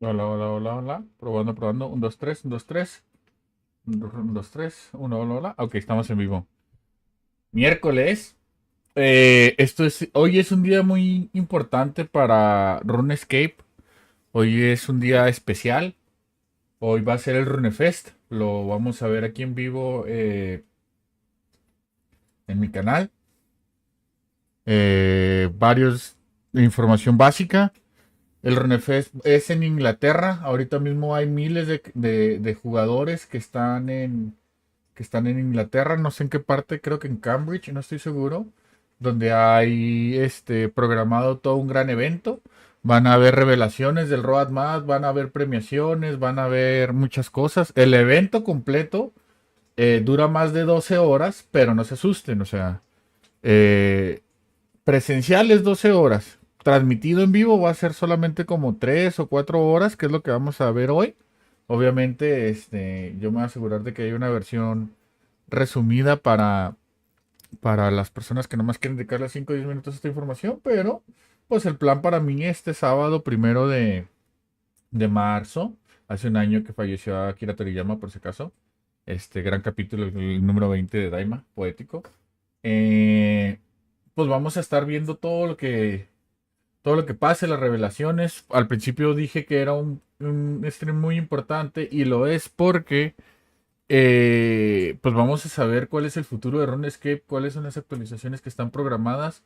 Hola, hola, hola, hola. Probando, probando. 1, 2, 3, 1, 2, 3. 1, 2, 3. 1, hola, hola. Ok, estamos en vivo. Miércoles. Hoy es un día muy importante para RuneScape. Hoy es un día especial. Hoy va a ser el RuneFest. Lo vamos a ver aquí en vivo en mi canal. Varios información básica. El RuneFest es en Inglaterra. Ahorita mismo hay miles de jugadores que están en Inglaterra, no sé en qué parte, creo que en Cambridge, no estoy seguro, donde hay programado todo un gran evento. Van a haber revelaciones del Roadmap, van a haber premiaciones, van a haber muchas cosas. El evento completo dura más de 12 horas, pero no se asusten, o sea, eh, presencial es 12 horas. Transmitido en vivo va a ser solamente como 3 o 4 horas, que es lo que vamos a ver hoy. Obviamente, yo me voy a asegurar de que hay una versión resumida para las personas que nomás quieren dedicarle 5 o 10 minutos a esta información, pero pues el plan para mí este sábado primero de marzo, hace un año que falleció Akira Toriyama, por si acaso, este gran capítulo, el número 20 de Daima, poético, eh, pues vamos a estar viendo todo lo que pase, las revelaciones. Al principio dije que era un stream muy importante y lo es porque pues vamos a saber cuál es el futuro de RuneScape, cuáles son las actualizaciones que están programadas.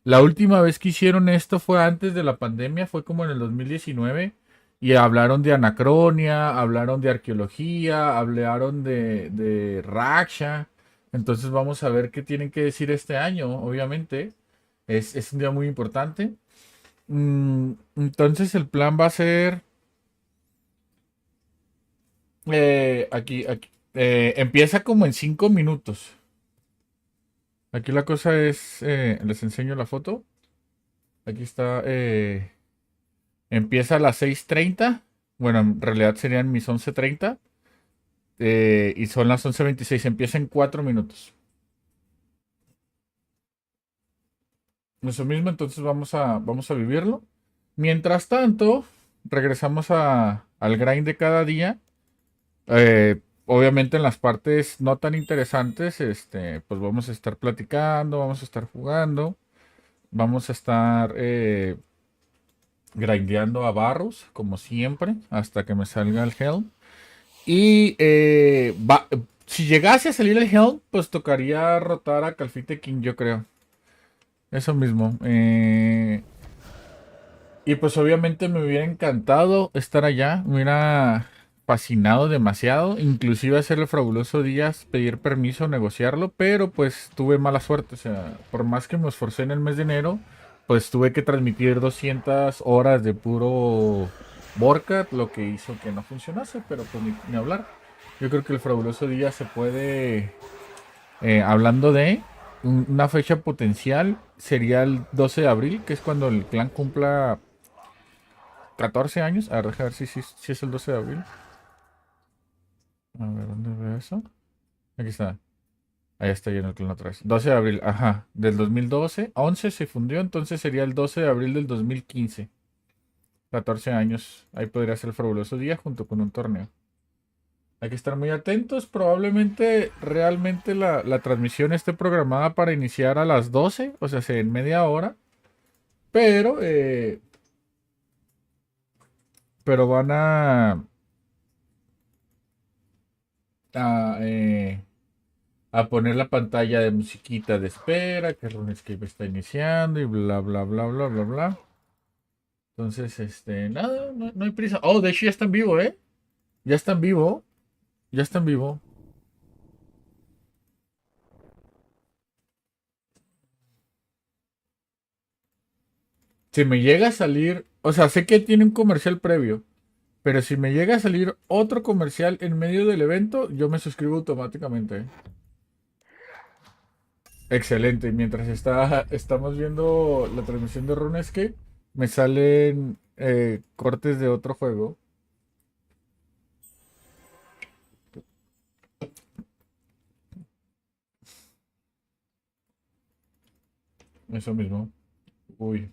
La última vez que hicieron esto fue antes de la pandemia, fue como en el 2019, y hablaron de anacronia, hablaron de arqueología, hablaron de Raksha. Entonces vamos a ver qué tienen que decir este año, obviamente. Es un día muy importante. Entonces el plan va a ser aquí. Empieza como en 5 minutos. Aquí la cosa es, les enseño la foto. Aquí está, empieza a las 6:30. Bueno, en realidad serían mis 11:30. Y son las 11:26. Empieza en 4 minutos. Eso mismo, entonces vamos a vivirlo. Mientras tanto, regresamos al grind de cada día. Obviamente en las partes no tan interesantes, pues vamos a estar platicando, vamos a estar jugando, vamos a estar grindeando a Barros, como siempre, hasta que me salga el Helm. Y si llegase a salir el Helm, pues tocaría rotar a Calfite King, yo creo. Eso mismo. Y pues obviamente me hubiera encantado estar allá, me hubiera fascinado demasiado, inclusive hacer el fabuloso Díaz, pedir permiso, negociarlo, pero pues tuve mala suerte, o sea, por más que me esforcé en el mes de enero, pues tuve que transmitir 200 horas de puro Borcat, lo que hizo que no funcionase, pero pues ni hablar. Yo creo que el fabuloso Díaz se puede, hablando de una fecha potencial, sería el 12 de abril, que es cuando el clan cumpla 14 años. A ver, deja ver si es el 12 de abril. A ver, ¿dónde veo eso? Aquí está. Ahí está lleno el clon otra vez. 12 de abril, ajá. Del 2012. 11 se fundió, entonces sería el 12 de abril del 2015. 14 años. Ahí podría ser el fabuloso día junto con un torneo. Hay que estar muy atentos. Probablemente realmente la transmisión esté programada para iniciar a las 12, o sea, en media hora. Pero, pero van a, eh, a poner la pantalla de musiquita de espera, que RuneScape está iniciando y bla, bla, bla, bla, bla, bla. Entonces, nada, no hay prisa. Oh, de hecho ya está en vivo, ¿eh? Ya está en vivo, ya está en vivo. Si me llega a salir, o sea, sé que tiene un comercial previo, pero si me llega a salir otro comercial en medio del evento, yo me suscribo automáticamente. ¿Eh? Excelente. Mientras estamos viendo la transmisión de RuneScape, me salen cortes de otro juego. Eso mismo. Uy.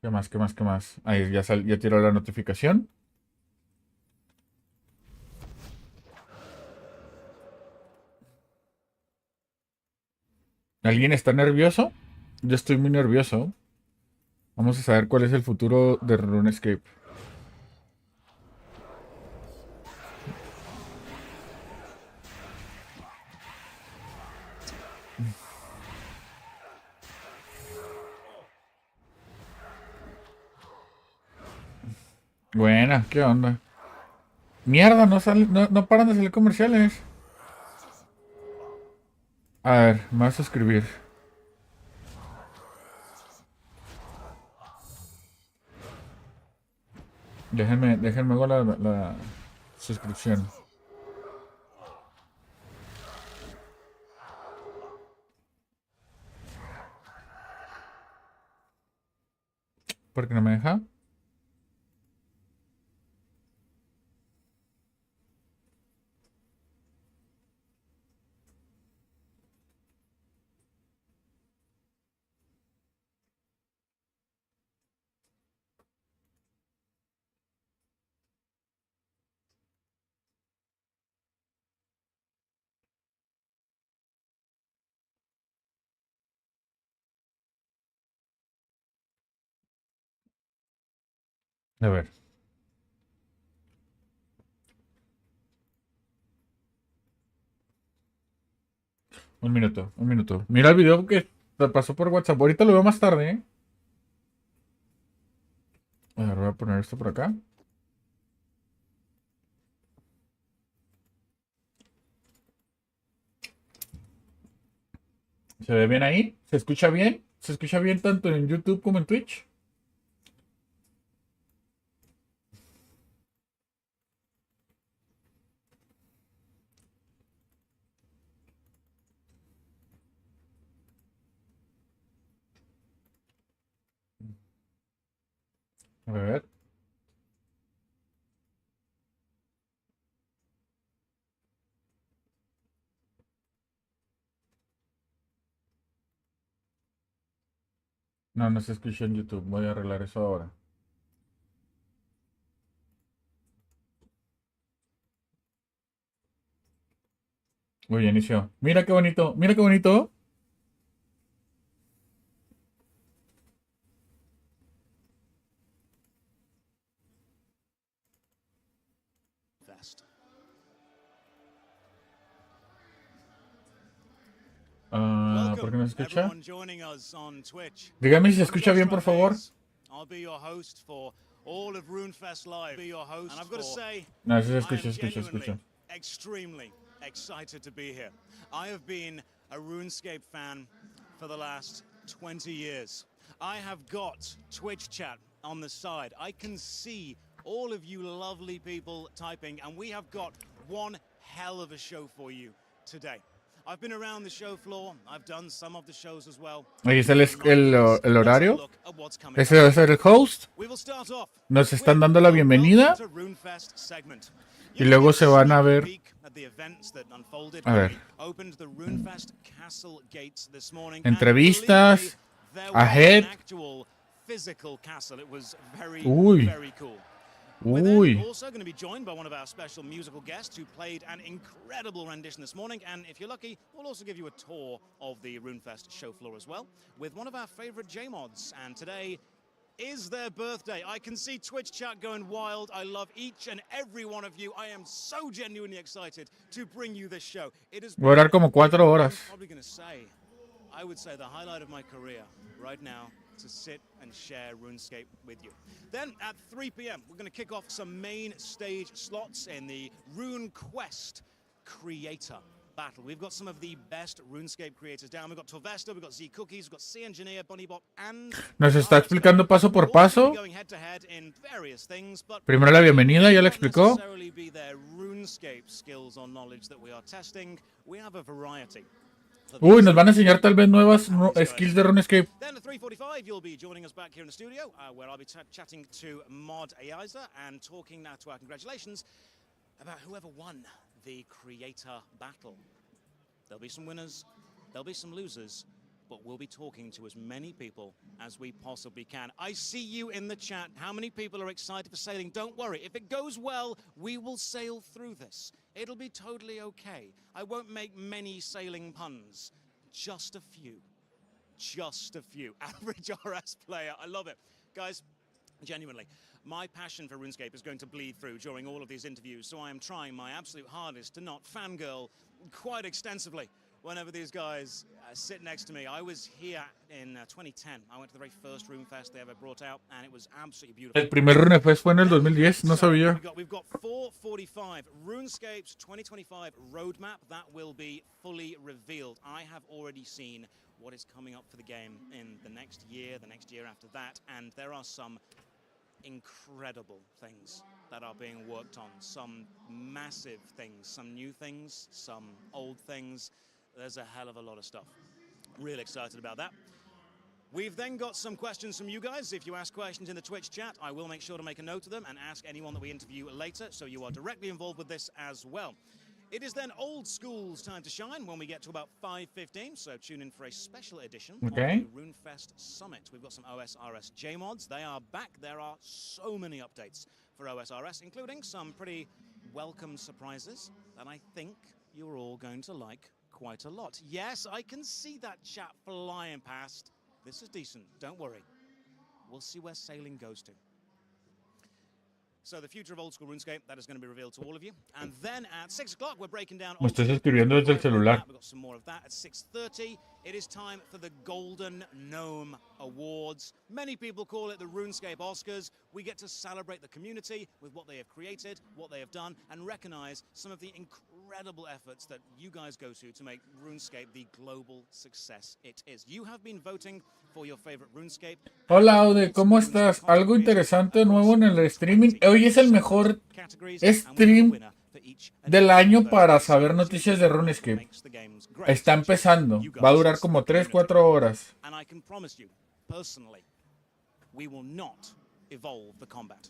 ¿Qué más? ¿Qué más? ¿Qué más? Ahí ya tiró la notificación. ¿Alguien está nervioso? Yo estoy muy nervioso. Vamos a saber cuál es el futuro de RuneScape. Buena, ¿qué onda? Mierda, no paran de salir comerciales. A ver, me vas a escribir. Déjenme hago la suscripción. ¿Por qué no me deja? A ver, un minuto, un minuto. Mira el video que te pasó por WhatsApp. Ahorita lo veo más tarde, ¿eh? A ver, voy a poner esto por acá. ¿Se ve bien ahí? ¿Se escucha bien? ¿Se escucha bien tanto en YouTube como en Twitch? A ver. No, no se escucha en YouTube. Voy a arreglar eso ahora. Muy bien, inició. Mira qué bonito. Mira qué bonito. Ah, ¿por qué no se escucha? Dígame si se escucha bien, por favor. No, sí se escucha, se escucha, se escucha. Extremely excited to be here. I have been a RuneScape fan for the last 20 years. I have got Twitch chat on the side. I can see all of you lovely people typing, and we have got one hell of a show for you today. I've been around the show floor. I've done some of the shows as well. Ahí está el horario. Ese debe ser el host. Nos están dando la bienvenida. Y luego se van a ver. A ver. Entrevistas. Ahead. Uy. We're then also going to be joined by one of our special musical guests who played an incredible rendition this morning. And if you're lucky, we'll also give you a tour of the RuneFest show floor as well with one of our favorite J-mods. And today is their birthday. I can see Twitch chat going wild. I love each and every one of you. I am so genuinely excited to bring you this show. It is Voy a durar como 4 horas. probably going to say, I would say the highlight of my career right now, to sit and share RuneScape with you. Then at 3 p.m. we're going to kick off some main stage slots in the RuneQuest Creator Battle. We've got some of the best RuneScape creators down. We've got Torvesta, we've got Z Cookies, we've got C Engineer, Bunnybop, and Nos está explicando paso por paso. Primero la bienvenida, ya la explicó. Uy, nos van a enseñar tal vez nuevas skills de RuneScape. Then at 3:45 you'll be joining us back here in the studio where I'll be chatting to Mod Aiza and talking now to our congratulations about whoever won the creator battle. There'll be some winners, there'll be some losers, but we'll be talking to as many people as we possibly can. I see you in the chat. How many people are excited for sailing? Don't worry. If it goes well, we will sail through this. It'll be totally okay. I won't make many sailing puns. Just a few. Just a few. Average RS player. I love it. Guys, genuinely, my passion for RuneScape is going to bleed through during all of these interviews, so I am trying my absolute hardest to not fangirl quite extensively whenever these guys sit next to me. I was here in 2010. I went to the very first RuneFest they ever brought out, and it was absolutely beautiful. El primer RuneFest fue en el 2010, no sabía. We've got 4:45. RuneScape's 2025 roadmap, that will be fully revealed. I have already seen what is coming up for the game in the next year after that, and there are some incredible things that are being worked on. Some massive things, some new things, some old things. There's a hell of a lot of stuff. Really excited about that. We've then got some questions from you guys. If you ask questions in the Twitch chat, I will make sure to make a note of them and ask anyone that we interview later, so you are directly involved with this as well. It is then old school's time to shine when we get to about 5:15, so tune in for a special edition of the RuneFest Summit. We've got some OSRS JMods. They are back. There are so many updates for OSRS, including some pretty welcome surprises that I think you're all going to like quite a lot. Yes, I can see that chat flying past. This is decent, don't worry. We'll see where sailing goes to. So the future of old school RuneScape, that is going to be revealed to all of you. And then at 6 o'clock, we're breaking down... Me estás escribiendo desde el celular. We've got some more of that at 6:30. It is time for the Golden Gnome Awards. Many people call it the RuneScape Oscars. We get to celebrate the community with what they have created, what they have done, and recognize some of the incredible efforts that you guys go to make RuneScape the global success it is. You have been voting for your favorite RuneScape. Hola, Aude, ¿cómo estás? Algo interesante nuevo en el streaming. Hoy es el mejor stream del año para saber noticias de RuneScape. Está empezando. Va a durar como 3-4 horas. And I can promise you, personally, we will not evolve the combat.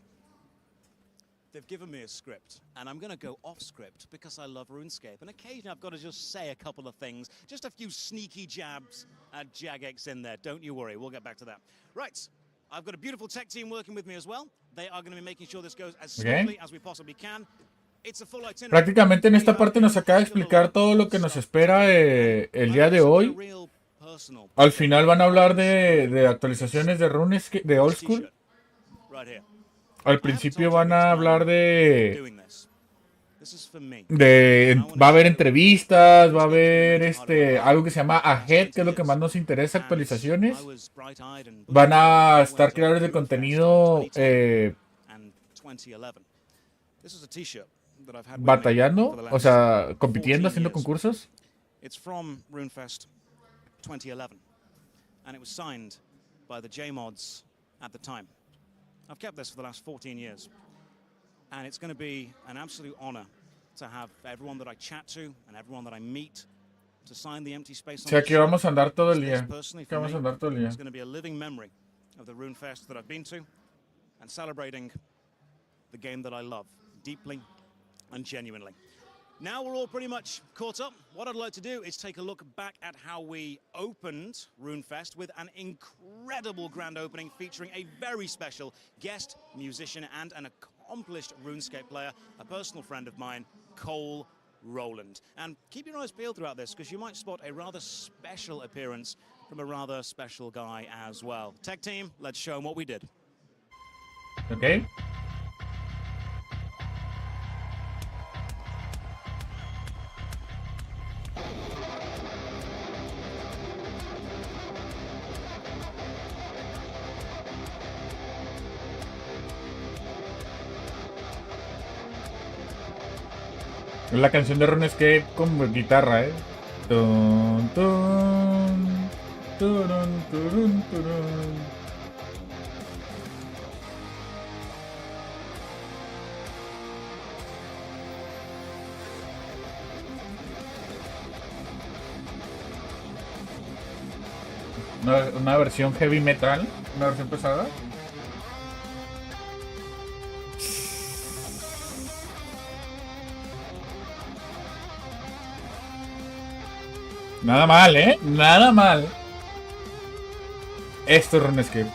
They've given me a script, and I'm going to go off script because I love RuneScape. And occasionally I've got to just say a couple of things, just a few sneaky jabs at Jagex in there. Don't you worry, we'll get back to that. Right, I've got a beautiful tech team working with me as well. They are going to be making sure this goes as smoothly as we possibly can. It's a full itinerary. Prácticamente en esta parte nos acaba de explicar todo lo que nos espera el día de hoy. Al final van a hablar de actualizaciones de RuneScape, de Old School. Al principio van a hablar va a haber entrevistas, va a haber algo que se llama Ahead, que es lo que más nos interesa, actualizaciones. Van a estar creadores de contenido batallando, o sea, compitiendo, haciendo concursos. It's from RuneFest 2011, and it was signed by the JMods at the time. I've kept this for the last 14 years, and it's going to be an absolute honor to have everyone that I chat to and everyone that I meet to sign the empty space on Sí, aquí vamos a andar todo el día. Aquí vamos a andar todo el día. It's going to be a living memory of the RuneFest that I've been to and celebrating the game that I love deeply and genuinely. Now we're all pretty much caught up. What I'd like to do is take a look back at how we opened RuneFest with an incredible grand opening featuring a very special guest musician and an accomplished RuneScape player, a personal friend of mine, Cole Rowland. And keep your eyes peeled throughout this because you might spot a rather special appearance from a rather special guy as well. Tech team, let's show them what we did. Okay. Es la canción de RuneScape con guitarra, Tun, tun, turun, turun, turun. Una versión heavy metal, una versión pesada. Nada mal, Nada mal. Esto es RuneScape.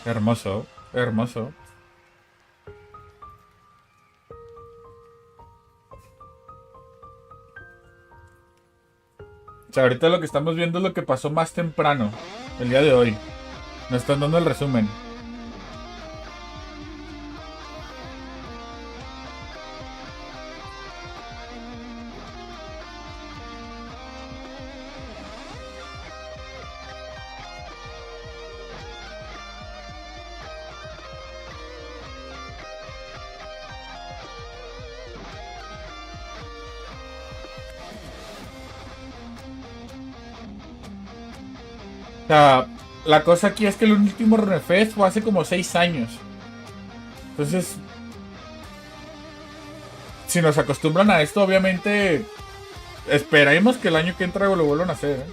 Hermoso, hermoso. O sea, ahorita lo que estamos viendo es lo que pasó más temprano, el día de hoy. Nos están dando el resumen. O sea, la cosa aquí es que el último RuneFest fue hace como 6 años. Entonces, si nos acostumbran a esto, obviamente esperemos que el año que entra lo vuelvan a hacer, ¿eh?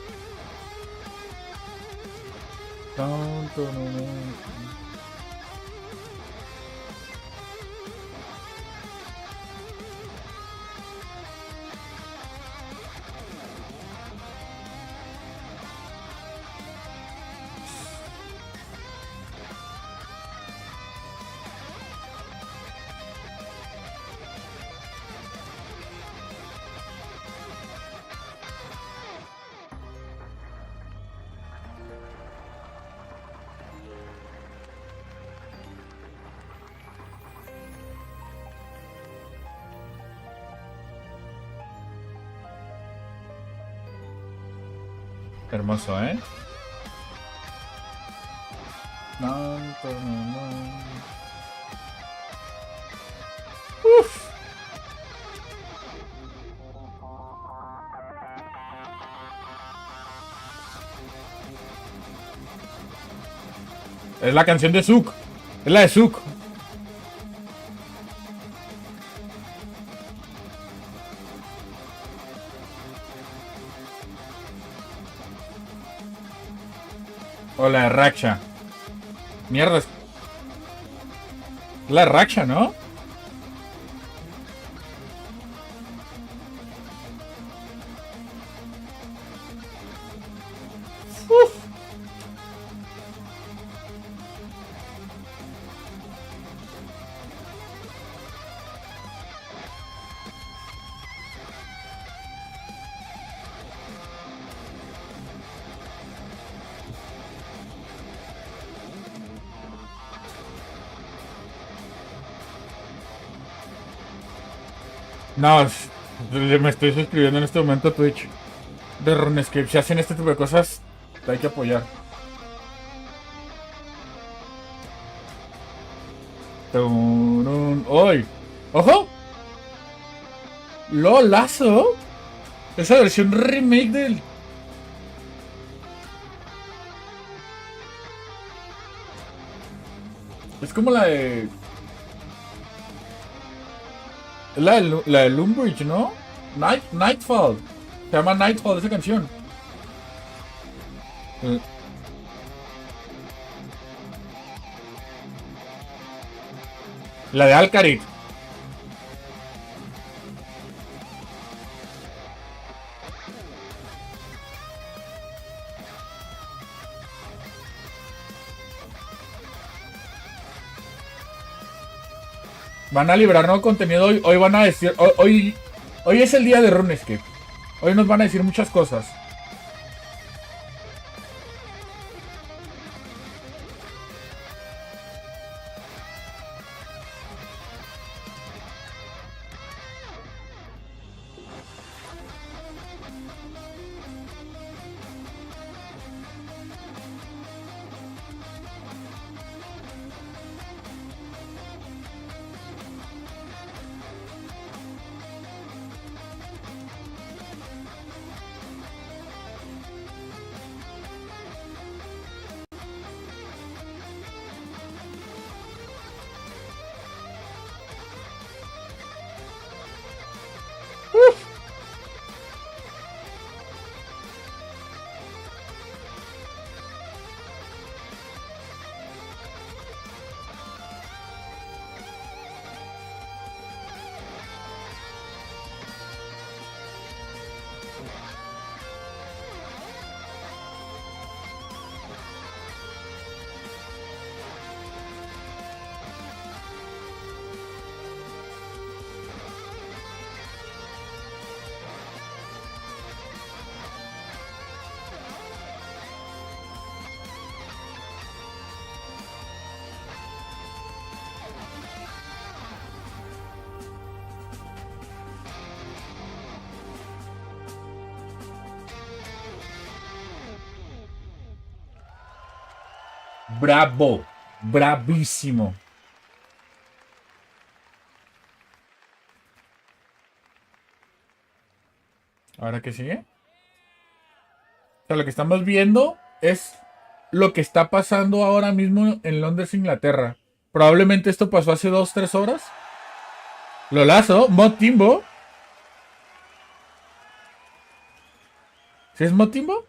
Hermoso, ¿eh? Uf. Es la canción de Zook. Es la de Zook. O la de Racha. Mierda. Es la de Racha, ¿no? Uf. No, me estoy suscribiendo en este momento a Twitch de RuneScape. Si hacen este tipo de cosas, hay que apoyar. ¡Hoy! ¡Ojo! ¡Lolazo! Esa versión remake del... Es como la de... Es la de Lumbridge, ¿no? Nightfall. Se llama Nightfall esa canción. La de Alcarit. Van a liberar nuevo contenido hoy. Hoy van a decir... Hoy es el día de RuneScape. Hoy nos van a decir muchas cosas. Bravo. Bravísimo. ¿Ahora qué sigue? O sea, lo que estamos viendo es lo que está pasando ahora mismo en Londres, Inglaterra. Probablemente esto pasó hace 2-3 horas. Lo lazo, Mod Timbo. ¿Sí es Mod Timbo?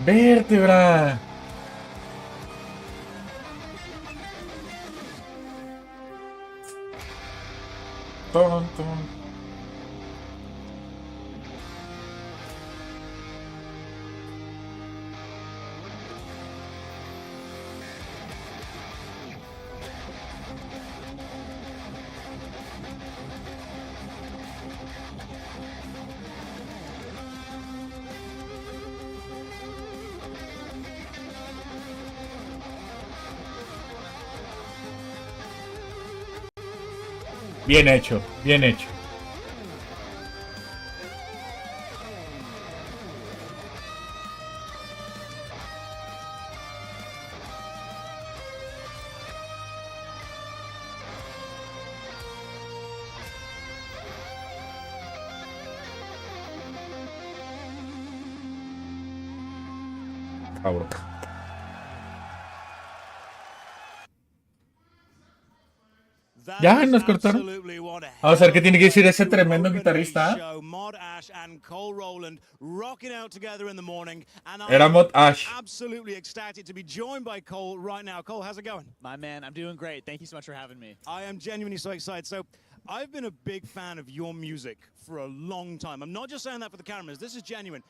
Vértebra. Tonto. Bien hecho, bien hecho. Favor. Ya nos cortaron. Vamos a ver qué tiene que decir ese tremendo guitarrista. Era Mod Ash. Absolutely ecstatic to be joined by Cole right now. Cole, how's it going? My man, I'm doing great. Thank you so much for having me. I am genuinely so excited. So, I've been a big fan of your music for a long time. I'm not just saying that for the cameras. This is genuine.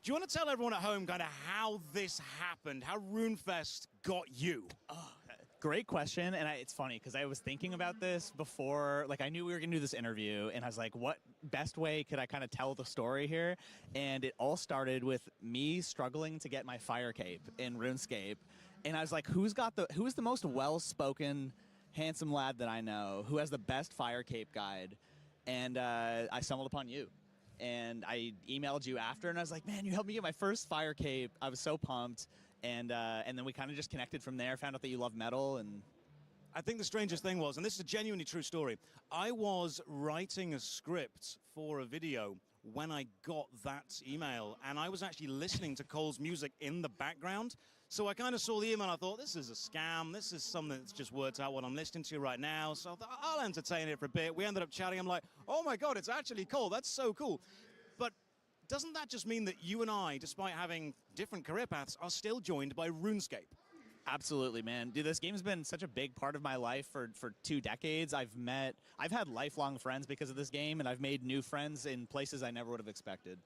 Do you want to tell everyone at home kind of how this happened, how RuneFest got you? Great question, and it's funny because I was thinking about this before, like I knew we were gonna do this interview, and I was like, what best way could I kind of tell the story here? And it all started with me struggling to get my fire cape in RuneScape, and I was like, who's the most well-spoken, handsome lad that I know, who has the best fire cape guide? And I stumbled upon you. And I emailed you after, and I was like, man, you helped me get my first fire cape. I was so pumped. And then we kind of just connected from there, found out that you love metal. And I think the strangest thing was, and this is a genuinely true story, I was writing a script for a video when I got that email, and I was actually listening to Cole's music in the background. So I kind of saw the email, and I thought, this is a scam. This is something that's just worked out what I'm listening to right now. So I thought, I'll entertain it for a bit. We ended up chatting. I'm like, oh my God, it's actually Cole. That's so cool. But doesn't that just mean that you and I, despite having different career paths, are still joined by RuneScape? absolutely, man. Dude, this game's been such a big part of my life for 2 decades. I've had lifelong friends because of this game, and I've made new friends in places I never would have expected.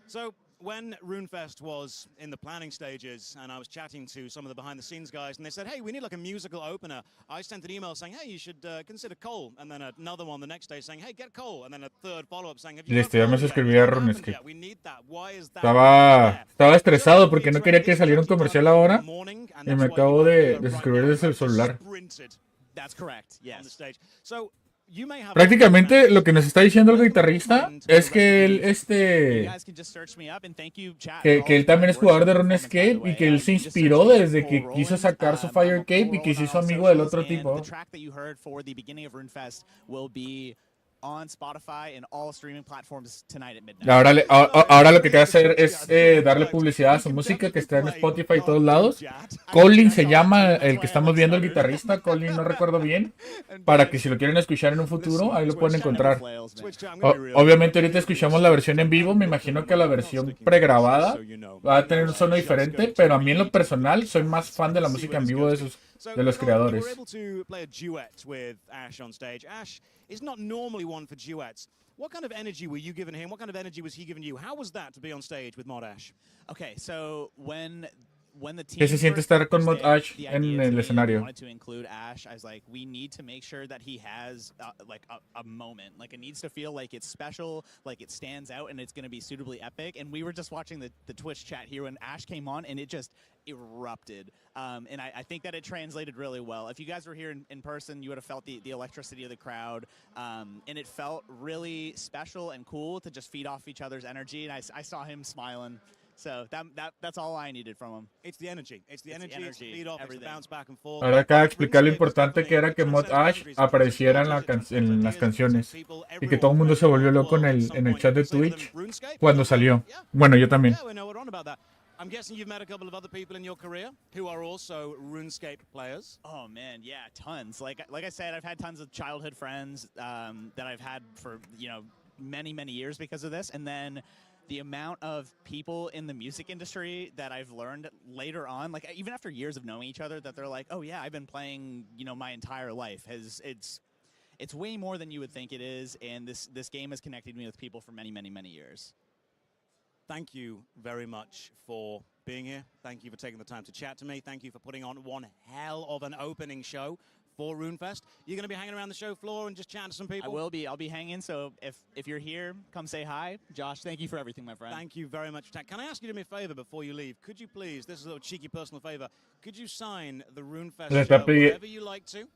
So when RuneFest was in the planning stages and I was chatting to some of the behind-the-scenes guys and they said, hey, we need like a musical opener, I sent an email saying, hey, you should consider Cole. And then another one the next day saying, hey, get Cole. And then a third follow-up saying, have you Listo, ya me suscribí a RuneScape. we need that. Why is that? Estaba estresado porque no quería que saliera un comercial ahora y me acabo de suscribir desde el celular. That's correct, yes. So prácticamente lo que nos está diciendo el guitarrista es que él, que él también es jugador de RuneScape y que él se inspiró desde que quiso sacar su Firecape y que se hizo amigo del otro tipo. on Spotify and all streaming platforms tonight at midnight. Ahora lo que queda hacer es darle publicidad a su música que está en Spotify y todos lados. Colin se llama el que estamos viendo, el guitarrista. Colin, no recuerdo bien. Para que si lo quieren escuchar en un futuro, ahí lo pueden encontrar. Obviamente ahorita escuchamos la versión en vivo. Me imagino que la versión pregrabada va a tener un sonido diferente. Pero a mí en lo personal soy más fan de la música en vivo de los creadores. Is not normally one for duets. What kind of energy were you giving him? What kind of energy was he giving you? How was that to be on stage with Mod Ash? Okay, so when the team ¿Qué se siente estar con Mod Ash en el escenario? Wanted to include Ash. I was like, we need to make sure that he has like a moment. Like it needs to feel like it's special, like it stands out, and it's going to be suitably epic. And we were just watching the Twitch chat here when Ash came on, and it just erupted. And I think that it translated really well. If you guys were here in person, you would have felt the electricity of the crowd. And it felt really special and cool to just feed off each other's energy. And I saw him smiling. So that's all I needed from him. It's the energy. It's the energy. It's the feed off. It's the bounce back and forth. Ahora acaba de explicar lo importante que era que Mod Ash apareciera en las canciones. Y que todo el mundo se volvió loco en el chat de Twitch cuando salió. Bueno, yo también. I'm guessing you've met a couple of other people in your career who are also RuneScape players. Oh man, yeah, tons. Like I said, I've had tons of childhood friends that I've had for many years because of this, and then the amount of people in the music industry that I've learned later on, like even after years of knowing each other, that they're like, oh yeah, I've been playing, my entire life. It's way more than you would think it is, and this game has connected me with people for many years. Thank you very much for being here. Thank you for taking the time to chat to me. Thank you for putting on one hell of an opening show for RuneFest. You're going to be hanging around the show floor and just chatting to some people? I will be. I'll be hanging, so if you're here, come say hi. Josh, thank you for everything, my friend. Thank you very much. Can I ask you to do me a favor before you leave? Could you please, this is a little cheeky personal favor, could you sign the RuneFest shirt wherever you like to?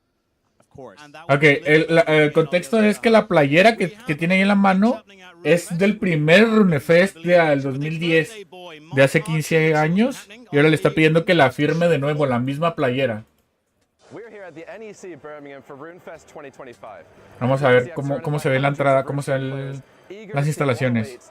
Ok, el contexto es que la playera que tiene ahí en la mano es del primer RuneFest del 2010, de hace 15 años, y ahora le está pidiendo que la firme de nuevo, la misma playera. Vamos a ver cómo se ve la entrada, cómo se ven las instalaciones.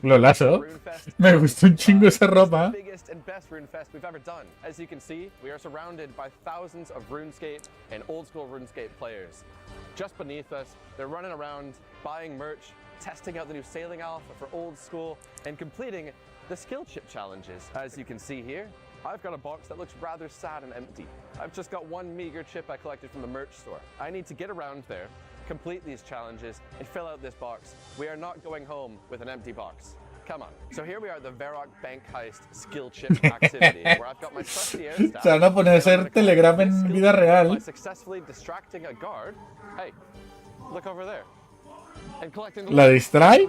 Lolazo. Me gustó un chingo esa ropa. As you can see, we are surrounded by thousands of RuneScape and old school RuneScape players. Just beneath us, they're running around, buying merch, testing out the new sailing alpha for old school, and completing the skill chip challenges. As you can see here, I've got a box that looks rather sad and empty. I've just got one meager chip I collected from the merch store. I need to get around there, complete these challenges, and fill out this box. We are not going home with an empty box. Come on. So here we are at the Varrock Bank Heist skill chip activity, where I've got my trusty air staff. Se van a poner a hacer Telegram en vida real. By successfully distracting a guard. Hey, look over there. And collecting the ¿La distrae?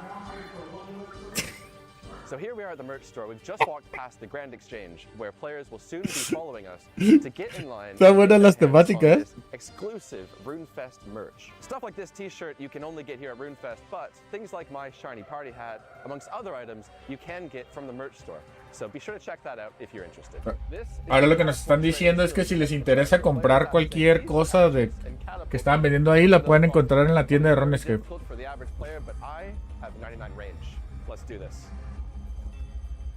So here we are at the merch store. We've just walked past the Grand Exchange, where players will soon be following us to get in line. Están buenas las temáticas. Exclusive RuneFest merch. Stuff like this t-shirt you can only get here at RuneFest, but things like my shiny party hat, amongst other items, you can get from the merch store. So be sure to check that out if you're interested. Ahora lo que nos están diciendo es que si les interesa comprar cualquier cosa que estaban vendiendo ahí, la pueden encontrar en la tienda de RuneScape.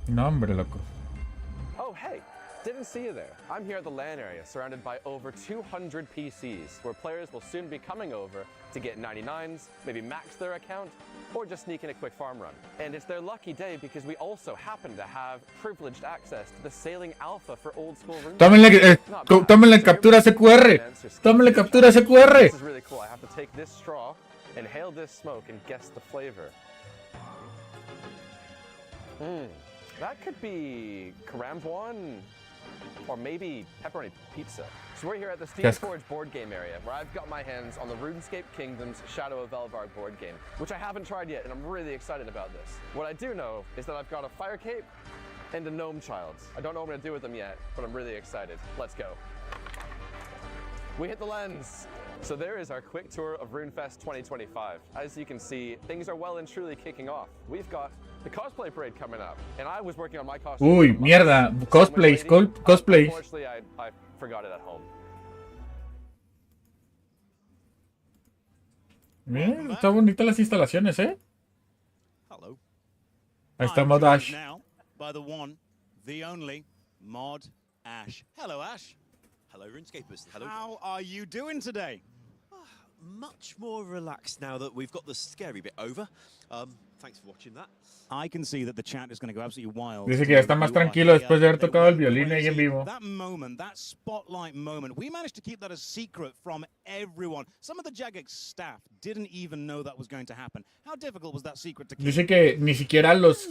No, hombre, loco. Oh, hey, didn't see you there. I'm here at the LAN area, surrounded by over 200 PCs, where players will soon be coming over to get 99s, maybe max their account, or just sneak in a quick farm run. And it's their lucky day because we also happen to have privileged access to the sailing alpha for old school RuneScape. Tómenle captura ese QR. Tómenle captura ese QR. This is really cool. I have to take this straw, inhale this smoke, and guess the flavor. That could be caramboine, or maybe pepperoni pizza. So we're here at the Steamforge board game area, where I've got my hands on the RuneScape Kingdoms Shadow of Velvar board game, which I haven't tried yet, and I'm really excited about this. What I do know is that I've got a fire cape and a gnome child. I don't know what I'm going to do with them yet, but I'm really excited. Let's go. we hit the lens. So there is our quick tour of RuneFest 2025. As you can see, things are well and truly kicking off. We've got the cosplay parade coming up, and I was working on my costume. Uy, mierda, cosplays, cosplays. Unfortunately, I forgot it at home. Bien, está bonita las instalaciones, ¿eh? Hello. Ahí está I'm Mod joined Ash. now by the one, the only, Mod Ash. Hello, Ash. Hello, RuneScapers. Hello. How are you doing today? Much more relaxed now that we've got the scary bit over. Thanks for watching that. I can see that the chat is going to go absolutely wild. Dice que ya está más tranquilo después de haber tocado el violín ahí en vivo. That moment, that spotlight moment, we managed to keep that a secret from everyone. Some of the Jagex staff didn't even know that was going to happen. How difficult was that secret to keep? Dice que ni siquiera los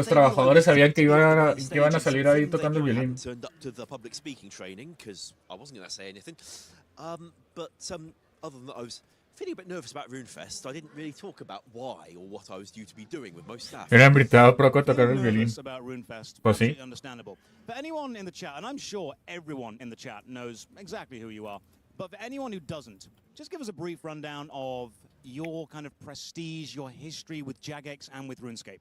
trabajadores sabían que iban a salir ahí tocando el violín. Turned up to the public speaking training because I wasn't going to say anything. But other than that, I was feeling a bit nervous about RuneFest. I didn't really talk about why or what I was due to be doing with most staff. Era invitado Proco a tocar el violín. About RuneFest, Pues sí. absolutely understandable. For anyone in the chat, and I'm sure everyone in the chat knows exactly who you are, but for anyone who doesn't, just give us a brief rundown of your kind of prestige, your history with Jagex and with RuneScape.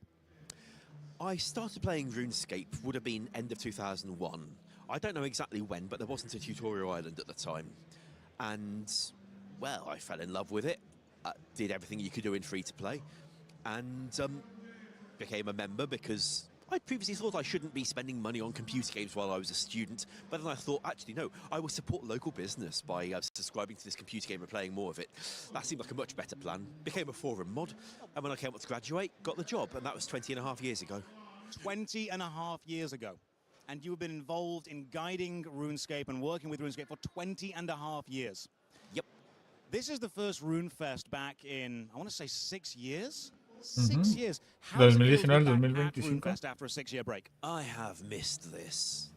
I started playing RuneScape would have been end of 2001. I don't know exactly when, but there wasn't a tutorial island at the time. And, well, I fell in love with it, did everything you could do in free-to-play, and became a member because I previously thought I shouldn't be spending money on computer games while I was a student, but then I thought, actually, no, I will support local business by subscribing to this computer game and playing more of it. That seemed like a much better plan. Became a forum mod, and when I came up to graduate, got the job, and that was 20 and a half years ago. 20 and a half years ago. And you have been involved in guiding RuneScape and working with RuneScape for 20 and a half years. Yep. This is the first RuneFest back in, I want to say 6 years? 6 years. How 2019, does it feel to be back at 2025? RuneFest after a 6-year break? I have missed this.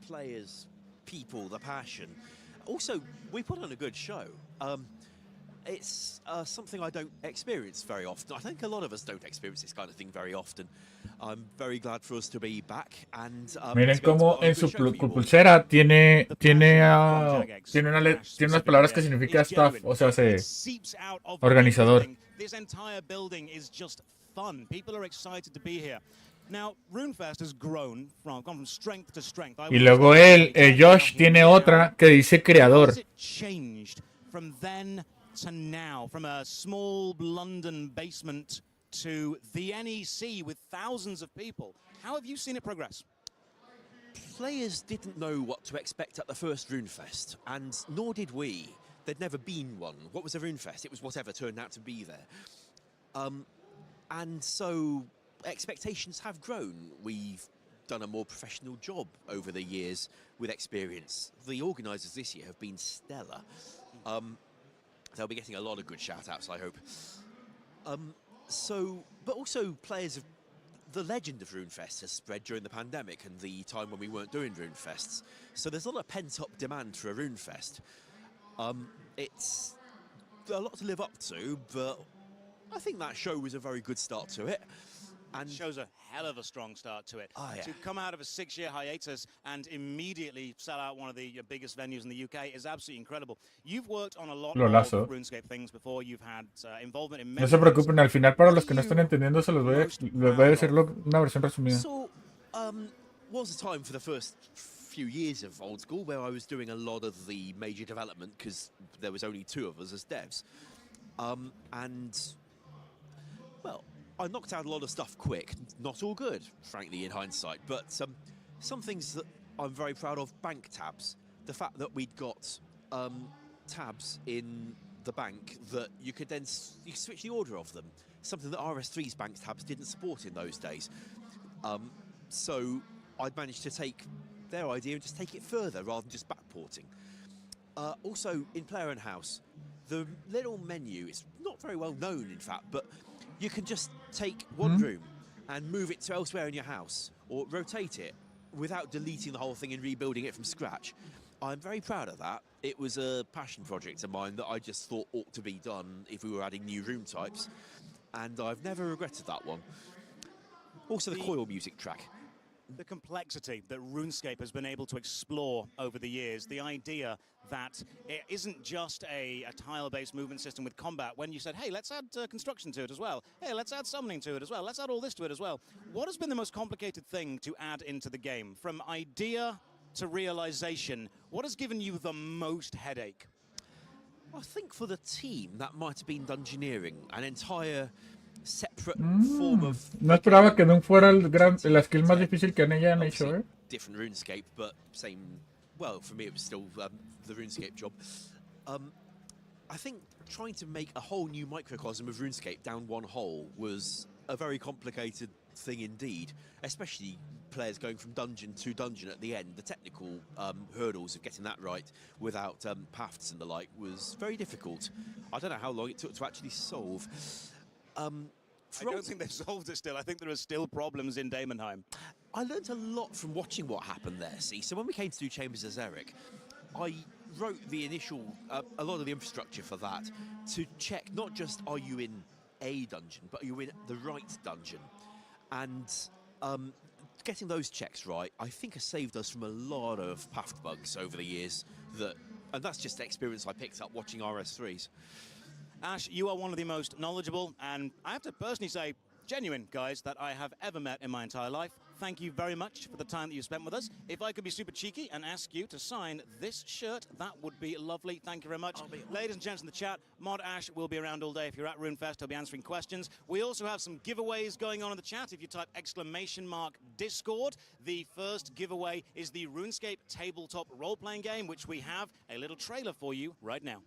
Players, people, the passion. Also, we put on a good show. It's something I don't experience very often. I think a lot of us don't experience this kind of thing very often. I'm very glad for us to be back. And Miren cómo en su pulsera tiene unas palabras que significa staff, o sea, organizador. This entire building is just fun. People are excited to be here. Now, RuneFest has gone from strength to strength. Y luego Josh tiene otra que dice creador. Has it changed from then to now, from a small London basement to the NEC with thousands of people? How have you seen it progress? Players didn't know what to expect at the first RuneFest, and nor did we. There'd never been one. What was a RuneFest? It was whatever turned out to be there. And so expectations have grown. We've done a more professional job over the years with experience. The organisers this year have been stellar. They'll be getting a lot of good shout-outs, I hope. But also players of the legend of RuneFest has spread during the pandemic and the time when we weren't doing RuneFests. So there's a lot of pent-up demand for a RuneFest. It's a lot to live up to, but I think that show was a very good start to it. And shows a hell of a strong start to it. Oh, yeah. To come out of a 6-year hiatus and immediately sell out one of the biggest venues in the UK is absolutely incredible. You've worked on a lot of RuneScape things before. You've had involvement in many. No se preocupen, al final para los que no están entendiendo se los voy a decir una versión resumida. So, was a time for the first few years of Old School where I was doing a lot of the major development because there was only 2 of us as devs. And, well, I knocked out a lot of stuff quick. Not all good, frankly, in hindsight. But some things that I'm very proud of, bank tabs. The fact that we'd got tabs in the bank that you could then you could switch the order of them. Something that RS3's bank tabs didn't support in those days. So I'd managed to take their idea and just take it further rather than just backporting. Also, in Player and House, the little menu is not very well known, in fact, but you can just take one room and move it to elsewhere in your house or rotate it without deleting the whole thing and rebuilding it from scratch. I'm very proud of that. It was a passion project of mine that I just thought ought to be done if we were adding new room types, and I've never regretted that one. Also, the coil music track. The complexity that RuneScape has been able to explore over the years, the idea that it isn't just a tile-based movement system with combat. When you said, hey, let's add construction to it as well. Hey, let's add summoning to it as well. Let's add all this to it as well. What has been the most complicated thing to add into the game? From idea to realization, what has given you the most headache? I think for the team, that might have been dungeoneering, an entire separate form of... No esperaba que no fuera la skill más difícil que hayan hecho, ¿eh? Different RuneScape, but same... Well, for me, it was still the RuneScape job. I think trying to make a whole new microcosm of RuneScape down one hole was a very complicated thing indeed, especially players going from dungeon to dungeon at the end. The technical hurdles of getting that right without paths and the like was very difficult. I don't know how long it took to actually solve. I don't think they've solved it still. I think there are still problems in Daemonheim. I learned a lot from watching what happened there, see. So when we came to do Chambers as Eric, I wrote the initial, a lot of the infrastructure for that to check not just are you in a dungeon, but are you in the right dungeon? And getting those checks right, I think has saved us from a lot of path bugs over the years. And that's just the experience I picked up watching RS3s. Ash, you are one of the most knowledgeable, and I have to personally say, genuine guys that I have ever met in my entire life. Thank you very much for the time that you spent with us. If I could be super cheeky and ask you to sign this shirt, that would be lovely. Thank you very much. Ladies and gents in the chat, Mod Ash will be around all day. If you're at RuneFest, he'll be answering questions. We also have some giveaways going on in the chat. If you type !Discord, the first giveaway is the RuneScape tabletop role-playing game, which we have a little trailer for you right now.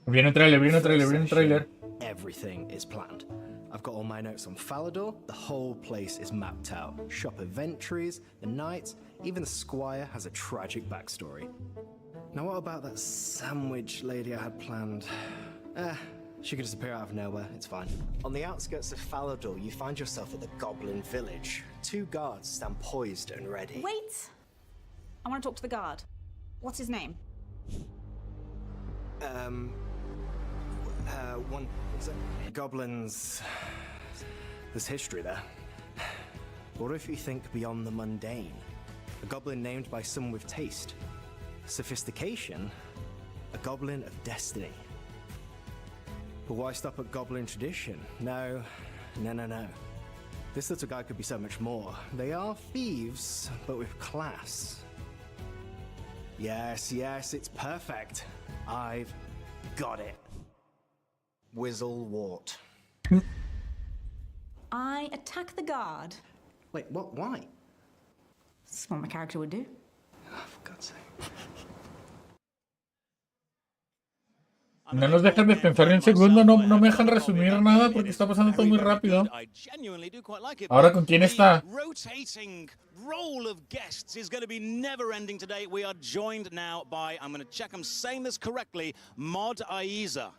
Viene un trailer. Everything is planned. I've got all my notes on Falador. The whole place is mapped out. Shop event trees, the knights, even the squire has a tragic backstory. Now what about that sandwich lady I had planned? She could disappear out of nowhere, it's fine. On the outskirts of Falador, you find yourself at the Goblin Village. 2 guards stand poised and ready. Wait! I want to talk to the guard. What's his name? Goblins... There's history there. What if you think beyond the mundane? A goblin named by someone with taste. Sophistication? A goblin of destiny. But why stop at goblin tradition? No. This little guy could be so much more. They are thieves, but with class. Yes, it's perfect. I've got it. Whizzlewort. I attack the guard. Wait, what? Why? That's what my character would do. Oh, for God's sake. No nos dejan de pensar ni un segundo, no me dejan resumir nada porque está pasando todo muy rápido. Ahora, ¿con quién está? Rotating roll of guests is going to be never ending today. We are joined now by, I'm going to check I'm saying this correctly, Mod Aiza.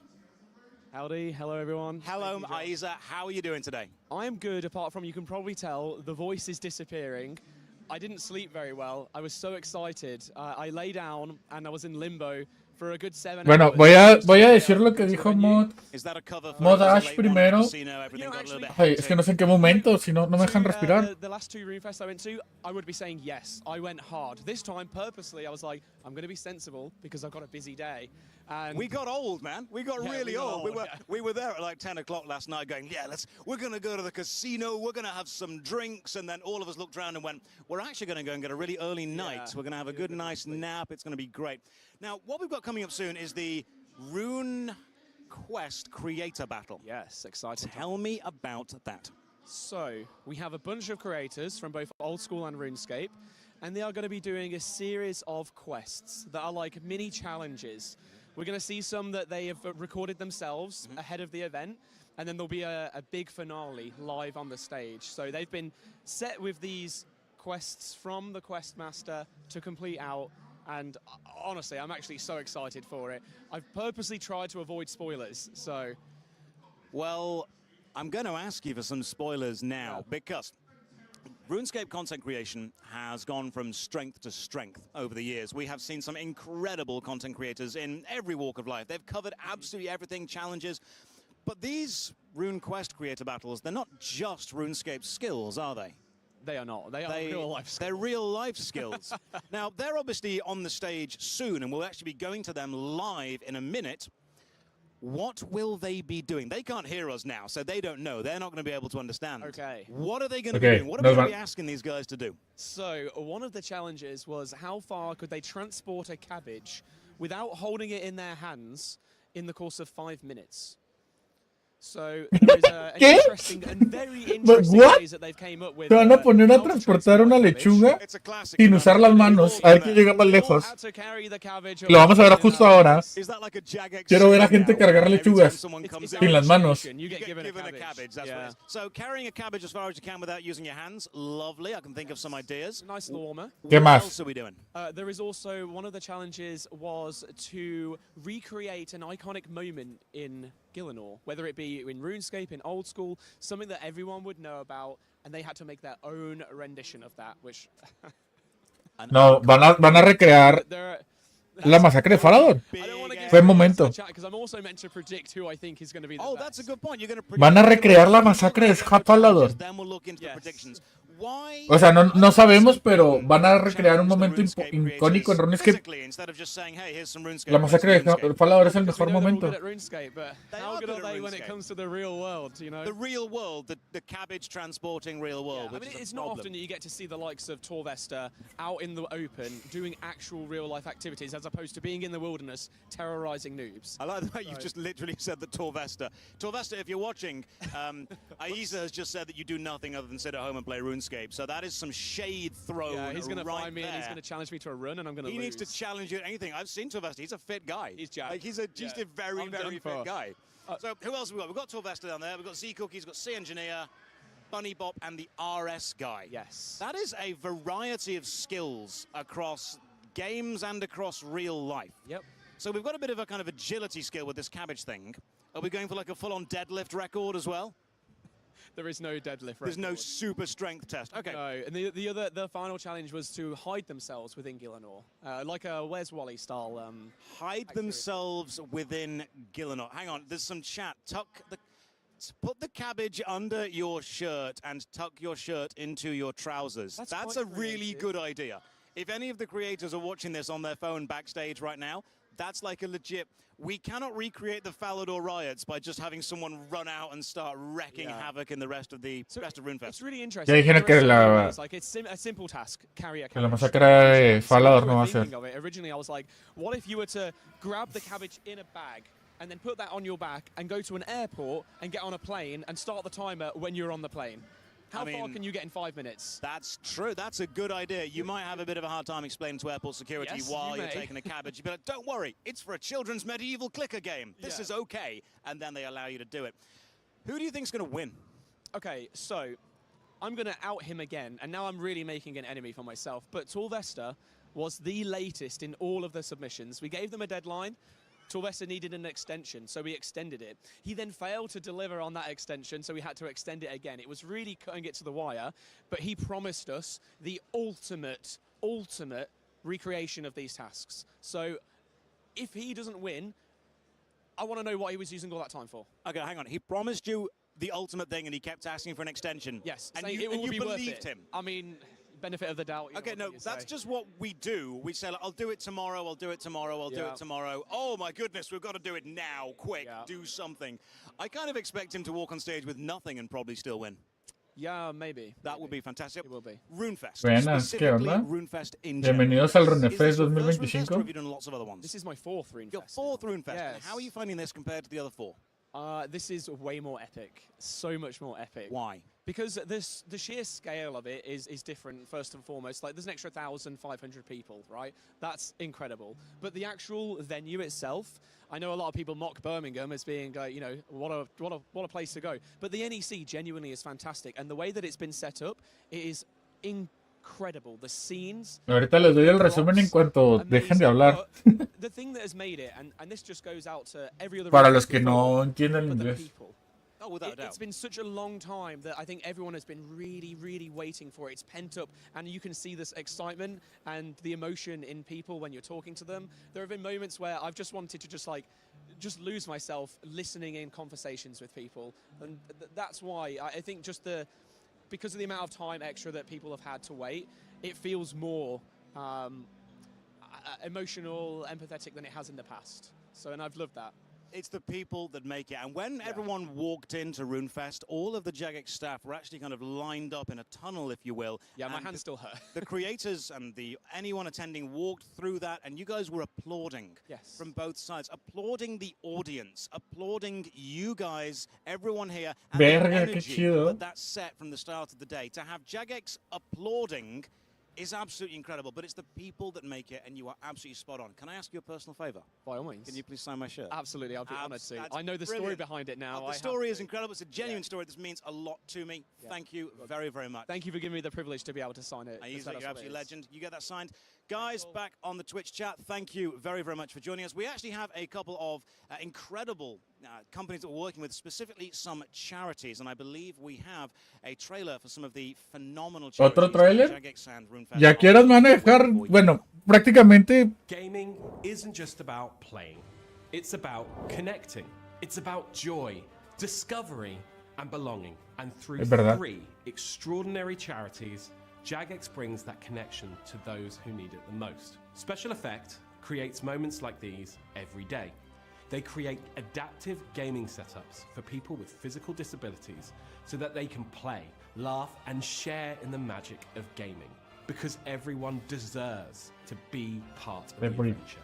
Howdy, hello everyone. Hello Aiza, how are you doing today? I'm good, apart from you can probably tell the voice is disappearing. I didn't sleep very well. I was so excited. I lay down and I was in limbo for a good 7 Bueno, hours. voy a decir lo que dijo Mod Ash primero. Ay, es que no sé en qué momento, si no me dejan respirar. The last 2 RuneFests I went to, I would be saying yes. I went hard. This time, purposely, I was like, I'm going to be sensible because I've got a busy day. And we got old, man. We got really old. We were there at like 10 o'clock last night going, yeah, we're going to go to the casino. We're going to have some drinks. And then all of us looked around and went, we're actually going to go and get a really early night. Yeah, we're going to have a good, nice nap. It's going to be great. Now, what we've got coming up soon is the RuneQuest Creator Battle. Yes, exciting. Tell me about that. So, we have a bunch of creators from both Old School and RuneScape, and they are going to be doing a series of quests that are like mini challenges. We're going to see some that they have recorded themselves ahead of the event, and then there'll be a big finale live on the stage. So they've been set with these quests from the Questmaster to complete out, and honestly, I'm actually so excited for it. I've purposely tried to avoid spoilers, so... Well, I'm going to ask you for some spoilers now, because RuneScape content creation has gone from strength to strength over the years. We have seen some incredible content creators in every walk of life. They've covered absolutely everything, challenges. But these RuneQuest creator battles, they're not just RuneScape skills, are they? They are not. They are real life skills. They're real life skills. Now, they're obviously on the stage soon, and we'll actually be going to them live in a minute. What will they be doing? They can't hear us now, so they don't know. They're not going to be able to understand. Okay. What are they going to be doing? What are we going to be asking these guys to do? So, one of the challenges was how far could they transport a cabbage without holding it in their hands in the course of 5 minutes? So, there is an interesting and very interesting ways that they've came up with. Te van a poner a transportar una lechuga sin usar las manos. A ver quién llega más lejos. Lo vamos a ver justo ahora. Quiero ver a gente cargar lechugas sin las manos. So, carrying a cabbage as far as you can without using your hands, lovely. I can think of some ideas. Nice little warmer. ¿Qué más? What else are we doing? There is also one of the challenges was to recreate an iconic moment in Gielinor, whether it be in RuneScape, in Old School, something that everyone would know about, and they had to make their own rendition of that, which... No, van a recrear la masacre de Falador. Fue momento. Oh, that's a good point. You're going to Van a recrear la masacre de Falador. Then we'll look into the predictions. Why? O sea, no sabemos, pero van a recrear un momento icónico en RuneScape. La masacre de Falador es el mejor momento. The real world, the cabbage transporting real world. I mean, it's not often that you get to see the likes of Torvesta out in the open doing actual real life activities as opposed to being in the wilderness terrorizing noobs. I like the way you've just literally said that Torvesta. Torvesta, if you're watching, Aiza has just said that you do nothing other than sit at home and play RuneScape. So that is some shade thrown. Yeah, he's going to right find me there. and he's going to challenge me to a run, and I'm going to lose. He needs to challenge you at anything. I've seen Torvesta. He's a fit guy. He's jacked. Like, he's a very, very fit guy. So who else have we got? We've got Torvesta down there. We've got Z-Cookie. We've got C-Engineer, Bunny Bop, and the RS guy. Yes. That is a variety of skills across games and across real life. Yep. So we've got a bit of a kind of agility skill with this cabbage thing. Are we going for like a full-on deadlift record as well? There is no deadlift record. There's no super strength test. Okay. No, and the final challenge was to hide themselves within Gielinor, like a Where's Wally style. Hide themselves within Gielinor. Hang on, there's some chat. Put the cabbage under your shirt and tuck your shirt into your trousers. That's a really good idea. If any of the creators are watching this on their phone backstage right now, that's like a legit... We cannot recreate the Falador riots by just having someone run out and start wrecking havoc in the rest of RuneFest. It's really interesting. Ya dijeron que it's a simple task. Carry a cabbage. la masacre de Falador no va a ser. Originally, I was like, what if you were to grab the cabbage in a bag and then put that on your back and go to an airport and get on a plane and start the timer when you're on the plane? How far can you get in 5 minutes? That's true. That's a good idea. You might have a bit of a hard time explaining to airport security while you're taking a cabbage. You'd be like, don't worry, it's for a children's medieval clicker game. This is okay. And then they allow you to do it. Who do you think's going to win? Okay, so I'm going to out him again, and now I'm really making an enemy for myself. But Torvesta was the latest in all of the submissions. We gave them a deadline. Torvesta needed an extension, so we extended it. He then failed to deliver on that extension, so we had to extend it again. It was really cutting it to the wire, but he promised us the ultimate recreation of these tasks. So if he doesn't win, I want to know what he was using all that time for. Okay, hang on. He promised you the ultimate thing, and he kept asking for an extension. Yes, and you believed him. I mean, benefit of the doubt. Okay, no, that's just what we do. We say, like, I'll do it tomorrow, I'll do it tomorrow, I'll do it tomorrow. Oh my goodness, we've got to do it now, quick, do something. I kind of expect him to walk on stage with nothing and probably still win. Yeah, maybe. That would be fantastic. It will be. RuneFest. Buenas, ¿qué onda? RuneFest in Bienvenidos al RuneFest 2025. Have you done lots of other ones? This is my 4th RuneFest. Your 4th RuneFest. Yes. How are you finding this compared to the other 4? This is way more epic. So much more epic. Why? Because the sheer scale of it is different, first and foremost. Like, there's an extra 1,500 people, right? That's incredible. But the actual venue itself, I know a lot of people mock Birmingham as being, you know, what a place to go. But the NEC genuinely is fantastic. And the way that it's been set up, it is incredible. The scenes... Ahorita les doy el resumen en cuanto dejen de hablar. The thing that has made it, and this just goes out to every other... Para los que no entienden inglés. Oh, without a doubt. It's been such a long time that I think everyone has been really, really waiting for it. It's pent up, and you can see this excitement and the emotion in people when you're talking to them. There have been moments where I've just wanted to just lose myself listening in conversations with people, and that's why I think just the because of the amount of time extra that people have had to wait, it feels more emotional, empathetic than it has in the past. So, and I've loved that. It's the people that make it. And when everyone walked into RuneFest, all of the Jagex staff were actually kind of lined up in a tunnel, if you will. Yeah, my and hand still hurt. The creators and anyone attending walked through that, and you guys were applauding from both sides, applauding the audience, applauding you guys, everyone here, and Verga, the qué energy chido. that set from the start of the day. To have Jagex applauding is absolutely incredible, but it's the people that make it, and you are absolutely spot on. Can I ask you a personal favor? By all means. Can you please sign my shirt? Absolutely, I'll be honored to. That's I know the story brilliant. behind it now. The story is incredible. It's a genuine story. This means a lot to me. Thank you very, very much. Thank you for giving me the privilege to be able to sign it. You're absolutely a legend. You get that signed. Guys, back on the Twitch chat, thank you very, very much for joining us. We actually have a couple of incredible companies that we're working with, specifically some charities, and I believe we have a trailer for some of the phenomenal charities. ¿Otro trailer? Jagex and RuneFest. Ya quieras, van a dejar, bueno, prácticamente. Gaming isn't just about playing. It's about connecting. It's about joy, discovery, and belonging. And through 3 extraordinary charities, Jagex brings that connection to those who need it the most. Special Effect creates moments like these every day. They create adaptive gaming setups for people with physical disabilities so that they can play, laugh, and share in the magic of gaming. Because everyone deserves to be part of the adventure.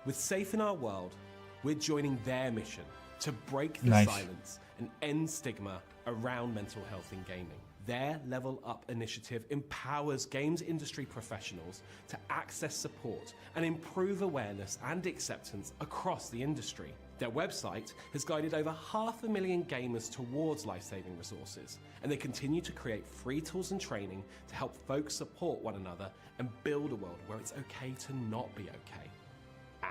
With Safe in Our World, we're joining their mission to break the silence and end stigma around mental health in gaming. Their Level Up initiative empowers games industry professionals to access support and improve awareness and acceptance across the industry. Their website has guided over 500,000 gamers towards life-saving resources, and they continue to create free tools and training to help folks support one another and build a world where it's okay to not be okay.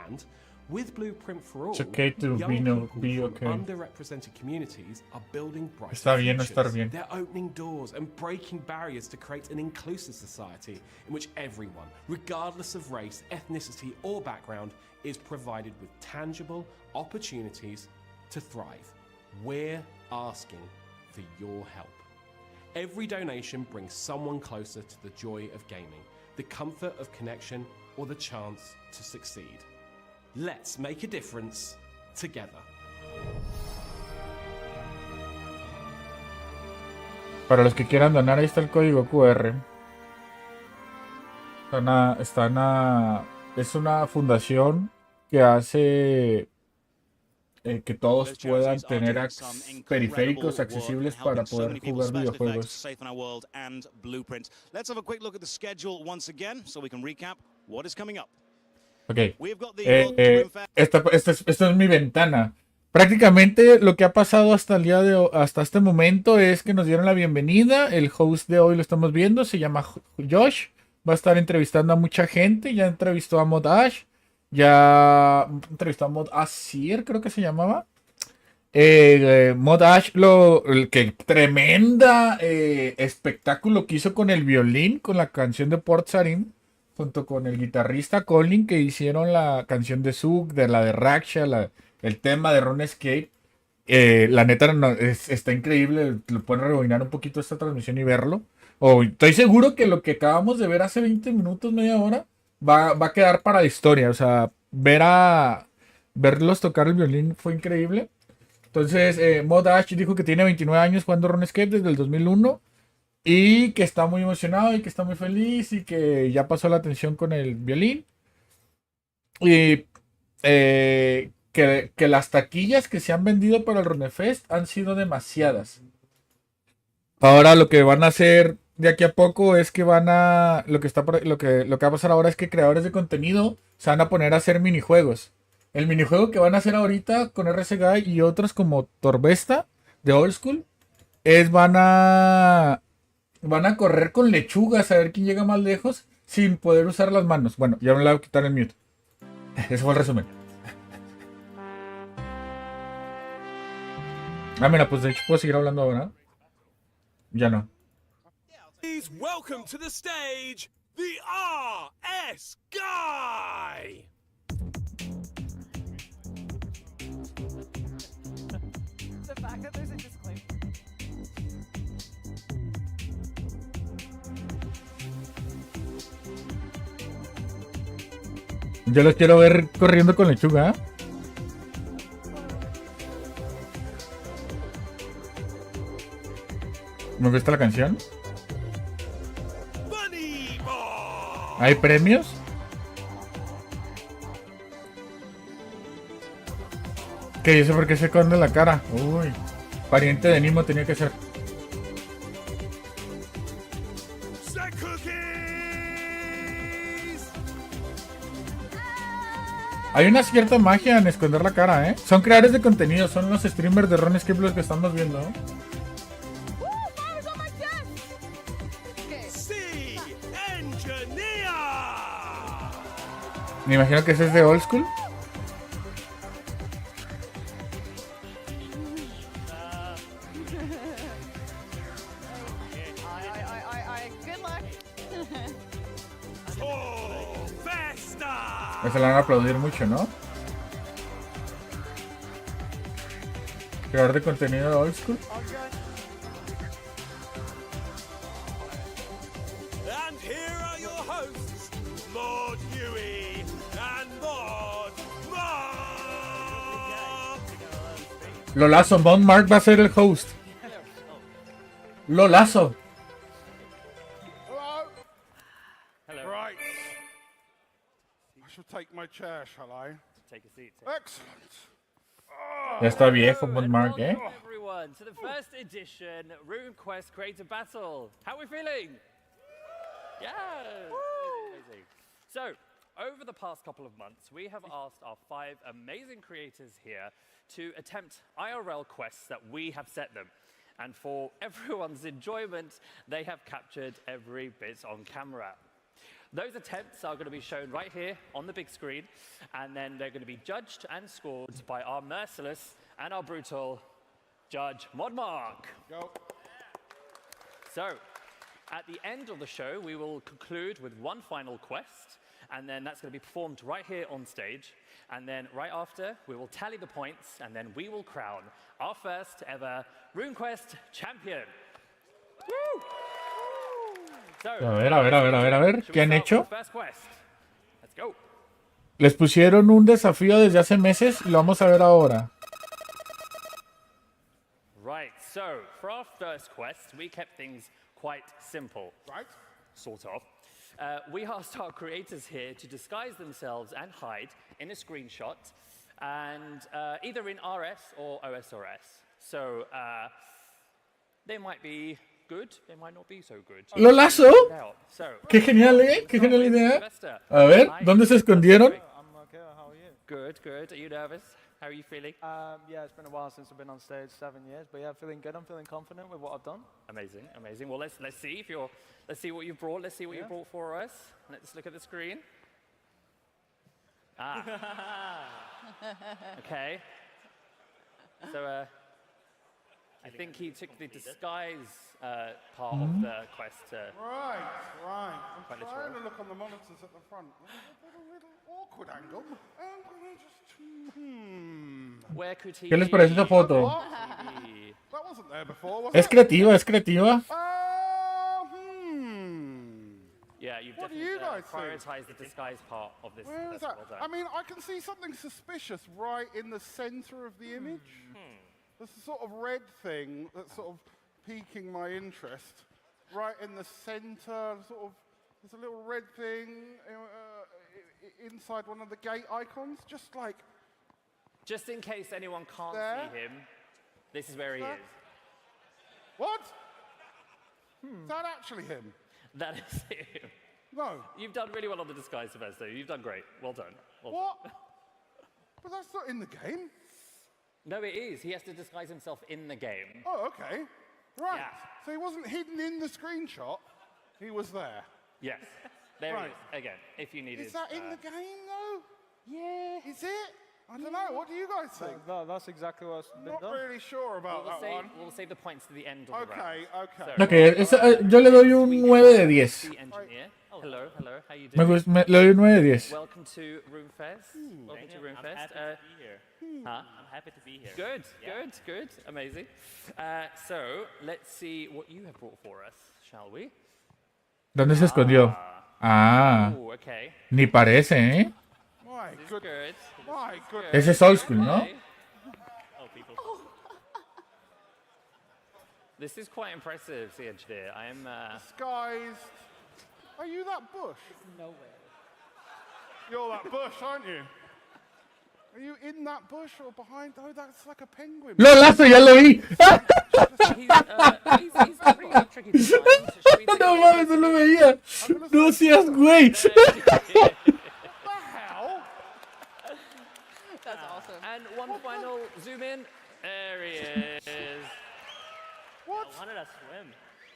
And with Blueprint for All, It's okay to young be people okay. from underrepresented communities are building brighter Está bien no futures. estar bien. They're opening doors and breaking barriers to create an inclusive society in which everyone, regardless of race, ethnicity, or background, is provided with tangible opportunities to thrive. We're asking for your help. Every donation brings someone closer to the joy of gaming, the comfort of connection, or the chance to succeed. Let's make a difference together. Para los que quieran donar, ahí está el código QR. Es una fundación que hace que todos puedan tener periféricos accesibles para poder jugar videojuegos. Let's have a quick look at the schedule once again so we can recap what is coming up. Ok, esta es mi ventana. Prácticamente lo que ha pasado hasta este momento es que nos dieron la bienvenida. El host de hoy lo estamos viendo, se llama Josh. Va a estar entrevistando a mucha gente. Ya entrevistó a Mod Ash. Ya entrevistó a Mod Asir, creo que se llamaba. Mod Ash, que tremenda espectáculo que hizo con el violín, con la canción de Port Sarim, junto con el guitarrista Colin, que hicieron la canción de Zug, de la de Raksha, el tema de RuneScape. La neta está increíble. Lo pueden rebobinar un poquito esta transmisión y verlo. Estoy seguro que lo que acabamos de ver hace 20 minutos, media hora, va a quedar para la historia. O sea, verlos tocar el violín fue increíble. Entonces, Mod Ash dijo que tiene 29 años jugando RuneScape desde el 2001. Y que está muy emocionado y que está muy feliz y que ya pasó la atención con el violín. Y que las taquillas que se han vendido para el RuneFest han sido demasiadas. Ahora lo que van a hacer de aquí a poco es que lo que va a pasar ahora es que creadores de contenido se van a poner a hacer minijuegos. El minijuego que van a hacer ahorita con RC Guy y otros como Torbesta de Old School es van a correr con lechugas a ver quién llega más lejos sin poder usar las manos. Bueno, ya me la voy a quitar el mute. Ese fue el resumen. Mira, pues de hecho puedo seguir hablando ahora. Ya no. Please welcome to the stage the RS Guy. The fact that there's a disclaimer. Yo los quiero ver corriendo con lechuga. Me gusta la canción. ¿Hay premios? ¿Qué dice? ¿Por qué se esconde la cara? Uy, pariente de Nimo tenía que ser. Hay una cierta magia en esconder la cara, ¿eh? Son creadores de contenido, son los streamers de RuneScape los que estamos viendo. Me imagino que ese es de Old School. Se le van a aplaudir mucho, ¿no? Creador de contenido de Old School. And here are your hosts, Lord Huey and Lord Mark. Lolazo, Mount Mark va a ser el host. Lolazo. Right. I shall take my chair, shall I? Take a seat. Excellent. Ya está viejo Mount Mark, ¿eh? Welcome everyone to the first edition RuneQuest Creator Battle. How are we feeling? Yeah. Amazing. So, over the past couple of months, we have asked our 5 amazing creators here to attempt IRL quests that we have set them. And for everyone's enjoyment, they have captured every bit on camera. Those attempts are going to be shown right here on the big screen, and then they're going to be judged and scored by our merciless and our brutal judge, Modmark. Go. So, at the end of the show, we will conclude with one final quest, and then that's going to be performed right here on stage. And then right after, we will tally the points, and then we will crown our first ever RuneQuest champion. Woo! So, A ver, ¿qué han hecho? first quest. Let's go. Les pusieron un desafío desde hace meses y lo vamos a ver ahora. Right, so for our first quest, we kept things quite simple. Right. Sort of. We asked our creators here to disguise themselves and hide in a screenshot, and either in RS or OSRS. So they might be good, they might not be so good. ¡Lolazo! So, ¡Qué genial, eh! ¡Qué genial idea! A ver, ¿dónde se escondieron? I'm okay, how are you? Good, good. Are you nervous? How are you feeling? Yeah, it's been a while since I've been on stage, 7 years, but yeah, feeling good. I'm feeling confident with what I've done. Amazing, amazing. Well, let's see if you're. Let's see what you've brought. Let's see what you brought for us. Let's look at the screen. Ah. Okay. So I think he took the disguise part of the quest. Right. I'm Quite trying literal. to look on the monitors at the front. A little awkward angle. Where could he? ¿Qué les parece esa foto? be? That wasn't there before, was Es it? creativa, es creativa. Yeah, you've What do definitely you guys think? prioritized the disguise part of this. Where is That's that? well I done. mean, I can see something suspicious right in the center of the image. There's a sort of red thing that's sort of piquing my interest. Right in the center, sort of, there's a little red thing inside one of the gate icons, just like Just in case anyone can't There. see him, this is where he There. is. what? Is that actually him? That is him. No. You've done really well on the disguise, Sylvester. You've done great. Well done. Well done. What? But that's not in the game. No, it is. He has to disguise himself in the game. Oh, okay. Right. Yeah. So he wasn't hidden in the screenshot. He was there. Yes. There Right. he is. Again, if you needed. Is that in the game though? Yeah. Is it? I don't know. What do you guys think? That's exactly what's been Not done. really sure about We'll that save, one. we'll save the points to the end of the round. Okay, okay. So, Ok, yo le doy un 9 de 10. the engineer. Hello, hello. How you Me doing? le doy un 9 de 10. Welcome to RuneFest. Welcome to RuneFest. to be here. Huh? I'm happy to be here. Good, Yeah. good. Amazing. So, let's see what you have brought for us, shall we? ¿Dónde se escondió? Ah, Oh, okay. ni parece, ¿eh? My This is good. good. My goodness. Ese es old school, ¿no? Oh, people. This is quite impressive, the engineer. I'm. Disguised. Are you that bush? No way. You're that bush, aren't you? Are you in that bush or behind? Oh, that's like a penguin. ¡Lo lazo, ya lo vi! He's pretty tricky to find. Should we take No a mames, no lo veía. No seas güey. What the hell? That's awesome. And one final zoom in. There he is. What? I wanted to swim.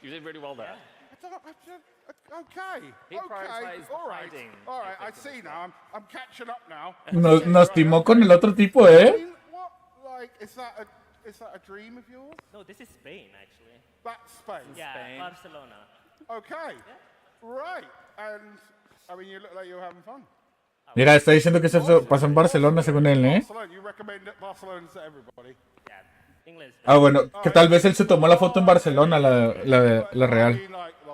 You did really well there. Okay. He prioritized All right. hiding. All right. I see now. I'm catching up now. Nos timó con el otro tipo, I ¿eh? mean, what? Like, is that a dream of yours? No, this is Spain, actually. That's Spain. Yeah, Spain. Barcelona. Okay. Right. And I mean, you look like you're having fun. Mira, está diciendo que eso pasó en Barcelona, según él, ¿eh? Barcelona. You recommend Barcelona to everybody? Yeah, English. Ah, bueno, que tal vez él se tomó la foto en Barcelona, la real.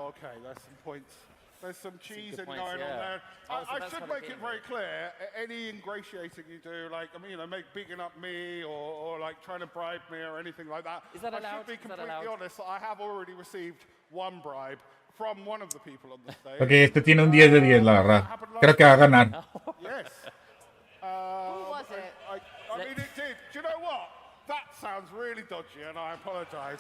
Okay, there's some points. There's some cheese points, going on yeah. there. Oh, so I that's should how the make it game very clear. Any ingratiating you do, like make bigging up me or like trying to bribe me or anything like that. Is that I allowed? should be Is that completely allowed? honest. I have already received one bribe from one of the people on the stage. Ok, este tiene un 10 de 10, la verdad. Creo que va a ganar. Yes. Who was it? I mean, it did. Do you know what? That sounds really dodgy, and I apologise.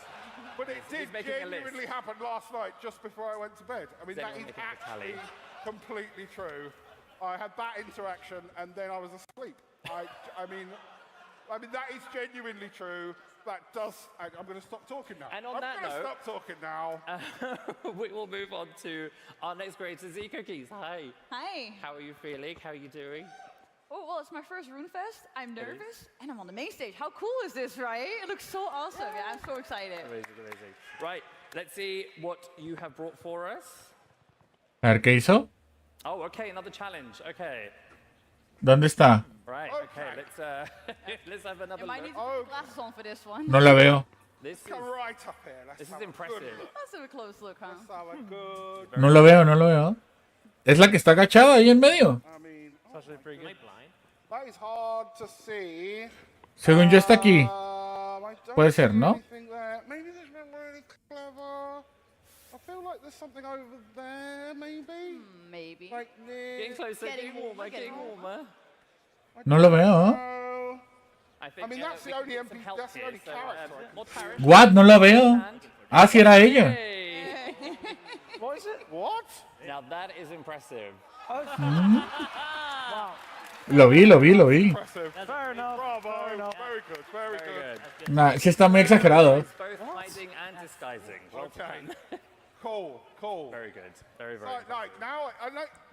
But it did making a list. genuinely happen last night, just before I went to bed. I mean, Is that anyone is making a tally? actually completely true. I had that interaction, and then I was asleep. I mean, that is genuinely true. That does. I'm going to stop talking now. And on that I'm going to note, stop talking now. We will move on to our next creator, Z Cookies. Hi. Hi. How are you feeling? How are you doing? Oh, well, it's my first RuneFest. I'm nervous, and I'm on the main stage. How cool is this, right? It looks so awesome. Yeah, I'm so excited. Amazing, amazing. Right, let's see what you have brought for us. A ver, ¿qué hizo? Oh, okay, another challenge. Okay. ¿Dónde está? Right, okay, let's have another You might need look. to put glasses on for this one. No la veo. This is, Come right up here. this is impressive. Let's have a close look, huh? Let's have a good. No lo veo, no lo veo. Es la que está agachada ahí en medio. I mean, It's actually pretty good. that is hard to see. Según yo está aquí. I don't Puede ser, see ¿no? anything there. Maybe there's been really clever. I feel like there's something over there, maybe. Maybe. Like Getting near. closer, Getting getting warmer, getting warmer. No lo veo, ¿eh? Oh. I think, I mean, that's we the can only get some MP. help That's the here, only so, character. I can more see. parachute. What? No la veo. And- Ah, sí era ella. Hey. What is it? What? Now that is impressive. Wow. Lo vi. Impressive. Fair enough. Bravo. Fair enough. Very good. Very Very good. good. Nah, sí está muy exagerado. Both hiding and disguising. Well Okay. done. Cool. Cool. Very good. Very, very good. Like now,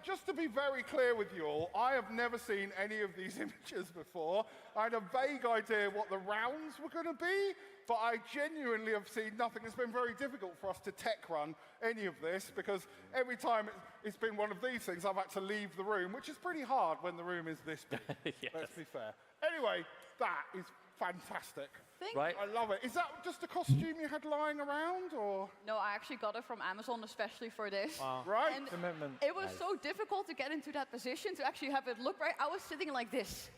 just to be very clear with you all, I have never seen any of these images before. I had a vague idea what the rounds were going to be, but I genuinely have seen nothing. It's been very difficult for us to tech run any of this because every time it's been one of these things, I've had to leave the room, which is pretty hard when the room is this big. Yes. Let's be fair. Anyway, that is fantastic. Right. I love it. Is that just a costume you had lying around, or No, I actually got it from Amazon especially for this. right? And Commitment. it was so difficult to get into that position to actually have it look right. I was sitting like this.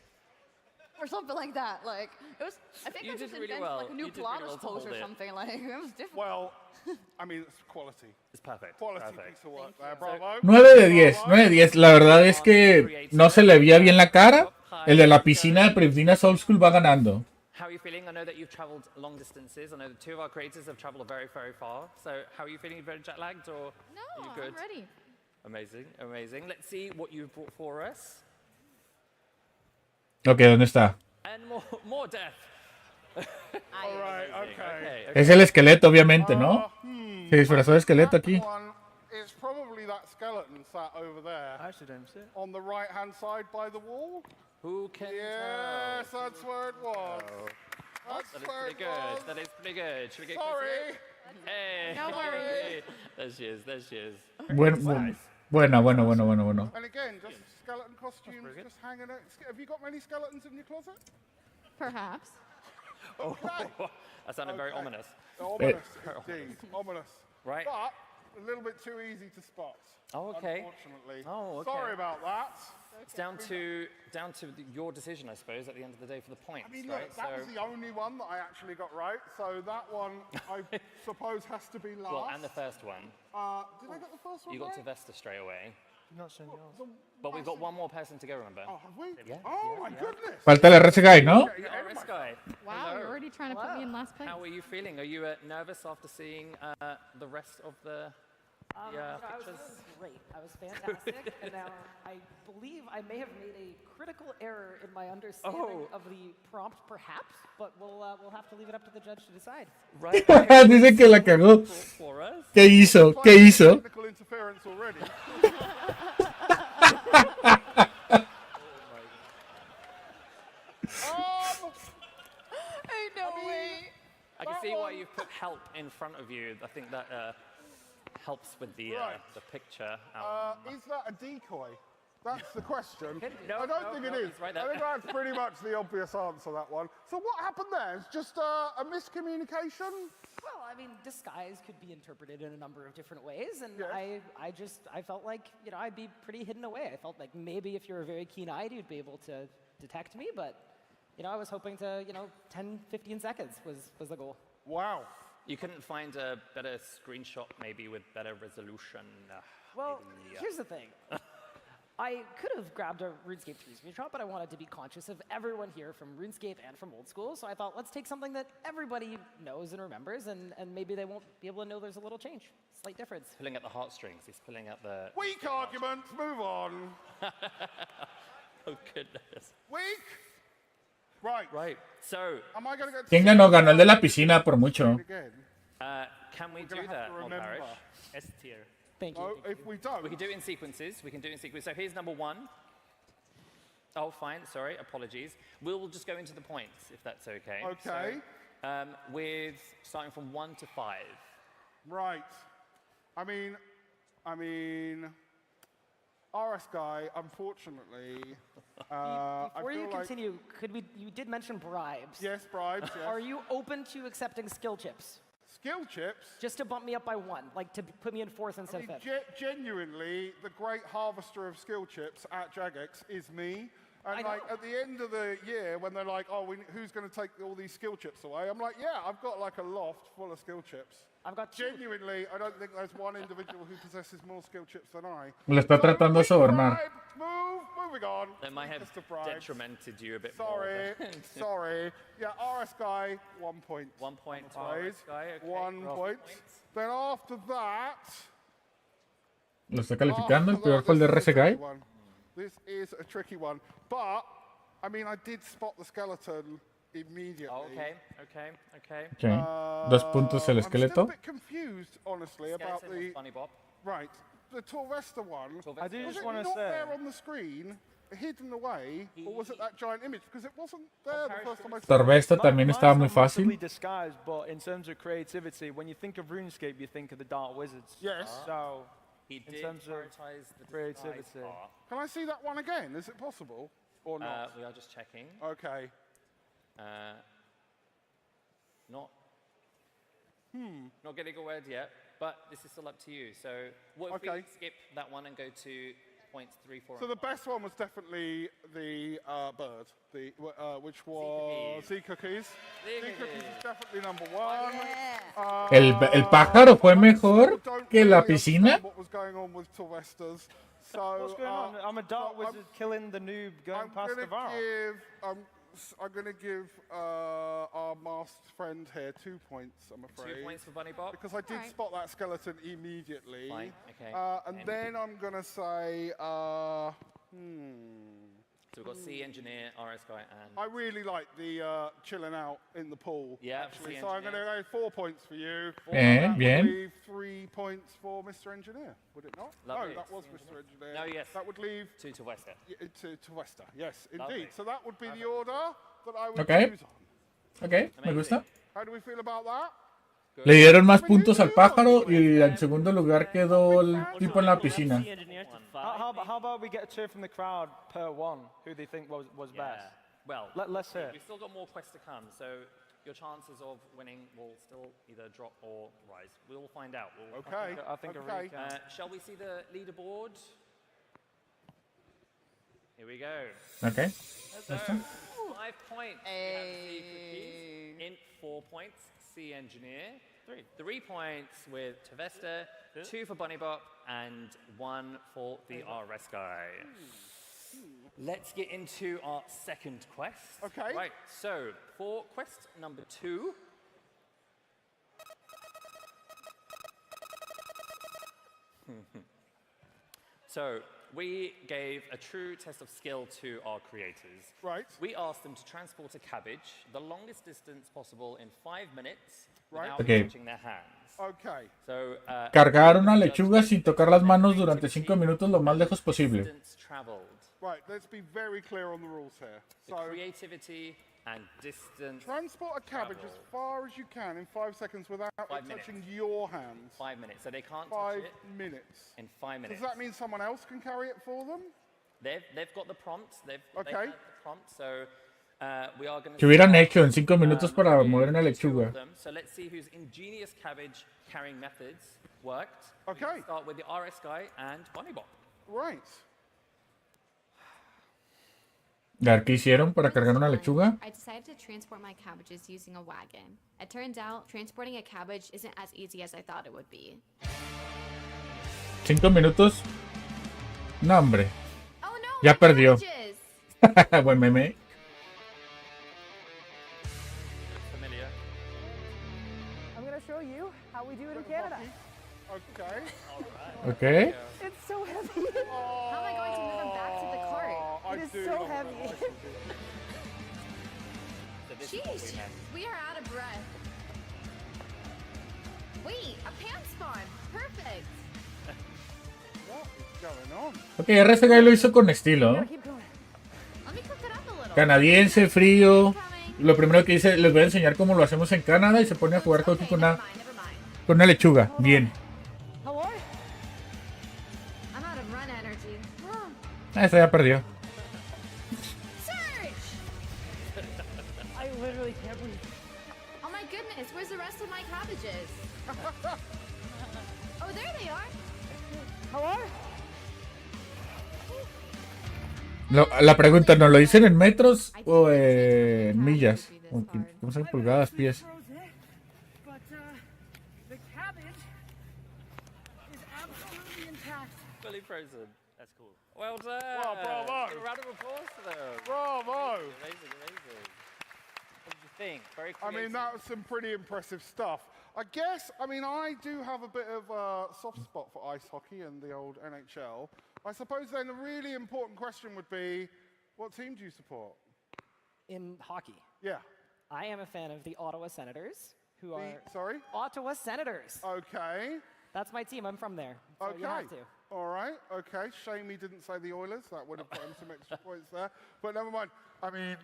Or something like that. Like it was I think You I did just really invented well. like a new You did really Pilates well to pose hold or it. something. Like it was difficult. Well, I mean, it's quality. It's perfect. Quality Perfect. piece of work there. Bravo. 9 de 10, 9 de 10. La verdad es que no se le veía bien la cara. El de la piscina de Prisminas Old School va ganando. How are you feeling? I know that you've traveled long distances. I know that two of our creators have traveled very, very far. So how are you feeling? Very jet lagged or No, are you good? I'm ready. Amazing, amazing. Let's see what you've brought for us. Ok, ¿dónde está? And more death. All right. Okay. Es el esqueleto, obviamente, ¿no? Se disfrazó de esqueleto aquí. That one is probably that skeleton sat over there I actually don't see it. on the right-hand side by the wall. Who can Yes, tell? that's where it was. That's That is where pretty it was. good. That is pretty good. Should we get Sorry. closer? Hey. No worries. There she is. There she is. Bueno. And again, just skeleton costumes, just hanging out. Have you got many skeletons in your closet? Perhaps. Okay. That sounded very Okay. ominous. Ominous, indeed. Ominous. Right. But a little bit too easy to spot. Oh, okay. Unfortunately. Oh, okay. Sorry about that. It's down to your decision, I suppose, at the end of the day for the points, I mean, look, right? that was the only one that I actually got right, so that one, I suppose, has to be last. Well, and the first one. Did I get the first one You got right? Sylvester straight away. Not sure yours. But we've got one more person to go, remember? Oh, have we? Yeah. Oh, my goodness. Falta el RS Guy, ¿no? RS guy. Wow, you're already trying to put me in last place. How are you feeling? Are you nervous after seeing the rest of the I was pictures? feeling great. I was fantastic. And now I believe I may have made a critical error in my understanding of the prompt, perhaps, but we'll have to leave it up to the judge to decide. Right. Dice que la cagó. For us. ¿Qué hizo? ¿Qué hizo? Technical interference already. Ain't no way. I can see why you've put help in front of you. I think that helps with the picture. Is that a decoy? That's the question. No, I don't think it is. it's right I there. think that's pretty much the obvious answer, that one. So what happened there? It's just a miscommunication? Well, I mean, disguise could be interpreted in a number of different ways, and Yes. I felt like, I'd be pretty hidden away. I felt like maybe if you're very keen-eyed, you'd be able to detect me, but, I was hoping to, 10, 15 seconds was the goal. Wow. You couldn't find a better screenshot, maybe with better resolution. Well, maybe, here's the thing. I could have grabbed a RuneScape 3 screenshot, but I wanted to be conscious of everyone here from RuneScape and from Old School, so I thought, let's take something that everybody knows and remembers, and maybe they won't be able to know there's a little change, slight difference. Pulling at the heartstrings. He's pulling at the... Weak arguments, move on. Oh, goodness. Weak? Right. Right. So... Am I going to get... ¿Quién ganó? Ganó el de la piscina por mucho. Again? Can we We're do gonna have that, to Old remember. Parish? S tier. Thank you. No, if we don't... We can do it in sequences. So here's number 1. Oh, fine. Sorry. Apologies. We'll just go into the points, if that's okay. Okay. So, with starting from 1 to 5. Right. I mean, RS Guy, unfortunately, Before you continue, you did mention bribes. Yes, bribes, yes. Are you open to accepting skill chips? Skill chips? Just to bump me up by 1, like to put me in 4th instead of 5th. Genuinely, the great harvester of skill chips at Jagex is me. And I like know. at the end of the year, when they're like, "Oh, who's going to take all these skill chips away?" I'm like, "Yeah, I've got like a loft full of skill chips." I've got Genuinely, I don't think there's one individual who possesses more skill chips than I. Le está tratando de sobornar. Moving on. That might have detrimented you a bit Sorry, more. sorry. Yeah, RS Guy, 1 point. 1 point to Praise. RS Guy. Okay. 1 point. Then after that... Lo está calificando. El peor fue el de RS Guy. This is a tricky one. But, I mean, I did spot the skeleton immediately. Okay. Okay. 2 puntos el I'm still a esqueleto. bit confused, honestly, about Skeleton the... was Bunny Bop. Right. The Torvesta one. I do was just it want to not say... there on the screen, hidden away, or was it that giant image? Because it wasn't there the first time I saw it. Torvesta también estaba muy Massively fácil. disguised, but in terms of creativity, when you think of RuneScape, you think of the Dark Wizards. Yes. So, He in did terms of prioritize the creativity. disguise part. Can I see that one again? Is it possible? Or not? We are just checking. Okay. Not getting a word yet, but this is still up to you. So what if we skip that one and go to points 3, 4, So and the best one was definitely the bird, which was Sea Cookies. Sea Cookies is definitely number 1. El pájaro fue mejor que la piscina. What was going on with Torvestas? So What's going on? I'm a Dark Wizard killing the noob going past the Varl. I'm going to give our masked friend here 2 points, I'm afraid. 2 points for Bunny Bop. Because I did spot that skeleton immediately. Fine, okay. And then I'm going to say, So we've got Sea Engineer, RS Guy, and... I really like the chilling out in the pool. Yeah, actually. Sea So I'm going to Engineer. go 4 points for you. Bien, That bien. would leave 3 points for Mr. Engineer, would it not? Lovely. No, that was Mr. Engineer. No, yes. That would leave 2 to Wester. to Wester. Yes, Lovely. indeed. So that would be the order that I would Okay. choose on. Ok, me gusta. How do we feel about that? Le dieron más puntos al pájaro y en segundo lugar quedó el tipo en la piscina. How about we get a cheer from the crowd per one, who they think was best? Well, let's hear it. We've still got more quests to come, so your chances of winning will still either drop or rise. We'll find out. I think it really can. Shall we see the leaderboard? Here we go. Okay. So, 5 points. We have C Cookies. Int 4 points. C Engineer. 3 points with Tavesta. 2 for Bunnybop and 1 for the RS guy. Let's get into our second quest. Okay. Right. So for quest number 2. So we gave a true test of skill to our creators. Right. We asked them to transport a cabbage the longest distance possible in 5 minutes without Okay. touching their hands. Okay. So, Cargar una lechuga sin tocar las manos durante 5 minutos lo más lejos posible. distance traveled. Right, let's be very clear on the rules here. So creativity and distance. Transport a cabbage as far as you can in 5 seconds without 5 it minutes. touching your hands. 5 minutes. So they can't 5 touch it minutes. in 5 minutes. Does that mean someone else can carry it for them? They've got the prompts. They've Okay. heard the prompts. So we are going to. ¿Qué hubieran hecho en 5 minutos para mover una lechuga? So let's see whose ingenious cabbage carrying methods worked. Okay. We can start with the RS guy and Bunnybop. Right. A ver, ¿qué hicieron para cargar una lechuga? I decided to transport my cabbages using a wagon. It turns out transporting a cabbage isn't as easy as I thought it would be. 5 minutos. No, hombre. Oh no, Ya my perdió. cabbages! Buen meme. Familiar. I'm going to show you how we do it in Canada. Okay. Okay. It's so heavy. How am I going to move them back to the cart? It is so heavy. Jeez, we are out of breath. Wait, a pan spawn. Perfect. What is going on? Ok, RSG lo hizo con estilo. Let me cook it up a little. Canadiense, frío. Lo primero que dice, les voy a enseñar cómo lo hacemos en Canadá y se pone a jugar hockey con una lechuga. Bien. I'm out of run energy. Esa ya perdió. Surge! I literally can't breathe. Oh my goodness, where's the rest of my cabbages? Oh, there they are. Hello? La pregunta, ¿nos lo dicen en metros o en millas? ¿Cómo se llaman? Pulgadas, pies. But the cabbage is absolutely intact. Fully frozen. That's cool. Well done. Well, bravo. A round of applause for them. Bravo. Amazing, amazing. What did you think? Very I creative. mean, that was some pretty impressive stuff. I guess, I mean, I do have a bit of a soft spot for ice hockey and the old NHL. I suppose then the really important question would be, what team do you support? In hockey, Yeah. I am a fan of the Ottawa Senators, who are Sorry? Ottawa Senators. Okay. That's my team. I'm from there. So Okay. you have to. All right. Okay. Shame he didn't say the Oilers. That would have gotten some extra points there. But never mind. I mean,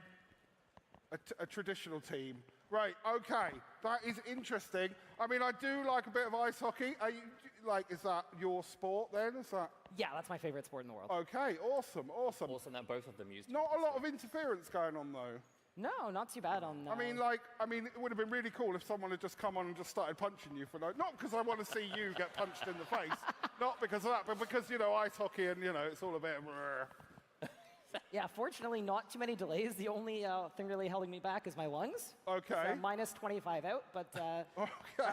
a traditional team. Right. Okay. That is interesting. I mean, I do like a bit of ice hockey. Are you, like, is that your sport then? Is that? Yeah, that's my favorite sport in the world. Okay. Awesome. Awesome. Awesome that both of them used. Not a lot of interference going on though. No, not too bad on. I mean, it would have been really cool if someone had just come on and just started punching you for not because I want to see you get punched in the face, not because of that, but because, you know, ice hockey and, you know, it's all a bit. Yeah, fortunately, not too many delays. The only thing really holding me back is my lungs. Okay. So minus 25 out, but that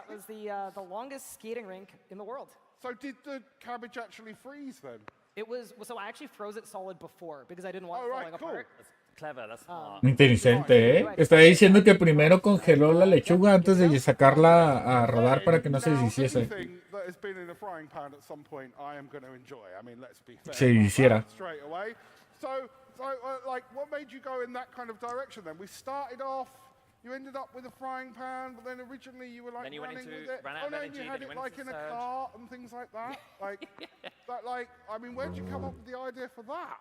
was the longest skating rink in the world. So did the cabbage actually freeze then? It was, so I actually froze it solid before because I didn't want it right, falling cool. apart. Clever, that's smart. Inteligente, ¿eh? Está diciendo que primero congeló la lechuga antes de sacarla a rodar para que no se deshiciese. Anything that has been in a frying pan at some point, I am going to enjoy. I mean, let's be fair. Se hiciera. Straight away. So like, what made you go in that kind of direction then? We started off, you ended up with a frying pan, but then originally you were like Then you went running into- with it. ran out Oh of no, energy, you then had you it went like in into a surge. cart and things like that. Like, that, like, I mean, where'd you come up with the idea for that?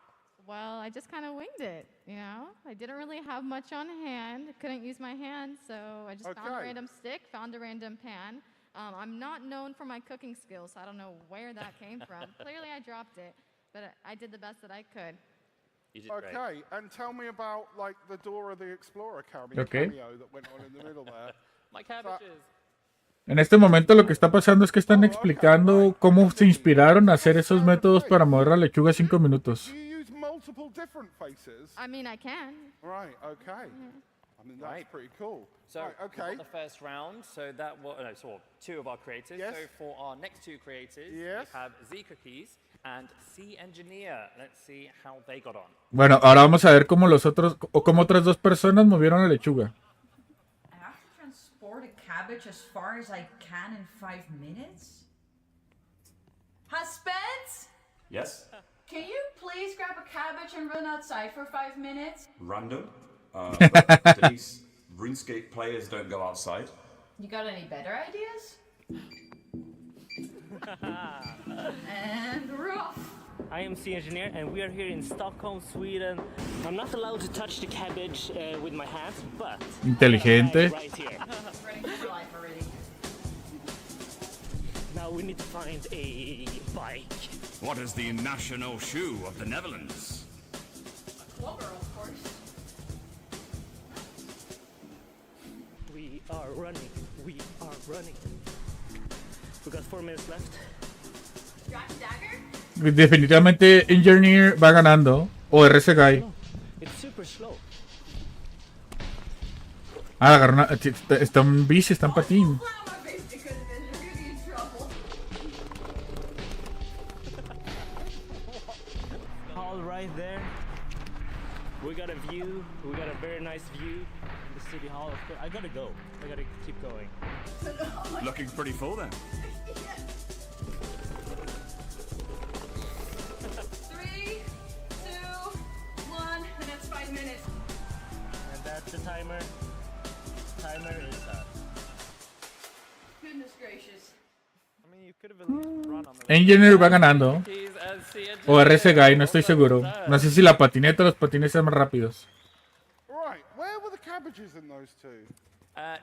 Well, I just kind of winged it, you know? I didn't really have much on hand. Couldn't use my hands, so I just found a Okay. random stick, found a random pan. I'm not known for my cooking skills, so I don't know where that came from. Clearly, I dropped it, but I did the best that I could. You did great. Okay, and tell me about like the Dora the Explorer cameo that went on in the middle there. My cabbages. En este momento lo que está pasando es que están explicando cómo se inspiraron a hacer esos métodos para mover la lechuga 5 minutos. Do you use multiple different faces? I mean, I can. Right, okay. I mean, that's pretty cool. So, right, okay. we got the first round, so that was, no, so 2 of our creators. Yes. So for our next 2 creators, we have Z Cookies and C Engineer. Let's see how they got on. Bueno, ahora vamos a ver cómo los otros, o cómo otras 2 personas movieron la lechuga. I have to transport a cabbage as far as I can in 5 minutes? Spence? Yes? Can you please grab a cabbage and run outside for 5 minutes? Random. But Denise, RuneScape players don't go outside. You got any better ideas? And rough. I am C Engineer, and we are here in Stockholm, Sweden. I'm not allowed to touch the cabbage with my hands, but Inteligente. right here. Running for life already. Now we need to find a bike. What is the national shoe of the Netherlands? Clover, of course. We are running. We are running. We got 4 minutes left. Jack Dagger? Definitivamente Engineer va ganando. O RC Guy. It's super slow. Ah, agarró una, está en bici, está en patín. All right there. We got a view. We got a very nice view of the city hall. I gotta go. I gotta keep going. Looking pretty full then. 3, 2, 1, and that's 5 minutes. And that's the timer. Timer is up. Goodness gracious. I mean, you could have at least run on the Engineer va ganando. O RC Guy, no estoy seguro. No sé si la patineta o los patines sean más rápidos. Right, where were the cabbages in those 2?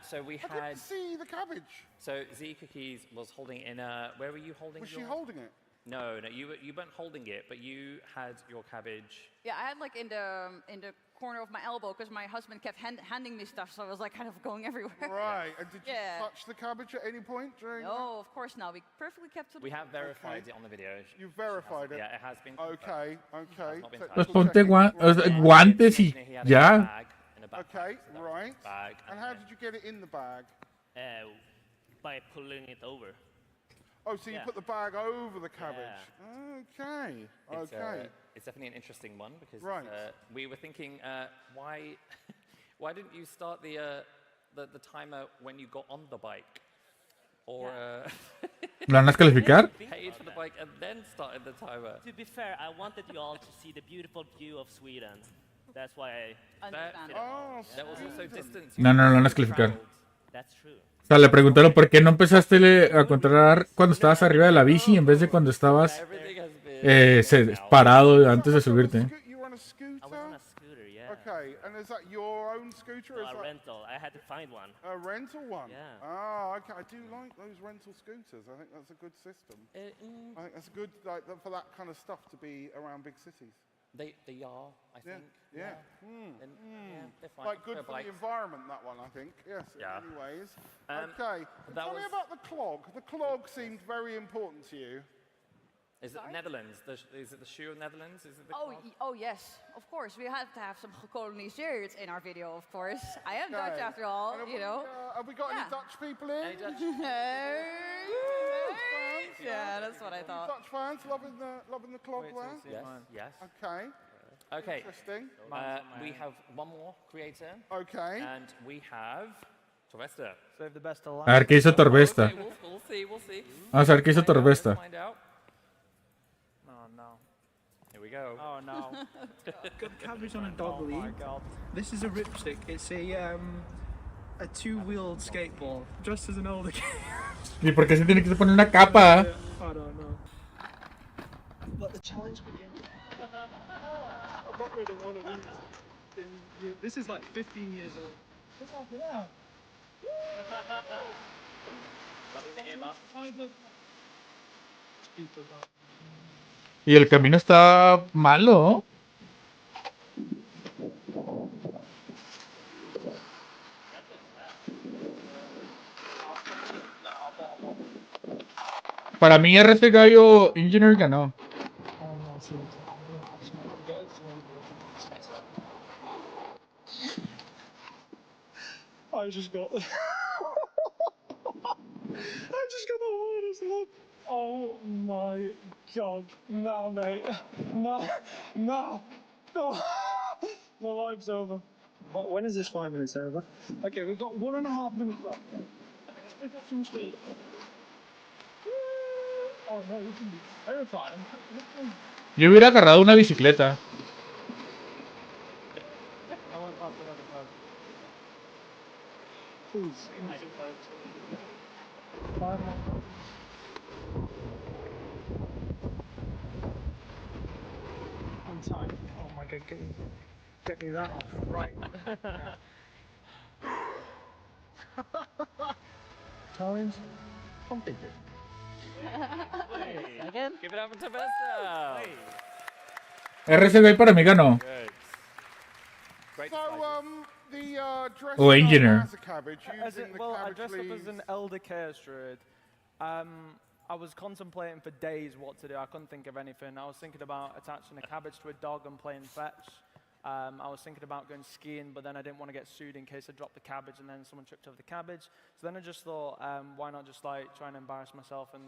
So we I had. didn't see the cabbage. So Z Cookies was holding in a. Where were you holding? Was she holding it? No, you weren't holding it, but you had your cabbage. Yeah, I had like in the corner of my elbow because my husband kept handing me stuff, so I was like kind of going everywhere. Right, and did you touch the cabbage at any point during? No, of course not. We perfectly kept to the. We have verified it on the video. You've verified it. Yeah, it has been. Okay, okay. Pues ponte guantes y ya. Okay, right. And how did you get it in the bag? By pulling it over. Oh, so you put the bag over the cabbage. Okay, okay. It's definitely an interesting one because Right. we were thinking, why didn't you start the timer when you got on the bike, or ¿Lo van a descalificar? paid for the bike and then started the timer? To be fair, I wanted you all to see the beautiful view of Sweden. That's why I. There was also distance. No, no, lo van a descalificar. That's true. O sea, le preguntaron por qué no empezaste a controlar cuando estabas arriba de la bici en vez de cuando estabas parado antes de subirte. You were on a scooter? I was on a scooter, yeah. Okay, and is that your own scooter? Or is A that rental. I had to find one. a rental one? Yeah. Ah, okay. I do like those rental scooters. I think that's a good system. I think that's good for that kind of stuff to be around big cities. They are, I think. Yeah. They're fine. Like good For for the bikes. environment, that one, I think. Yes, Yeah. in many ways. that Okay. Tell me was- about the clog. The clog seemed very important to you. Is it Netherlands? Is it the shoe of Netherlands? Is it the Oh, clog? oh yes, of course. We had to have some gekoloniseerd in our video, of course. I am Dutch Okay. after all, And you know. Have we got any Yeah. Dutch people in? Any Dutch? Yeah, that's what I thought. Dutch fans loving the clog Wait till there? you see Yes. mine. Yes. Okay. Okay. Interesting. We have one more creator. Okay. And we have Torvesta. Save the best to last. A ver qué hizo Torvesta. Okay, we'll see. We'll see. Vamos a ver qué hizo Torvesta. Find out. Oh no. Here we go. Oh no. Got cabbage on a dog Oh my lead. god. This is a ripstick. It's a two-wheeled skateboard, dressed as an older kid. ¿Y por qué se tiene que poner una capa? I don't know. Let the challenge begin. I got rid of one of these. This is like 15 years old. Look at that. Y el camino está malo. Para mí RC Gallo Engineer ganó. I just got I just got the hardest look. Oh my god. No, mate. No. No. No. My life's over. When is this 5 minutes over? Okay, we've got 1.5 minutes left. Let's pick up some speed. Oh no, this can be terrifying. Yo hubiera agarrado una bicicleta. I went past another phone. Please, easy folks. 5 more. On time. Oh my god, get me that off. Right. Challenge completed. Again? Give it up to Vesta. RC Gallo para mí ganó. Great. So, dress Oh, up engineer. as a cabbage, As using it, the well, I cabbage dressed up as leaves. an elder chaos druid. I was contemplating for days what to do. I couldn't think of anything. I was thinking about attaching a cabbage to a dog and playing fetch. I was thinking about going skiing, but then I didn't want to get sued in case I dropped the cabbage and then someone tripped over the cabbage. So then I just thought, why not just like try and embarrass myself in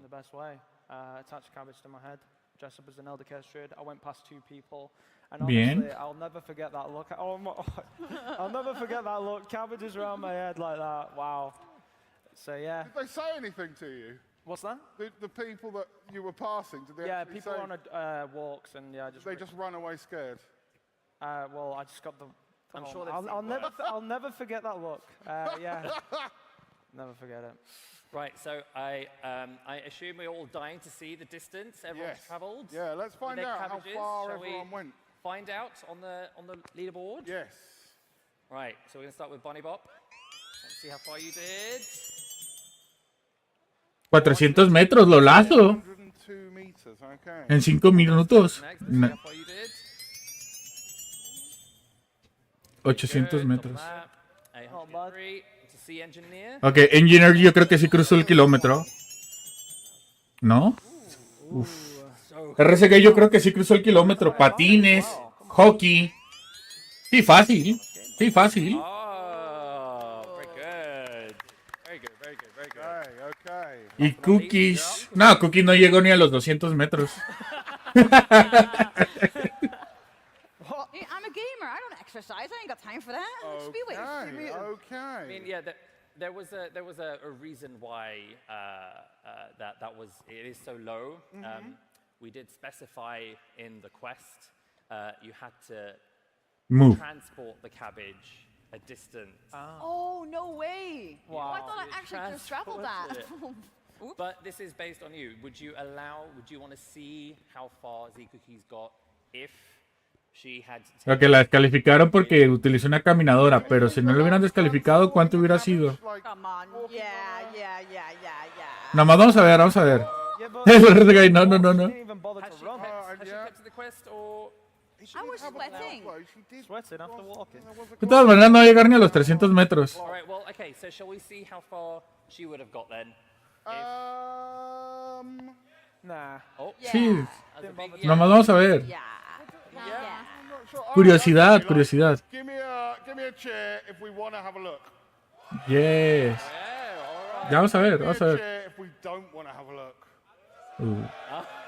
the best way? Attach a cabbage to my head, dress up as an elder chaos druid. I went past 2 people. And Bien. honestly, I'll never forget that look. Oh my, I'll never forget that look. Cabbages around my head like that. Wow. So yeah. Did they say anything to you? What's that? The people that you were passing, did they Yeah, actually people say? on a walks and yeah, just. Did they just run away scared? Well, I just got the. I'm oh, sure they've I'll seen never. worse. I'll never forget that look. Yeah. Never forget it. Right, so I assume we're all dying to see the distance everyone's Yes. travelled. Yeah, let's find Their out how cabbages. far Shall we everyone went. Find out on the leaderboard. Yes. Right, so we're gonna start with Bunny Bop. Let's see how far you did. 400 metros, lo lazo. 102 meters, okay. En 5 minutos. Next, let's see how far you did. 800 metros. Map, 803 to see engineer. Ok, Engineer yo creo que sí cruzó el kilómetro. ¿No? Uf. RC Gallo yo creo que sí cruzó el kilómetro. Patines, hockey. Sí, fácil. Sí, fácil. Oh, very good. Very good, very good, very good. Okay. Y Cookies. No, Cookies no llegó ni a los 200 metros. Hey, I'm a gamer. I don't exercise. I ain't got time for that. Just be with. Okay, okay. I mean, yeah, there was a reason why that was it is so low. We did specify in the quest you had to Move. transport the cabbage a distance. Oh, no way. Wow. Oh, I thought I actually just traveled that. Oops. But this is based on you. Would you want to see how far Z Cookies got if she had Lo que la descalificaron porque utilizó una caminadora, pero si no lo hubieran descalificado, ¿cuánto hubiera sido? Come on. Yeah. Nada más vamos a ver, vamos a ver. No, no, no, no. Didn't even bother to run. Has she kept to the quest or? I was sweating. Sweating after walking. De todas maneras no va a llegar ni a los 300 metros. All right. Well, okay. So shall we see how far she would have got then? Nah. Oh. Sí, That's a big nada más vamos a ver. Yeah. Curiosidad, curiosidad. Give me a chair if we want to have a look. Yes. Ya vamos a ver, vamos a Give me a ver. chair if we don't want to have a look. Uh. All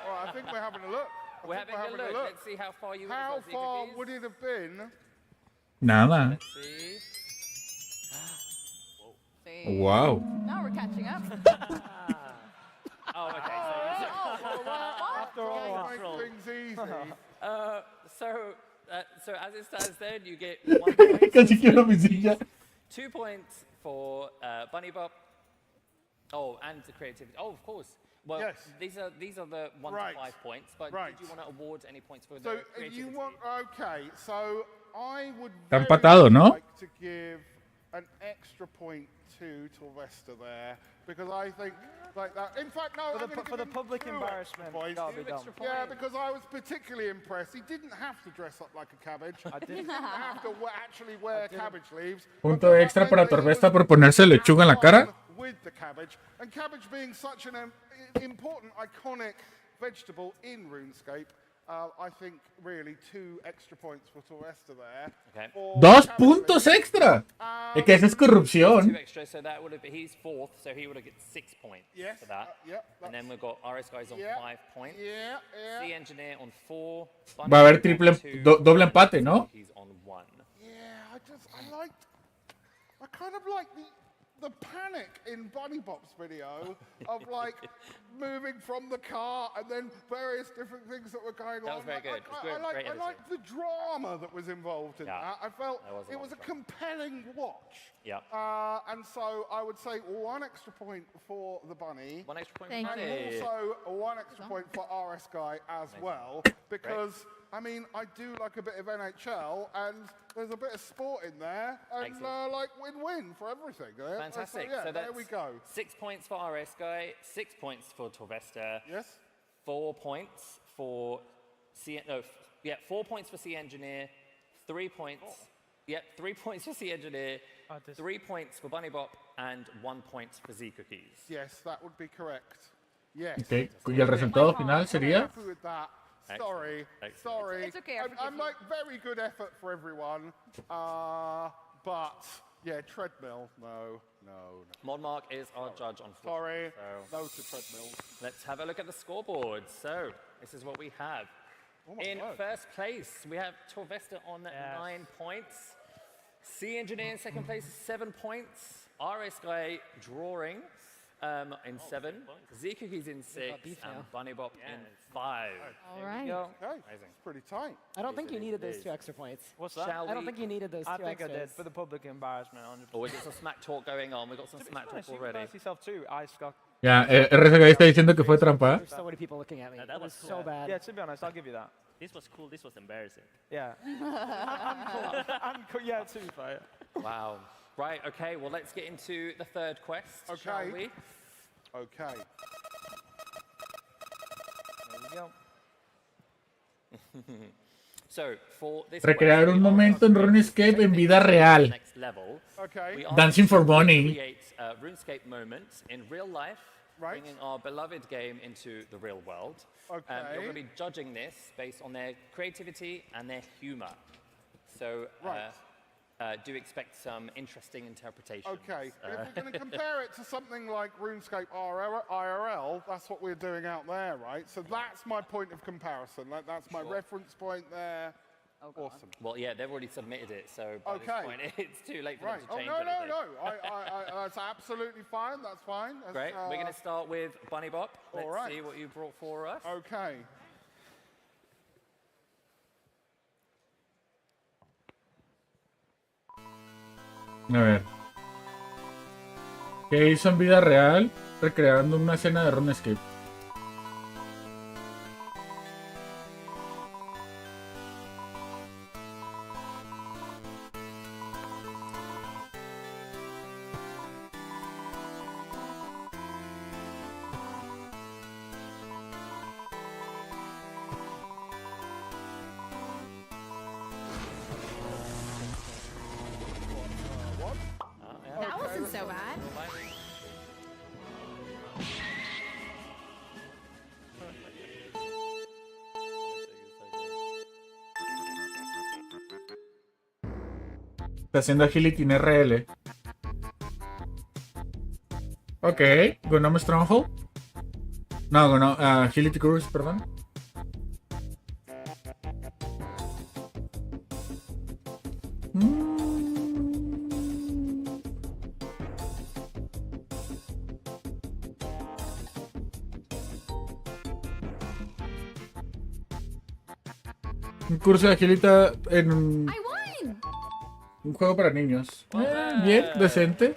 right, I think we're having a look. I We're think having we're a having look. Let's see how far you would How have got. far would it have been? Nada. Let's see. See. Wow. Now we're catching up. Oh, okay. After all, make things easy. So as it stands, then you get 1 point. Casi quiero mi silla. 2 points for Bunny Bop. Oh, and the creativity. Oh, of course. Well, Yes. these are the 1 Right. to 5 points. But Right. did you want to award any points for So the creativity? you want okay? So I would Está very empatado, ¿no? like to give an extra point to Sylvester there because I think like that. In fact, no. For the public embarrassment, that'll be done. Yeah, because I was particularly impressed. He didn't have to dress up like a cabbage. I didn't. He didn't have to actually wear cabbage leaves. Punto extra para Torvesta por ponerse lechuga en la cara. with the cabbage. And cabbage being such an important, iconic vegetable in RuneScape, I think really 2 extra points for Toresta there. Okay. 2 puntos extra. Es que esa es 2 corrupción. extra, so that would have been, he's 4th, so he would have got 6 points for that. And then we've got RS guys on 5 points. Sea Engineer on 4. Va a haber doble empate, ¿no? He's on 1. I kind of like the panic in Bunny Bop's video of like moving from the car and then various different things that were going on. That was very good. I like the drama that was involved in that. I felt it was a compelling watch. Yeah. And so I would say 1 extra point for the bunny. 1 extra point and for Bunny. also 1 extra point for RS Guy as well, because I mean, I do like a bit of NHL, and there's a bit of sport in there, and like win-win for everything. Fantastic. So, so there we go. 6 points for RS Guy, 6 points for Torvesta. Yes. 4 points for 4 points for Sea Engineer, 3 points. Yep, 3 points for Sea Engineer, 3 points for Bunny Bop, and 1 point for Z Cookies. Yes, that would be correct. Yes. Okay. ¿Y el resultado final sería? Happy with that. Sorry. It's okay, I'm like very good effort for everyone, but yeah, treadmill. No. Modmark is our judge, unfortunately. Sorry, so no to treadmill. Let's have a look at the scoreboard. So this is what we have. In first place, we have Torvesta on 9 points. Sea Engineer in second place, 7 points. RS Guy drawing in 7. Z Cookies in 6. And Bunny Bop in 5. All right. Okay, it's pretty tight. I don't think you needed those 2 extra points. What's that? I don't think you needed those 2 extras. I think I did, for the public embarrassment, 100%. Oh, we got some smack talk going on. We've got some smack talk already. You yourself too. Ya, RSG está diciendo que fue trampa. There's so many people looking at me. That was so bad. Yeah, to be honest, I'll give you that. This was cool. This was embarrassing. Yeah. I'm cool. Yeah, to be fair. Wow. Right, okay, well, let's get into the third quest, shall we? Okay. There we go. So, for this Recrear un momento en RuneScape en vida real. Next level, okay. Dancing for money. Create RuneScape moments in real life, bringing our beloved game into the real world. Okay. You're going to be judging this based on their creativity and their humor. So, do expect some interesting interpretations. Okay, if we're going to compare it to something like RuneScape IRL, that's what we're doing out there, right? So that's my point of comparison. That's my reference point there. Awesome. Well, yeah, they've already submitted it, so by this point, it's too late for them to change no, anything. no. That's absolutely fine. That's fine. Great. We're going to start with Bunny Bop. Let's see what you brought for us. Okay. A ver. ¿Qué hizo en vida real? Recreando una escena de RuneScape. That wasn't so bad. Está haciendo agility en RL. Ok, Gnome Stronghold. No, Agility Cruise, perdón. Un curso de agilita en un juego para niños. Bien, decente.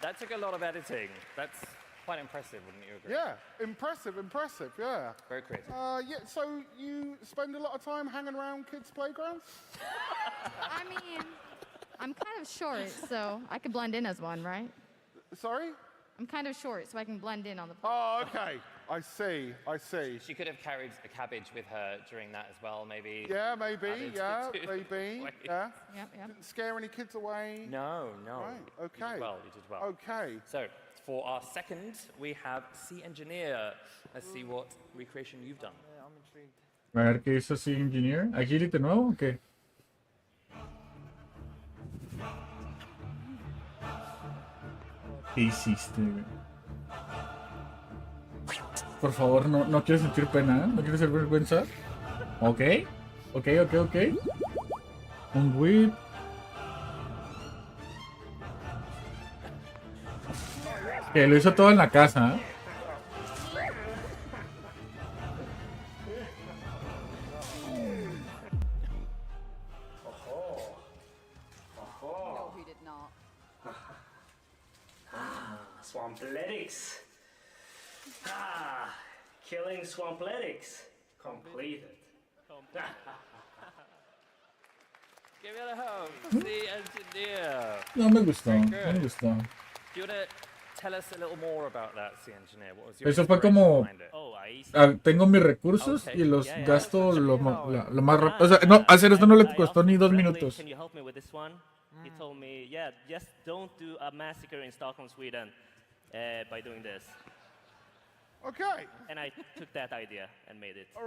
That took a lot of editing. That's quite impressive, wouldn't you agree? Yeah, impressive, yeah. Very creative. Yeah, so you spend a lot of time hanging around kids' playgrounds? I mean, I'm kind of short, so I could blend in as one, right? Sorry? I'm kind of short, so I can blend in on the. Oh, okay. I see. I see. She could have carried a cabbage with her during that as well, maybe. Yeah, maybe. Added Yeah, to maybe. way. Yeah. Yep, yep. Didn't scare any kids away. No, no. Right. Okay. You did well. You did well. Okay. So for our second, we have Sea Engineer. Let's see what recreation you've done. Yeah, I'm intrigued. A ver qué hizo Sea Engineer. ¿Agility nuevo o qué? ¿Qué hiciste, güey? Por favor, no quiero sentir pena, ¿eh? No quiero ser vergüenza. Ok. Ok. Un whip. Que lo hizo todo en la casa, ¿eh? No, he did not. Swampletics. Killing Swampletics. Completed. Give it a home. Sea Engineer. No me gustó, Very no good. me gustó. Do you want to tell us a little more about that Sea Engineer? What was your Eso fue inspiration como, behind it? tengo mis recursos Okay, y los yeah, yeah. gasto lo más rápido. O sea, no, hacer esto no le costó ni 2 minutos. Can you help me with this one? He told me, yeah, just don't do a massacre in Stockholm, Sweden by doing this. Okay. And I took that idea and made it. All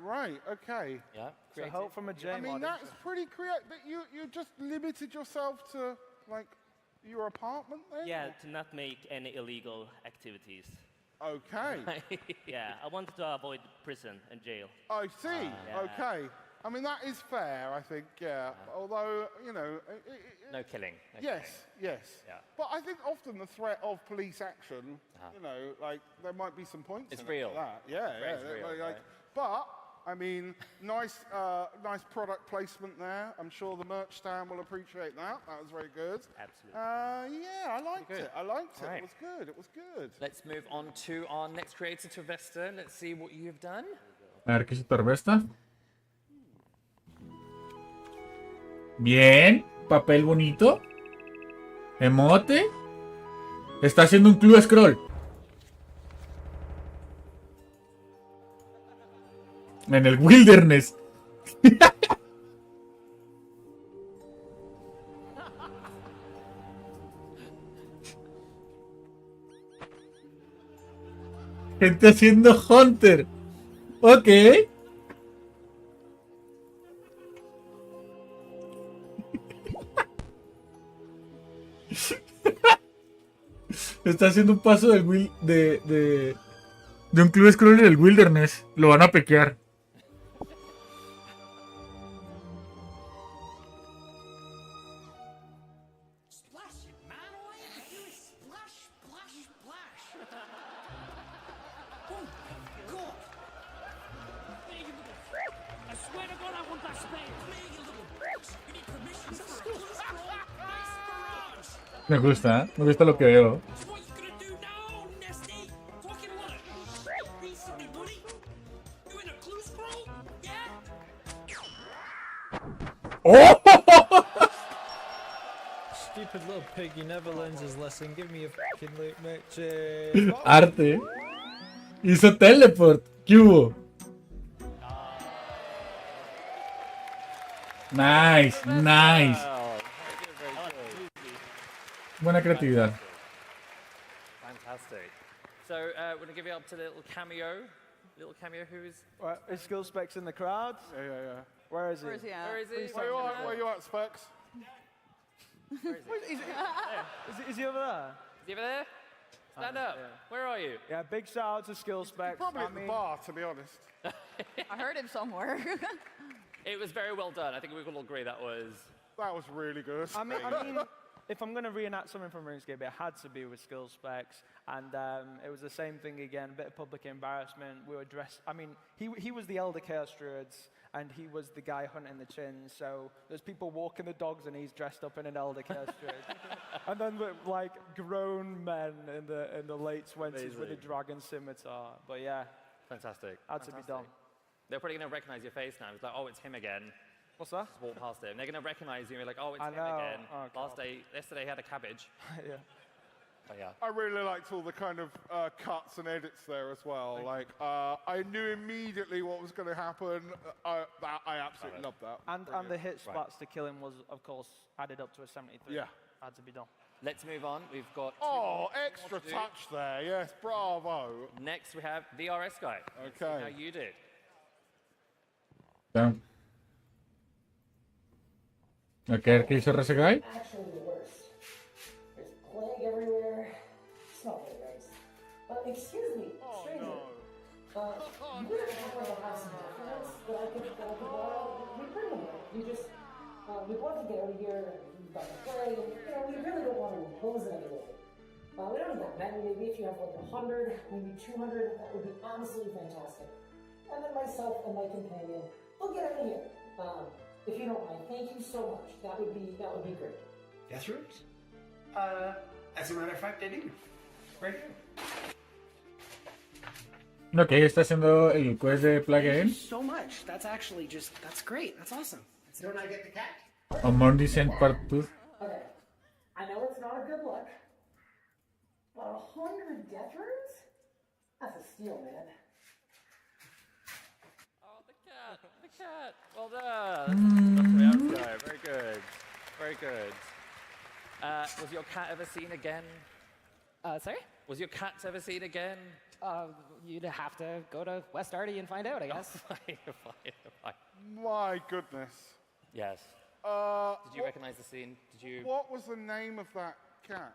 right. Okay. Yeah. So help from a J I mean, mod. that's pretty creative. But you just limited yourself to like your apartment then? Yeah, to not make any illegal activities. Okay. Yeah, I wanted to avoid prison and jail. I see. Yeah. Okay. I mean, that is fair, I think, yeah. Although, you know... No killing. No yes. Yeah. But I think often the threat of police action, you know, like, there might be some points It's in real. it like that. Yeah, It's real, like, right? But, I mean, nice product placement there. I'm sure the merch stand will appreciate that. That was very good. Absolutely. Yeah, I liked Good. it. I liked it. Right. It was good. Let's move on to our next creator, Travesta. Let's see what you've done. A ver qué hizo Torvesta. Bien, papel bonito. Emote. Está haciendo un club scroll. En el wilderness. Gente haciendo Hunter. Ok. Está haciendo un paso del de un club scroll en el wilderness. Lo van a pequear. Me gusta, ¿eh? Me gusta lo que veo. ¡Oh! Stupid little pig, you never learns his lesson. Give me a fucking loot, mate. Arte. Hizo teleport. ¿Qué hubo? Nice, nice. Buena creatividad. Fantastic. So we're going to give it up to the little cameo. Little cameo who is... Right, is Skill Specs in the crowd? Yeah. Where is he? Where is he at? Where is he? Where you at, Specs? Is he over there? Is he over there? Stand up. Yeah. Where are you? Yeah, big shout out to Skill Specs. Probably at the bar, to be honest. I heard him somewhere. It was very well done. I think we can all agree that was... That was really good. I mean, if I'm going to reenact something from RuneScape, it had to be with Skill Specs. And it was the same thing again, a bit of public embarrassment. We were dressed, I mean, he was the Elder Chaos Druids, and he was the guy hunting the chins. So there's people walking the dogs, and he's dressed up in an Elder Chaos Druid. And then like grown men in the late 20s with a dragon scimitar. But yeah. Fantastic. Had to be done. They're probably going to recognize your face now. It's like, oh, it's him again. What's that? Just walk past him. They're going to recognize you and be like, oh, it's him know. again. Oh, God. Yesterday he had a cabbage. Yeah. Oh, yeah. I really liked all the kind of cuts and edits there as well. I knew immediately what was going to happen. I absolutely loved that. And the hit splats to kill him was, of course, added up to a 73. Yeah. Had to be done. Let's move on. We've got extra touch there. Yes, bravo. Next, we have the RS guy. Let's see how you did. Damn. Okay, ¿qué hizo ese guy? Actually, the worst. There's plague everywhere. It's not very nice. Excuse me, stranger. You wouldn't happen to have some documents that I could borrow? We bring them in. We want to get out of here. We've got the plague, and we really don't want to impose it anyway. We don't need that many. Maybe if you have like 100, maybe 200, that would be absolutely fantastic. And then myself and my companion, we'll get out of here. If you don't mind, thank you so much. That would be great. Death rooms? As a matter of fact, I do. Right here. Ok, está haciendo el quest de Plague Thank you Again. so much. That's actually that's great. That's awesome. Don't I get the cat? Among Descent Part 2. Okay. I know it's not a good look, but 100 death rooms? That's a steal, man. Oh, the cat. Well done. That's guy. Very good. Very good. Was your cat ever seen again? Sorry? Was your cat ever seen again? You'd have to go to West Arty and find out, I guess. Fine. My goodness. Yes. Did you recognize the scene? Did you? What was the name of that cat?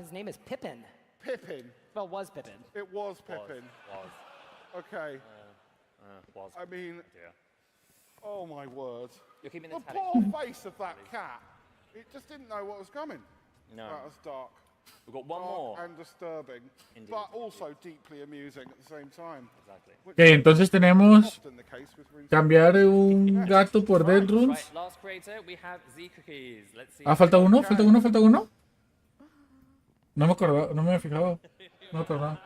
His name is Pippin. Pippin? Well, was Pippin. It was Pippin. Was. Okay. Was. I mean, oh my word. You're keeping the this poor face of that cat. It just didn't know what was coming. No. That was dark. We've got one Dark more. and disturbing, Indeed. but also deeply amusing at the same time. Exactly. Ok, entonces tenemos cambiar un gato por Dead Rooms. Right, last creator, we have Z Cookies. Let's see. Ah, falta uno. No me acordaba, no me había fijado. No me acordaba.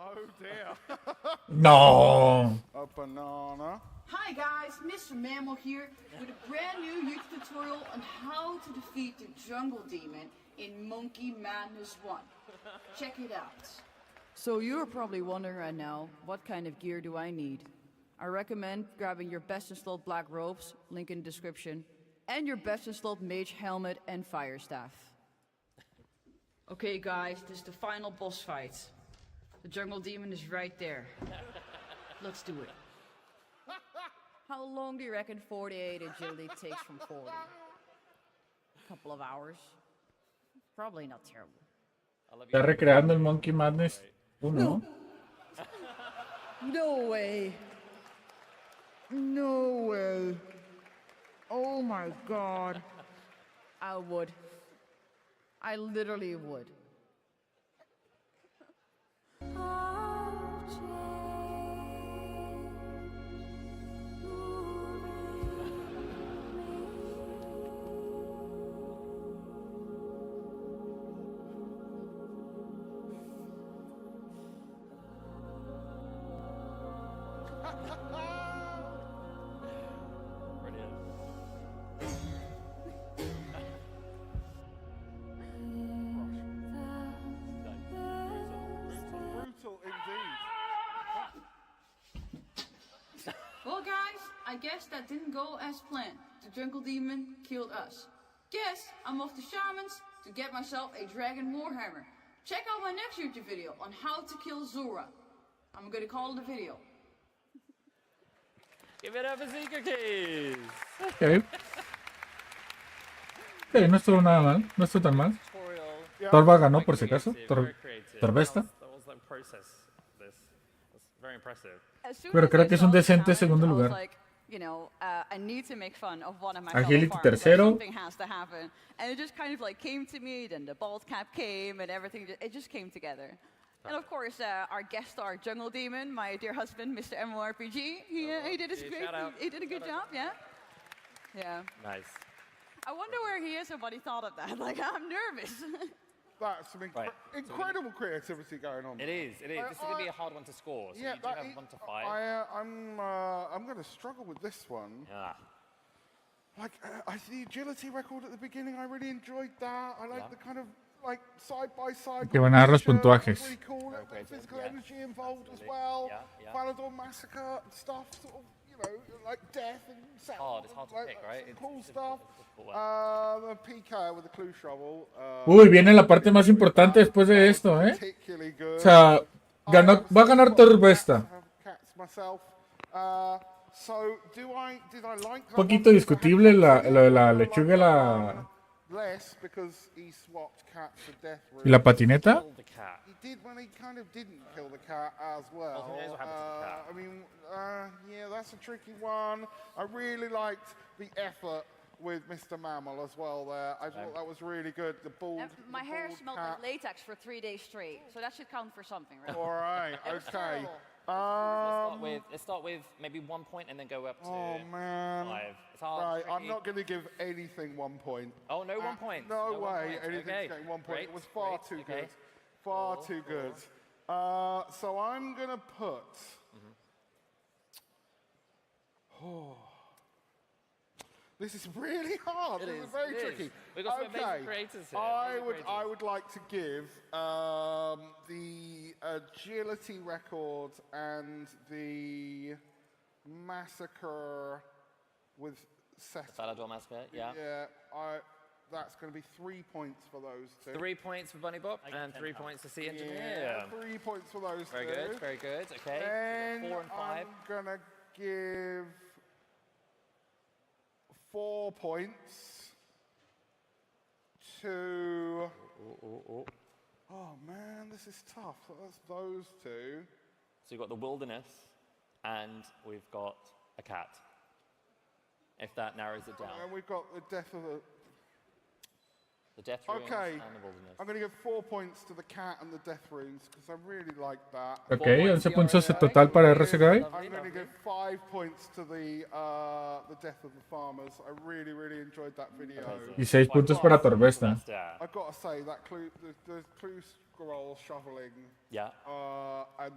Oh dear. No. A banana. Hi guys, Mr. Mammal here with a brand new YouTube tutorial on how to defeat the Jungle Demon in Monkey Madness 1. Check it out. So you're probably wondering right now, what kind of gear do I need? I recommend grabbing your best installed black robes, link in description, and your best installed mage helmet and fire staff. Okay guys, this is the final boss fight. The Jungle Demon is right there. Let's do it. How long do you reckon 48 agility takes from 40? A couple of hours. Probably not terrible. Está recreando el Monkey Madness 1. No. No way. No way. Oh my god. I would. I literally would. Brutal indeed. Well guys, I guess that didn't go as planned. The Jungle Demon killed us. Guess I'm off to Shamans to get myself a Dragon Warhammer. Check out my next YouTube video on how to kill Zora. I'm gonna call it a video. Give it up for Z Cookies. Ok. Ok, no estuvo nada mal. No estuvo tan mal. Torva ganó por si acaso. Torvesta. That was like process. This was very impressive. Pero creo que es un decente segundo lugar. You know, I need to make fun of one of my Agility fellow farmers, tercero. Something has to happen. And it just kind of like came to me, then the bald cap came and everything, it just came together. And of course, our guest star, Jungle Demon, my dear husband, Mr. MMORPG, he did his great, he did a good job, yeah? Yeah. Nice. I wonder where he is and what he thought of that. Like, I'm nervous. That's some incredible creativity going on. It is. This is going to be a hard one to score. So yeah, you do have 1 to 5. I'm going to struggle with this one. Yeah. Like, the agility record at the beginning, I really enjoyed that. I like the kind of like side-by-side Que van a dar los puntuajes. Really cool. Physical energy involved as well. Falador Massacre stuff, sort of, you know, like death and sound. It's hard to pick, right? Cool stuff. PK with the clue shovel. Uy, viene la parte más importante después de esto, ¿eh? O sea, va a ganar Torbesta. Un poquito discutible lo de la lechuga y la patineta. He did when he kind of didn't kill the cat as well. I mean, yeah, that's a tricky one. I really liked the effort with Mr. Mammal as well there. I thought that was really good. The bald My hair bald smelled cat. like latex for 3 days straight, so that should count for something, right? All right, okay. Let's start with maybe 1 point and then go up to 5. It's hard. Right, I'm tricky. not going to give anything 1 point. Oh, no 1 point. No, No 1 way point. anything's Okay. getting 1 point. Great, It was far great, too okay. good. Far too good. So I'm going to put... Oh. This is really hard. It This is, is very it is. tricky. We've got some amazing creators here, I would like to give the agility record and the massacre with Settle. Falador Massacre, yeah. Yeah, that's going to be 3 points for those two. 3 points for Bunny Bop and 3 points for Sea Engineer. Yeah, 3 points for those Very two. good, very good. Okay. Then 4 and 5. I'm going to give 4 points to... Oh man, this is tough. So that's those two. So you've got the wilderness and we've got a cat. If that narrows it down. And we've got the death of The death runes Okay, and the wilderness. I'm going to give 4 points to the cat and the death runes because I really like that. Ok, 11 puntos en total para RC Guy. I'm going to give 5 points to the death of the farmers. I really, really enjoyed that video. Y 6 puntos para Torbesta. I've got to say that the clue scroll shoveling. Yeah. And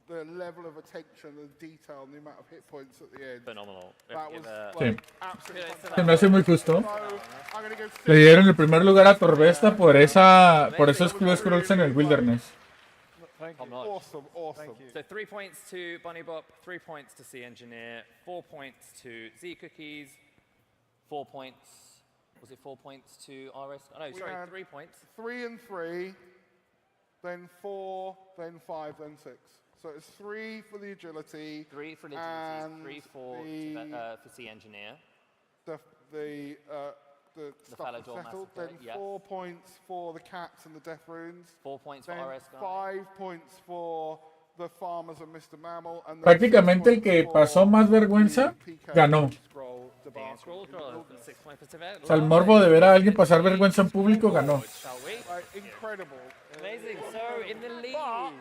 the level of attention and detail and the amount of hit points at the end. Phenomenal. That was Sí. absolutely Se me hace muy justo. So, I'm going to give Le dieron el primer lugar a Torbesta por esos clue scrolls en el Wilderness. Awesome, awesome. So 3 points to Bunny Bop, 3 points to Sea Engineer, 4 points to Z Cookies, 4 points. Was it 4 points to RS? Oh, no, We sorry, had 3 points. 3 and 3, then 4, then 5, then 6. So it's 3 for the agility. 3 for the agility, 3 for Sea Engineer. The stuff Falador settled. Massacre, Then yeah. 4 points for the cats and the death runes. 4 points then for RS Guy. 5 points for the farmers and Mr. Mammal. And then Prácticamente 6 el que points pasó for más vergüenza the PK ganó. Scroll debacle. Scroll, 6 points for Tibet. O sea, el morbo de ver a alguien pasar vergüenza en público ganó. Shall we? Like, incredible. Amazing. So in the lead.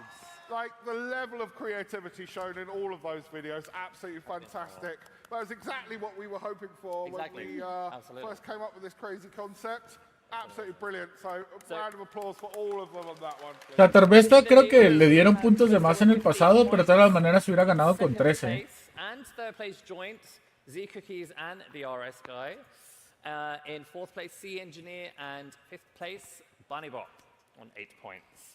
Like the level of creativity shown in all of those videos, absolutely fantastic. That was exactly what we were hoping for Exactly. when we first came up with this crazy concept. Absolutely brilliant. So a round of applause for all of them on that one. La Torbesta creo que le dieron puntos de más en el pasado, pero de todas maneras hubiera ganado con 13. And third place joint, Z Cookies and the RS Guy. In fourth place, Sea Engineer, and fifth place, Bunny Bop on 8 points.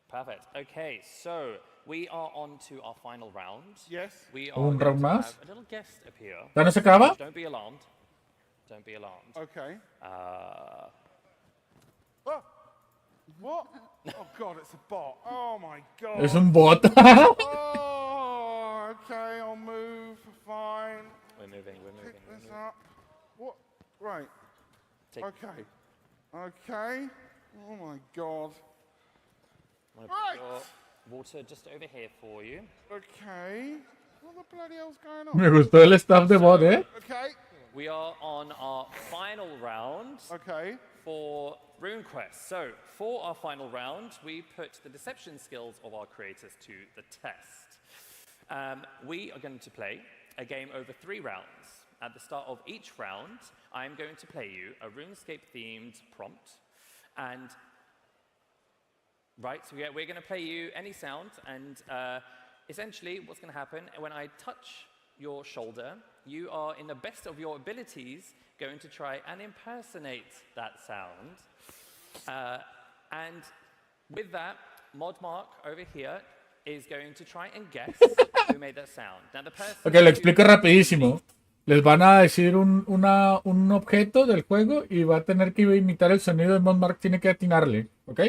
Perfect. Okay, so we are on to our final round. Yes. We are Un going round to más. have a little guest appear. ¿Ya no se acaba? Don't be alarmed. Don't be alarmed. Okay. Uh, Oh, what? Oh god, it's a bot. Oh my god. Es un bot. Oh, okay, I'll move. Fine. We're moving. Pick this up. What? Right. Take- Okay. Okay. Oh my god. I'm gonna Right. put your water just over here for you. Okay. What the bloody hell's going on? Me gustó el staff de bot, ¿eh? Okay. We are on our final round for RuneQuest. So, for our final round, we put the deception skills of our creators to the test. We are going to play a game over 3 rounds. At the start of each round, I'm going to play you a RuneScape-themed prompt. And, right, so we're going to play you any sound. And essentially, what's going to happen, when I touch your shoulder, you are, in the best of your abilities, going to try and impersonate that sound. And with that, Modmark over here is going to try and guess who made that sound. Now, the person Ok, lo explico rapidísimo. Les van a decir un objeto del juego y va a tener que imitar el sonido de Monmark, tiene que atinarle, ¿ok?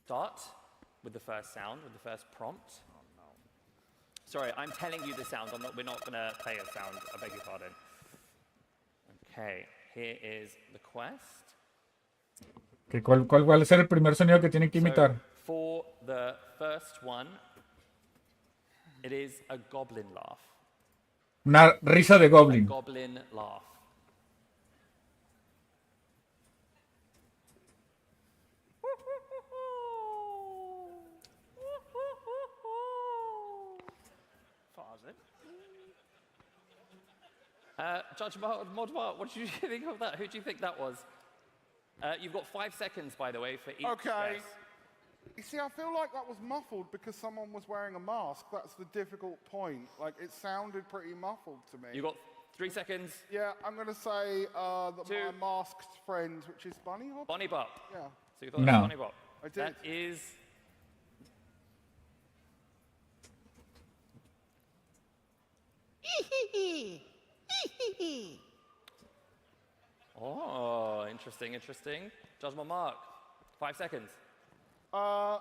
Start with the first sound, with the first prompt. Oh, no. Sorry, I'm telling you the sound. We're not going to play a sound. I beg your pardon. Okay, here is the quest. ¿Cuál va a ser el primer sonido que tienen que imitar? So, for the first one, it is a goblin laugh. Una risa de goblin. A goblin laugh. Judge Modmark, what did you think of that? Who do you think that was? You've got 5 seconds, by the way, for each Okay. guess. You see, I feel like that was muffled because someone was wearing a mask. That's the difficult point. Like, it sounded pretty muffled to me. You got 3 seconds. Yeah, I'm going to say that my masked friend, which is Bunny Hop? Bunny Bop. Yeah. So you thought it was Bunny Bop. I did. That is... Oh, interesting, interesting. Judge Modmark, 5 seconds. I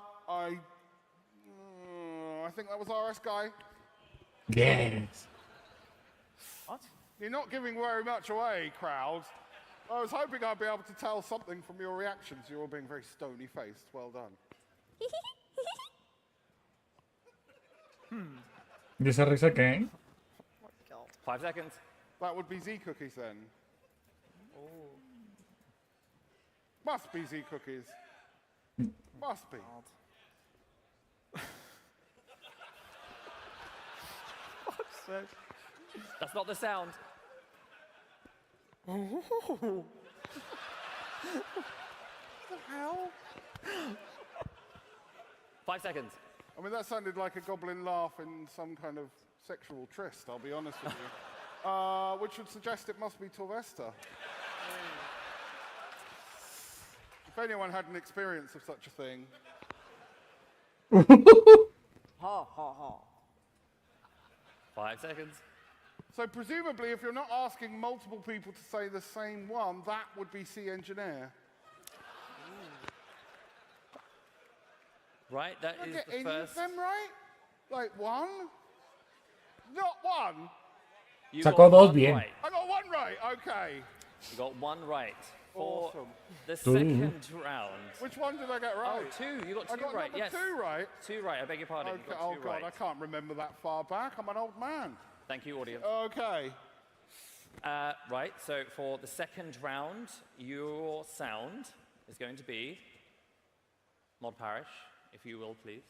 think that was RS guy. Yes. What? You're not giving very much away, crowd. I was hoping I'd be able to tell something from your reactions. You're all being very stony-faced. Well done. ¿Y esa risa qué? 5 seconds. That would be Z cookies then. Must be Z cookies. Must be. That's not the sound. What the hell? 5 seconds. I mean, that sounded like a goblin laugh in some kind of sexual tryst, I'll be honest with you. Which would suggest it must be Torvesta. If anyone had an experience of such a thing. Ha ha ha. 5 seconds. So presumably, if you're not asking multiple people to say the same one, that would be C Engineer. Right, that Did I is get the any first. of them right? Like one? Not one? You Sacó got dos one bien. right. I got one right, okay. You got 1 right. For Awesome. the second round. Which one did I get right? Oh, 2. You got 2 I got right, number yes. 2 right. 2 right, I beg your pardon. Okay, You got oh 2 God, right. I can't remember that far back. I'm an old man. Thank you, audience. Okay. Right, so for the second round, your sound is going to be Mod Parish, if you will, please.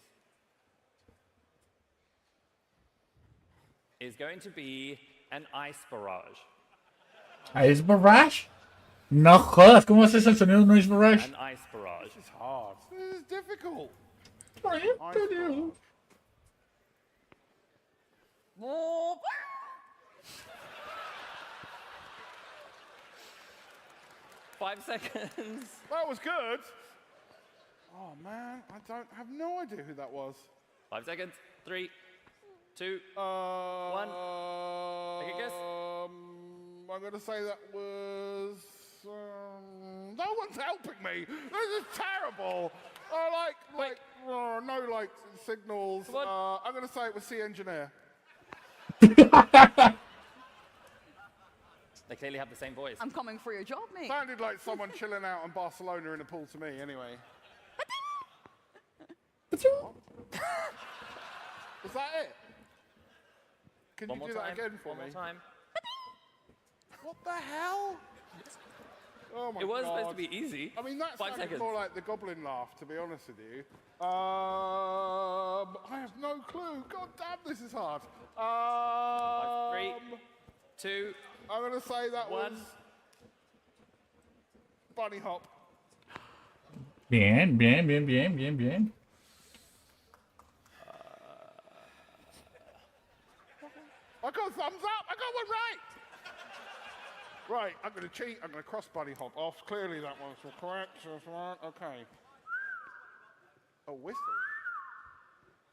Is going to be an ice barrage. ¿Ice Barrage? No jodas, ¿cómo haces el sonido de un Ice Barrage? An ice barrage. This is hard. This is difficult. Five seconds. That was good. Oh man, I don't have no idea who that was. 5 seconds. 3, 2, 1. Take a guess. I'm going to say that was. No one's helping me. This is terrible. No signals. I'm going to say it was C Engineer. They clearly have the same voice. I'm coming for your job, mate. Sounded like someone chilling out in Barcelona in a pool to me, anyway. Was that it? Can One you more do time. that again for One me? more time. What the hell? Oh my It was God. supposed to be easy. I mean, that 5 sounded seconds. more like the goblin laugh, to be honest with you. I have no clue. God damn, this is hard. 3, 2. I'm going to say that 1. was Bunny Hop. Bien, bien, bien, bien, bien, bien. I got a thumbs up. I got one right. Right, I'm going to cheat. I'm going to cross bunny hop off. Clearly that one's correct. Okay. A whistle.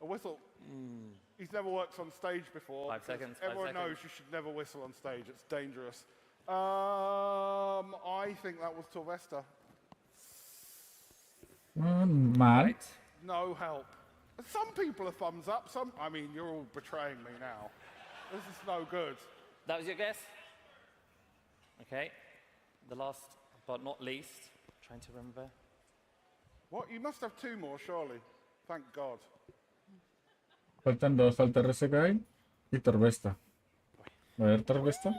A whistle. He's never worked on stage before. 5 seconds. Everyone knows you should never whistle on stage. It's dangerous. I think that was Torvesta. Mal. No help. Some people are thumbs up. I mean, you're all betraying me now. This is no good. That was your guess? Okay. The last but not least. Trying to remember. What? You must have 2 more, surely. Thank God. Faltan 2, falta RSK y Torvesta. A ver, Torvesta.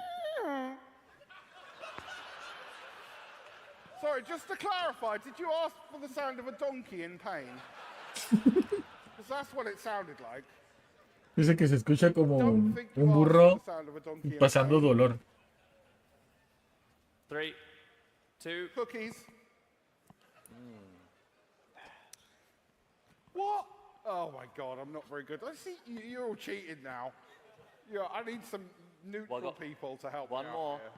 Sorry, just to clarify, did you ask for the sound of a donkey in pain? Because that's what it sounded like. Dice que se escucha como un burro pasando dolor. 3, 2. Cookies. What? Oh my God, I'm not very good. I see you're all cheating now. Yeah, I need some neutral people to help me out. One more. Here.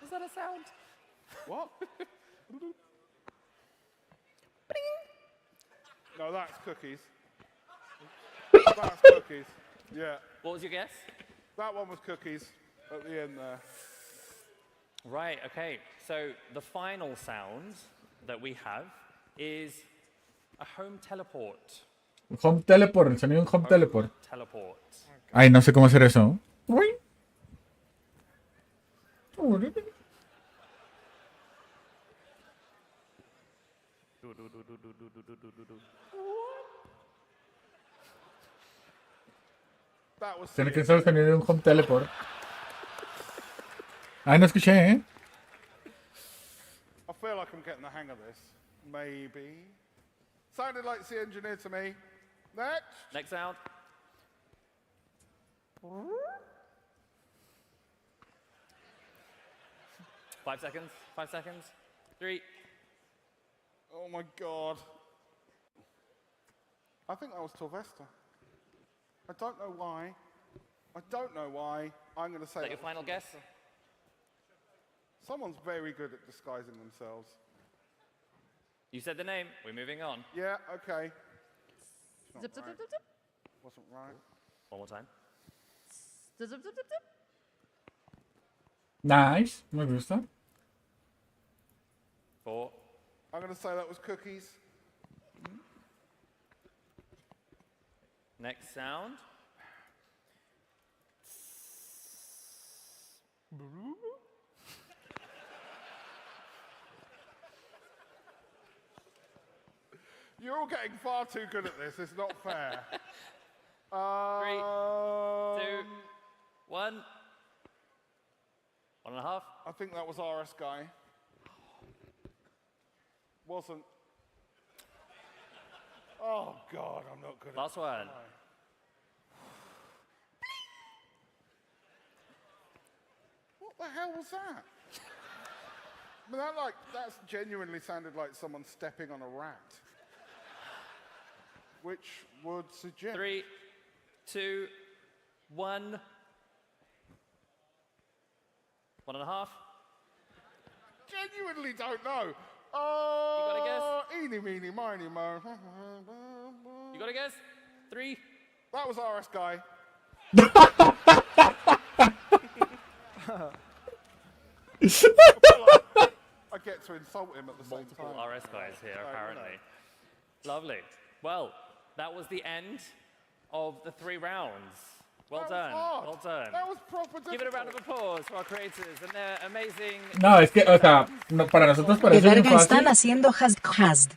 Is that a sound? What? No, that's cookies. That's cookies. Yeah. What was your guess? That one was cookies at the end there. Right, okay. So the final sound that we have is a home teleport. Home teleport, el sonido de un home teleport. Teleport. Ay, no sé cómo hacer eso. Uy. Tiene que ser el sonido de un home teleport. Ay, no escuché, ¿eh? I feel like I'm getting the hang of this. Maybe. Sounded like the engineer to me. Next. Next sound. Five seconds. 5 seconds. 3. Oh my God. I think that was Torvesta. I don't know why. I don't know why. I'm going to say Is that your final guess? Someone's very good at disguising themselves. You said the name. We're moving on. Yeah, okay. Zip, zip, zip, zip, zip. Wasn't right. One more time. Zip, zip, zip, zip, zip. Nice. Me gusta. 4. I'm going to say that was cookies. Next sound. You're all getting far too good at this. It's not fair. 3, 2, 1. 1.5. I think that was RS guy. Wasn't. Oh God, I'm not good Last at one. What the hell was that? I mean, that's genuinely sounded like someone stepping on a rat. Which would suggest 3, 2, 1. 1.5. Genuinely don't know. You got a guess? Eeny, meeny, miny, mo. You got a guess? 3. That was RS guy. I get to insult him at the same Multiple time. RS guys here, apparently. Lovely. Well, that was the end of the 3 rounds. Well done. Well done. That was proper Give it a round of applause for our creators and their amazing... No, es que, o sea, no, para nosotros parece muy fácil. Están haciendo hasd.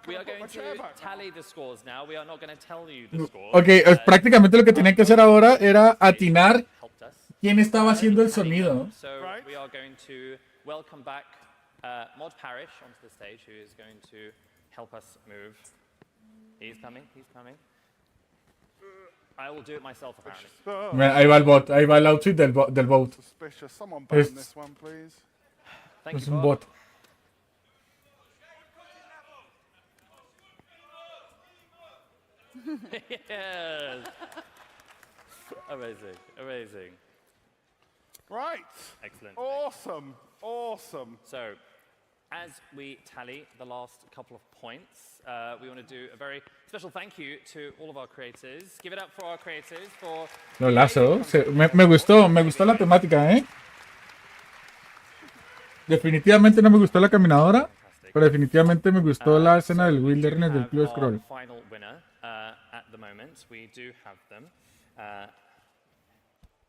We are going to tally the scores now. We are not going to tell you the scores. Ok, prácticamente lo que tenían que hacer ahora era atinar quién estaba haciendo el sonido. So we are going to welcome back Mod Parish onto the stage, who is going to help us move. He's coming, he's coming. I will do it myself, apparently. Ahí va el bot, ahí va el outfit del bot. Suspicious. Someone ban this one, please. Thank Es you, un Bob. bot. Yes. Amazing, amazing. Right. Excellent. Awesome, awesome. So, as we tally the last couple of points, we want to do a very special thank you to all of our creators. Give it up for our creators for... Lo lazo. Me gustó la temática, ¿eh? Definitivamente no me gustó la caminadora, pero definitivamente me gustó la escena del wilderness del Blue Scroll. Final winner at the moment. We do have them.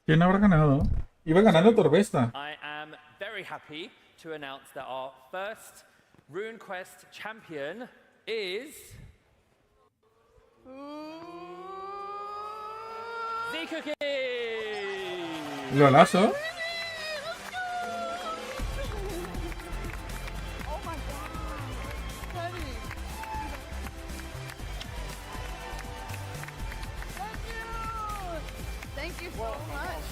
¿Quién habrá ganado? Iba ganando Torvesta. I am very happy to announce that our first RuneQuest champion is... Z-Cookie! Lo lazo. Thank you so much.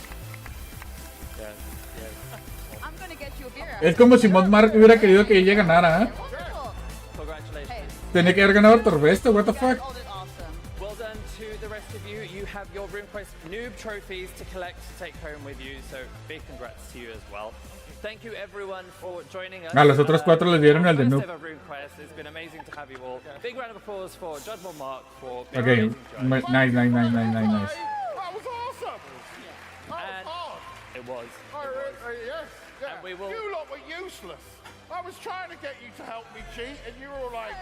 I'm gonna get you a beer. Es como si Modmark hubiera querido que ella ganara, ¿eh? Congratulations. Tenía que haber ganado Torvesta, what the fuck. Well done to the rest of you. You have your RuneQuest noob trophies to collect to take home with you, so big congrats to you as well. Thank you everyone for joining us. A los otros 4 les dieron el de noob. First ever RuneQuest. It's been amazing to have you all. Big round of applause for Judge Mark for being Okay, amazing judge. nice. That was awesome. That was hard. It was. Yes, yeah. And we will... You lot were useless. I was trying to get you to help me cheat, and you were all like,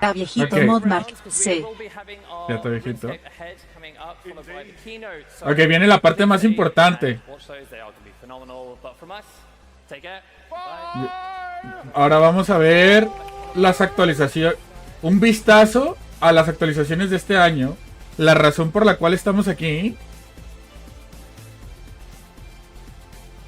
La viejito Okay. Modmark C. Ya está viejito. Ahead, coming up, followed by the keynote. So Ok, viene la parte más importante. watch those, they are going to be phenomenal. But from us, take care. Bye. Ahora vamos a ver las actualizaciones. Un vistazo a las actualizaciones de este año. La razón por la cual estamos aquí.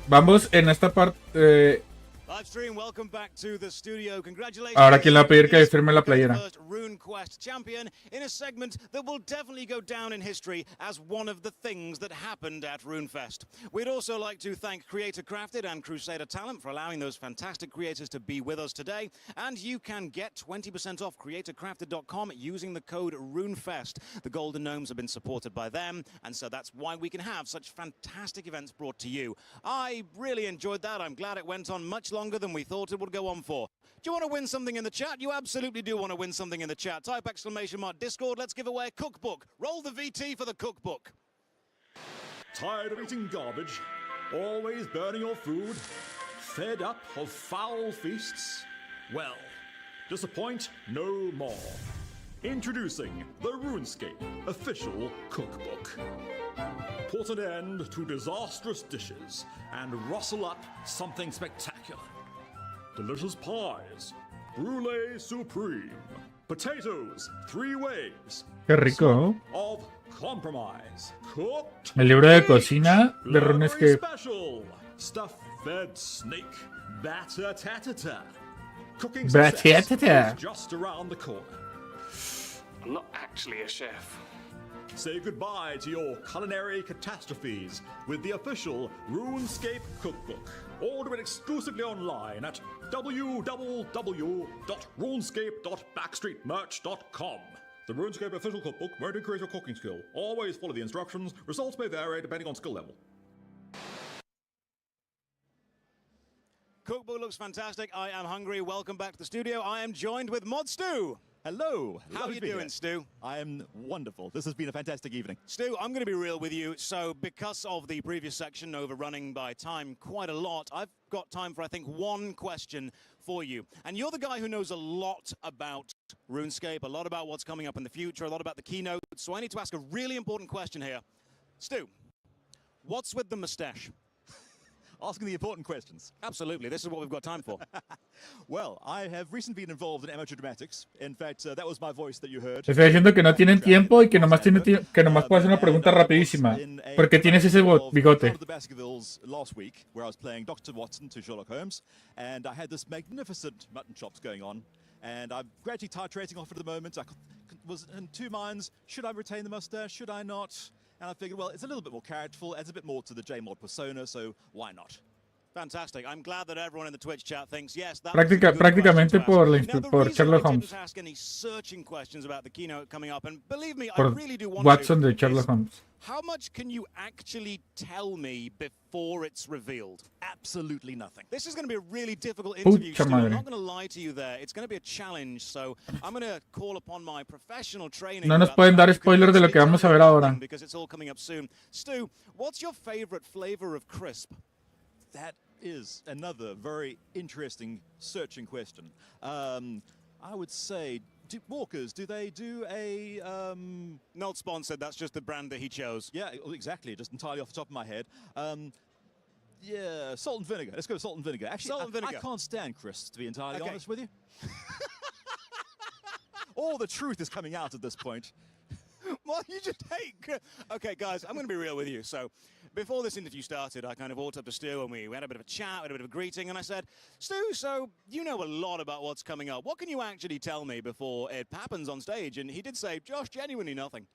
Vamos en esta parte. Livestream, welcome back to the studio. Congratulations. Ahora, ¿quién le va a pedir que firme la playera? First RuneQuest champion in a segment that will definitely go down in history as one of the things that happened at RuneFest. We'd also like to thank Creator Crafted and Crusader Talent for allowing those fantastic creators to be with us today. And you can get 20% off creatorcrafted.com using the code RuneFest. The Golden Gnomes have been supported by them, and so that's why we can have such fantastic events brought to you. I really enjoyed that. I'm glad it went on much longer than we thought it would go on for. Do you want to win something in the chat? You absolutely do want to win something in the chat. Type !! Discord. Let's give away a cookbook. Roll the VT for the cookbook. Tired of eating garbage? Always burning your food? Fed up of foul feasts? Well, disappoint no more. Introducing the RuneScape official cookbook. Put an end to disastrous dishes and rustle up something spectacular. Delicious pies, brulee supreme, potatoes 3 ways. Qué rico. Of compromise, cooked. El libro de cocina de RuneScape. Special, stuff-fed snake, batter-tatata. Cooking Batter-tatata. success is just around the corner. I'm not actually a chef. Say goodbye to your culinary catastrophes with the official RuneScape cookbook. Order it exclusively online at www.runescape.backstreetmerch.com. The RuneScape official cookbook won't increase your cooking skill. Always follow the instructions. Results may vary depending on skill level. Cookbook looks fantastic. I am hungry. Welcome back to the studio. I am joined with Mod Stu. Hello. How are you doing, Stu? I am wonderful. This has been a fantastic evening. Stu, I'm going to be real with you. So because of the previous section overrunning by time quite a lot, I've got time for, I think, one question for you. And you're the guy who knows a lot about RuneScape, a lot about what's coming up in the future, a lot about the keynote. So I need to ask a really important question here. Stu, what's with the mustache? Asking the important questions. Absolutely. This is what we've got time for. Well, I have recently been involved in amateur dramatics. In fact, that was my voice that you heard. Estoy diciendo que no tienen tiempo y que nomás puedo hacer una pregunta rapidísima. ¿Por qué tienes ese bigote? One of the Baskervilles last week, where I was playing Dr. Watson to Sherlock Holmes, and I had this magnificent mutton chops going on, and I'm gradually titrating off at the moment. I was in two minds. Should I retain the mustache? Should I not? And I figured, well, it's a little bit more characterful, adds a bit more to the J-Mod persona, so why not? Fantastic. I'm glad that everyone in the Twitch chat thinks yes. Prácticamente por Sherlock Holmes. Ask any searching questions about the keynote coming up, and believe me, I Por really do want Watson to. de Sherlock Holmes. How much can you actually tell me before it's revealed? Absolutely nothing. This is going to be a really difficult interview, Pucha Stu. I'm madre. not going to lie to you there. It's going to be a challenge, so I'm going to call upon my professional training. No nos about pueden how dar you can spoiler de lo que literally vamos a tell ver me ahora. nothing, because it's all coming up soon. Stu, what's your favorite flavor of crisp? That is another very interesting searching question. I would say, Walkers, do they do a... Not sponsored, that's just the brand that he chose. Yeah, exactly, just entirely off the top of my head. Yeah, salt and vinegar. Let's go with salt and vinegar. Actually, Salt and vinegar. I can't stand crisps, to be entirely honest with you. All the truth is coming out at this point. Well, you just hate... Okay, guys, I'm going to be real with you. So, before this interview started, I kind of walked up to Stu and we had a bit of a chat, we had a bit of a greeting, and I said, Stu, so you know a lot about what's coming up. What can you actually tell me before it happens on stage? And he did say, Josh, genuinely nothing.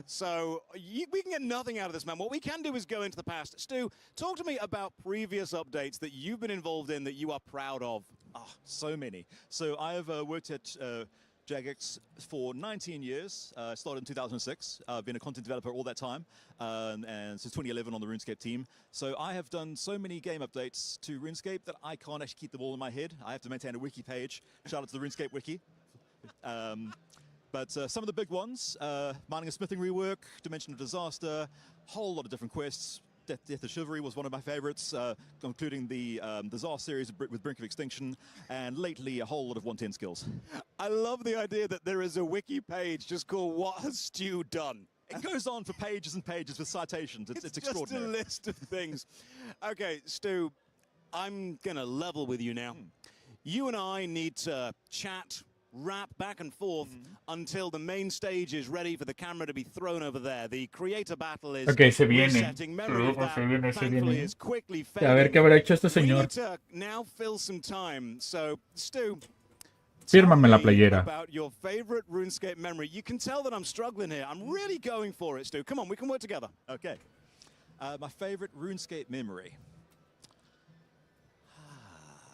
So, we can get nothing out of this, man. What we can do is go into the past. Stu, talk to me about previous updates that you've been involved in that you are proud of. Oh, so many. So, I have worked at... Jagex for 19 years, started in 2006. I've been a content developer all that time, and since 2011 on the RuneScape team. So I have done so many game updates to RuneScape that I can't actually keep them all in my head. I have to maintain a wiki page. Shout out to the RuneScape wiki. But some of the big ones, Mining and Smithing rework, Dimension of Disaster, whole lot of different quests. Death of Chivalry was one of my favorites, including the Disaster series with Brink of Extinction, and lately a whole lot of 110 skills. I love the idea that there is a wiki page just called What Has Stu Done? It goes on for pages and pages with citations. It's extraordinary. Just a list of things. Okay, Stu, I'm going to level with you now. You and I need to chat, rap back and forth until the main stage is ready for the camera to be thrown over there. The creator battle is se viene. resetting. Memory of that, thankfully, is quickly A ver fading. qué habrá hecho este We señor. need to now fill some time. So, Stu, Fírmame la playera. about your favorite RuneScape memory. You can tell that I'm struggling here. I'm really going for it, Stu. Come on, we can work together. Okay. My favorite RuneScape memory.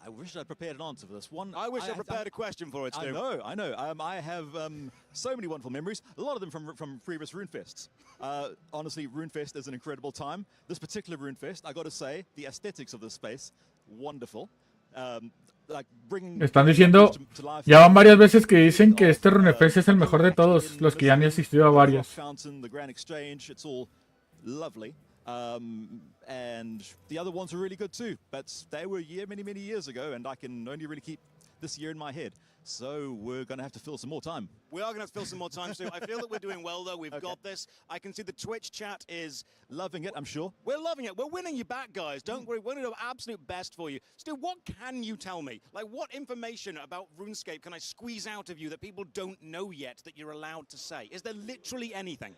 I wish I'd prepared an answer for this one. I wish I prepared a question for it, Stu. I know. I have so many wonderful memories. A lot of them from previous RuneFests. Honestly, RuneFest is an incredible time. This particular RuneFest, I got to say, the aesthetics of this space, wonderful. Están diciendo, ya van varias veces que dicen que este RuneFest es el mejor de todos, los que ya han asistido a varios. Fountain, the Grand Exchange, it's all lovely. And the other ones are really good too, but they were many years ago, and I can only really keep this year in my head. So we're going to have to fill some more time. We are going to have to fill some more time, Stu. I feel that we're doing well, though. We've got this. I can see the Twitch chat is... loving it, I'm sure. We're loving it. We're winning you back, guys. Don't worry. We're going to do our absolute best for you. Stu, what can you tell me? Like, what information about RuneScape can I squeeze out of you that people don't know yet that you're allowed to say? Is there literally anything?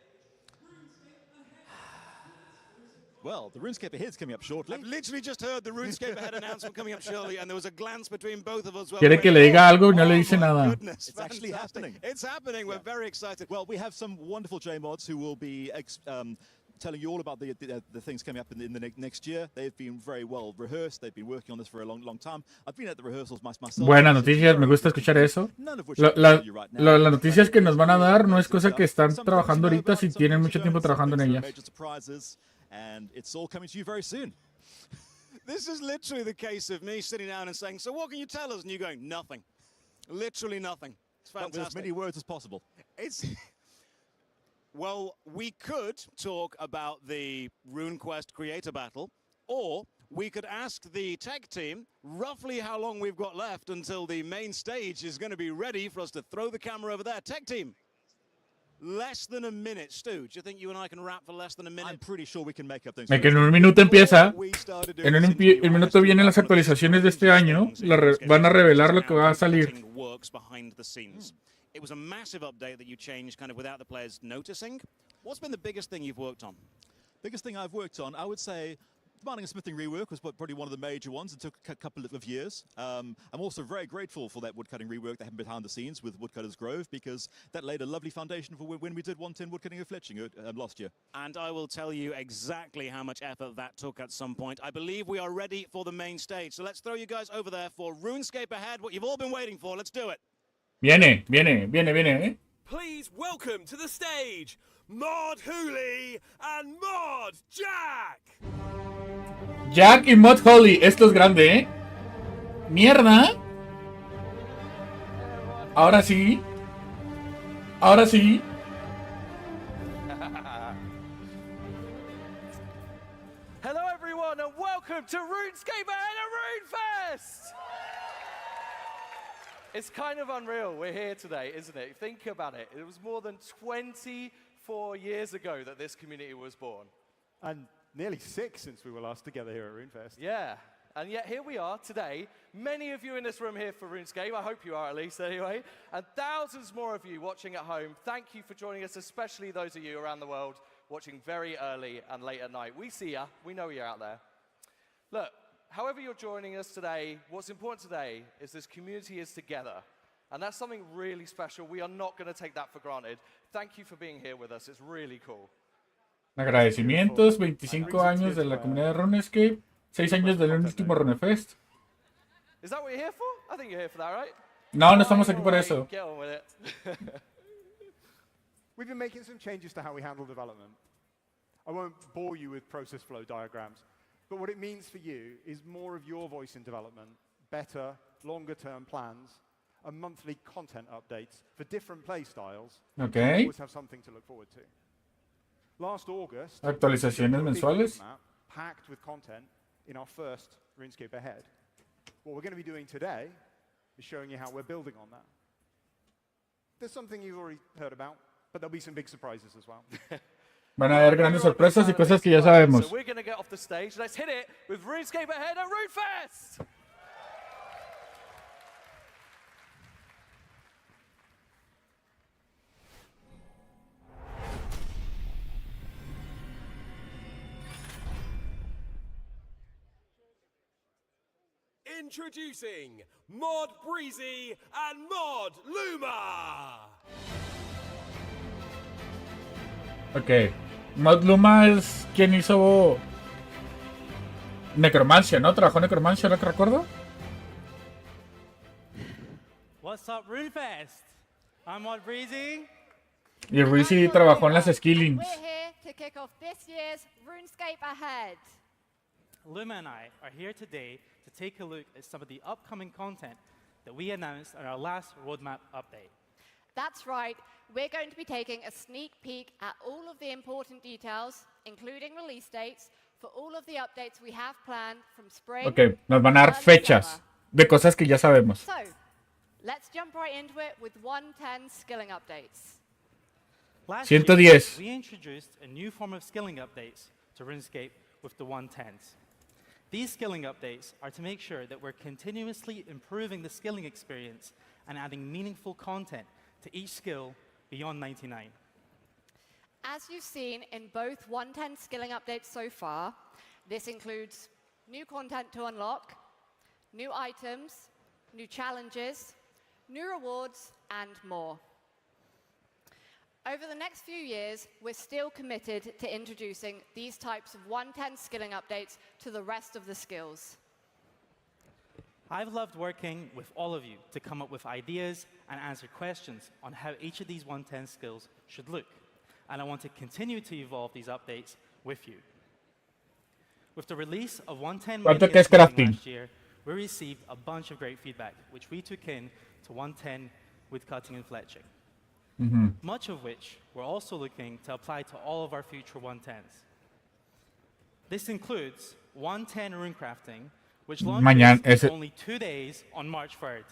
Well, the RuneScape Ahead's coming up shortly. I've literally just heard the RuneScape Ahead announcement coming up shortly, and there was a glance between both of us. Quiere que le diga algo y no le dice nada. Goodness, it's actually happening. It's happening. We're very excited. Well, we have some wonderful JMods who will be telling you all about the things coming up in the next year. They've been very well rehearsed. They've been working on this for a long time. I've been at the rehearsals myself. Buenas noticias, me gusta escuchar eso. Las noticias que nos van a dar no es cosa que están trabajando ahorita, si tienen mucho tiempo trabajando en ellas. And it's all coming to you very soon. This is literally the case of me sitting down and saying, so what can you tell us? And you going, nothing. Literally nothing. It's fantastic. But with as many words as possible. Well, we could talk about the RuneQuest creator battle, or we could ask the tech team roughly how long we've got left until the main stage is going to be ready for us to throw the camera over there. Tech team. Less than a minute. Stu, do you think you and I can rap for less than a minute? I'm pretty sure we can make up things. Que en un minuto empieza, en un minuto vienen las actualizaciones de este año, van a revelar lo que va a salir. Works behind the scenes. It was a massive update that you changed kind of without the players noticing. What's been the biggest thing you've worked on? Biggest thing I've worked on, I would say Mining and smithing rework was probably one of the major ones. It took a couple of years. I'm also very grateful for that woodcutting rework that happened behind the scenes with Woodcutters Grove, because that laid a lovely foundation for when we did 110 woodcutting and fletching last year. And I will tell you exactly how much effort that took at some point. I believe we are ready for the main stage. So let's throw you guys over there for RuneScape Ahead, what you've all been waiting for. Let's do it. Viene. Please welcome to the stage, Mod Hooley and Mod Jack. Jack y Mod Holly. Esto es grande, Mierda. Ahora sí. Hello everyone and welcome to RuneScape Ahead at RuneFest! It's kind of unreal we're here today, isn't it? Think about it. It was more than 24 years ago that this community was born. And nearly 6 since we were last together here at RuneFest. Yeah, and yet here we are today. Many of you in this room here for RuneScape. I hope you are at least anyway. And thousands more of you watching at home. Thank you for joining us, especially those of you around the world watching very early and late at night. We see ya. We know you're out there. Look, however you're joining us today, what's important today is this community is together. And that's something really special. We are not going to take that for granted. Thank you for being here with us. It's really cool. Agradecimientos, 25 años de la comunidad de RuneScape, 6 años del último RuneFest. Is that what you're here for? I think you're here for that, right? No estamos aquí por eso. Get on with it. We've been making some changes to how we handle development. I won't bore you with process flow diagrams, but what it means for you is more of your voice in development, better, longer-term plans, and monthly content updates for different play styles. Okay. You always have something to look forward to. Last August, Actualizaciones mensuales. Packed with content in our first RuneScape Ahead. What we're going to be doing today is showing you how we're building on that. There's something you've already heard about, but there'll be some big surprises as well. Van a haber grandes sorpresas y cosas que ya sabemos. So we're going to get off the stage. Let's hit it with RuneScape Ahead at RuneFest! Introducing Mod Breezy and Mod Luma. Ok. Mod Luma es quien hizo Necromancia, ¿no? Trabajó Necromancia, lo que recuerdo. What's up, RuneFest? I'm Mod Breezy. Y Breezy trabajó en las Skillings. We're here to kick off this year's RuneScape Ahead. Luma and I are here today to take a look at some of the upcoming content that we announced in our last roadmap update. That's right, we're going to be taking a sneak peek at all of the important details, including release dates, for all of the updates we have planned from spring. Ok, nos van a dar fechas de cosas que ya sabemos. So, let's jump right into it with 110 skilling updates. Last 110. year, we introduced a new form of skilling updates to RuneScape with the 110s. These skilling updates are to make sure that we're continuously improving the skilling experience and adding meaningful content to each skill beyond 99. As you've seen in both 110 skilling updates so far, this includes new content to unlock, new items, new challenges, new rewards, and more. Over the next few years, we're still committed to introducing these types of 110 skilling updates to the rest of the skills. I've loved working with all of you to come up with ideas and answer questions on how each of these 110 skills should look. And I want to continue to evolve these updates with you. With the release of 110 last year, we received a bunch of great feedback, which we took in to 110 with cutting and fletching. Much of which we're also looking to apply to all of our future 110s. This includes 110 rune crafting, which launches in only 2 days on March 3rd.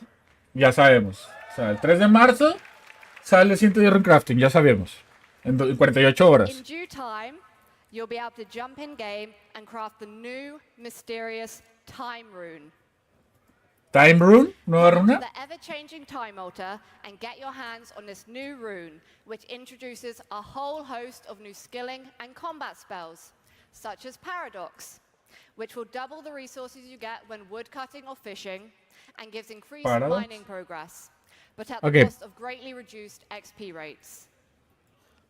Ya sabemos. O sea, el 3 de marzo sale 110 rune crafting, ya sabemos. En 48 horas. In due time, you'll be able to jump in game and craft the new mysterious time rune. Time rune, nueva runa. The ever-changing time altar and get your hands on this new rune, which introduces a whole host of new skilling and combat spells, such as Paradox, which will double the resources you get when woodcutting or fishing, and gives increased Paradox? mining progress, but at the Okay. cost of greatly reduced XP rates.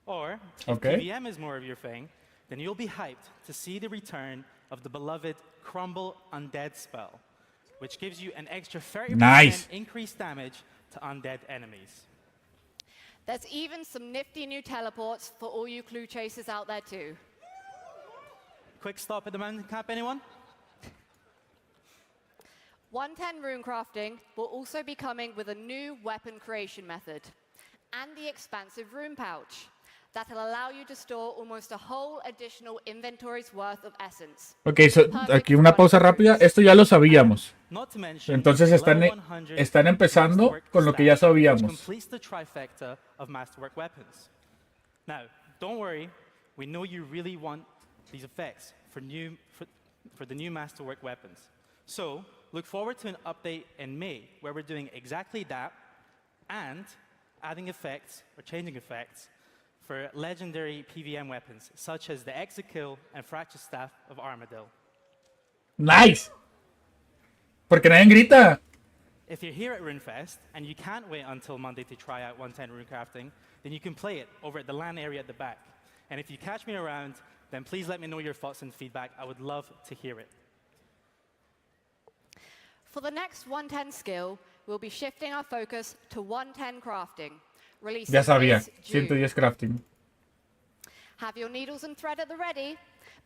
Or, if Okay. PVM is more of your thing, then you'll be hyped to see the return of the beloved Crumble Undead spell, which gives you an extra 30% Nice. increased damage to undead enemies. There's even some nifty new teleports for all you clue chasers out there too. Quick stop at the mountain camp, anyone? 110 rune crafting will also be coming with a new weapon creation method and the expansive rune pouch that'll allow you to store almost a whole additional inventory's worth of essence. Ok, aquí una pausa rápida. Esto ya lo sabíamos. Not to mention, Entonces están empezando con lo que ya which sabíamos. completes the trifecta of masterwork weapons. Now, don't worry, we know you really want these effects for the new masterwork weapons. So, look forward to an update in May where we're doing exactly that and adding effects or changing effects for legendary PVM weapons such as the Exekill and Fracture Staff of Armadillo. Nice. Porque nadie grita. If you're here at RuneFest and you can't wait until Monday to try out 110 rune crafting, then you can play it over at the LAN area at the back. And if you catch me around, then please let me know your thoughts and feedback. I would love to hear it. For the next 110 skill, we'll be shifting our focus to 110 crafting, releasing Ya sabía. this June. 110 crafting. Have your needles and thread at the ready,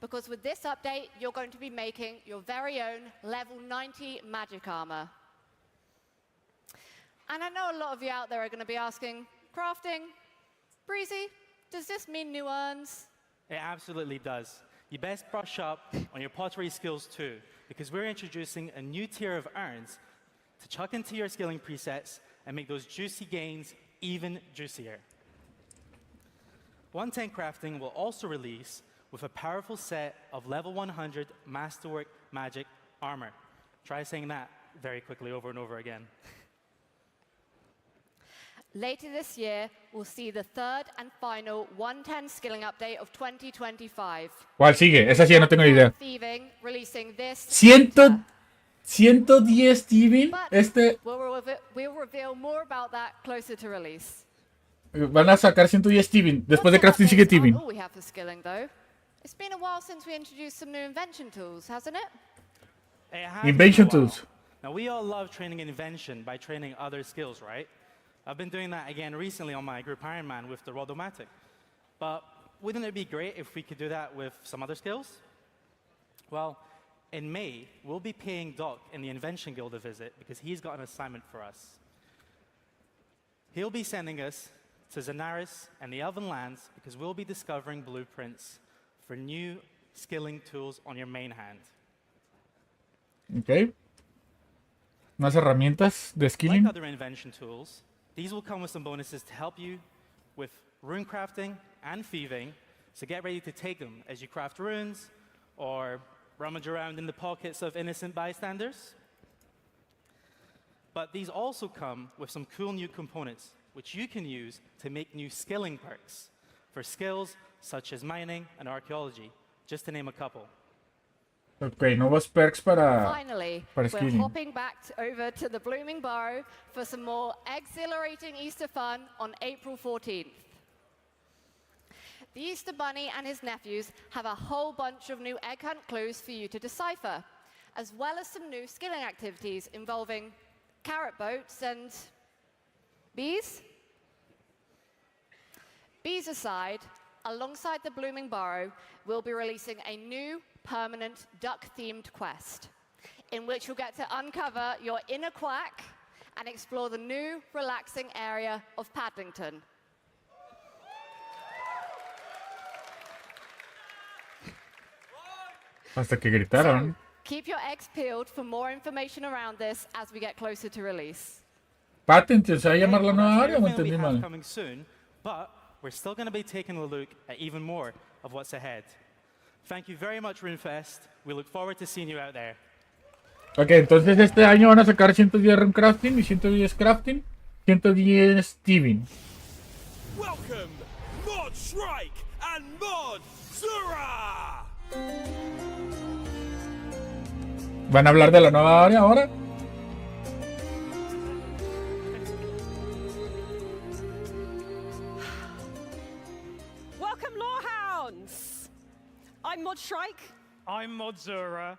because with this update, you're going to be making your very own level 90 magic armor. And I know a lot of you out there are going to be asking, crafting, Breezy, does this mean new urns? It absolutely does. You best brush up on your pottery skills too, because we're introducing a new tier of urns to chuck into your skilling presets and make those juicy gains even juicier. 110 crafting will also release with a powerful set of level 100 masterwork magic armor. Try saying that very quickly over and over again. Later this year, we'll see the third and final 110 skilling update of 2025. ¿Cuál sigue? Esa sí, no tengo idea. Thieving, releasing this 110 Steven. We'll reveal more about that closer to release. Van a sacar 110 Steven. Después de crafting sigue Steven. All we have for skilling, though. It's been a while since we introduced some new invention tools, hasn't it? It has Invention been a while. tools. Now, we all love training invention by training other skills, right? I've been doing that again recently on my group Ironman with the Rodomatic. But wouldn't it be great if we could do that with some other skills? Well, in May, we'll be paying Doc in the Invention Guild a visit because he's got an assignment for us. He'll be sending us to Zenaris and the Elven Lands because we'll be discovering blueprints for new skilling tools on your main hand. Ok. Unas herramientas de Like skilling. other invention tools, these will come with some bonuses to help you with rune crafting and thieving, so get ready to take them as you craft runes or rummage around in the pockets of innocent bystanders. But these also come with some cool new components which you can use to make new skilling perks for skills such as mining and archaeology, just to name a couple. Ok, nuevos perks Finally, para we're skilling. hopping back over to the Blooming Burrow for some more exhilarating Easter fun on April 14th. The Easter Bunny and his nephews have a whole bunch of new egg hunt clues for you to decipher, as well as some new skilling activities involving carrot boats and bees. Bees aside, alongside the Blooming Burrow, we'll be releasing a new permanent duck-themed quest, in which you'll get to uncover your inner quack and explore the new, relaxing area of Paddington. Hasta que gritaron. Keep your eggs peeled for more information around this as we get closer to release. Patent, ¿se va a llamar la nueva área o me Everything entendí we have mal? coming soon, but we're still going to be taking a look at even more of what's ahead. Thank you very much, RuneFest. We look forward to seeing you out there. Ok, entonces este año van a sacar 110 rune crafting y 110 crafting, 110 Steven. Welcome, Mod Shrike and Mod Zura! ¿Van a hablar de la nueva área ahora? Welcome, Lorehounds! I'm Mod Shrike. I'm Mod Zura,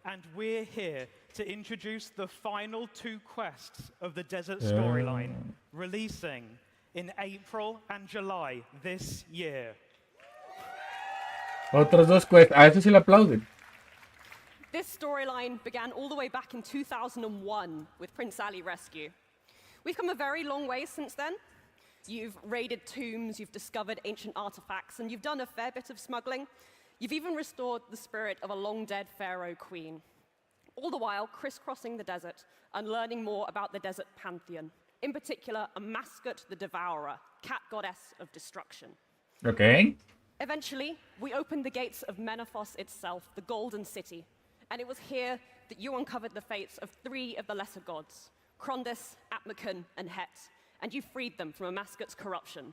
and we're here to introduce the final 2 quests of the Desert storyline, releasing in April and July this year. Otros 2 quests. A eso sí le aplauden. This storyline began all the way back in 2001 with Prince Ali Rescue. We've come a very long way since then. You've raided tombs, you've discovered ancient artifacts, and you've done a fair bit of smuggling. You've even restored the spirit of a long-dead pharaoh queen. All the while crisscrossing the desert and learning more about the desert pantheon. In particular, a Mascot the Devourer, cat goddess of destruction. Okay. Eventually, we opened the gates of Menethos itself, the Golden City, and it was here that you uncovered the fates of 3 of the lesser gods, Krondis, Atmacan, and Het, and you freed them from a Mascot's corruption.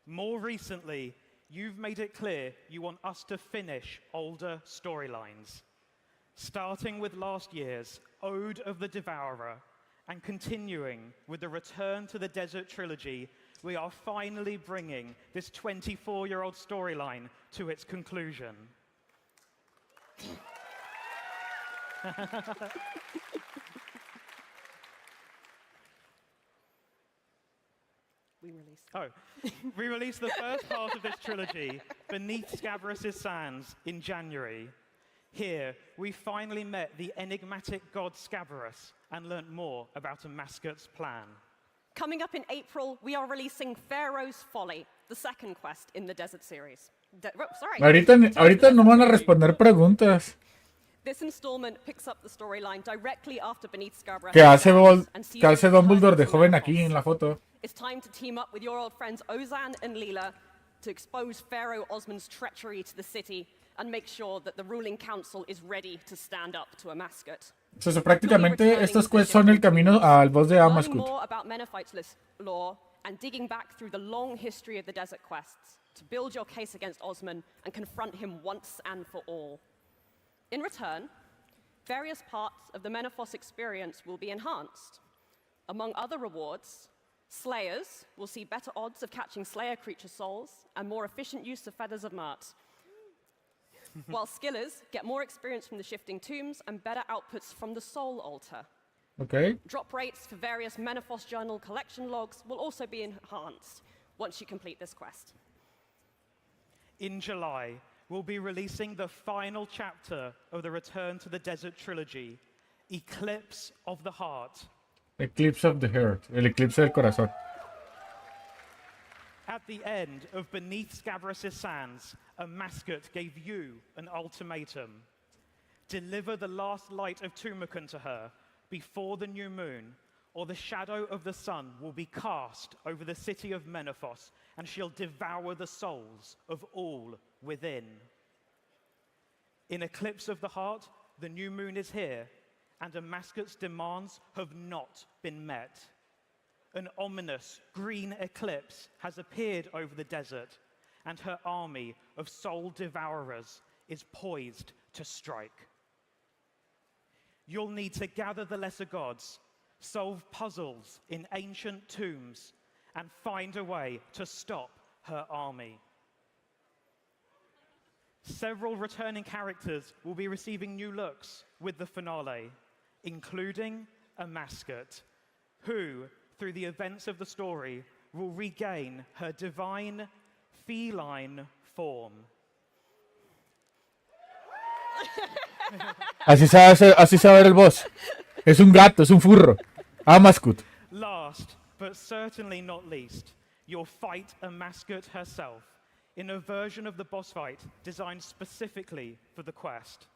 More recently, you've made it clear you want us to finish older storylines, starting with last year's Ode of the Devourer, and continuing with the Return to the Desert trilogy. We are finally bringing this 24-year-old storyline to its conclusion. We released the first part of this trilogy, Beneath Scabrous' Sands, in January. Here, we finally met the enigmatic god Scabrous and learnt more about a Mascot's plan. Coming up in April, we are releasing Pharaoh's Folly, the second quest in the Desert series. Ahorita no van a responder preguntas. This installment picks up the storyline directly after Beneath Scabrous. ¿Qué hace Dumbledore de joven aquí en la foto? It's time to team up with your old friends Ozan and Leela to expose Pharaoh Osman's treachery to the city and make sure that the ruling council is ready to stand up to a Mascot. Prácticamente estos quests son el camino al boss de Learning Amascut. more about Menethos' lore and digging back through the long history of the desert quests to build your case against Osman and confront him once and for all. In return, various parts of the Menethos experience will be enhanced. Among other rewards, Slayers will see better odds of catching Slayer creature souls and more efficient use of Feathers of Mart. While Skillers get more experience from the Shifting Tombs and better outputs from the Soul Altar. Okay. Drop rates for various Menethos Journal collection logs will also be enhanced once you complete this quest. In July, we'll be releasing the final chapter of the Return to the Desert trilogy, Eclipse of the Heart. Eclipse of the Heart, el eclipse del corazón. At the end of Beneath Scabrous' Sands, a Mascot gave you an ultimatum. Deliver the last light of Tumakan to her before the new moon, or the shadow of the sun will be cast over the city of Menethos, and she'll devour the souls of all within. In Eclipse of the Heart, the new moon is here, and a Mascot's demands have not been met. An ominous green eclipse has appeared over the desert, and her army of soul devourers is poised to strike. You'll need to gather the lesser gods, solve puzzles in ancient tombs, and find a way to stop her army. Several returning characters will be receiving new looks with the finale, including a Mascot, who, through the events of the story, will regain her divine feline form. Así se va a ver el boss. Es un gato, es un furro. Amascut. Last, but certainly not least, you'll fight a Mascot herself in a version of the boss fight designed specifically for the quest.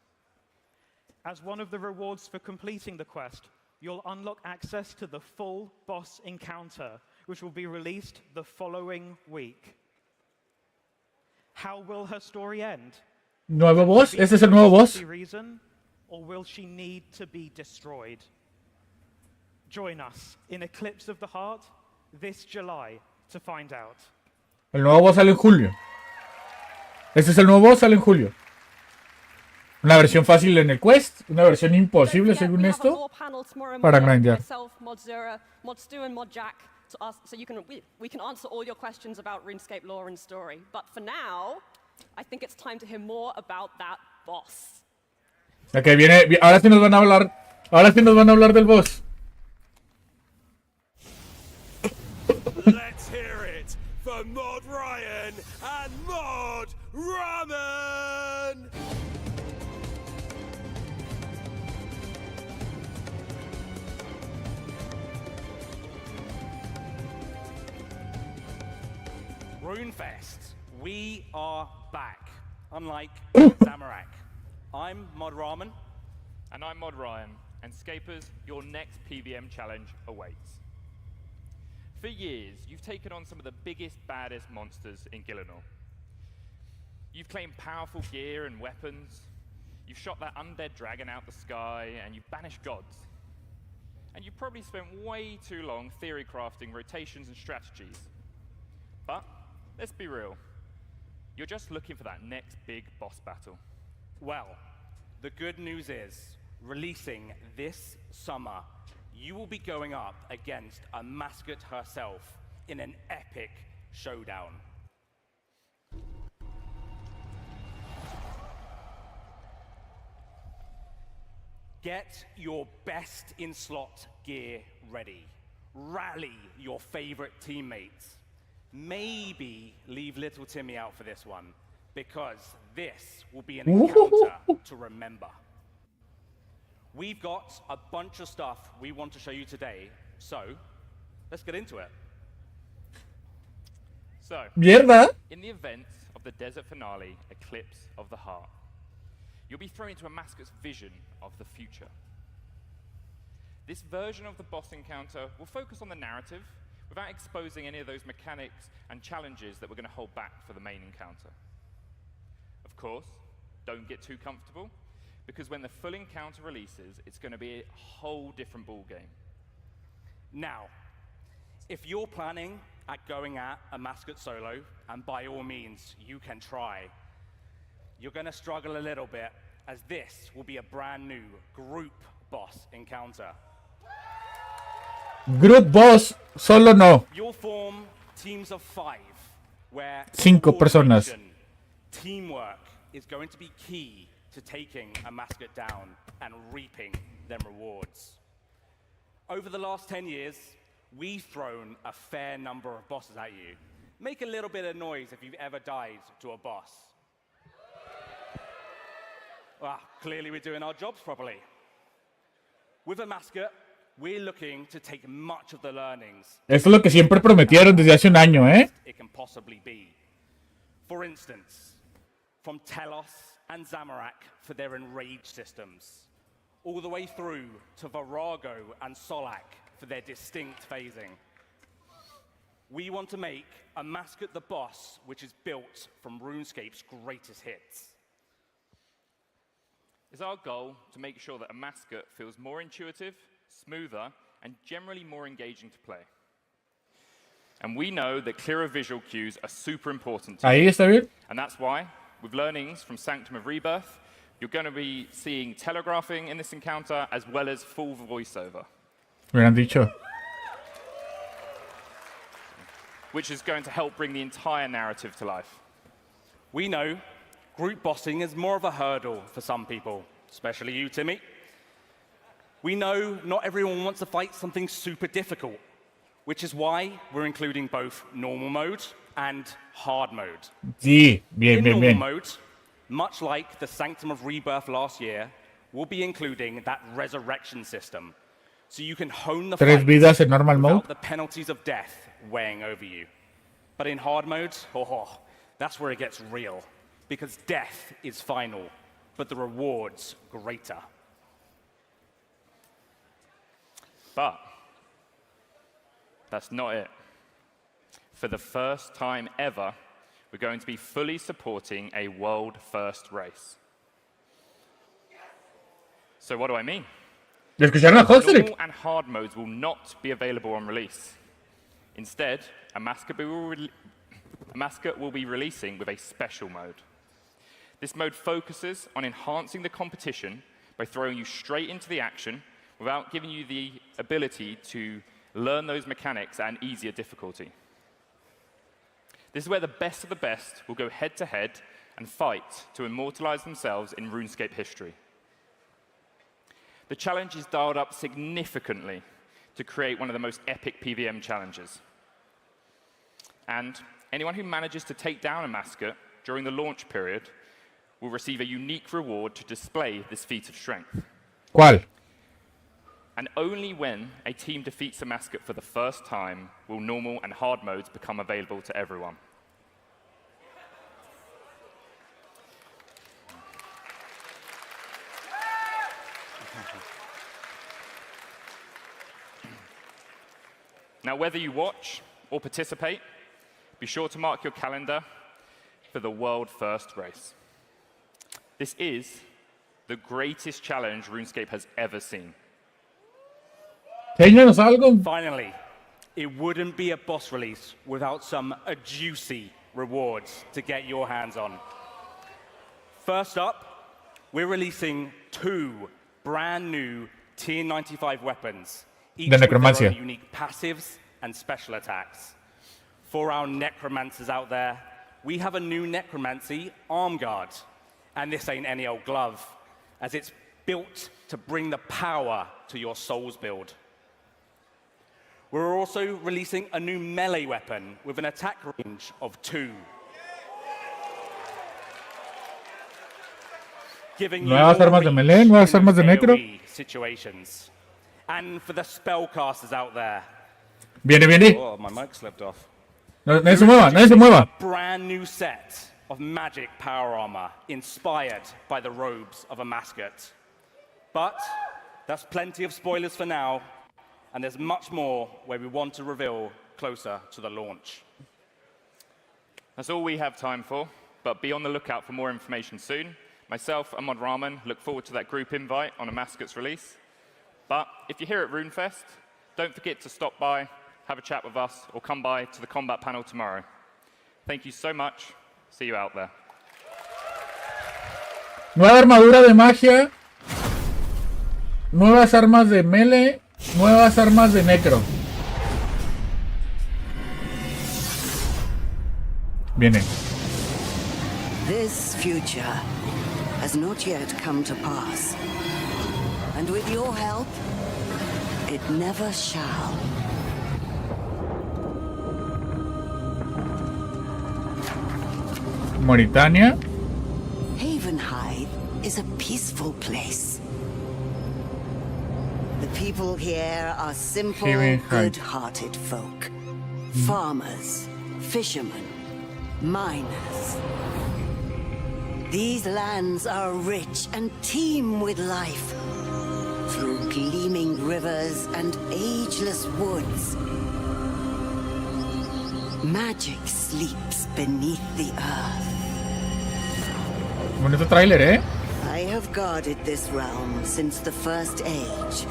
As one of the rewards for completing the quest, you'll unlock access to the full boss encounter, which will be released the following week. How will her story end? ¿Nuevo boss? ¿Ese es el nuevo boss? Reason, or will she need to be destroyed? Join us in Eclipse of the Heart this July to find out. El nuevo boss sale en julio. Ese es el nuevo boss, sale en julio. Una versión fácil en el quest, una versión imposible según esto, para grindear. Myself, Mod Zura, Mod Stu, and Mod Jack, to ask, so we can answer all your questions about RuneScape lore and story. But for now, I think it's time to hear more about that boss. Ok, viene, ahora sí nos van a hablar del boss. Let's hear it for Mod Ryan and Mod Ramen! RuneFest, we are back. Unlike Zamorak. I'm Mod Ramen. And I'm Mod Ryan. And Scapers, your next PVM challenge awaits. For years, you've taken on some of the biggest, baddest monsters in Gillinor. You've claimed powerful gear and weapons. You've shot that undead dragon out the sky, and you've banished gods. And you've probably spent way too long theory crafting rotations and strategies. But let's be real. You're just looking for that next big boss battle. Well, the good news is, releasing this summer, you will be going up against a mascot herself in an epic showdown. Get your best in slot gear ready. Rally your favorite teammates. Maybe leave little Timmy out for this one, because this will be an encounter to remember. We've got a bunch of stuff we want to show you today, so let's get into it. So, Mierda. In the event of the desert finale, Eclipse of the Heart, you'll be thrown into a mascot's vision of the future. This version of the boss encounter will focus on the narrative without exposing any of those mechanics and challenges that we're going to hold back for the main encounter. Of course, don't get too comfortable, because when the full encounter releases, it's going to be a whole different ballgame. Now, if you're planning at going at a mascot solo, and by all means, you can try, you're going to struggle a little bit, as this will be a brand new group boss encounter. Group boss, solo no. You'll form teams of 5, where 5 personas. Teamwork is going to be key to taking a mascot down and reaping them rewards. Over the last 10 years, we've thrown a fair number of bosses at you. Make a little bit of noise if you've ever died to a boss. Well, clearly we're doing our jobs properly. With a mascot, we're looking to take much of the learnings. Esto es lo que siempre prometieron desde hace un año, ¿eh? It can possibly be. For instance, from Telos and Zamorak for their enraged systems, all the way through to Virago and Solak for their distinct phasing. We want to make a mascot the boss which is built from RuneScape's greatest hits. It's our goal to make sure that a mascot feels more intuitive, smoother, and generally more engaging to play. And we know that clearer visual cues are super important to Ahí you. está bien. And that's why, with learnings from Sanctum of Rebirth, you're going to be seeing telegraphing in this encounter as well as full voiceover. Me han dicho. Which is going to help bring the entire narrative to life. We know group bossing is more of a hurdle for some people, especially you, Timmy. We know not everyone wants to fight something super difficult, which is why we're including both normal mode and hard mode. Sí, bien, In bien, normal bien. mode, much like the Sanctum of Rebirth last year, we'll be including that resurrection system, so you can hone the 3 fight vidas en normal without mode. the penalties of death weighing over you. But in hard mode, that's where it gets real, because death is final, but the rewards greater. But that's not it. For the first time ever, we're going to be fully supporting a world-first race. So what do I mean? ¿Escucharon a Hosteric? Normal and hard modes will not be available on release. Instead, a mascot will be releasing with a special mode. This mode focuses on enhancing the competition by throwing you straight into the action without giving you the ability to learn those mechanics at an easier difficulty. This is where the best of the best will go head-to-head and fight to immortalize themselves in RuneScape history. The challenge is dialed up significantly to create one of the most epic PVM challenges. And anyone who manages to take down a mascot during the launch period will receive a unique reward to display this feat of strength. ¿Cuál? And only when a team defeats a mascot for the first time will normal and hard modes become available to everyone. Now, whether you watch or participate, be sure to mark your calendar for the world first race. This is the greatest challenge RuneScape has ever seen. Enséñanos algo. Finally, it wouldn't be a boss release without some juicy rewards to get your hands on. First up, we're releasing 2 brand new Tier 95 weapons, each De with their necromancia. own unique passives and special attacks. For our necromancers out there, we have a new necromancy arm guard. And this ain't any old glove, as it's built to bring the power to your soul's build. We're also releasing a new melee weapon with an attack range of 2. Giving you Nuevas more armas de reach melee, nuevas in armas de those necro. AoE situations. And for the spellcasters out there. Viene, viene. Oh, my mic slipped off. No, nadie se mueva, nadie se mueva. A brand new set of magic power armor inspired by the robes of a mascot. But that's plenty of spoilers for now, and there's much more where we want to reveal closer to the launch. That's all we have time for, but be on the lookout for more information soon. Myself and Mod Ramen look forward to that group invite on a mascot's release. But if you're here at RuneFest, don't forget to stop by, have a chat with us, or come by to the combat panel tomorrow. Thank you so much. See you out there. Nueva armadura de magia. Nuevas armas de melee. Nuevas armas de necro. Viene. This future has not yet come to pass. And with your help, it never shall. Mauritania. Havenhide is a peaceful place. The people here are simple, Havenhide. good-hearted folk. Farmers, fishermen, miners. These lands are rich and teem with life. Through gleaming rivers and ageless woods. Magic sleeps beneath the earth. Bonito tráiler, ¿eh? I have guarded this realm since the First Age.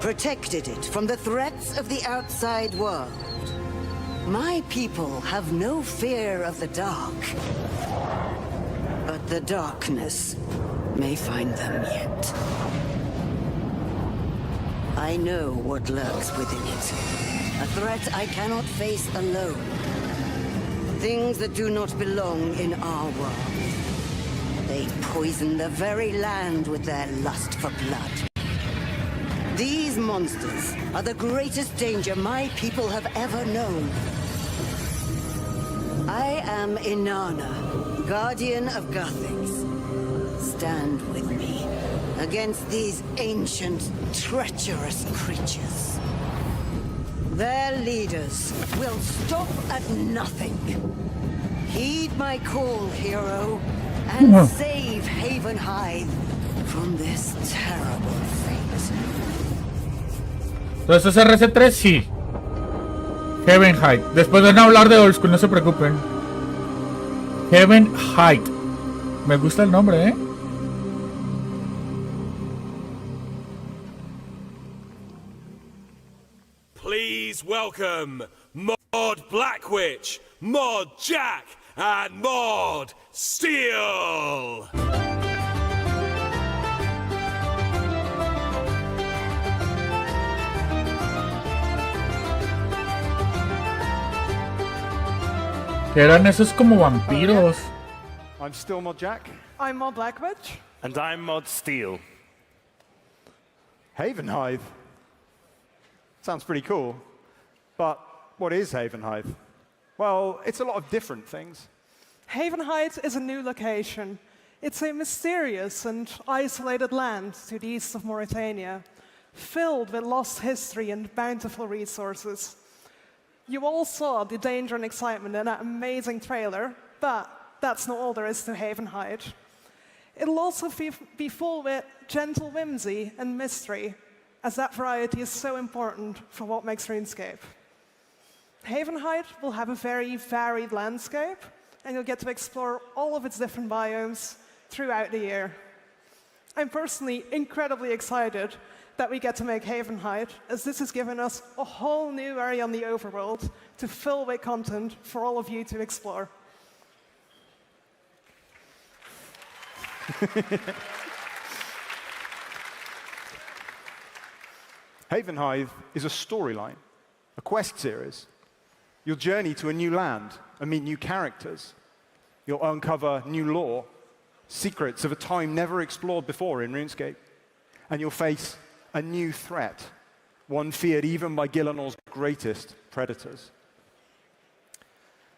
Protected it from the threats of the outside world. My people have no fear of the dark. But the darkness may find them yet. I know what lurks within it. A threat I cannot face alone. Things that do not belong in our world. They poison the very land with their lust for blood. These monsters are the greatest danger my people have ever known. I am Inanna, guardian of Gothics. Stand with me against these ancient, treacherous creatures. Their leaders will stop at nothing. Heed my call, hero, and save Havenhide from this terrible fate. Entonces RC3 sí. Havenhide. Después van a hablar de Old School, no se preocupen. Havenhide. Me gusta el nombre, ¿eh? Please welcome Mod Blackwitch, Mod Jack, and Mod Steel! Eran esos como vampiros. I'm still Mod Jack. I'm Mod Blackwitch. And I'm Mod Steel. Havenhithe. Sounds pretty cool. But what is Havenhithe? Well, it's a lot of different things. Havenhithe is a new location. It's a mysterious and isolated land to the east of Mauritania, filled with lost history and bountiful resources. You all saw the danger and excitement in that amazing trailer, but that's not all there is to Havenhithe. It'll also be full with gentle whimsy and mystery, as that variety is so important for what makes RuneScape. Havenhithe will have a very varied landscape, and you'll get to explore all of its different biomes throughout the year. I'm personally incredibly excited that we get to make Havenhithe, as this has given us a whole new area on the overworld to fill with content for all of you to explore. Havenhithe is a storyline, a quest series. You'll journey to a new land and meet new characters. You'll uncover new lore, secrets of a time never explored before in RuneScape. And you'll face a new threat, one feared even by Gillenor's greatest predators.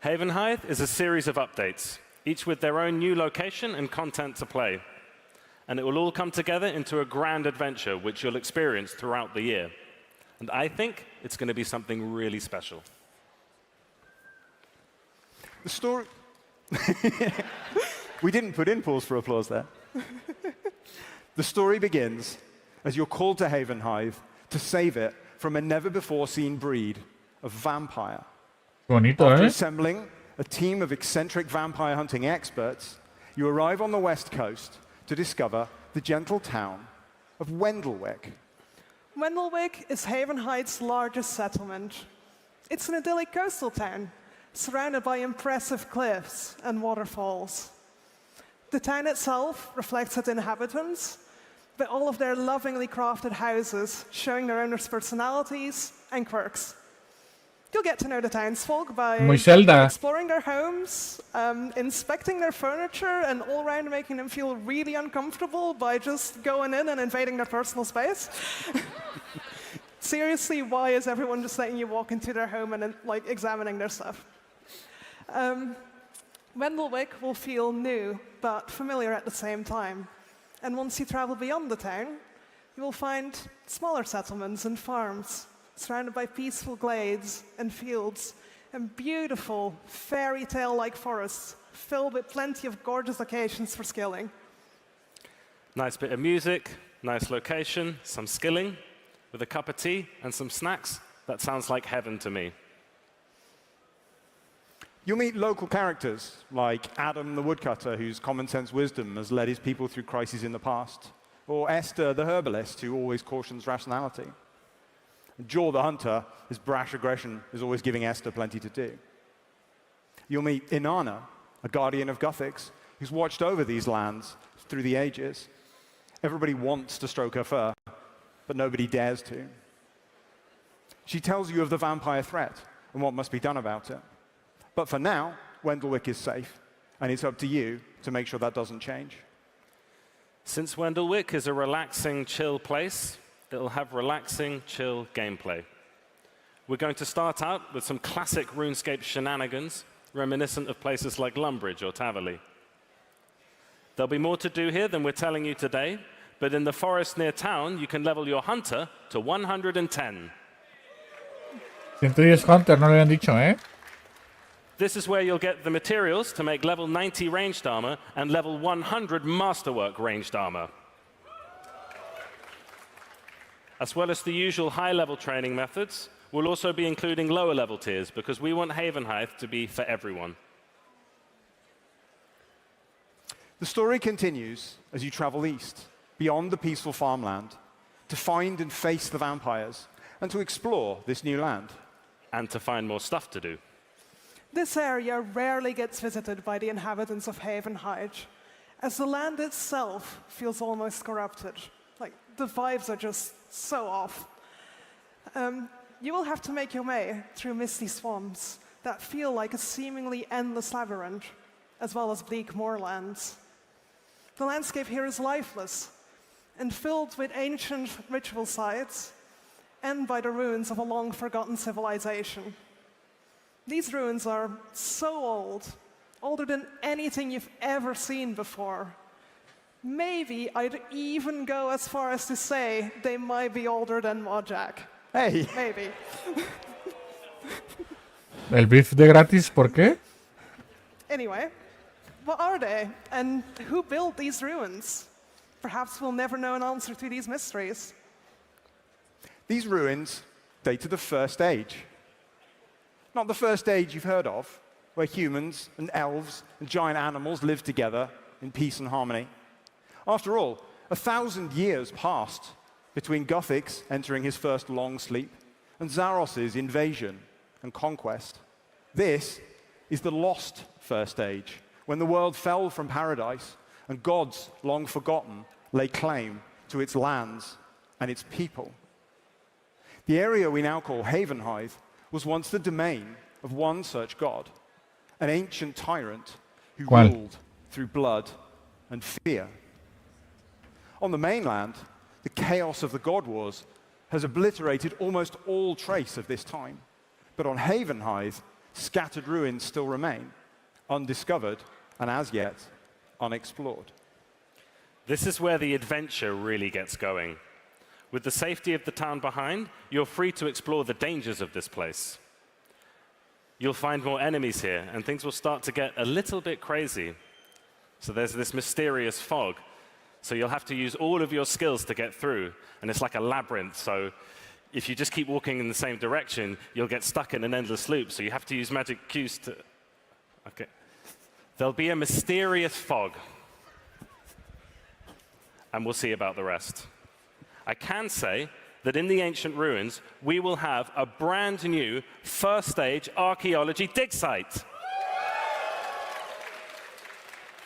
Havenhithe is a series of updates, each with their own new location and content to play. And it will all come together into a grand adventure, which you'll experience throughout the year. And I think it's going to be something really special. The story... We didn't put in pause for applause there. The story begins as you're called to Havenhithe to save it from a never-before-seen breed of vampire. Bonito, After eh? assembling a team of eccentric vampire hunting experts, you arrive on the west coast to discover the gentle town of Wendelwick. Wendelwick is Havenhithe's largest settlement. It's an idyllic coastal town, surrounded by impressive cliffs and waterfalls. The town itself reflects its inhabitants, with all of their lovingly crafted houses showing their owners' personalities and quirks. You'll get to know the townsfolk by Muy Zelda. exploring their homes, inspecting their furniture, and all around making them feel really uncomfortable by just going in and invading their personal space. Seriously, why is everyone just letting you walk into their home and like examining their stuff? Wendelwick will feel new, but familiar at the same time. And once you travel beyond the town, you will find smaller settlements and farms, surrounded by peaceful glades and fields, and beautiful fairy tale-like forests filled with plenty of gorgeous locations for skilling. Nice bit of music, nice location, some skilling, with a cup of tea and some snacks. That sounds like heaven to me. You'll meet local characters like Adam the woodcutter, whose common sense wisdom has led his people through crises in the past, or Este the herbalist, who always cautions rationality. Jaw the hunter, his brash aggression is always giving Este plenty to do. You'll meet Inanna, a guardian of Gothics, who's watched over these lands through the ages. Everybody wants to stroke her fur, but nobody dares to. She tells you of the vampire threat and what must be done about it. But for now, Wendelwick is safe, and it's up to you to make sure that doesn't change. Since Wendelwick is a relaxing, chill place, it'll have relaxing, chill gameplay. We're going to start out with some classic RuneScape shenanigans, reminiscent of places like Lumbridge or Tavali. There'll be more to do here than we're telling you today, but in the forest near town, you can level your hunter to 110. 110 Hunter, no le habían dicho, ¿eh? This is where you'll get the materials to make level 90 ranged armor and level 100 masterwork ranged armor. As well as the usual high-level training methods, we'll also be including lower-level tiers because we want Havenhithe to be for everyone. The story continues as you travel east, beyond the peaceful farmland, to find and face the vampires, and to explore this new land. And to find more stuff to do. This area rarely gets visited by the inhabitants of Havenhide, as the land itself feels almost corrupted. Like, the vibes are just so off. You will have to make your way through misty swamps that feel like a seemingly endless labyrinth, as well as bleak moorlands. The landscape here is lifeless and filled with ancient ritual sites and by the ruins of a long-forgotten civilization. These ruins are so old, older than anything you've ever seen before. Maybe I'd even go as far as to say they might be older than Mojang. Hey! Maybe. El brief de gratis, ¿por qué? Anyway, what are they? And who built these ruins? Perhaps we'll never know an answer to these mysteries. These ruins date to the First Age. Not the First Age you've heard of, where humans and elves and giant animals lived together in peace and harmony. After all, 1,000 years passed between Guthix entering his first long sleep and Zaros's invasion and conquest. This is the lost First Age, when the world fell from paradise and gods, long forgotten, lay claim to its lands and its people. The area we now call Havenhide was once the domain of one such god, an ancient tyrant who ruled through blood and fear. On the mainland, the chaos of the God Wars has obliterated almost all trace of this time. But on Havenhide, scattered ruins still remain, undiscovered and as yet unexplored. This is where the adventure really gets going. With the safety of the town behind, you're free to explore the dangers of this place. You'll find more enemies here, and things will start to get a little bit crazy. So there's this mysterious fog. So you'll have to use all of your skills to get through, and it's like a labyrinth. So if you just keep walking in the same direction, you'll get stuck in an endless loop. So you have to use magic cues to... Okay. There'll be a mysterious fog, and we'll see about the rest. I can say that in the ancient ruins, we will have a brand new first stage archaeology dig site.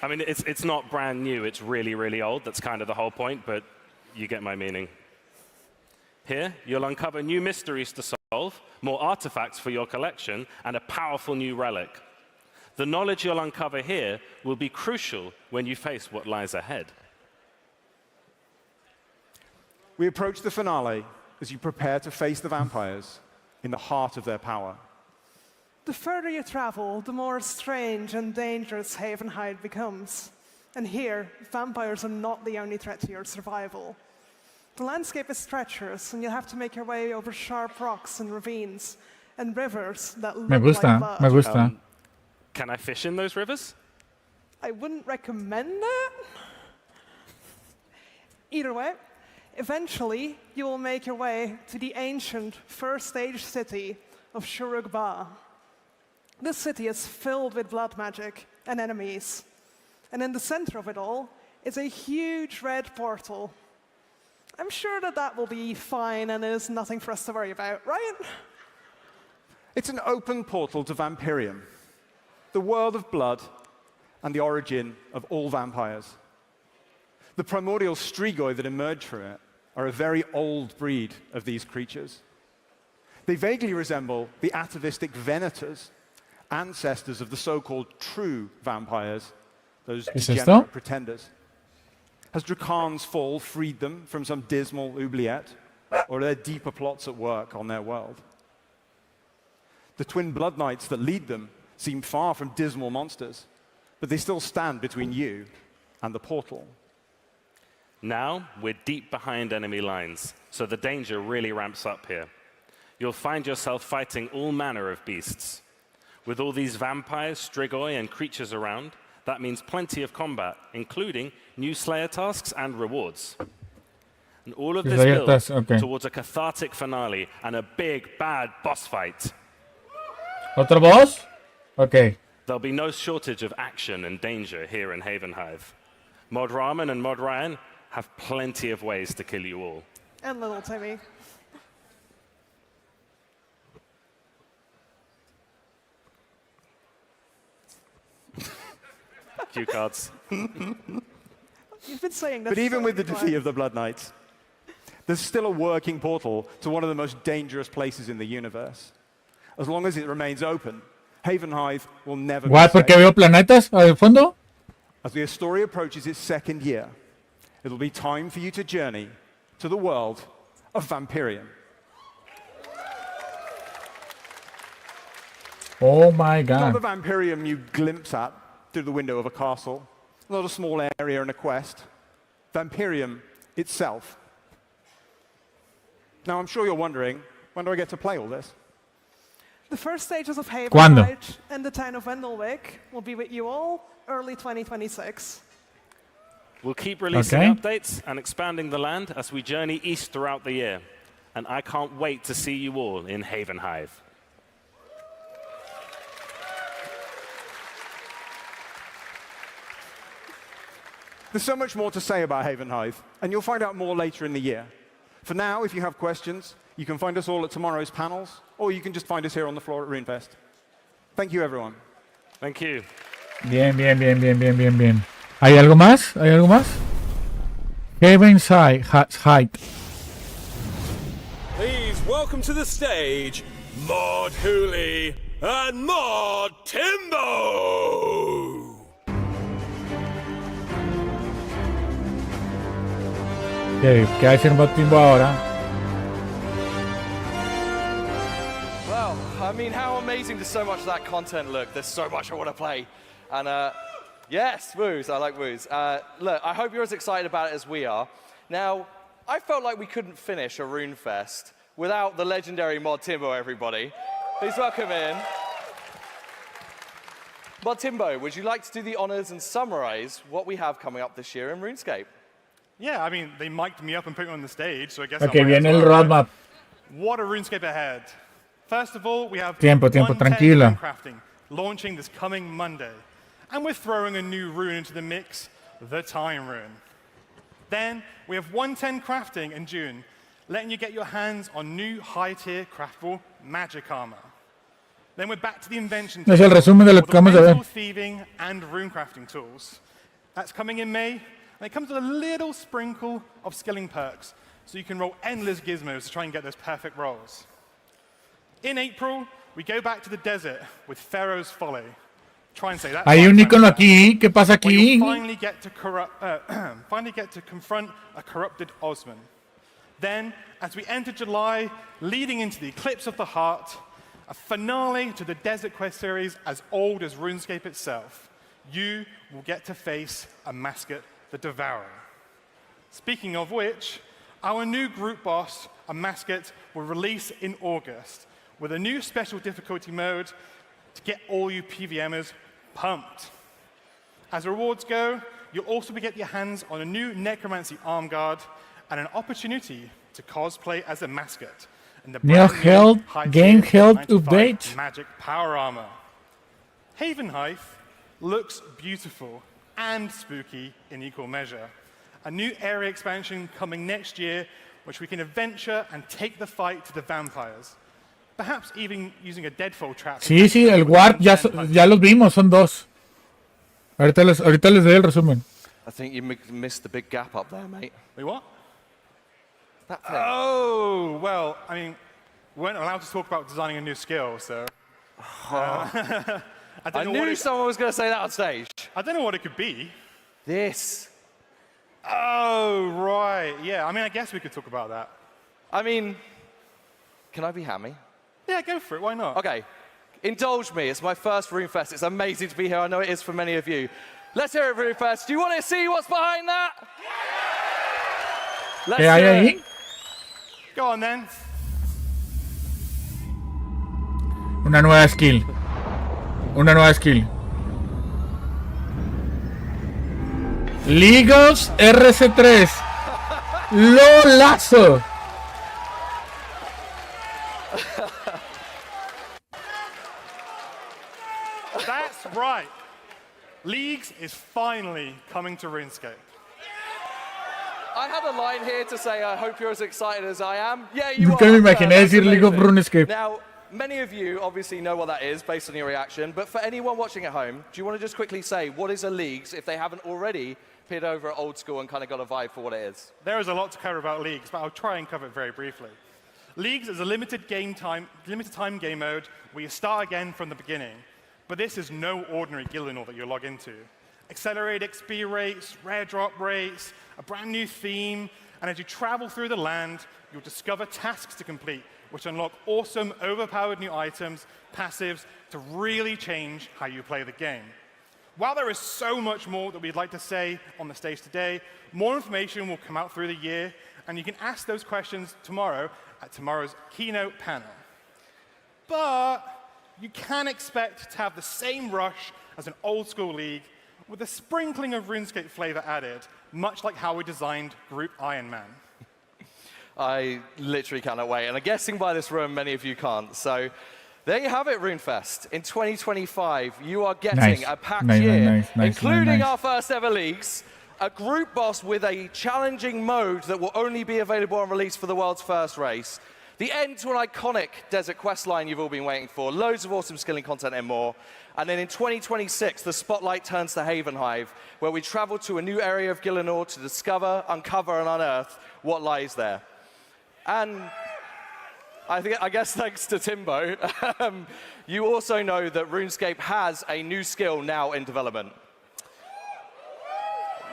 I mean, it's not brand new, it's really, really old. That's kind of the whole point, but you get my meaning. Here, you'll uncover new mysteries to solve, more artifacts for your collection, and a powerful new relic. The knowledge you'll uncover here will be crucial when you face what lies ahead. We approach the finale as you prepare to face the vampires in the heart of their power. The further you travel, the more strange and dangerous Havenhide becomes. And here, vampires are not the only threat to your survival. The landscape is treacherous, and you'll have to make your way over sharp rocks and ravines, and rivers that look like blood. Me gusta. Can I fish in those rivers? I wouldn't recommend that. Either way, eventually, you will make your way to the ancient first stage city of Shurugba. This city is filled with blood magic and enemies. And in the center of it all is a huge red portal. I'm sure that will be fine and is nothing for us to worry about, right? It's an open portal to Vampirium, the world of blood and the origin of all vampires. The primordial strigoi that emerged from it are a very old breed of these creatures. They vaguely resemble the atavistic Venators, ancestors of the so-called true vampires, those degenerate pretenders. Has Drakan's fall freed them from some dismal oubliette, or are there deeper plots at work on their world? The twin blood knights that lead them seem far from dismal monsters, but they still stand between you and the portal. Now, we're deep behind enemy lines, so the danger really ramps up here. You'll find yourself fighting all manner of beasts. With all these vampires, strigoi, and creatures around, that means plenty of combat, including new Slayer tasks and rewards. And all of this builds towards a cathartic finale and a big, bad boss fight. ¿Otro boss? Okay. There'll be no shortage of action and danger here in Havenhide. Mod Ramen and Mod Ryan have plenty of ways to kill you all. And little Timmy. cue cards. You've been saying that. But even so with the many defeat of times. the Blood Knights, there's still a working portal to one of the most dangerous places in the universe. As long as it remains open, Havenhive will never be What? safe. ¿Por qué veo planetas al fondo? As the story approaches its second year, it'll be time for you to journey to the world of Vampirium. Oh my Not God. the Vampirium you glimpse at through the window of a castle, not a small area in a quest. Vampirium itself. Now, I'm sure you're wondering, when do I get to play all this? The first stages of ¿Cuándo? Havenhive and the town of Wendelwick will be with you all early 2026. We'll keep releasing Okay. updates and expanding the land as we journey east throughout the year. And I can't wait to see you all in Havenhive. There's so much more to say about Havenhive, and you'll find out more later in the year. For now, if you have questions, you can find us all at tomorrow's panels, or you can just find us here on the floor at RuneFest. Thank you, everyone. Thank you. Bien, bien, bien, bien, bien, bien, bien. ¿Hay algo más? ¿Hay algo más? Havenhive. Please welcome to the stage, Mod Hooley and Mod Timbo! ¿Qué va a decir Timbo ahora? Well, I mean, how amazing does so much of that content look? There's so much I want to play. And yes, woos, I like woos. Look, I hope you're as excited about it as we are. Now, I felt like we couldn't finish a RuneFest without the legendary Mod Timbo, everybody. Please welcome in. Mod Timbo, would you like to do the honors and summarize what we have coming up this year in RuneScape? Yeah, I mean, they mic'd me up and put me on the stage, so I guess Ok, I'll viene el answer. roadmap. What a RuneScape ahead. First of all, we have Tiempo, 110 tranquila. Runecrafting launching this coming Monday. And we're throwing a new rune into the mix, the Time Rune. Then we have 110 Crafting in June, letting you get your hands on new high-tier craftable magic armor. Then we're back to the invention Es el resumen de lo que vamos a ver. mental thieving and runecrafting tools. That's coming in May, and it comes with a little sprinkle of skilling perks, so you can roll endless gizmos to try and get those perfect rolls. In April, we go back to the desert with Pharaoh's Folly. Try and say that. Hay un icono aquí. ¿Qué pasa Where you'll aquí? finally get to confront a corrupted Osman. Then, as we enter July, leading into the Eclipse of the Heart, a finale to the Desert Quest series as old as RuneScape itself, you will get to face a Mascot the Devourer. Speaking of which, our new group boss, a Mascot, will release in August with a new special difficulty mode to get all you PVMers pumped. As rewards go, you'll also get your hands on a new Necromancy arm guard and an opportunity to cosplay as a Mascot in the New brand new health, high-tier game health 95 update. Magic Power Armor. Havenhive looks beautiful and spooky in equal measure. A new area expansion coming next year, which we can adventure and take the fight to the vampires. Perhaps even using a deadfall trap. Sí, sí, el Warp ya los vimos, son dos. Ahorita les doy el resumen. I think you missed the big gap up there, mate. Wait, what? That thing. Oh, well, I mean, we weren't allowed to talk about designing a new skill, so. I don't know what knew it, someone was going to say that on stage. I don't know what it could be. This. Oh, right. Yeah, I mean, I guess we could talk about that. I mean, can I be hammy? Yeah, go for it. Why not? Okay. Indulge me. It's my first RuneFest. It's amazing to be here. I know it is for many of you. Let's hear it, RuneFest. Do you want to see what's behind that? Let's ¿Qué hay hear ahí? it. Go on, then. Una nueva skill. Una nueva skill. Ligos RC3. ¡Lolazo! That's right. Leagues is finally coming to RuneScape. I had a line here to say, I hope you're as excited as I am. Yeah, you Nunca are. me imaginé That's decir League of amazing. RuneScape. Now, many of you obviously know what that is based on your reaction, but for anyone watching at home, do you want to just quickly say what is a leagues if they haven't already peered over at Old School and kind of got a vibe for what it is? There is a lot to cover about Leagues, but I'll try and cover it very briefly. Leagues is a limited time game mode where you start again from the beginning. But this is no ordinary Gillinor that you log into. Accelerated XP rates, rare drop rates, a brand new theme, and as you travel through the land, you'll discover tasks to complete, which unlock awesome, overpowered new items, passives, to really change how you play the game. While there is so much more that we'd like to say on the stage today, more information will come out through the year, and you can ask those questions tomorrow at tomorrow's keynote panel. But you can expect to have the same rush as an old school league with a sprinkling of RuneScape flavor added, much like how we designed Group Iron Man. I literally cannot wait. And I'm guessing by this room, many of you can't. So there you have it, RuneFest. In 2025, you are getting a packed year, including our first ever leagues, a group boss with a challenging mode that will only be available on release for the world's first race, the end to an iconic desert quest line you've all been waiting for, loads of awesome skilling content and more. And then in 2026, the spotlight turns to Havenhive, where we travel to a new area of Gillinor to discover, uncover, and unearth what lies there. And I guess thanks to Timbo, you also know that RuneScape has a new skill now in development.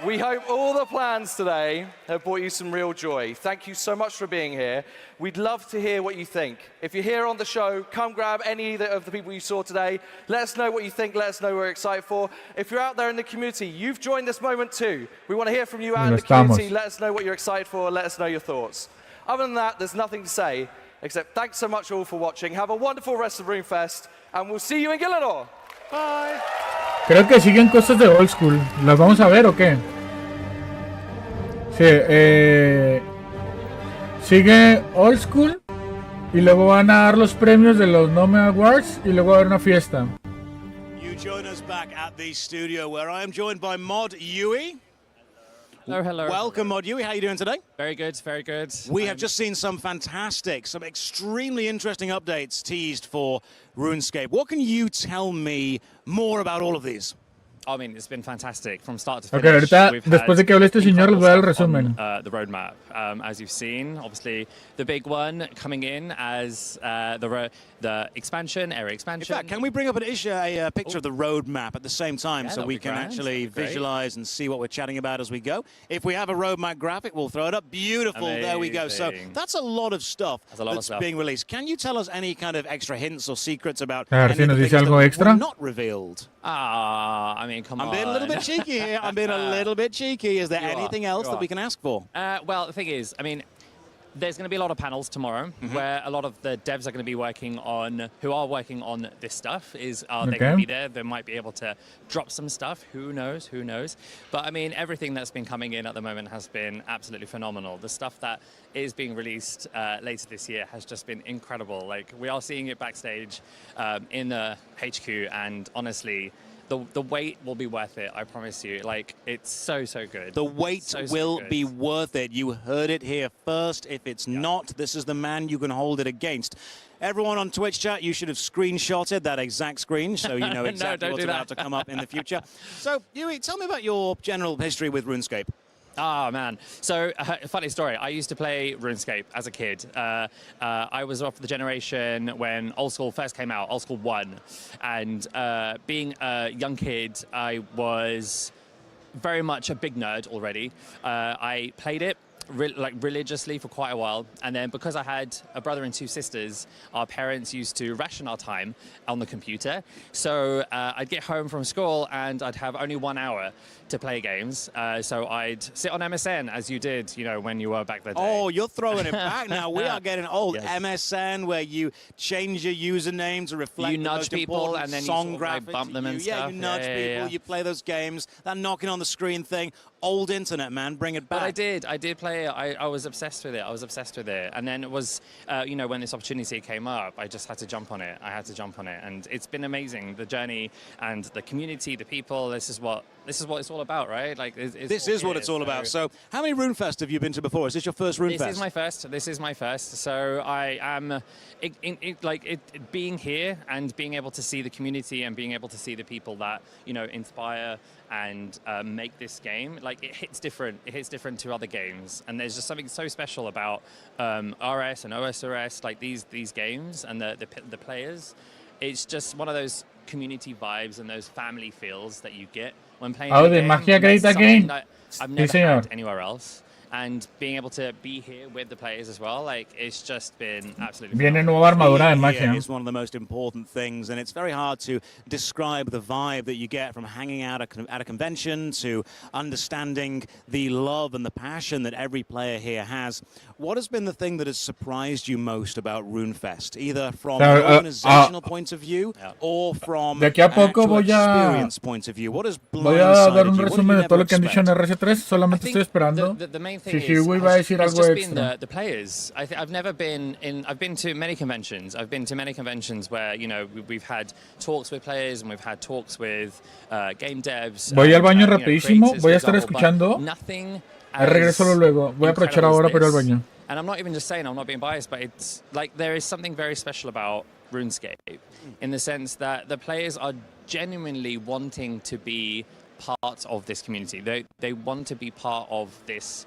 We hope all the plans today have brought you some real joy. Thank you so much for being here. We'd love to hear what you think. If you're here on the show, come grab any of the people you saw today. Let us know what you think. Let us know what we're excited for. If you're out there in the community, you've joined this moment too. We want to hear from you out in the community. Let us know what you're excited for. Let us know your thoughts. Other than that, there's nothing to say, except thanks so much all for watching. Have a wonderful rest of RuneFest, and we'll see you in Gillinor. Bye. Creo que siguen cosas de Old School. ¿Las vamos a ver o qué? Sí, sigue Old School y luego van a dar los premios de los Nome Awards y luego va a haber una fiesta. You join us back at the studio where I am joined by Mod Yui. Hello, hello. Welcome, Mod Yui. How are you doing today? Very good, very good. We have just seen some fantastic, some extremely interesting updates teased for RuneScape. What can you tell me more about all of these? I mean, it's been fantastic from start to Ok, finish. ahorita, después de que hable este señor, les voy a dar el resumen. The roadmap, as you've seen, obviously the big one coming in as the expansion, area expansion. In fact, can we bring up a picture of the roadmap at the same time so we can actually visualize and see what we're chatting about as we go? If we have a roadmap graphic, we'll throw it up. Beautiful. Amazing. There we go. So that's a lot of stuff that's being released. Can you tell us any kind of extra hints or secrets about any of the things that were not revealed? I mean, come on. I'm being a little bit cheeky here. I'm being a little bit cheeky. Is there anything else that we can ask for? Well, the thing is, I mean, there's going to be a lot of panels tomorrow where a lot of the devs are going to be working on, who are working on this stuff. Are they going to be there? They might be able to drop some stuff. Who knows? Who knows? But I mean, everything that's been coming in at the moment has been absolutely phenomenal. The stuff that is being released later this year has just been incredible. Like, we are seeing it backstage in the HQ, and honestly, the wait will be worth it, I promise you. Like, it's so good. The wait will be worth it. You heard it here first. If it's not, this is the man you can hold it against. Everyone on Twitch chat, you should have screenshotted that exact screen so you know exactly what's about to come up in the future. So, Yui, tell me about your general history with RuneScape. Oh, man. So, funny story. I used to play RuneScape as a kid. I was of the generation when Old School first came out, Old School 1. And being a young kid, I was very much a big nerd already. I played it religiously for quite a while, and then because I had a brother and two sisters, our parents used to ration our time on the computer. So I'd get home from school and I'd have only 1 hour to play games. So I'd sit on MSN, as you did, you know, when you were back then. Oh, you're throwing it back now. We are getting old. Yes. MSN, where you change your username to reflect you nudge people and then song you sort of, like, bump them and stuff. Yeah, you nudge people. You play those games. That knocking on the screen thing. old internet, man. Bring it back. But I did play it. I was obsessed with it. And then it was, you know, when this opportunity came up, I just had to jump on it. And it's been amazing. The journey and the community, the people, this is what it's all about, right? Like, this is what it's all about. So how many RuneFest have you been to before? Is this your first RuneFest? This is my first. So I am, being here and being able to see the community and being able to see the people that, you know, inspire and make this game, like, it hits different to other games, and there's just something so special about RS and OSRS, like these games and the players. It's just one of those community vibes and those family feels that you get when playing the game. Magia That's Great something Again. that I've never had anywhere else. And being able to be here with the players as well, like, it's just been absolutely Viene nueva armadura de magia. Is one of the most important things, and it's very hard to describe the vibe that you get from hanging out at a convention to understanding the love and the passion that every player here has. What has been the thing that has surprised you most about RuneFest, either from an organizational point of view or from de aquí a poco an voy a experience point of view? What has voy a dar blindsided un you? What resumen did de todo you lo que han never dicho en expect? RS3. Solamente estoy esperando si Hugo iba a decir algo just extra. been the players. I've never been in. I've been to many conventions. Where, you know, we've had talks with players and we've had talks with game devs. Voy al baño you know, rapidísimo. creators, Voy a for estar example, but escuchando. nothing Regreso luego. Voy a aprovechar ahora para ir al baño. And I'm not even just saying, I'm not being biased, but it's like there is something very special about RuneScape in the sense that the players are genuinely wanting to be part of this community. They want to be part of this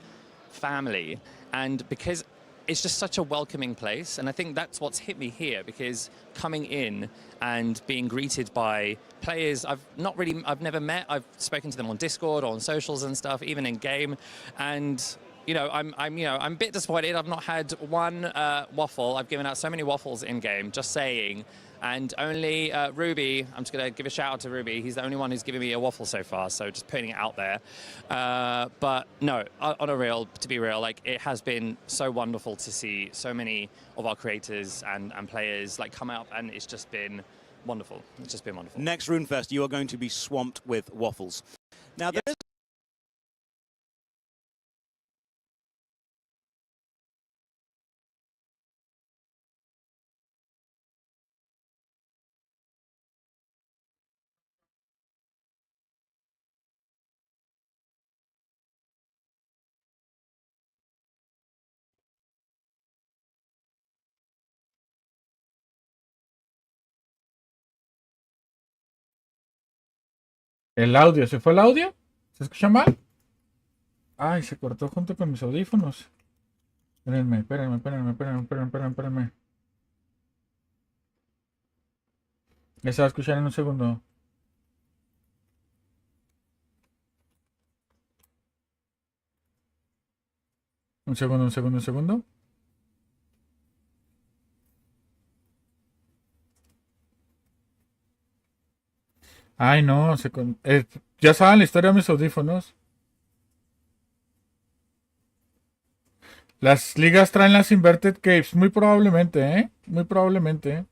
family, and because it's just such a welcoming place, and I think that's what's hit me here, because coming in and being greeted by players I've never met. I've spoken to them on Discord or on socials and stuff, even in game, and you know, I'm a bit disappointed. I've not had one waffle. I've given out so many waffles in game, just saying. And only Ruby, I'm just going to give a shout out to Ruby. He's the only one who's given me a waffle so far, so just putting it out there. But no, to be real, like, it has been so wonderful to see so many of our creators and players like come out, and it's just been wonderful. It's just been wonderful. Next RuneFest, you are going to be swamped with waffles. Now, there is El audio, ¿se fue el audio? ¿Se escucha mal? Ay, se cortó junto con mis audífonos. Espérenme. Ya se va a escuchar en un segundo. Un segundo. Ay, no, ya saben la historia de mis audífonos. Las ligas traen las Inverted Caves, muy probablemente, ¿eh? Muy probablemente.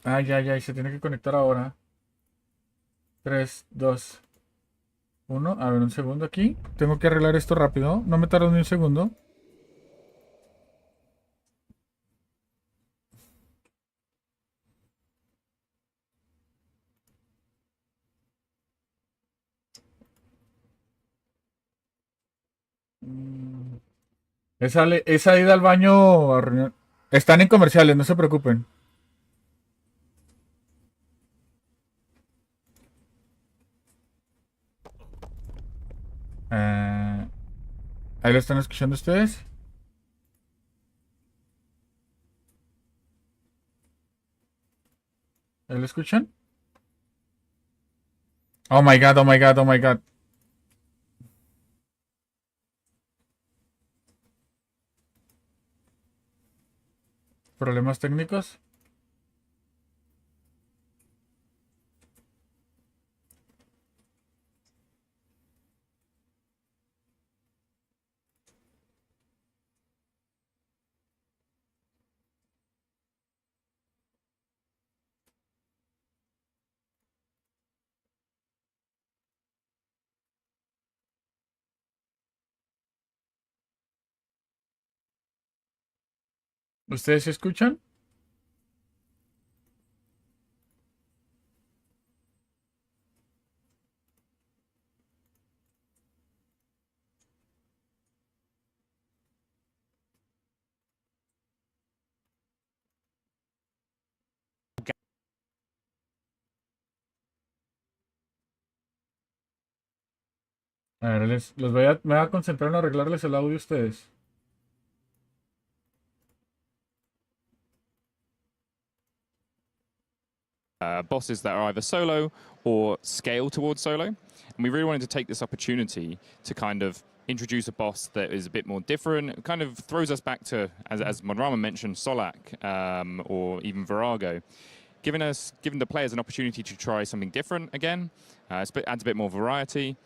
Ay, se tiene que conectar ahora. 3, 2, 1. A ver, un segundo aquí. Tengo que arreglar esto rápido. No me tardo ni un segundo. Esa ida al baño a reunión. Están en comerciales, no se preocupen. Ahí lo están escuchando ustedes. ¿Ahí lo escuchan? Oh my god. ¿Problemas técnicos? ¿Ustedes se escuchan? A ver, me voy a concentrar en arreglarles el audio a ustedes. Bosses that are either solo or scale towards solo. And we really wanted to take this opportunity to kind of introduce a boss that is a bit more different. It kind of throws us back to, as Modrama mentioned, Solak or even Virago. Giving the players an opportunity to try something different again. Adds a bit more variety.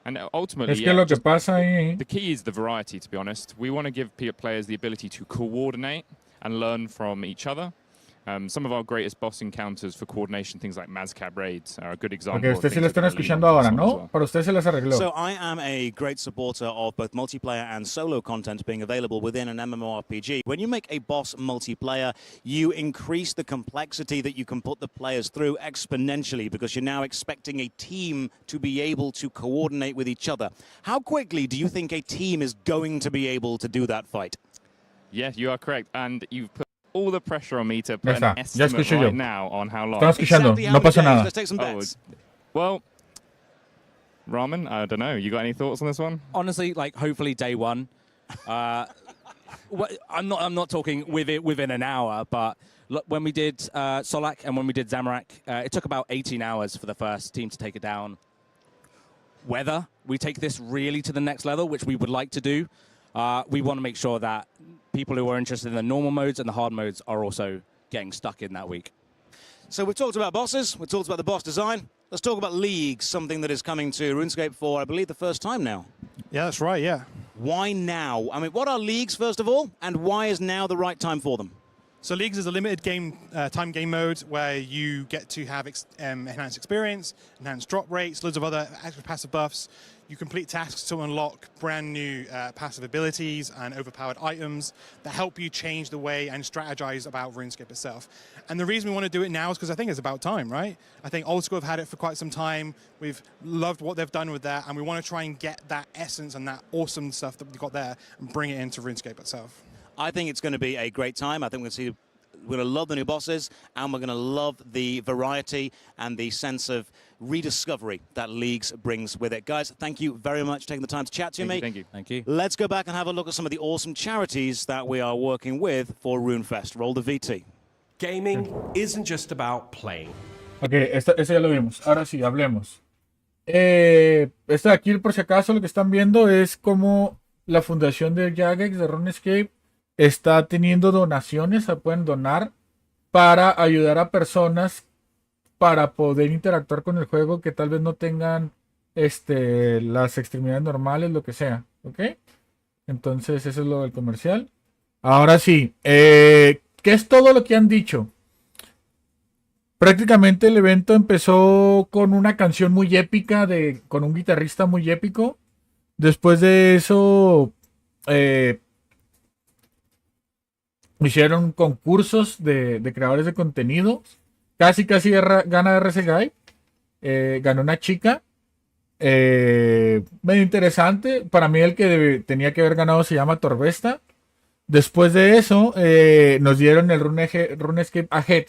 And ultimately, Es que lo que pasa ahí... the key is the variety, to be honest. We want to give players the ability to coordinate and learn from each other. Some of our greatest boss encounters for coordination, things like Mazcab raids, are a good example. Okay, ustedes sí lo están escuchando ahora, ¿no? Para ustedes se les arregló. So I am a great supporter of both multiplayer and solo content being available within an MMORPG. When you make a boss multiplayer, you increase the complexity that you can put the players through exponentially because you're now expecting a team to be able to coordinate with each other. How quickly do you think a team is going to be able to do that fight? Yeah, you are correct. And you've put all the pressure on me to put Ya an está, ya estimate escuché right yo. now on how long. Estaba escuchando, no pasa nada. Let's take some bets. Well, Ramen, I don't know. You got any thoughts on this one? Honestly, like hopefully day one. I'm not talking within an hour, but look, when we did Solak and when we did Zamorak, it took about 18 hours for the first team to take it down. Whether we take this really to the next level, which we would like to do, we want to make sure that people who are interested in the normal modes and the hard modes are also getting stuck in that week. So we've talked about bosses, we've talked about the boss design. Let's talk about leagues, something that is coming to RuneScape for, I believe, the first time now. Yeah, that's right, yeah. Why now? I mean, what are leagues, first of all, and why is now the right time for them? So Leagues is a limited time game mode where you get to have enhanced experience, enhanced drop rates, loads of other extra passive buffs. You complete tasks to unlock brand new passive abilities and overpowered items that help you change the way and strategize about RuneScape itself. And the reason we want to do it now is because I think it's about time, right? I think Old School have had it for quite some time. We've loved what they've done with that, and we want to try and get that essence and that awesome stuff that we've got there and bring it into RuneScape itself. I think it's going to be a great time. I think we're going to love the new bosses, and we're going to love the variety and the sense of rediscovery that Leagues brings with it. Guys, thank you very much for taking the time to chat to me. Thank you. Thank you. Let's go back and have a look at some of the awesome charities that we are working with for RuneFest. Roll the VT. Gaming isn't just about playing. Ok, eso ya lo vimos. Ahora sí, hablemos. Esto de aquí, por si acaso, lo que están viendo es como la fundación de Jagex de RuneScape está teniendo donaciones, se pueden donar para ayudar a personas para poder interactuar con el juego que tal vez no tengan las extremidades normales, lo que sea, ¿ok? Entonces eso es lo del comercial. Ahora sí, ¿qué es todo lo que han dicho? Prácticamente el evento empezó con una canción muy épica, con un guitarrista muy épico. Después de eso hicieron concursos de creadores de contenido. Casi gana RC Guy. Ganó una chica. Medio interesante. Para mí el que tenía que haber ganado se llama Torvesta. Después de eso nos dieron el RuneScape Ahead,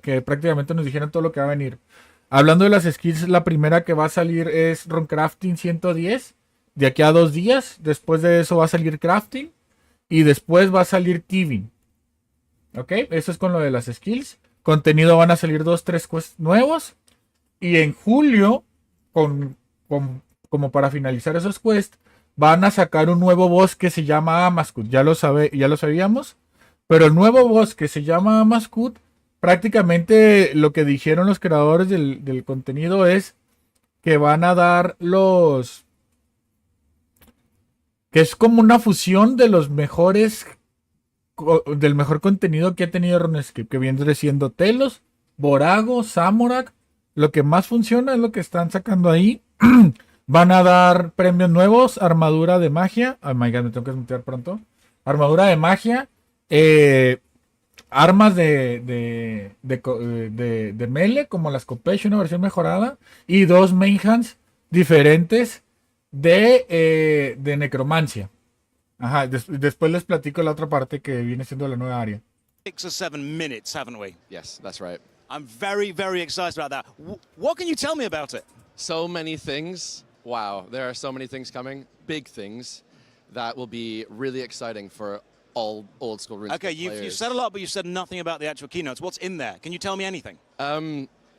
que prácticamente nos dijeron todo lo que va a venir. Hablando de las skills, la primera que va a salir es Runecrafting 110. De aquí a 2 días. Después de eso va a salir Crafting. Y después va a salir Thieving. Ok, eso es con lo de las skills. Contenido van a salir 2-3 quests nuevos. Y en julio, como para finalizar esos quests, van a sacar un nuevo boss que se llama Amaskut. Ya lo sabíamos. Pero el nuevo boss que se llama Amaskut, prácticamente lo que dijeron los creadores del contenido es que van a dar que es como una fusión de los del mejor contenido que ha tenido RuneScape, que viene siendo Telos, Vorago, Zamorak. Lo que más funciona es lo que están sacando ahí. Van a dar premios nuevos, armadura de magia. Oh my god, me tengo que desmutear pronto. Armadura de magia armas de melee, como la Scopesh, una versión mejorada, y 2 main hands diferentes de necromancia. Ajá, después les platico la otra parte que viene siendo la nueva área. 6 or 7 minutes, haven't we? Yes, that's right. I'm very, very excited about that. What can you tell me about it? So many things. Wow, there are so many things coming. Big things that will be really exciting for all old school RuneScape Okay, you've said a lot, but you've said nothing about the actual keynotes. What's in there? Can you tell me anything?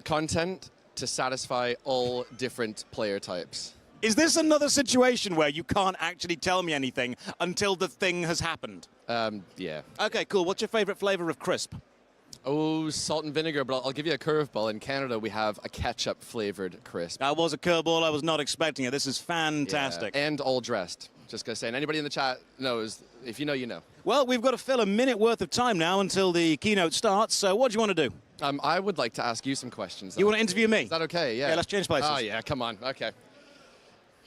Content to satisfy all different player types. Is this another situation where you can't actually tell me anything until the thing has happened? Yeah. Okay, cool. What's your favorite flavor of crisp? Oh, salt and vinegar, but I'll give you a curveball. In Canada, we have a ketchup-flavored crisp. That was a curveball. I was not expecting it. This is fantastic. Yeah, and all dressed. Just gonna say, and anybody in the chat knows. If you know, you know. Well, we've got to fill a minute worth of time now until the keynote starts. So what do you want to do? I would like to ask you some questions. You want to interview me? Is that okay? Yeah. Yeah, let's change places. Oh yeah, come on. Okay.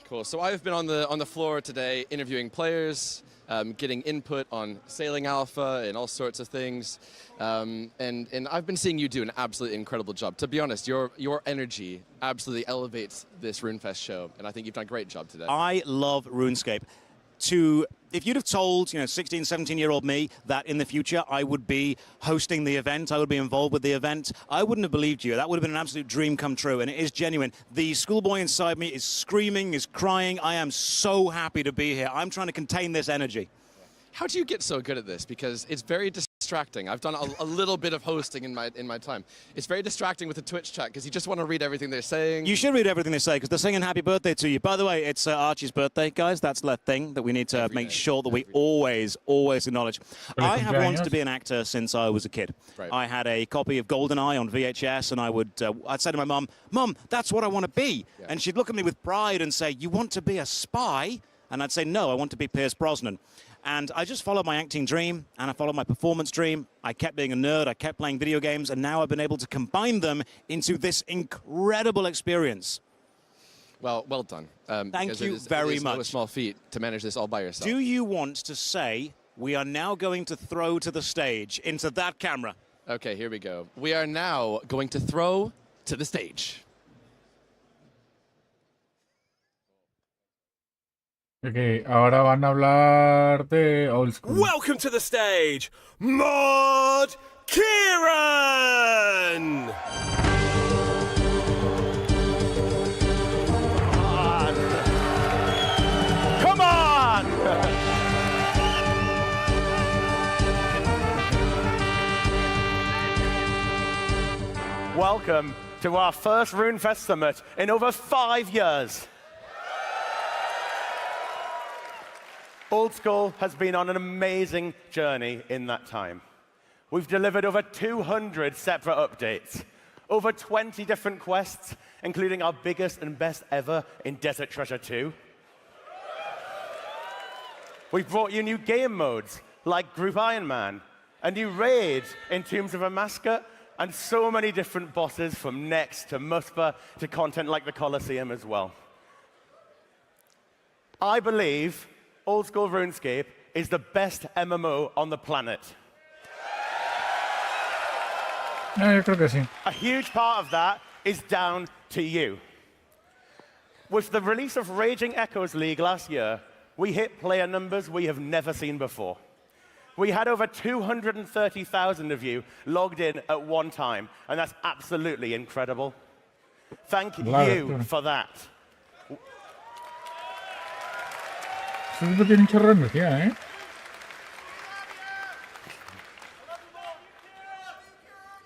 Cool. So I've been on the floor today interviewing players, getting input on Sailing Alpha and all sorts of things, and I've been seeing you do an absolutely incredible job. To be honest, your energy absolutely elevates this RuneFest show, and I think you've done a great job today. I love RuneScape. If you'd have told 16, 17-year-old me that in the future I would be hosting the event, I would be involved with the event, I wouldn't have believed you. That would have been an absolute dream come true, and it is genuine. The schoolboy inside me is screaming, is crying. I am so happy to be here. I'm trying to contain this energy. How do you get so good at this? Because it's very distracting. I've done a little bit of hosting in my time. It's very distracting with the Twitch chat because you just want to read everything they're saying. You should read everything they say because they're singing happy birthday to you. By the way, it's Archie's birthday, guys. That's the thing that we need to make sure that we always acknowledge. I have wanted to be an actor since I was a kid. Right. I had a copy of GoldenEye on VHS, and I'd say to my mum, "Mum, that's what I want to be." Yeah. And she'd look at me with pride and say, "You want to be a spy?" And I'd say, "No, I want to be Pierce Brosnan." And I just followed my acting dream, and I followed my performance dream. I kept being a nerd, I kept playing video games, and now I've been able to combine them into this incredible experience. Well done. Thank you very much. It's no small feat to manage this all by yourself. Do you want to say we are now going to throw to the stage into that camera? Okay, here we go. We are now going to throw to the stage. Ok, ahora van a hablar de Old School. Welcome to the stage, Mod Kieran! Come on! Welcome to our first RuneFest Summit in over 5 years. Old School has been on an amazing journey in that time. We've delivered over 200 separate updates, over 20 different quests, including our biggest and best ever in Desert Treasure 2. We've brought you new game modes like Group Iron Man, a new raid in Tombs of Amaska, and so many different bosses from Next to Muspa to content like the Colosseum as well. I believe Old School RuneScape is the best MMO on the planet. Yo creo que sí. A huge part of that is down to you. With the release of Raging Echoes League last year, we hit player numbers we have never seen before. We had over 230,000 of you logged in at one time, and that's absolutely incredible. Thank you for that. Eso tiene un chorro de energía, ¿eh?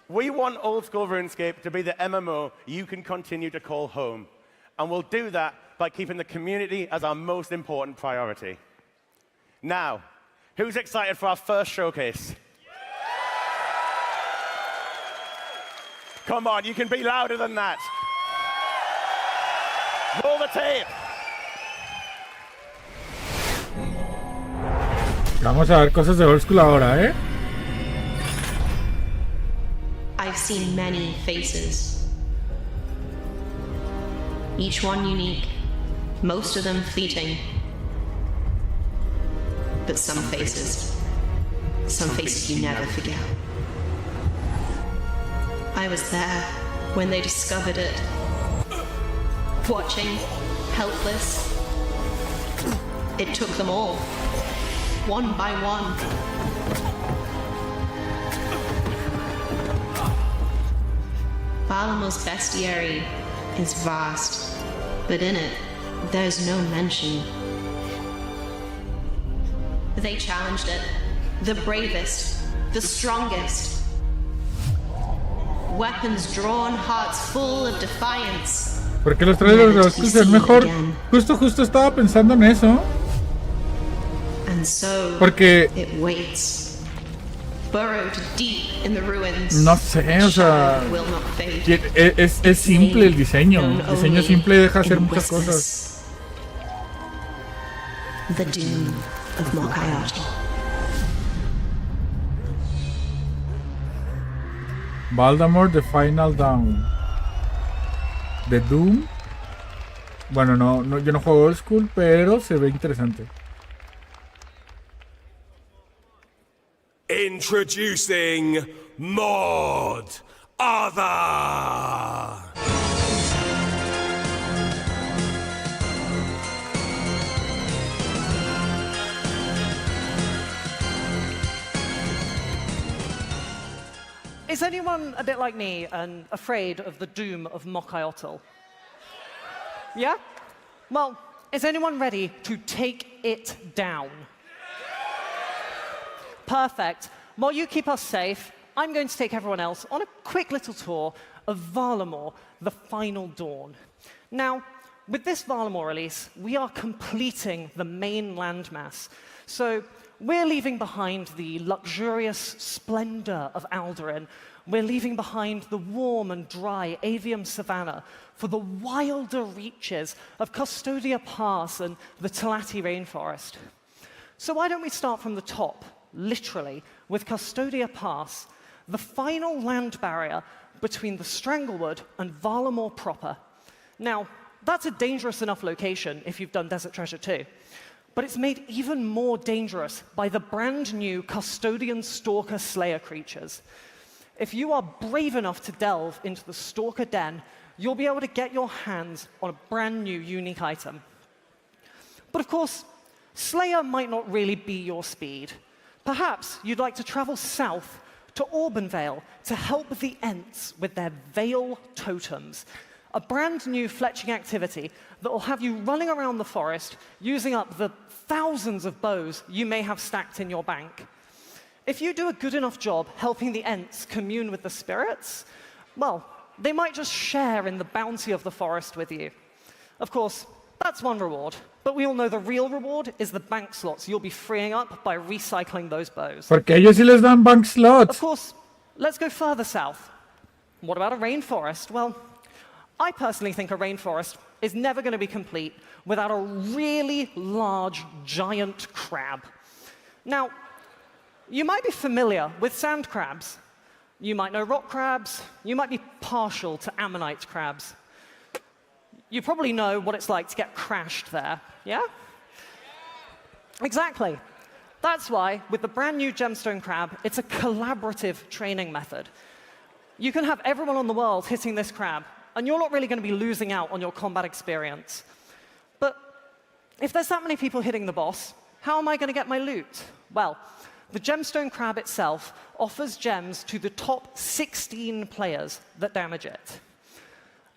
We want Old School RuneScape to be the MMO you can continue to call home. And we'll do that by keeping the community as our most important priority. Now, who's excited for our first showcase? Come on, you can be louder than that. Roll the tape. Vamos a ver cosas de Old School ahora, ¿eh? I've seen many faces, each one unique, most of them fleeting, but some faces some faces you never forget. I was there when they discovered it, watching, helpless. It took them all, one by one. Valamore's bestiary is vast, but in it, there's no mention. They challenged it, the bravest, the strongest. Weapons drawn, hearts full of defiance. ¿Por qué los trailers de los es mejor? Justo estaba pensando en eso. And so Porque it waits, burrowed deep in the ruins. no sé, o sea, Will not fade. es simple el diseño. El diseño simple deja hacer muchas cosas. The doom of Mokayot. Baltimore, The Final Down. The Doom. Bueno, no, yo no juego old school, pero se ve interesante. Introducing Mod Other. Is anyone a bit like me and afraid of the doom of Mokayotl? Yeah? Well, is anyone ready to take it down? Perfect. While you keep us safe, I'm going to take everyone else on a quick little tour of Valamore, the Final Dawn. Now, with this Valamore release, we are completing the main landmass. So we're leaving behind the luxurious splendor of Alduin. We're leaving behind the warm and dry Avium Savannah for the wilder reaches of Custodia Pass and the Talati Rainforest. So why don't we start from the top, literally, with Custodia Pass, the final land barrier between the Stranglewood and Valamore proper. Now, that's a dangerous enough location if you've done Desert Treasure 2. But it's made even more dangerous by the brand new Custodian Stalker Slayer creatures. If you are brave enough to delve into the Stalker Den, you'll be able to get your hands on a brand new unique item. But of course, Slayer might not really be your speed. Perhaps you'd like to travel south to Auburn to help the Ents with their Veil Totems, a brand new fletching activity that will have you running around the forest using up the thousands of bows you may have stacked in your bank. If you do a good enough job helping the Ents commune with the spirits, well, they might just share in the bounty of the forest with you. Of course, that's one reward, but we all know the real reward is the bank slots you'll be freeing up by recycling those bows. Porque ellos sí les dan bank slots. Of course, let's go further south. What about a rainforest? Well, I personally think a rainforest is never going to be complete without a really large, giant crab. Now, you might be familiar with sand crabs. You might know rock crabs. You might be partial to ammonite crabs. You probably know what it's like to get crashed there, yeah? Exactly. That's why, with the brand new gemstone crab, it's a collaborative training method. You can have everyone in the world hitting this crab, and you're not really going to be losing out on your combat experience. But if there's that many people hitting the boss, how am I going to get my loot? Well, the gemstone crab itself offers gems to the top 16 players that damage it.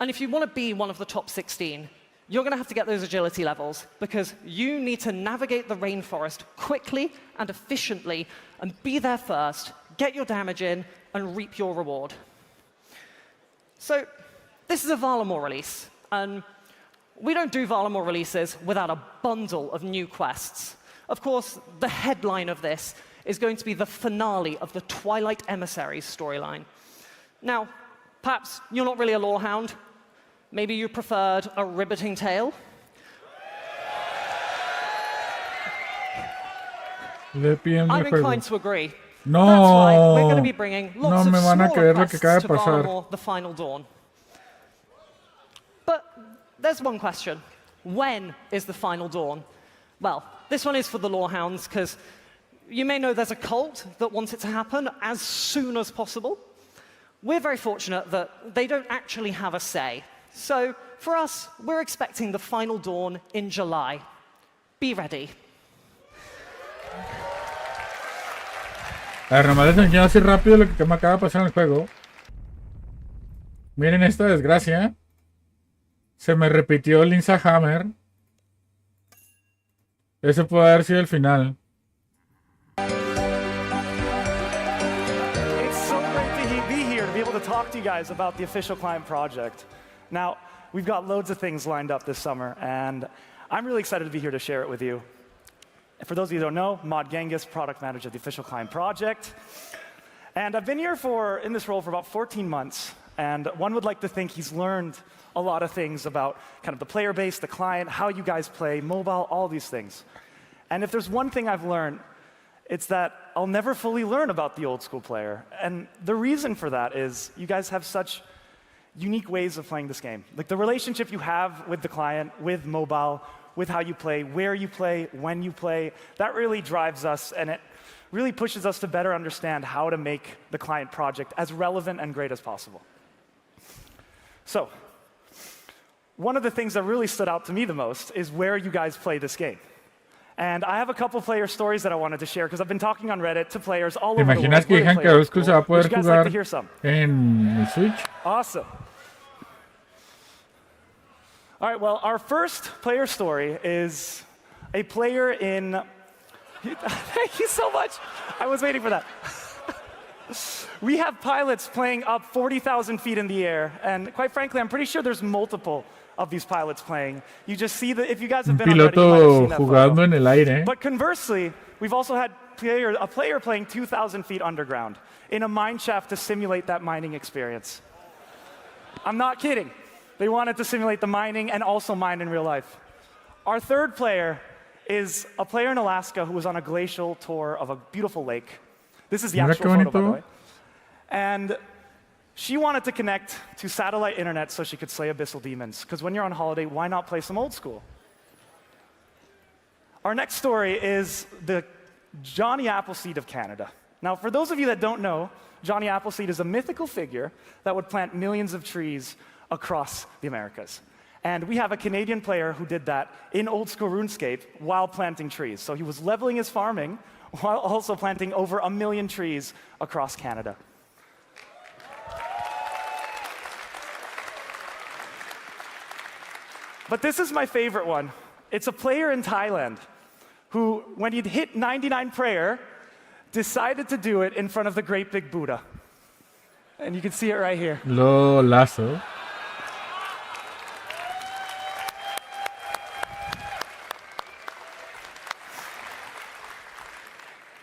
And if you want to be one of the top 16, you're going to have to get those agility levels, because you need to navigate the rainforest quickly and efficiently and be there first, get your damage in, and reap your reward. So this is a Valamore release, and we don't do Valamore releases without a bundle of new quests. Of course, the headline of this is going to be the finale of the Twilight Emissaries storyline. Now, perhaps you're not really a lorehound. Maybe you preferred a riveting tale. I'm inclined to agree. No, that's why we're going to be bringing lots of smaller quests to pasar. Valamore, the Final Dawn. But there's one question. When is the Final Dawn? Well, this one is for the lorehounds, because You may know there's a cult that wants it to happen as soon as possible. We're very fortunate that they don't actually have a say. So for us, we're expecting the final dawn in July. Be ready. A ver, nomás les enseño así rápido lo que me acaba de pasar en el juego. Miren esta desgracia. Se me repitió el Linsa Hammer. Ese puede haber sido el final. It's so great to be here to be able to talk to you guys about the official client project. Now, we've got loads of things lined up this summer, and I'm really excited to be here to share it with you. For those of you who don't know, Mod Genghis, product manager of the official client project. And I've been here in this role for about 14 months, and one would like to think he's learned a lot of things about kind of the player base, the client, how you guys play, mobile, all these things. And if there's one thing I've learned, it's that I'll never fully learn about the old school player. And the reason for that is you guys have such unique ways of playing this game. Like the relationship you have with the client, with mobile, with how you play, where you play, when you play, that really drives us, and it really pushes us to better understand how to make the client project as relevant and great as possible. So, one of the things that really stood out to me the most is where you guys play this game. And I have a couple player stories that I wanted to share because I've been talking on Reddit to players all over the world. ¿Imaginas que dijeran que Old School se va a poder jugar en el Switch? Awesome. All right, well, our first player story is a player in... Thank you so much. I was waiting for that. We have pilots playing up 40,000 feet in the air, and quite frankly, I'm pretty sure there's multiple of these pilots playing. You just see that if you guys have been on Reddit, you might have seen that jugando en el aire. But conversely, we've also had a player playing 2,000 feet underground in a mine shaft to simulate that mining experience. I'm not kidding. They wanted to simulate the mining and also mine in real life. Our third player is a player in Alaska who was on a glacial tour of a beautiful lake. This is the actual photo, by the way. And she wanted to connect to satellite internet so she could slay abyssal demons. Because when you're on holiday, why not play some old school? Our next story is the Johnny Appleseed of Canada. Now, for those of you that don't know, Johnny Appleseed is a mythical figure that would plant millions of trees across the Americas. And we have a Canadian player who did that in old school RuneScape while planting trees. So he was leveling his farming while also planting over 1 million trees across Canada. But this is my favorite one. It's a player in Thailand who, when he'd hit 99 prayer, decided to do it in front of the great big Buddha. And you can see it right here. Lo lazo.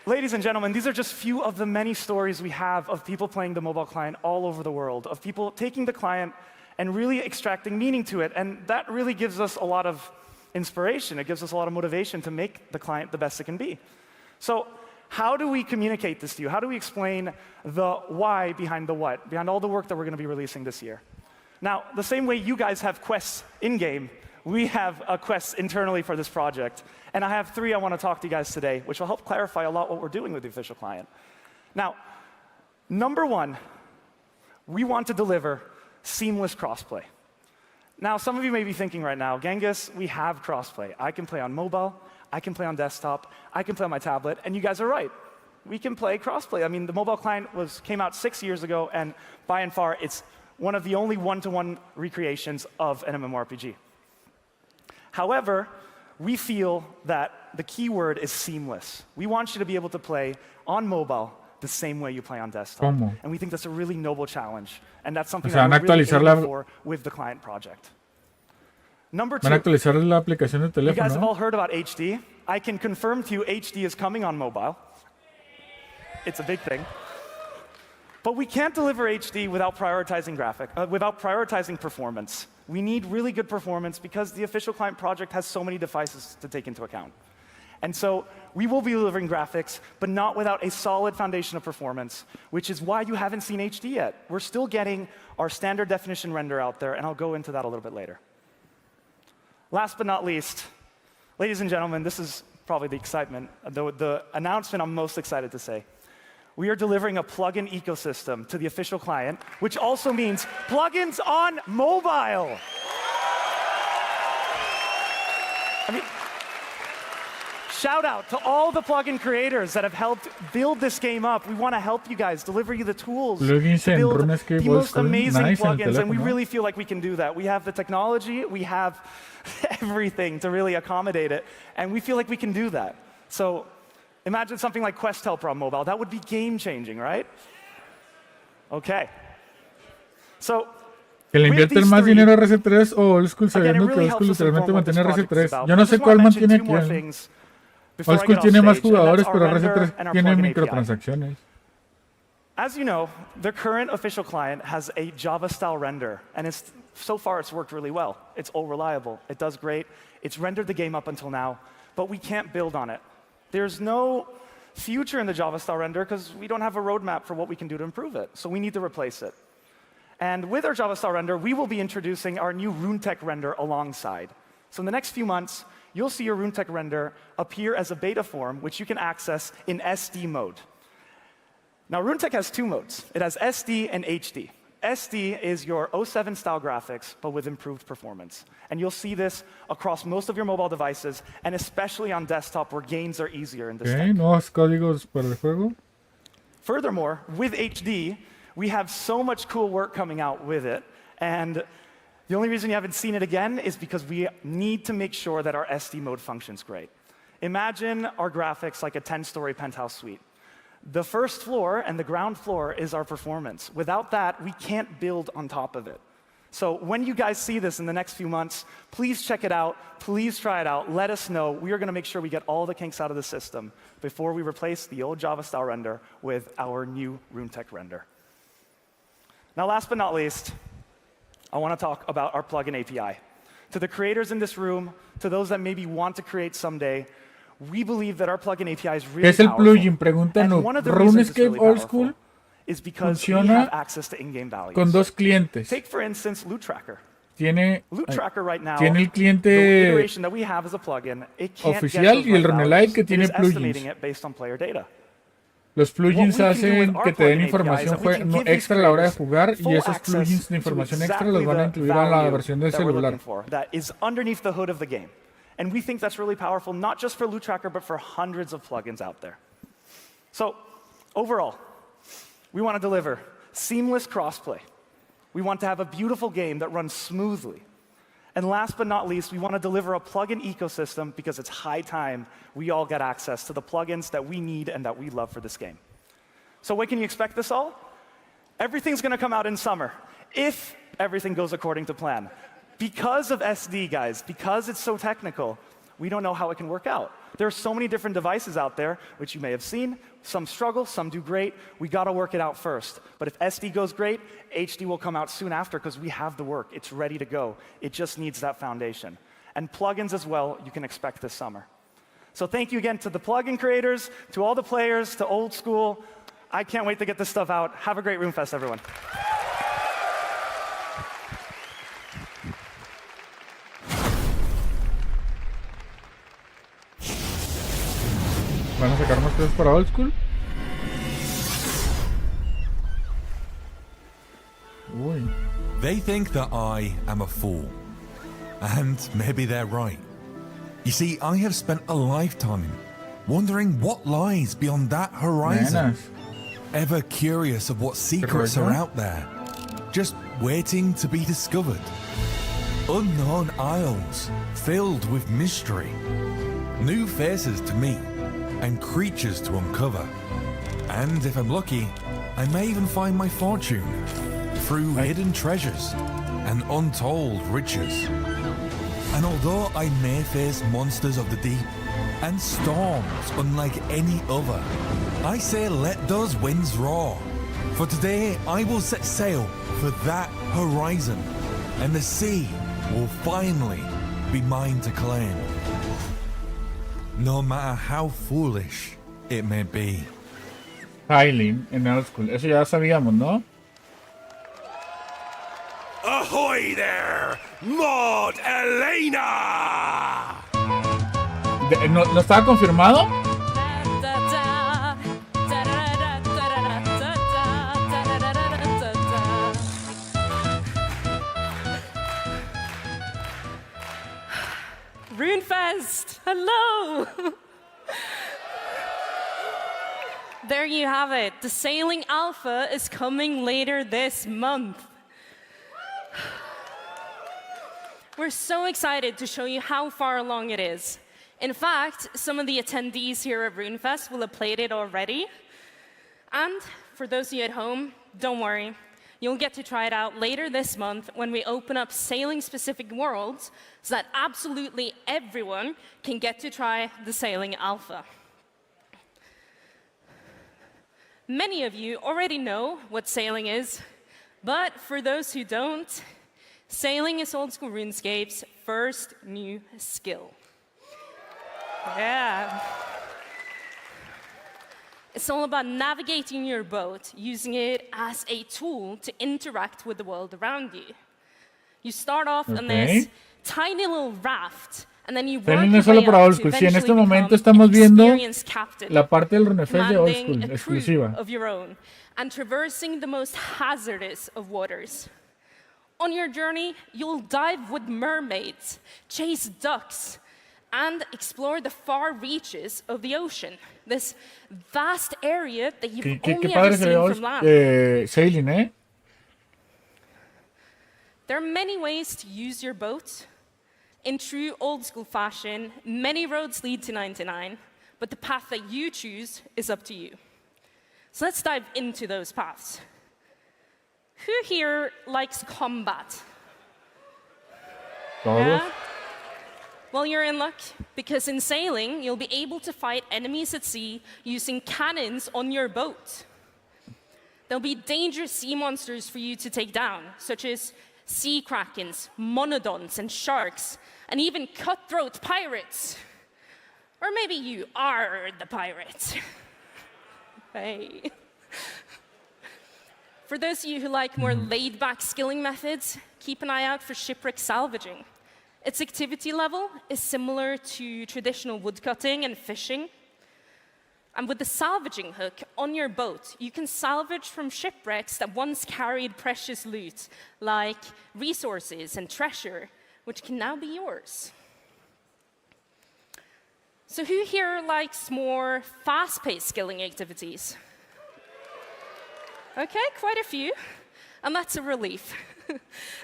Ladies and gentlemen, these are just few of the many stories we have of people playing the mobile client all over the world, of people taking the client and really extracting meaning to it. And that really gives us a lot of inspiration. It gives us a lot of motivation to make the client the best it can be. So how do we communicate this to you? How do we explain the why behind the what, behind all the work that we're going to be releasing this year? Now, the same way you guys have quests in-game, we have quests internally for this project. And I have 3 I want to talk to you guys today, which will help clarify a lot what we're doing with the official client. Now, number 1, we want to deliver seamless crossplay. Now, some of you may be thinking right now, Genghis, we have crossplay. I can play on mobile, I can play on desktop, I can play on my tablet, and you guys are right. We can play crossplay. I mean, the mobile client came out 6 years ago, and by and far, it's one of the only one-to-one recreations of an MMORPG. However, we feel that the key word is seamless. We want you to be able to play on mobile the same way you play on desktop. ¿Cómo? And we think that's a really noble challenge. And that's something van that a we're really actualizar aiming for with the client project. Number 2, Van a actualizar la aplicación de you guys have teléfono. all heard about HD. I can confirm to you HD is coming on mobile. It's a big thing. But we can't deliver HD without prioritizing performance. We need really good performance because the official client project has so many devices to take into account. And so we will be delivering graphics, but not without a solid foundation of performance, which is why you haven't seen HD yet. We're still getting our standard definition render out there, and I'll go into that a little bit later. Last but not least, ladies and gentlemen, this is probably the excitement, the announcement I'm most excited to say. We are delivering a plugin ecosystem to the official client, which also means plugins on mobile. I mean, shout out to all the plugin creators that have helped build this game up. We want to help you guys, deliver you the tools Plugins to en build RuneScape the most amazing nice en el plugins, and we teléfono. really feel like we can do that. We have the technology, we have everything to really accommodate it, and we feel like we can do that. So imagine something like Quest Helper on mobile. That would be game-changing, right? Okay. So Que le invierten más dinero a RC3 o Old School sabiendo que Old School literalmente mantiene RC3. Yo no sé cuál mantiene a quién. Old School tiene más jugadores, pero RC3 tiene microtransacciones. As you know, the current official client has a Java-style render, and so far it's worked really well. It's all reliable. It does great. It's rendered the game up until now, but we can't build on it. There's no future in the Java-style render because we don't have a roadmap for what we can do to improve it, so we need to replace it. And with our Java-style render, we will be introducing our new RuneTech render alongside. So in the next few months, you'll see your RuneTech render appear as a beta form, which you can access in SD mode. Now, RuneTech has two modes. It has SD and HD. SD is your 07 style graphics, but with improved performance. And you'll see this across most of your mobile devices, and especially on desktop, where gains are easier in this tech. Nuevos códigos para el juego. Furthermore, with HD, we have so much cool work coming out with it, and the only reason you haven't seen it again is because we need to make sure that our SD mode functions great. Imagine our graphics like a 10-story penthouse suite. The first floor and the ground floor is our performance. Without that, we can't build on top of it. So when you guys see this in the next few months, please check it out. Please try it out. Let us know. We are going to make sure we get all the kinks out of the system before we replace the old Java-style render with our new RuneTech render. Now, last but not least, I want to talk about our plugin API. To the creators in this room, to those that maybe want to create someday, we believe that our plugin API is really ¿Qué es el powerful. plugin? Pregunta And Noob. one of the reasons it's RuneScape really Old powerful School is because we funciona have access to in-game values. con dos clientes. Take, for instance, Loot Tracker. Tiene right now, el the cliente iteration that we have as a plugin, it can't Oficial get those y el right RuneLite values. que It tiene is estimating plugins. it based on player data. Los plugins What we can do hacen with our que te den plugin información API is that we can give extra a la hora de jugar full y esos access plugins de to información extra exactly los van a the incluir a la value versión del that we're celular. looking for, that is underneath the hood of the game. And we think that's really powerful, not just for Loot Tracker, but for hundreds of plugins out there. So, overall, we want to deliver seamless crossplay. We want to have a beautiful game that runs smoothly. And last but not least, we want to deliver a plugin ecosystem because it's high time we all get access to the plugins that we need and that we love for this game. So when can you expect this all? Everything's going to come out in summer, if everything goes according to plan. Because of SD, guys, because it's so technical, we don't know how it can work out. There are so many different devices out there, which you may have seen. Some struggle, some do great. We got to work it out first. But if SD goes great, HD will come out soon after because we have the work. It's ready to go. It just needs that foundation. And plugins as well, you can expect this summer. So thank you again to the plugin creators, to all the players, to Old School. I can't wait to get this stuff out. Have a great RuneFest, everyone. ¿Van a sacar más cosas para Old School? Uy. They think that I am a fool. And maybe they're right. You see, I have spent a lifetime wondering what lies beyond that horizon. Ever curious of what secrets are out there, just waiting to be discovered. Unknown isles filled with mystery. New faces to meet and creatures to uncover. And if I'm lucky, I may even find my fortune through hidden treasures and untold riches. And although I may face monsters of the deep and storms unlike any other, I say let those winds roar. For today I will set sail for that horizon, and the sea will finally be mine to claim. No matter how foolish it may be. Hylian en Old School. Eso ya sabíamos, ¿no? Ahoy there, Maud Elena! ¿No estaba confirmado? RuneFest! Hello! There you have it. The Sailing Alpha is coming later this month. We're so excited to show you how far along it is. In fact, some of the attendees here at RuneFest will have played it already. And for those of you at home, don't worry. You'll get to try it out later this month when we open up sailing-specific worlds so that absolutely everyone can get to try the Sailing Alpha. Many of you already know what sailing is, but for those who don't, sailing is old school RuneScape's first new skill. Yeah. It's all about navigating your boat, using it as a tool to interact with the world around you. You start off on this tiny little raft, and then you work Sailing your es solo way para up Old to School. Sí, en este eventually momento become estamos an viendo experienced captain, la parte del RuneFest de Old School, commanding a crew exclusiva. of your own, and traversing the most hazardous of waters. On your journey, you'll dive with mermaids, chase ducks, and explore the far reaches of the ocean. This vast area that you've only ever seen from land. Sailing, ¿eh? There are many ways to use your boat. In true old school fashion, many roads lead to 99, but the path that you choose is up to you. So let's dive into those paths. Who here likes combat? Yeah? Well, you're in luck, because in sailing, you'll be able to fight enemies at sea using cannons on your boat. There'll be dangerous sea monsters for you to take down, such as sea krakens, monodons, and sharks, and even cutthroat pirates. Or maybe you are the pirate. Hey. For those of you who like more laid-back skilling methods, keep an eye out for shipwreck salvaging. Its activity level is similar to traditional woodcutting and fishing. And with the salvaging hook on your boat, you can salvage from shipwrecks that once carried precious loot, like resources and treasure, which can now be yours. So who here likes more fast-paced skilling activities? Okay, quite a few. And that's a relief,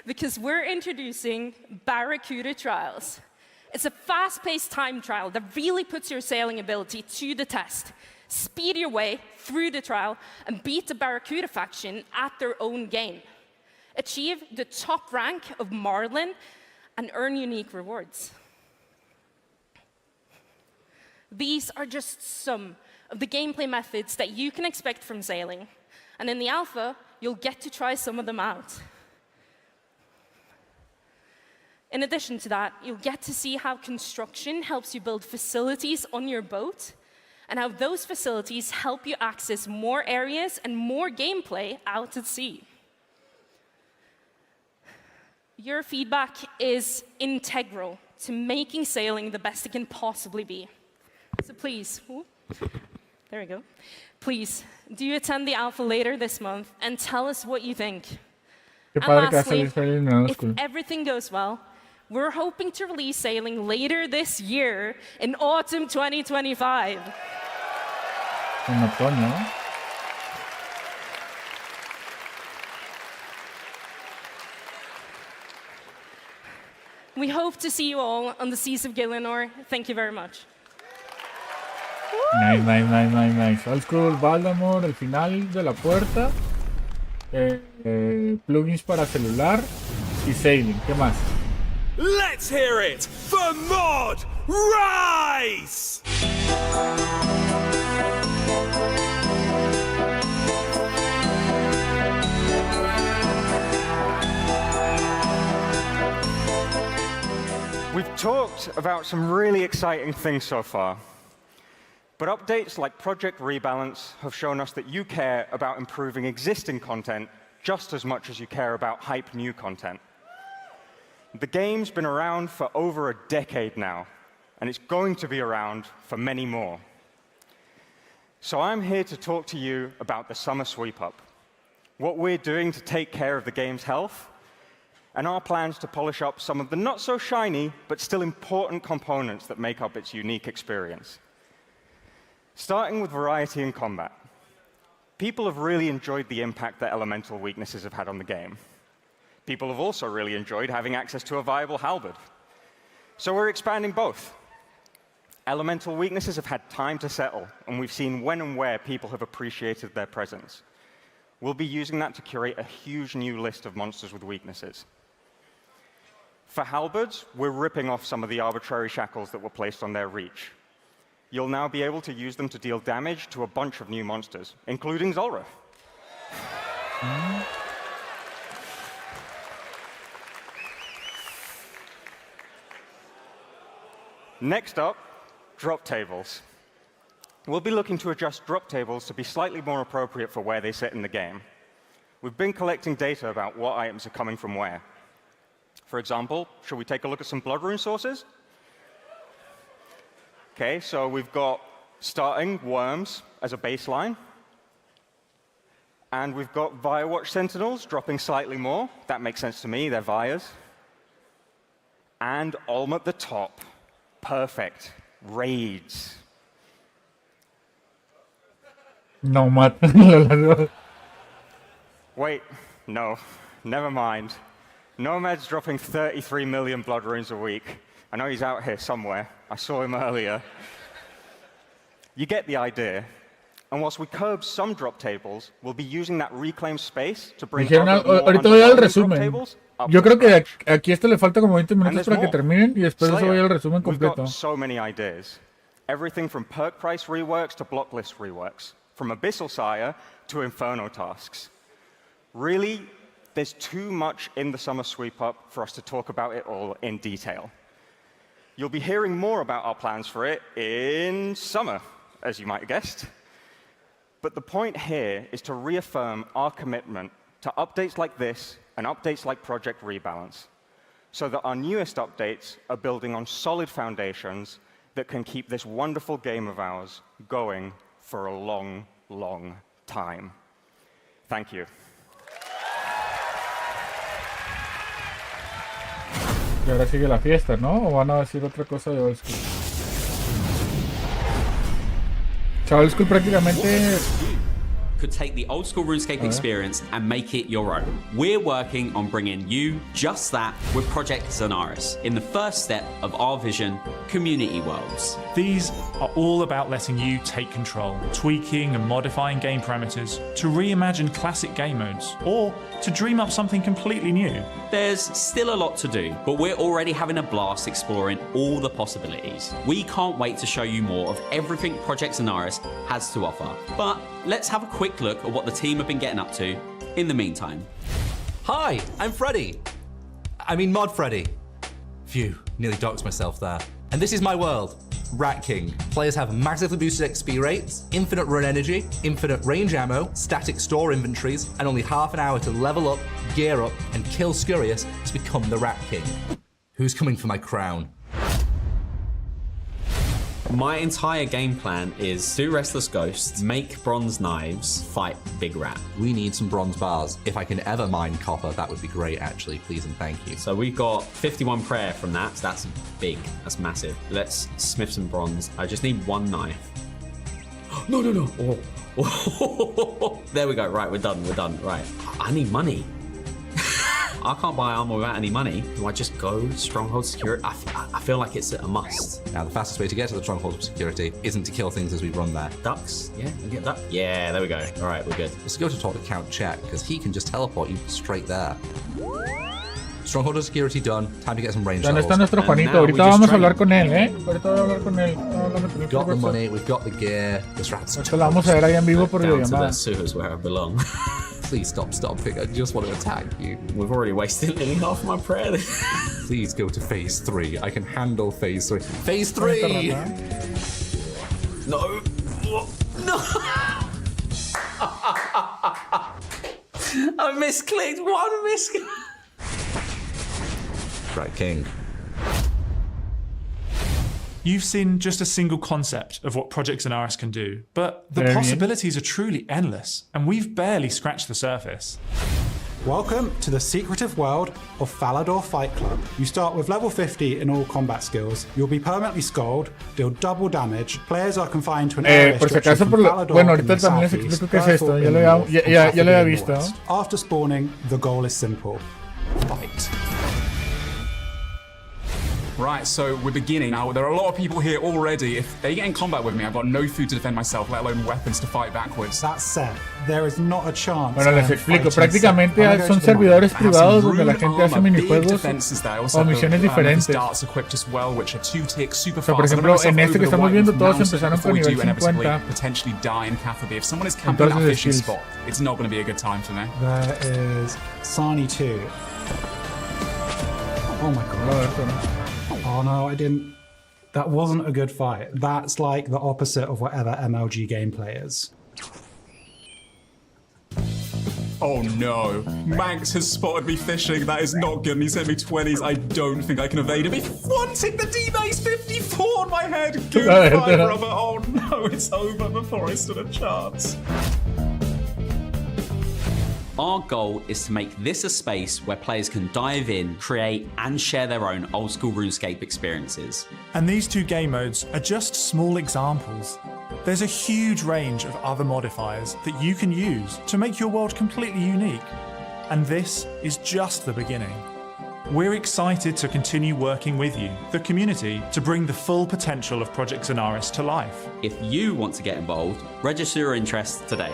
because we're introducing Barracuda Trials. It's a fast-paced time trial that really puts your sailing ability to the test. Speed your way through the trial and beat the Barracuda faction at their own game. Achieve the top rank of Marlin and earn unique rewards. These are just some of the gameplay methods that you can expect from sailing. And in the alpha, you'll get to try some of them out. In addition to that, you'll get to see how construction helps you build facilities on your boat, and how those facilities help you access more areas and more gameplay out at sea. Your feedback is integral to making sailing the best it can possibly be. So please, there we go. Please, do you attend the alpha later this month and tell us what you think? And lastly, if everything goes well, we're hoping to release sailing later this year in autumn 2025. En otoño. We hope to see you all on the seas of Gielinor. Thank you very much. Nice. Old School, Baltimore, el final de la puerta. Plugins para celular y sailing. ¿Qué más? Let's hear it for Mod Rice! We've talked about some really exciting things so far, but updates like Project Rebalance have shown us that you care about improving existing content just as much as you care about hype new content. The game's been around for over a decade now, and it's going to be around for many more. So I'm here to talk to you about the Summer Sweep-Up, what we're doing to take care of the game's health, and our plans to polish up some of the not-so-shiny but still important components that make up its unique experience. Starting with variety in combat. People have really enjoyed the impact that elemental weaknesses have had on the game. People have also really enjoyed having access to a viable halberd. So we're expanding both. Elemental weaknesses have had time to settle, and we've seen when and where people have appreciated their presence. We'll be using that to curate a huge new list of monsters with weaknesses. For halberds, we're ripping off some of the arbitrary shackles that were placed on their reach. You'll now be able to use them to deal damage to a bunch of new monsters, including Zulrah. Next up, drop tables. We'll be looking to adjust drop tables to be slightly more appropriate for where they sit in the game. We've been collecting data about what items are coming from where. For example, should we take a look at some blood rune sources? Okay, so we've got starting worms as a baseline. And we've got Firewatch Sentinels dropping slightly more. That makes sense to me, they're Vias. And Olm at the top. Perfect. Raids. No, Matt. Wait, no. Never mind. Nomad's dropping 33 million blood runes a week. I know he's out here somewhere. I saw him earlier. You get the idea. And whilst we curb some drop tables, we'll be using that reclaimed space to bring ahorita voy al resumen. Yo creo que aquí esto le falta como 20 minutos para que terminen y después eso voy al resumen completo. We've got so many ideas. Everything from perk price reworks to block list reworks. From Abyssal Sire to Inferno tasks. Really, there's too much in the Summer Sweep-Up for us to talk about it all in detail. You'll be hearing more about our plans for it in summer, as you might have guessed. But the point here is to reaffirm our commitment to updates like this and updates like Project Rebalance, so that our newest updates are building on solid foundations that can keep this wonderful game of ours going for a long, long time. Thank you. Y ahora sigue la fiesta, ¿no? ¿O van a decir otra cosa de Old School? Old School prácticamente could take the old school RuneScape experience and make it your own. We're working on bringing you just that with Project Zenaris in the first step of our vision, Community Worlds. These are all about letting you take control, tweaking and modifying game parameters to reimagine classic game modes, or to dream up something completely new. There's still a lot to do, but we're already having a blast exploring all the possibilities. We can't wait to show you more of everything Project Zenaris has to offer. But let's have a quick look at what the team have been getting up to in the meantime. Hi, I'm Freddy. I mean Mod Freddy. Phew, nearly doxed myself there. And this is my world, Rat King. Players have massively boosted XP rates, infinite run energy, infinite range ammo, static store inventories, and only half an hour to level up, gear up, and kill Scurious to become the Rat King. Who's coming for my crown? My entire game plan is do Restless Ghost, make bronze knives, fight Big Rat. We need some bronze bars. If I can ever mine copper, that would be great, actually. Please and thank you. So we've got 51 prayer from that, so that's big, that's massive. Let's smith some bronze. I just need one knife. No. Oh. There we go, right, we're done, right. I need money. I can't buy armor without any money. Do I just go Stronghold Security? I feel like it's a must. Now, the fastest way to get to the Stronghold Security isn't to kill things as we run there. Ducks? Yeah, you get that? Yeah, there we go. All right, we're good. Let's go to talk to Count Check, because he can just teleport you straight there. Stronghold Security done. Time to get some range ¿Dónde levels. está nuestro Juanito? Ahorita vamos a hablar con él, Ahorita voy a hablar con él. We've got the money, we've got the gear. This rat's Esto lo vamos a ver ahí en vivo por videollamada. Sewers where I belong. Please stop, Pig. I just want to attack you. We've already wasted nearly half my prayer. Please go to phase 3. I can handle phase 3. Phase 3! No. I misclicked. One misclick. Right, King. You've seen just a single concept of what Project Zenaris can do, but the possibilities are truly endless, and we've barely scratched the surface. Welcome to the secretive world of Falador Fight Club. You start with level 50 in all combat skills. You'll be permanently skulled, deal double damage. Players are confined to an area por si acaso, bueno, ahorita también les explico qué es esto. Ya lo había visto. After spawning, the goal is simple. Fight. Right, so we're beginning. Now, there are a lot of people here already. If they get in combat with me, I've got no food to defend myself, let alone weapons to fight backwards. That said, there is not a chance. Bueno, les explico. Prácticamente son servidores privados donde la gente hace minijuegos o misiones diferentes. O sea, por ejemplo, en este que estamos viendo, todos empezaron con nivel 50. Entonces, skills. It's not going to be a good time for me. There is Sani 2. Oh my god. Oh no, I didn't. That wasn't a good fight. That's like the opposite of whatever MLG gameplay is. Oh no. Manx has spotted me fishing. That is not good. And he's hit me 20s. I don't think I can evade him. He wanted the D-base 54 on my head. Goodbye, brother. Oh no, it's over before I stood a chance. Our goal is to make this a space where players can dive in, create, and share their own old school RuneScape experiences. And these two game modes are just small examples. There's a huge range of other modifiers that you can use to make your world completely unique. And this is just the beginning. We're excited to continue working with you, the community, to bring the full potential of Project Zenaris to life. If you want to get involved, register your interest today.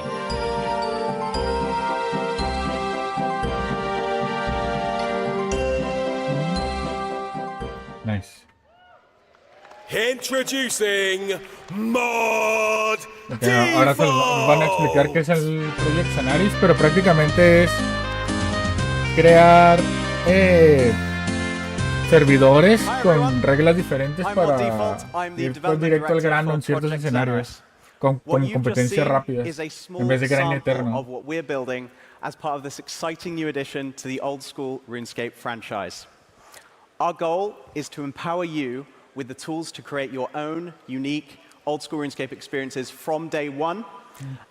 Nice. Introducing Mod Okay, ahora se van a explicar qué es el Project Zenaris, pero prácticamente es crear servidores con reglas diferentes para ir directo al grano en ciertos escenarios con competencias rápidas en vez de gran eterno. As part of this exciting new addition to the old school RuneScape franchise. Our goal is to empower you with the tools to create your own unique old school RuneScape experiences from day one,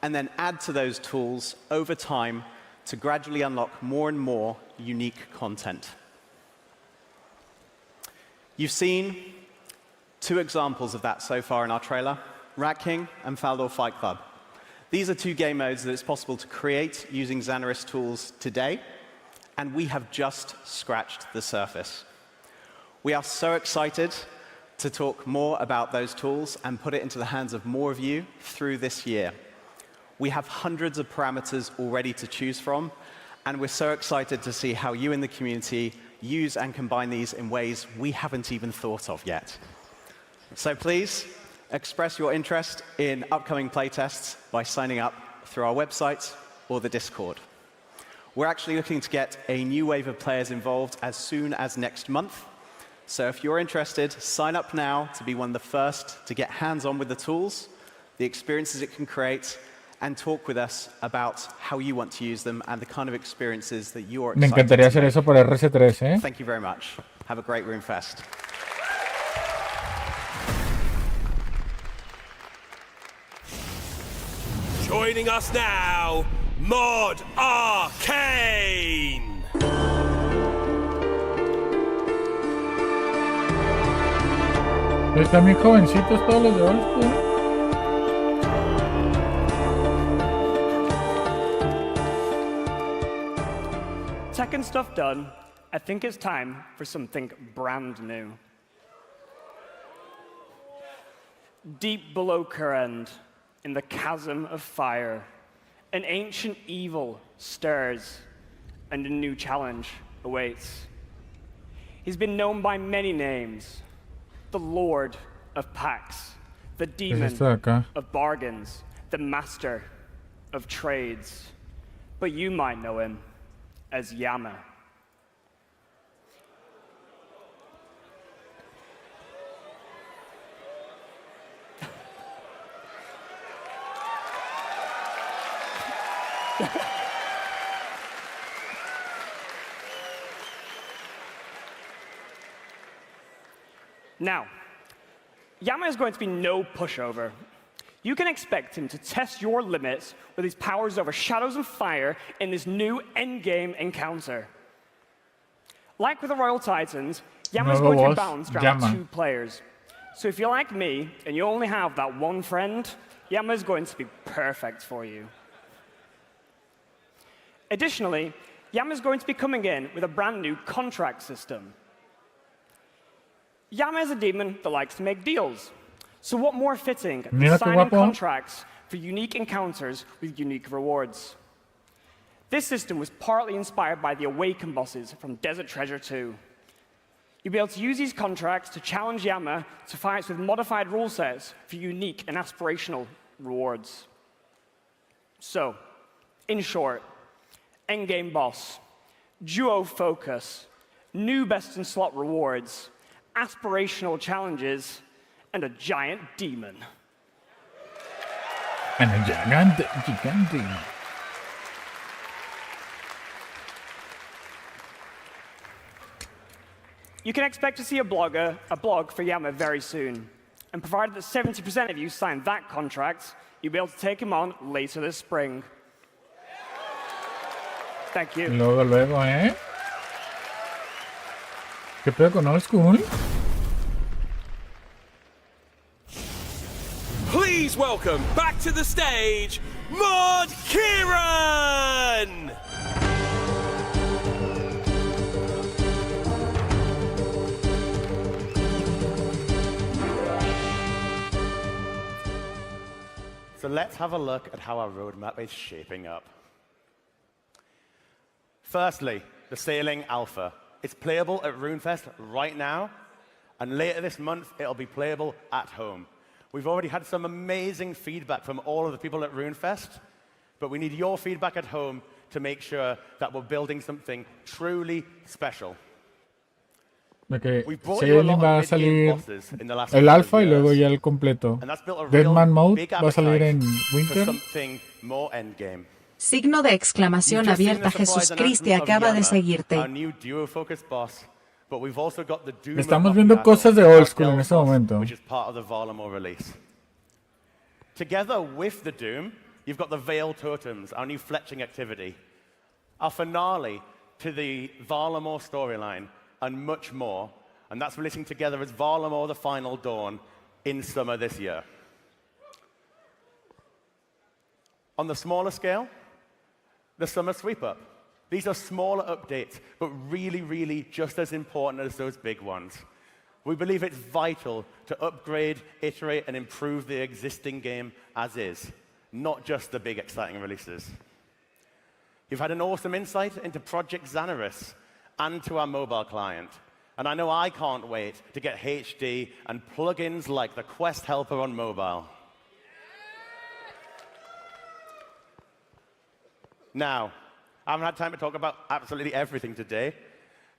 and then add to those tools over time to gradually unlock more and more unique content. You've seen two examples of that so far in our trailer, Rat King and Falador Fight Club. These are two game modes that it's possible to create using Zenaris tools today, and we have just scratched the surface. We are so excited to talk more about those tools and put it into the hands of more of you through this year. We have hundreds of parameters already to choose from, and we're so excited to see how you in the community use and combine these in ways we haven't even thought of yet. So please, express your interest in upcoming playtests by signing up through our website or the Discord. We're actually looking to get a new wave of players involved as soon as next month. So if you're interested, sign up now to be one of the first to get hands-on with the tools, the experiences it can create, and talk with us about how you want to use them and the kind of experiences that you're excited Me encantaría hacer eso para RC3, ¿eh? Thank you very much. Have a great RuneFest. Joining us now, Mod Arcane! Están bien jovencitos todos los de old school. Tech and stuff done. I think it's time for something brand new. Deep below Current, in the chasm of fire, an ancient evil stirs, and a new challenge awaits. He's been known by many names. The Lord of Packs, the Demon of Bargains, the Master of Trades. But you might know him as Yama. Now, Yama is going to be no pushover. You can expect him to test your limits with his powers over shadows and fire in this new endgame encounter. Like with the Royal Titans, Yama is going to be balanced around 2 players. So if you're like me and you only have that one friend, Yama is going to be perfect for you. Additionally, Yama is going to be coming in with a brand new contract system. Yama is a demon that likes to make deals. So what more fitting than signing contracts for unique encounters with unique rewards? This system was partly inspired by the Awaken bosses from Desert Treasure 2. You'll be able to use these contracts to challenge Yama to fights with modified rule sets for unique and aspirational rewards. So, in short, endgame boss, duo focus, new best in slot rewards, aspirational challenges, and a giant demon. And a giant demon. You can expect to see a blog for Yama very soon. And provided that 70% of you sign that contract, you'll be able to take him on later this spring. Thank you. Luego, ¿eh? ¿Qué pedo con Old School? Please welcome back to the stage, Mod Kieran! So let's have a look at how our roadmap is shaping up. Firstly, the Sailing Alpha. It's playable at RuneFest right now, and later this month, it'll be playable at home. We've already had some amazing feedback from all of the people at RuneFest, but we need your feedback at home to make sure that we're building something truly special. Okay, Sailing va a salir el alfa y luego ya el completo. Deadman Mode va a salir en Winter. Signo de exclamación abierta. Jesús Cristi acaba de seguirte. Estamos viendo cosas de Old School en este momento. Together with the Doom, you've got the Veil Totems, our new fletching activity, our finale to the Varlamore storyline, and much more. And that's releasing together as Varlamore the Final Dawn in summer this year. On the smaller scale, the Summer Sweep Up. These are smaller updates, but really, really just as important as those big ones. We believe it's vital to upgrade, iterate, and improve the existing game as is, not just the big, exciting releases. You've had an awesome insight into Project Xanaris and to our mobile client. And I know I can't wait to get HD and plugins like the Quest Helper on mobile. Now, I haven't had time to talk about absolutely everything today,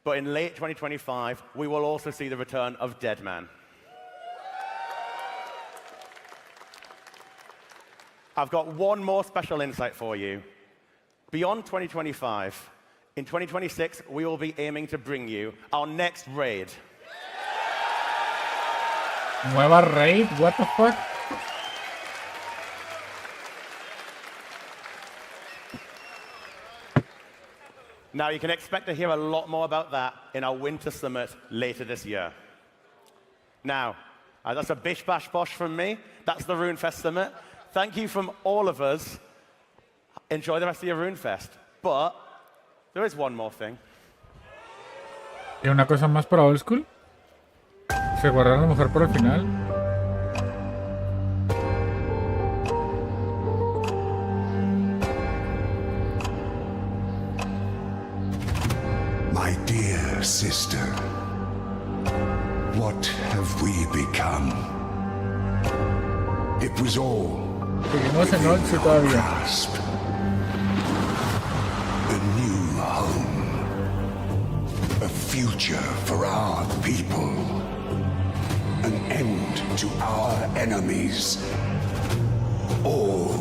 but in late 2025, we will also see the return of Deadman. I've got one more special insight for you. Beyond 2025, in 2026, we will be aiming to bring you our next raid. Nueva raid? What the fuck? Now, you can expect to hear a lot more about that in our Winter Summit later this year. Now, that's a bish bash bosh from me. That's the RuneFest Summit. Thank you from all of us. Enjoy the rest of your RuneFest. But there is one more thing. ¿Y una cosa más para Old School? ¿Se guardaron a lo mejor por el final? My dear sister, what have we become? It was all Seguimos en Old School todavía. grasp. A new home. A future for our people. An end to our enemies. All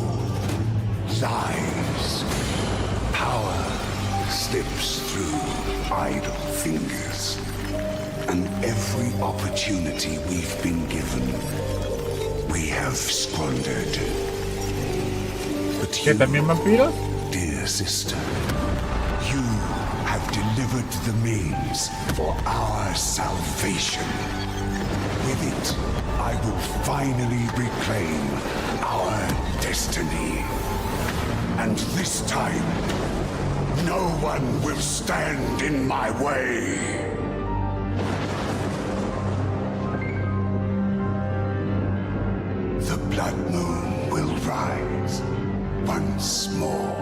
lies. Power slips through idle fingers. And every opportunity we've been given, we have squandered. But you, dear sister, you have delivered the means for our salvation. With it, I will finally reclaim our destiny. And this time, no one will stand in my way. The blood moon will rise once more.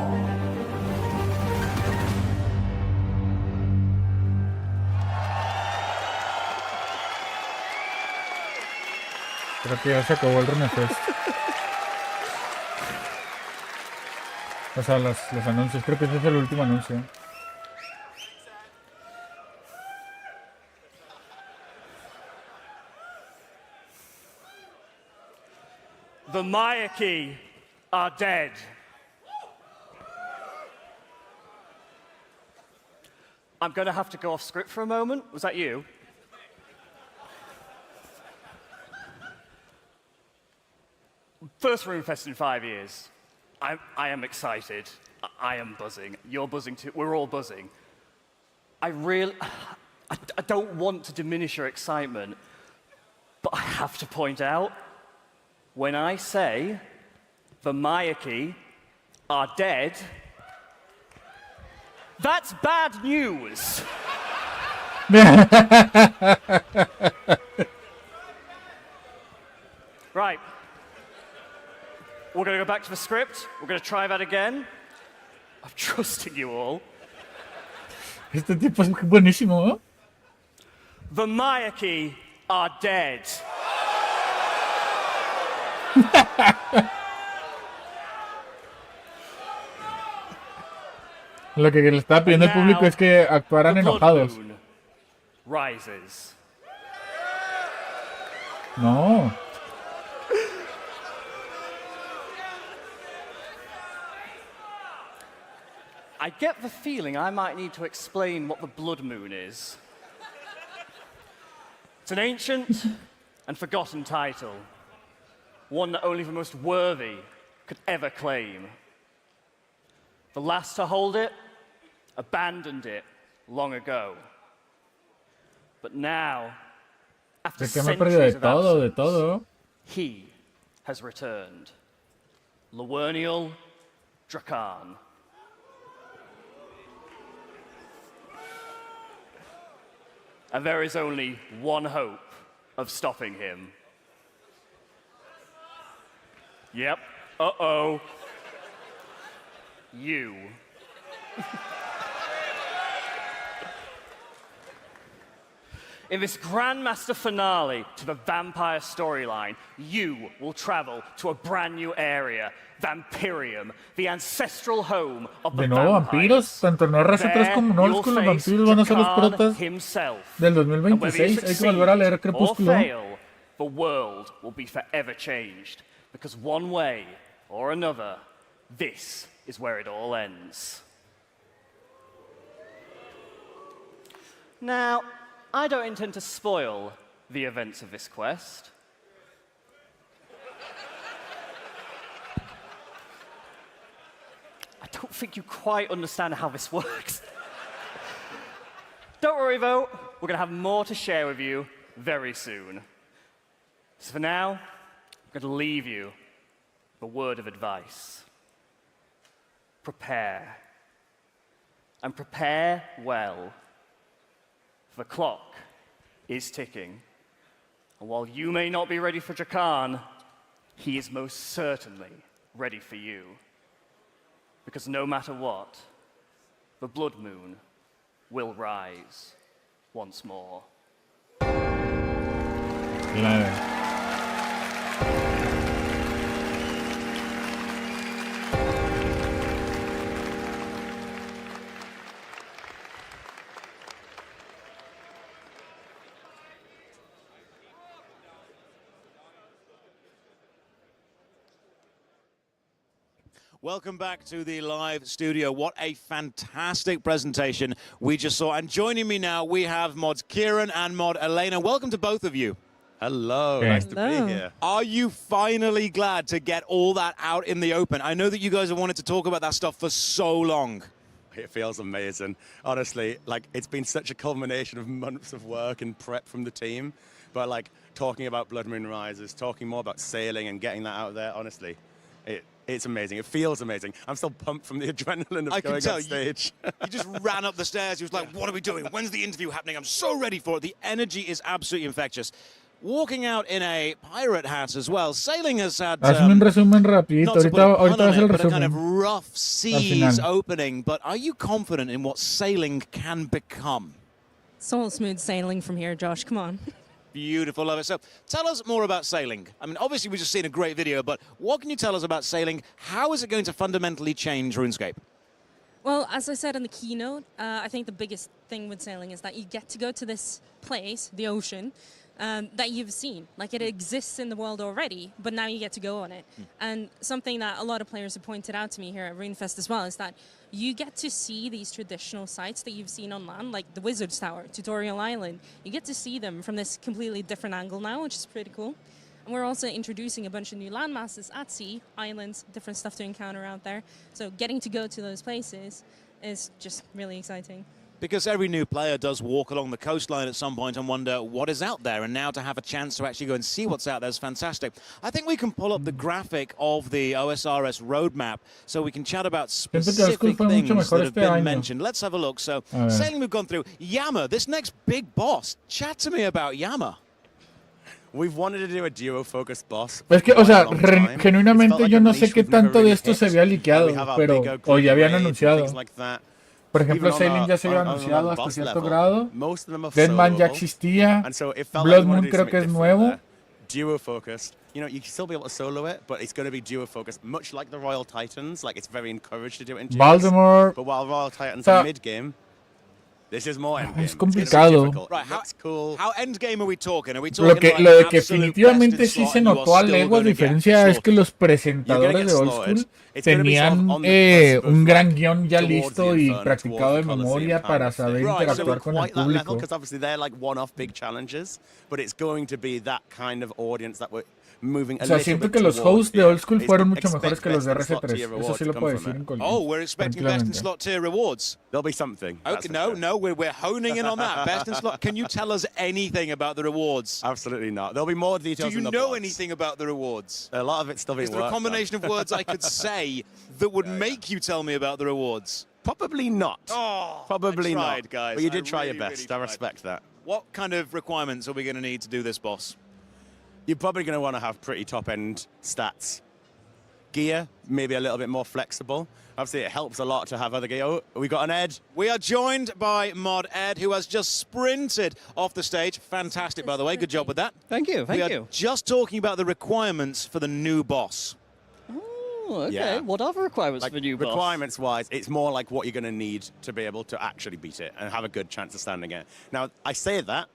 Creo que ya se acabó el RuneFest. O sea, los anuncios. Creo que ese es el último anuncio. The Mayaki are dead. I'm going to have to go off script for a moment. Was that you? First RuneFest in 5 years. I am excited. I am buzzing. You're buzzing too. We're all buzzing. I don't want to diminish your excitement, but I have to point out, when I say the Mayaki are dead, that's bad news. Right. We're going to go back to the script. We're going to try that again. I'm trusting you all. Este tipo es buenísimo, ¿no? The Mayaki are dead. Lo que le estaba pidiendo al público es que actuaran enojados. Rises. No. I get the feeling I might need to explain what the blood moon is. It's an ancient and forgotten title, one that only the most worthy could ever claim. The last to hold it abandoned it long ago. But now, after centuries of absence, he has returned. Lawernial Drakan. And there is only one hope of stopping him. Yep. Uh-oh. You. In this Grandmaster finale to the vampire storyline, you will travel to a brand new area, Vampirium, the ancestral home of the De nuevo vampiros, tanto en RC3 como en Old School, los vampiros van a ser los protas del 2026. Hay que volver a leer Crepúsculo. The world will be forever changed, because one way or another, this is where it all ends. Now, I don't intend to spoil the events of this quest. I don't think you quite understand how this works. Don't worry, though. We're going to have more to share with you very soon. So for now, I'm going to leave you with a word of advice. Prepare. And prepare well. The clock is ticking. And while you may not be ready for Drakan, he is most certainly ready for you. Because no matter what, the blood moon will rise once more. Welcome back to the live studio. What a fantastic presentation we just saw. And joining me now, we have mods Kieran and mod Elena. Welcome to both of you. Hello, Okay. nice to be here. Are you finally glad to get all that out in the open? I know that you guys have wanted to talk about that stuff for so long. It feels amazing. Honestly, like, it's been such a culmination of months of work and prep from the team. But like, talking about Blood Moon Rises, talking more about sailing and getting that out there, honestly, it's amazing. It feels amazing. I'm still pumped from the adrenaline of going on stage. You just ran up the stairs. He was like, what are we doing? When's the interview happening? I'm so ready for it. The energy is absolutely infectious. Walking out in a pirate hat as well. Sailing has had Hazme un resumen rapidito. not to put a Ahorita pun on vas el it, but a kind of resumen. rough seas opening. But are you confident in what sailing can become? It's all smooth sailing from here, Josh. Come on. Beautiful, love it. So tell us more about sailing. I mean, obviously we've just seen a great video, but what can you tell us about sailing? How is it going to fundamentally change RuneScape? Well, as I said in the keynote, I think the biggest thing with sailing is that you get to go to this place, the ocean, that you've seen. Like, it exists in the world already, but now you get to go on it. And something that a lot of players have pointed out to me here at RuneFest as well is that you get to see these traditional sites that you've seen on land, like the Wizard's Tower, Tutorial Island. You get to see them from this completely different angle now, which is pretty cool. And we're also introducing a bunch of new landmasses at sea, islands, different stuff to encounter out there. So getting to go to those places is just really exciting. Because every new player does walk along the coastline at some point and wonder what is out there, and now to have a chance to actually go and see what's out there is fantastic. I think we can pull up the graphic of the OSRS roadmap so we can chat about specific things that have been mentioned. Let's have a look. So, sailing we've gone through. Yama, this next big boss. Chat to me about Yama. We've wanted to do a duo-focused boss. Es que, o sea, genuinamente yo no sé qué tanto de esto se había liqueado, pero o ya habían anunciado. Por ejemplo, Sailing ya se había anunciado hasta cierto grado. Deadman ya existía. Blood Moon creo que es nuevo. Duo-focused. You know, you can still be able to solo it, but it's going to be duo-focused, much like the Royal Titans. Like, it's very encouraged to do it in duos. Baltimore. But while Royal Titans are mid-game, this is more endgame. Es complicado. Right, how endgame are we talking? Are we Lo talking que definitivamente sí se notó a legua, diferencia es que los presentadores de Old School tenían un gran guión ya listo y practicado de memoria para saber interactuar con el público. Because obviously they're like one-off big challenges, but it's going to be that kind of audience that we're moving a O sea, little siento bit que los towards. hosts de Old School fueron mucho Expect mejores que los de best in slot RC3. tier Eso rewards sí lo to puedo come from decir it. Oh, we're expecting best in tranquilamente. slot tier rewards. There'll be something. Okay, no, we're honing in on that. Best in slot. Can you tell us anything about the rewards? Absolutely not. There'll be more details. Do you know anything about the rewards? A lot of it's still being Is there a worked on. combination of words I could say that would make you tell me about the rewards? Probably not. Oh, Probably I tried, not. guys. But you did I try really, your best. really I respect that. What kind of requirements are we going to need to do this boss? You're probably going to want to have pretty top-end stats. Gear, maybe a little bit more flexible. Obviously, it helps a lot to have other gear. Oh, we got an Ed. We are joined by Mod Ed, who has just sprinted off the stage. Fantastic, by the way. Good job with that. Thank you, we are just talking about the requirements for the new boss. Oh, okay. Yeah. What are the requirements Like, for the new boss? requirements-wise, it's more like what you're going to need to be able to actually beat it and have a good chance of standing it. Now, I say that.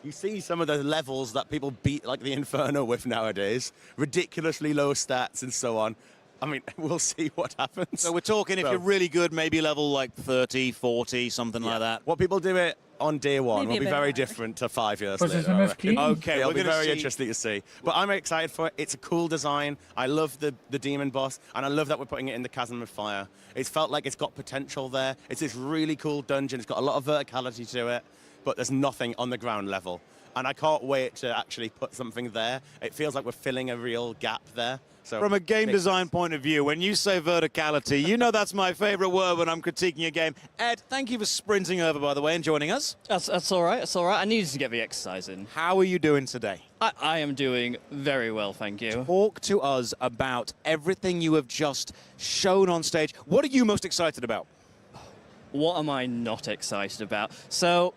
You see some of the levels that people beat, like the Inferno with nowadays. Ridiculously low stats and so on. I mean, we'll see what happens. So we're talking, if you're really good, maybe level like 30, 40, something like that. What people do it on day one Maybe will a be bit very higher. different to 5 years Pues es later. una I reckon. skin. Okay, It'll we're be gonna very see- interesting to see. But I'm excited for it. It's a cool design. I love the demon boss, and I love that we're putting it in the Chasm of Fire. It's felt like it's got potential there. It's this really cool dungeon. It's got a lot of verticality to it, but there's nothing on the ground level. And I can't wait to actually put something there. It feels like we're filling a real gap there. So From a game design point of view, when you say verticality, you know that's my favorite word when I'm critiquing a game. Ed, thank you for sprinting over, by the way, and joining us. That's all right. That's all right. I needed to get the exercise in. How are you doing today? I am doing very well, thank you. Talk to us about everything you have just shown on stage. What are you most excited about? What am I not excited about? So,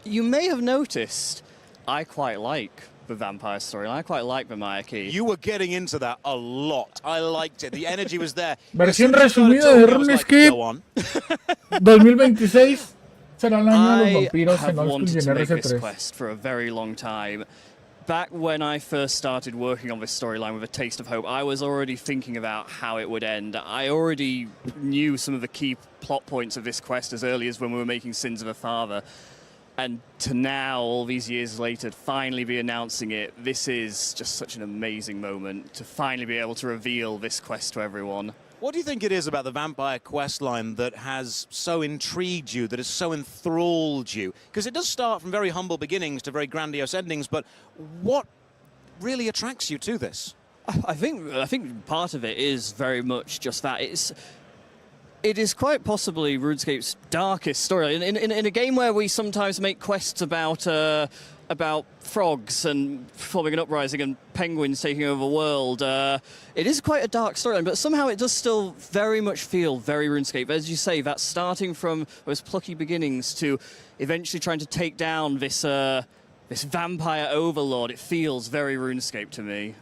you may have noticed I quite like the vampire story. I quite like the Maya Key. You were getting into that a lot. I liked it. The energy was there. Versión resumida de RuneScape 2026 será el año de los vampiros have en Old School wanted y en to make this RC3. quest for a very long time, back when I first started working on this storyline with A Taste of Hope, I was already thinking about how it would end. I already knew some of the key plot points of this quest as early as when we were making Sins of a Father. And to now, all these years later, finally be announcing it, this is just such an amazing moment to finally be able to reveal this quest to everyone. What do you think it is about the vampire questline that has so intrigued you, that has so enthralled you? Because it does start from very humble beginnings to very grandiose endings, but what really attracts you to this? I think part of it is very much just that. It is quite possibly RuneScape's darkest story. In a game where we sometimes make quests about frogs and forming an uprising and penguins taking over the world, it is quite a dark storyline, but somehow it does still very much feel very RuneScape. As you say, that's starting from those plucky beginnings to eventually trying to take down this vampire overlord. It feels very RuneScape to me.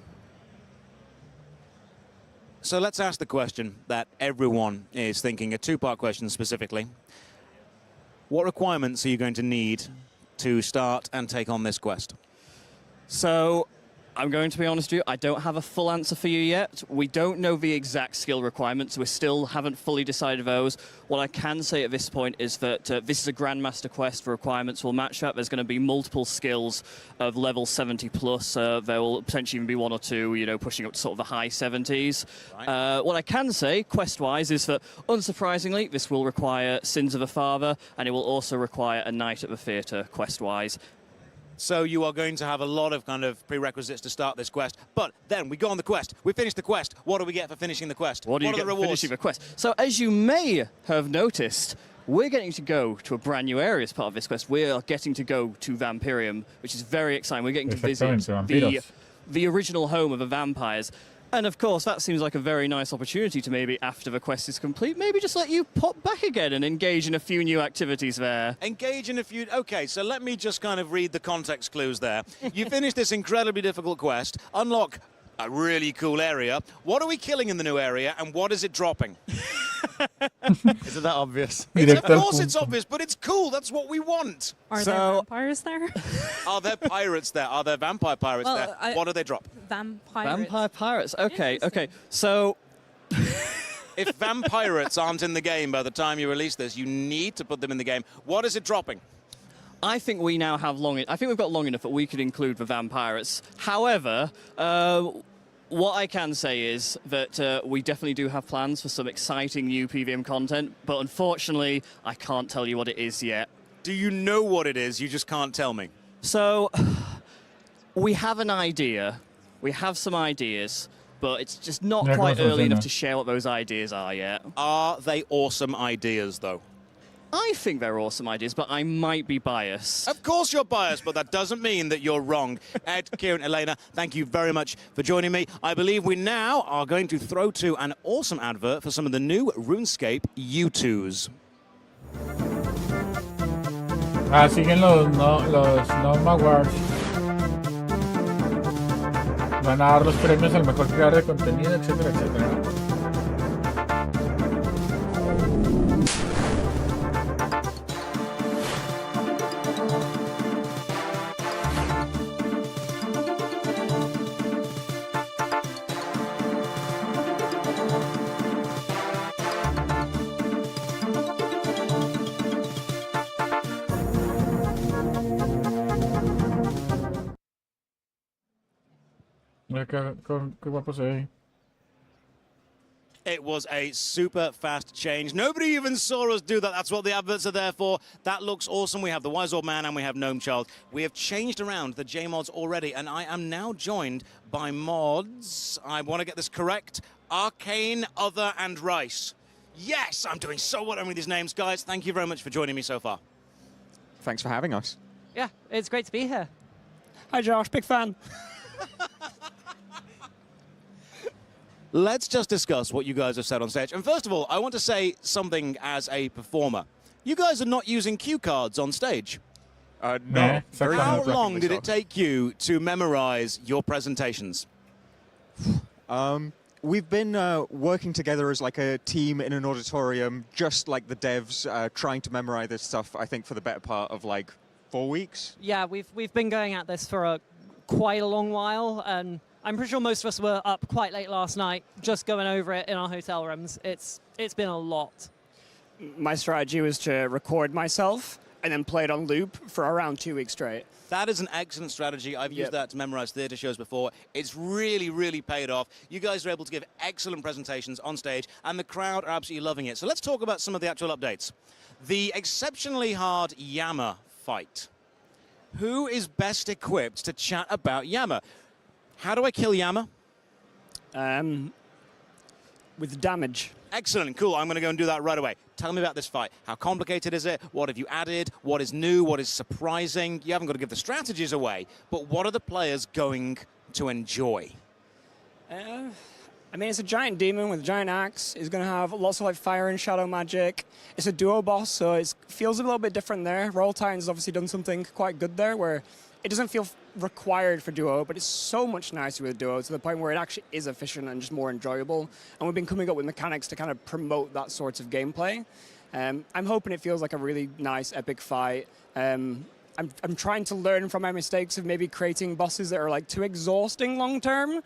So let's ask the question that everyone is thinking, a two-part question specifically. What requirements are you going to need to start and take on this quest? So, I'm going to be honest with you, I don't have a full answer for you yet. We don't know the exact skill requirements. We still haven't fully decided those. What I can say at this point is that this is a Grandmaster quest. The requirements will match that. There's going to be multiple skills of level 70 plus. There will potentially even be one or two, pushing up to sort of the high 70s. Right. What I can say, quest-wise, is that, unsurprisingly, this will require Sins of a Father, and it will also require a Night at the Theatre, quest-wise. So you are going to have a lot of kind of prerequisites to start this quest. But then we go on the quest. We finish the quest. What do we get for finishing the quest? What do you get are the for rewards? finishing the quest? So as you may have noticed, we're getting to go to a brand new area as part of this quest. We are getting to go to Vampirium, which is very exciting. We're getting to visit the original home of the vampires. And of course, that seems like a very nice opportunity to maybe, after the quest is complete, maybe just let you pop back again and engage in a few new activities there. Engage in a few... Okay, so let me just kind of read the context clues there. You finish this incredibly difficult quest, unlock a really cool area. What are we killing in the new area, and what is it dropping? Isn't that obvious? Of course it's obvious, but it's cool. That's what we want. Are there vampires there? Are there pirates there? Are there vampire pirates there? What do they drop? Vampire pirates. Okay, okay. So... If vampirates aren't in the game by the time you release this, you need to put them in the game. What is it dropping? I think we now have I think we've got long enough that we could include the vampirates. However, what I can say is that we definitely do have plans for some exciting new PVM content, but unfortunately, I can't tell you what it is yet. Do you know what it is? You just can't tell me. So, we have an idea. We have some ideas, but it's just not quite early enough to share what those ideas are yet. Are they awesome ideas, though? I think they're awesome ideas, but I might be biased. Of course you're biased, but that doesn't mean that you're wrong. Ed, Kieran, Elena, thank you very much for joining me. I believe we now are going to throw to an awesome advert for some of the new RuneScape U2s. Siguen los Norma Awards. Van a dar los premios al mejor creador de contenido, etcétera, etcétera. Qué guapo se ve. It was a super fast change. Nobody even saw us do that. That's what the adverts are there for. That looks awesome. We have the Wise Old Man and we have Gnome Child. We have changed around the J-mods already, and I am now joined by mods. I want to get this correct. Arcane, Other, and Rice. Yes, I'm doing so well with these names. Guys, thank you very much for joining me so far. Thanks for having us. Yeah, it's great to be here. Hi, Josh. Big fan. Let's just discuss what you guys have said on stage. And first of all, I want to say something as a performer. You guys are not using cue cards on stage. No. How long did it take you to memorize your presentations? We've been working together as like a team in an auditorium, just like the devs, trying to memorize this stuff, I think, for the better part of like 4 weeks. Yeah, we've been going at this for quite a long while, and I'm pretty sure most of us were up quite late last night just going over it in our hotel rooms. It's been a lot. My strategy was to record myself and then play it on loop for around 2 weeks straight. That is an excellent strategy. I've used that to memorize theatre shows before. It's really, really paid off. You guys are able to give excellent presentations on stage, and the crowd are absolutely loving it. So let's talk about some of the actual updates. The exceptionally hard Yama fight. Who is best equipped to chat about Yama? How do I kill Yama? With damage. Excellent, cool. I'm going to go and do that right away. Tell me about this fight. How complicated is it? What have you added? What is new? What is surprising? You haven't got to give the strategies away, but what are the players going to enjoy? I mean, it's a giant demon with a giant axe. It's going to have lots of like fire and shadow magic. It's a duo boss, so it feels a little bit different there. Roll Titan's obviously done something quite good there, where it doesn't feel required for duo, but it's so much nicer with duo to the point where it actually is efficient and just more enjoyable. And we've been coming up with mechanics to kind of promote that sort of gameplay. I'm hoping it feels like a really nice, epic fight. I'm trying to learn from my mistakes of maybe creating bosses that are like too exhausting long term,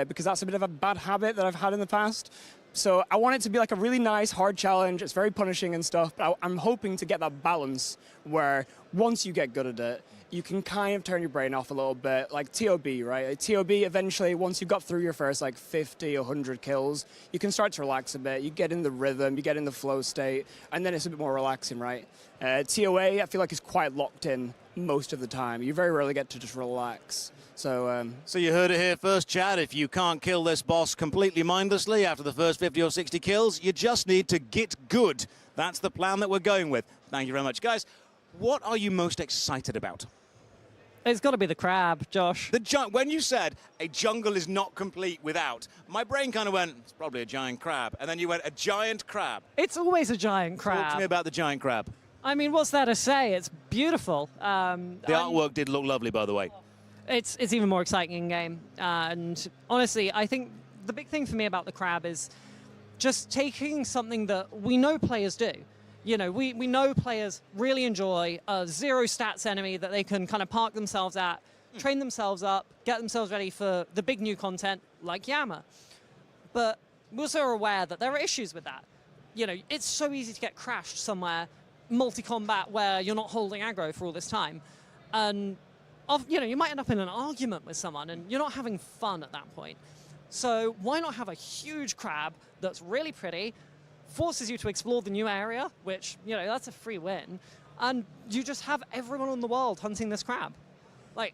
because that's a bit of a bad habit that I've had in the past. So I want it to be like a really nice, hard challenge. It's very punishing and stuff, but I'm hoping to get that balance where once you get good at it, you can kind of turn your brain off a little bit, like TOB, right? Like TOB, eventually, once you've got through your first like 50, 100 kills, you can start to relax a bit. You get in the rhythm, you get in the flow state, and then it's a bit more relaxing, right? TOA, I feel like is quite locked in most of the time. You very rarely get to just relax. So you heard it here first, Chad. If you can't kill this boss completely mindlessly after the first 50 or 60 kills, you just need to get good. That's the plan that we're going with. Thank you very much. Guys, what are you most excited about? It's got to be the crab, Josh. When you said a jungle is not complete without, my brain kind of went, it's probably a giant crab. And then you went, a giant crab. It's always a giant crab. Talk to me about the giant crab. I mean, what's there to say? It's beautiful. The artwork did look lovely, by the way. It's even more exciting in-game. And honestly, I think the big thing for me about the crab is just taking something that we know players do. You know, we know players really enjoy a zero stats enemy that they can kind of park themselves at, train themselves up, get themselves ready for the big new content like Yama. But we also are aware that there are issues with that. You know, it's so easy to get crashed somewhere, multi-combat, where you're not holding aggro for all this time. And, you know, you might end up in an argument with someone and you're not having fun at that point. So why not have a huge crab that's really pretty, forces you to explore the new area, which, you know, that's a free win, and you just have everyone in the world hunting this crab. Like,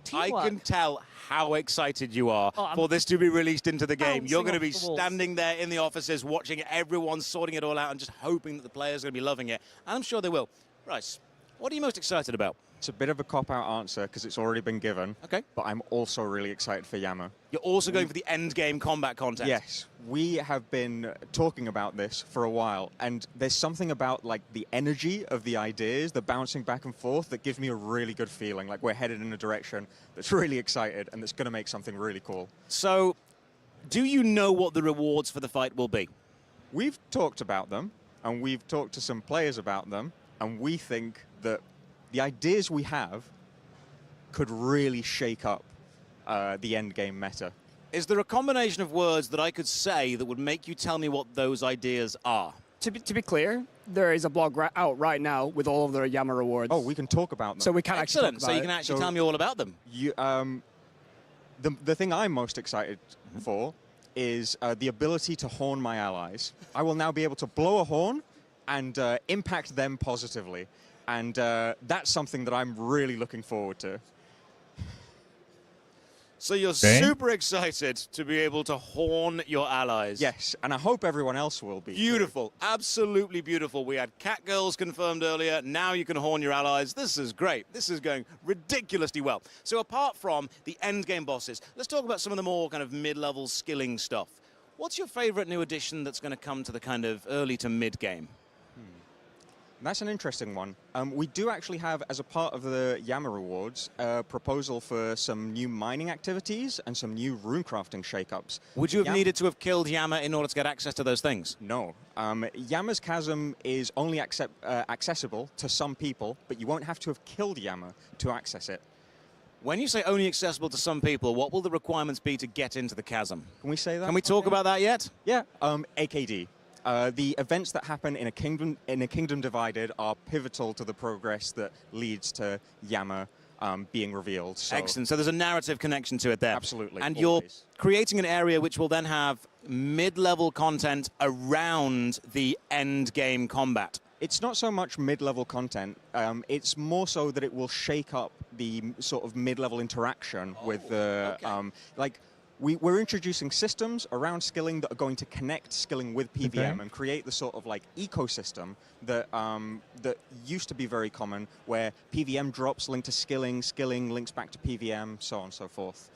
teamwork. I can tell how excited you are for this to be released into the game. You're going to be standing there in the offices watching everyone sorting it all out and just hoping that the players are going to be loving it. And I'm sure they will. Bryce, what are you most excited about? It's a bit of a cop-out answer because it's already been given. Okay. But I'm also really excited for Yama. You're also going for the end game combat content. Yes. We have been talking about this for a while, and there's something about like the energy of the ideas, the bouncing back and forth, that gives me a really good feeling. Like we're headed in a direction that's really excited and that's going to make something really cool. So, do you know what the rewards for the fight will be? We've talked about them, and we've talked to some players about them, and we think that the ideas we have could really shake up the end game meta. Is there a combination of words that I could say that would make you tell me what those ideas are? To be clear, there is a blog out right now with all of the Yama rewards. Oh, we can talk about them. So we can actually talk about so you can actually tell me all about them. You, the thing I'm most excited for is the ability to horn my allies. I will now be able to blow a horn and impact them positively. And that's something that I'm really looking forward to. So you're super excited to be able to horn your allies. Yes, and I hope everyone else will be. Beautiful, absolutely beautiful. We had cat girls confirmed earlier. Now you can horn your allies. This is great. This is going ridiculously well. So apart from the end game bosses, let's talk about some of the more kind of mid-level skilling stuff. What's your favorite new addition that's going to come to the kind of early to mid game? That's an interesting one. We do actually have, as a part of the Yama rewards, a proposal for some new mining activities and some new runecrafting shakeups. Would you have needed to have killed Yama in order to get access to those things? No. Yama's Chasm is only accessible to some people, but you won't have to have killed Yama to access it. When you say only accessible to some people, what will the requirements be to get into the chasm? Can we say that? Can we talk about that yet? Yeah, AKD. The events that happen in a kingdom divided are pivotal to the progress that leads to Yama being revealed. So. Excellent. So there's a narrative connection to it there. Absolutely. And always. you're creating an area which will then have mid-level content around the end game combat. It's not so much mid-level content. It's more so that it will shake up the sort of mid-level interaction with the We're introducing systems around skilling that are going to connect skilling with PVM and create the sort of like ecosystem that that used to be very common, where PVM drops link to skilling, skilling links back to PVM, so on and so forth.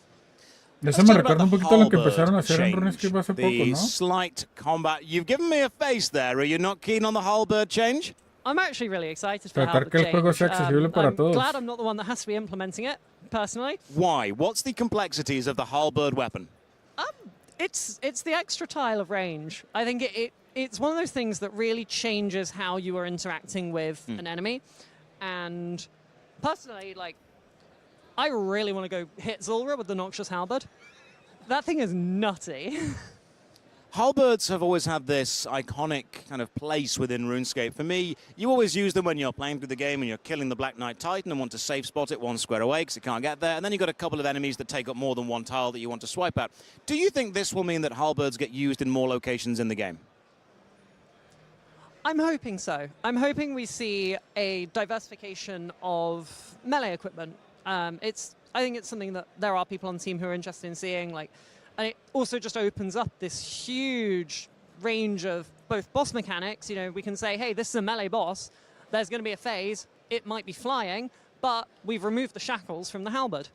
Eso me recuerda un poquito a lo que empezaron a hacer en RuneScape hace poco, ¿no? Slight combat. You've given me a face there. Are you not keen on the halberd change? I'm actually really excited for the Tratar halberd que el juego sea change. accesible para I'm todos. glad I'm not the one that has to be implementing it, personally. Why? What's the complexities of the halberd weapon? It's the extra tile of range. I think it's one of those things that really changes how you are interacting with an enemy. And personally, like, I really want to go hit Zulra with the Noxious Halberd. That thing is nutty. Halberds have always had this iconic kind of place within RuneScape. For me, you always use them when you're playing through the game and you're killing the Black Knight Titan and want to safe spot it one square away because it can't get there. And then you've got a couple of enemies that take up more than one tile that you want to swipe at. Do you think this will mean that halberds get used in more locations in the game? I'm hoping so. I'm hoping we see a diversification of melee equipment. I think it's something that there are people on the team who are interested in seeing. Like, and it also just opens up this huge range of both boss mechanics. You know, we can say, hey, this is a melee boss. There's going to be a phase. It might be flying, but we've removed the shackles from the halberd.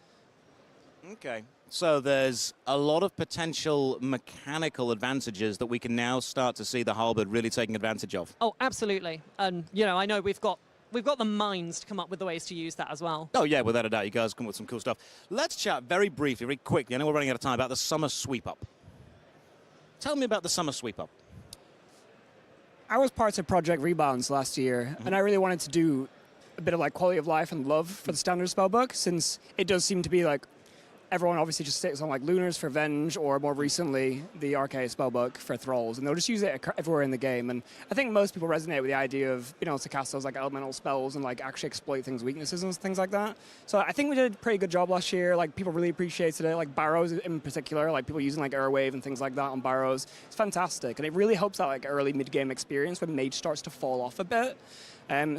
Okay. So there's a lot of potential mechanical advantages that we can now start to see the halberd really taking advantage of. Oh, absolutely. And, you know, I know we've got the minds to come up with the ways to use that as well. Oh, yeah, without a doubt. You guys come up with some cool stuff. Let's chat very briefly, very quickly. I know we're running out of time, about the summer sweep-up. Tell me about the summer sweep-up. I was part of Project Rebalance last year, and I really wanted to do a bit of like quality of life and love for the standard spellbook, since it does seem to be like everyone obviously just sticks on like Lunars for Venge, or more recently the Arcade spellbook for Thralls, and they'll just use it everywhere in the game. And I think most people resonate with the idea of being able to cast those like elemental spells and like actually exploit things' weaknesses and things like that. So I think we did a pretty good job last year. Like, people really appreciated it. Like Barrows in particular, like people using like Airwave and things like that on Barrows. It's fantastic, and it really helps that like early mid-game experience when Mage starts to fall off a bit.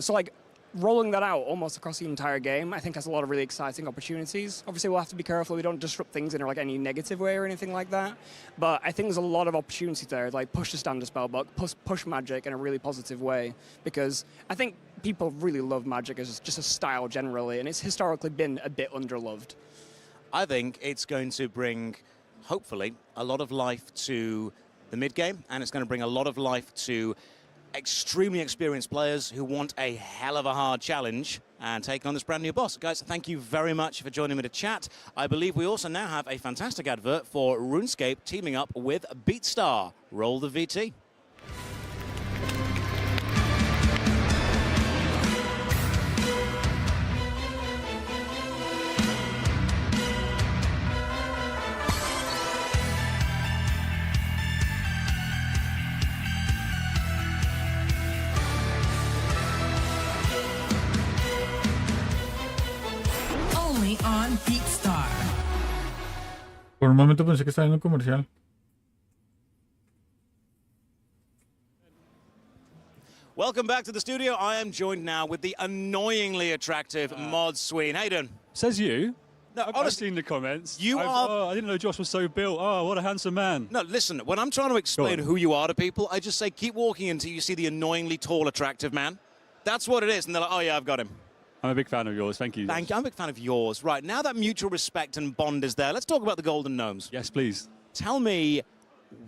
So like, rolling that out almost across the entire game, I think, has a lot of really exciting opportunities. Obviously, we'll have to be careful we don't disrupt things in like any negative way or anything like that. But I think there's a lot of opportunity there, like push the standard spellbook, push Magic in a really positive way, because I think people really love Magic as just a style generally, and it's historically been a bit underloved. I think it's going to bring, hopefully, a lot of life to the mid-game, and it's going to bring a lot of life to extremely experienced players who want a hell of a hard challenge and taking on this brand new boss. Guys, thank you very much for joining me to chat. I believe we also now have a fantastic advert for RuneScape teaming up with BeatStar. Roll the VT. On BeatStar. Por un momento pensé que estaba viendo un comercial. Welcome back to the studio. I am joined now with the annoyingly attractive Mod Sween. How you doing? Says you. No, I've seen the comments. I didn't know Josh was so built. Oh, what a handsome man. No, listen, when I'm trying to explain who you are to people, I just say keep walking until you see the annoyingly tall, attractive man. That's what it is. And they're like, oh, yeah, I've got him. I'm a big fan of yours. Thank you. Thank you. I'm a big fan of yours. Right, now that mutual respect and bond is there, let's talk about the Golden Gnomes. Yes, please. Tell me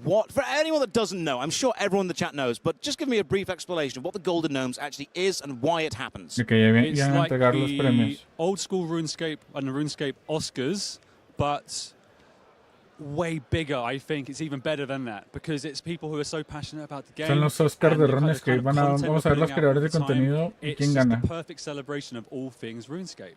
what, for anyone that doesn't know, I'm sure everyone in the chat knows, but just give me a brief explanation of what the Golden Gnomes actually is and why it happens. It's like the old school RuneScape and the RuneScape Oscars, but way bigger. I think it's even better than that, because it's people who are so passionate about the game. Son los Oscars de RuneScape. Vamos a ver los creadores de contenido y quién gana. It's the perfect celebration of all things RuneScape.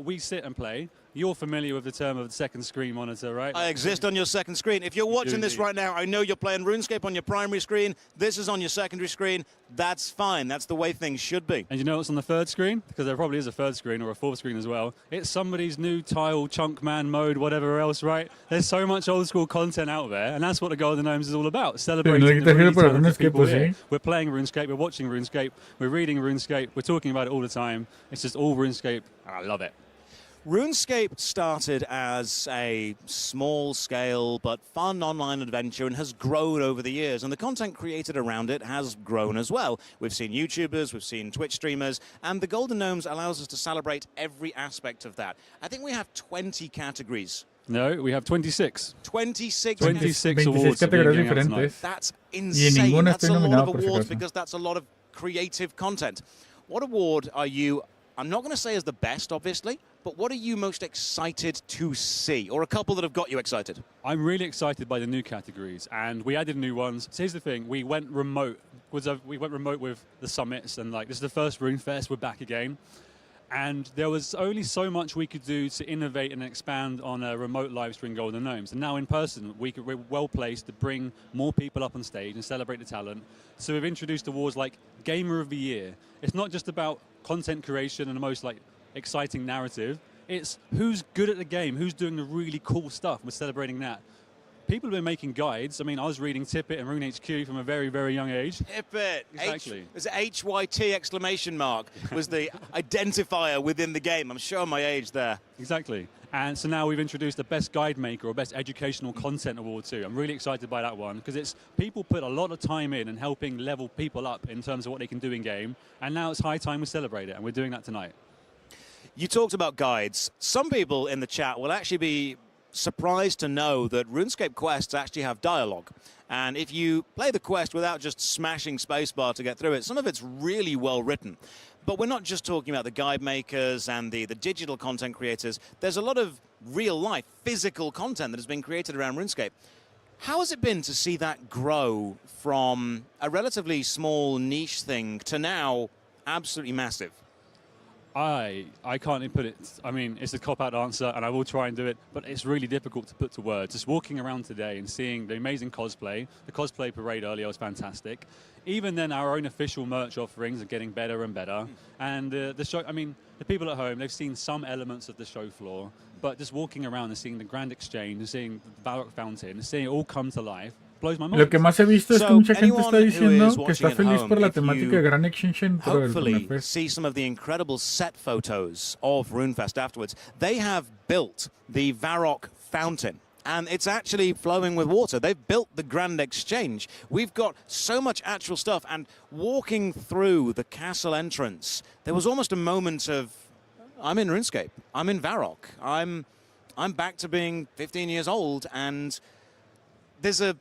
We sit and play, You're familiar with the term of the second screen monitor, right? I exist on your second screen. If you're watching this right now, I know you're playing RuneScape on your primary screen. This is on your secondary screen. That's fine. That's the way things should be. And you know what's on the third screen? Because there probably is a third screen or a fourth screen as well. It's somebody's new tile, chunk man mode, whatever else, right? There's so much old school content out there, and that's what the Golden Gnomes is all about. Celebrating the really talented people here. We're playing RuneScape, we're watching RuneScape, we're reading RuneScape, we're talking about it all the time. It's just all RuneScape, and I love it. RuneScape started as a small-scale but fun online adventure and has grown over the years, and the content created around it has grown as well. We've seen YouTubers, we've seen Twitch streamers, and the Golden Gnomes allows us to celebrate every aspect of that. I think we have 20 categories. No, we have 26. 26 awards. That's insane. That's a lot of awards because that's a lot of creative content. What award are you, I'm not going to say is the best, obviously, but what are you most excited to see? Or a couple that have got you excited? I'm really excited by the new categories, and we added new ones. So here's the thing, we went remote. We went remote with the summits, and like this is the first RuneFest, we're back again. And there was only so much we could do to innovate and expand on a remote live stream Golden Gnomes. And now in person, we're well placed to bring more people up on stage and celebrate the talent. So we've introduced awards like Gamer of the Year. It's not just about content creation and the most like exciting narrative. It's who's good at the game, who's doing the really cool stuff. We're celebrating that. People have been making guides. I mean, I was reading Tippet and RuneHQ from a very, very young age. Tippet! Exactly. There's an HYT exclamation mark was the identifier within the game. I'm showing my age there. Exactly. And so now we've introduced the Best Guide Maker or Best Educational Content Award too. I'm really excited by that one because it's people put a lot of time in and helping level people up in terms of what they can do in game. And now it's high time we celebrate it, and we're doing that tonight. You talked about guides. Some people in the chat will actually be surprised to know that RuneScape quests actually have dialogue. And if you play the quest without just smashing spacebar to get through it, some of it's really well written. But we're not just talking about the guide makers and the digital content creators. There's a lot of real-life, physical content that has been created around RuneScape. How has it been to see that grow from a relatively small niche thing to now absolutely massive? I can't even put it, I mean, it's a cop-out answer, and I will try and do it, but it's really difficult to put to words. Just walking around today and seeing the amazing cosplay, the cosplay parade earlier was fantastic. Even then, our own official merch offerings are getting better and better. And the show, I mean, the people at home, they've seen some elements of the show floor, but just walking around and seeing the Grand Exchange, and seeing the Valak Fountain, and seeing it all come to life, blows my mind. Lo que más he visto es que mucha gente está diciendo que está feliz por la temática de Grand Exchange dentro del hopefully see some of the incredible set photos of RuneFest afterwards. They have built the Varrock Fountain, and it's actually flowing with water. They've built the Grand Exchange. We've got so much actual stuff, and walking through the castle entrance, there was almost a moment of, I'm in RuneScape, I'm in Varrock, I'm back to being 15 years old, and there's a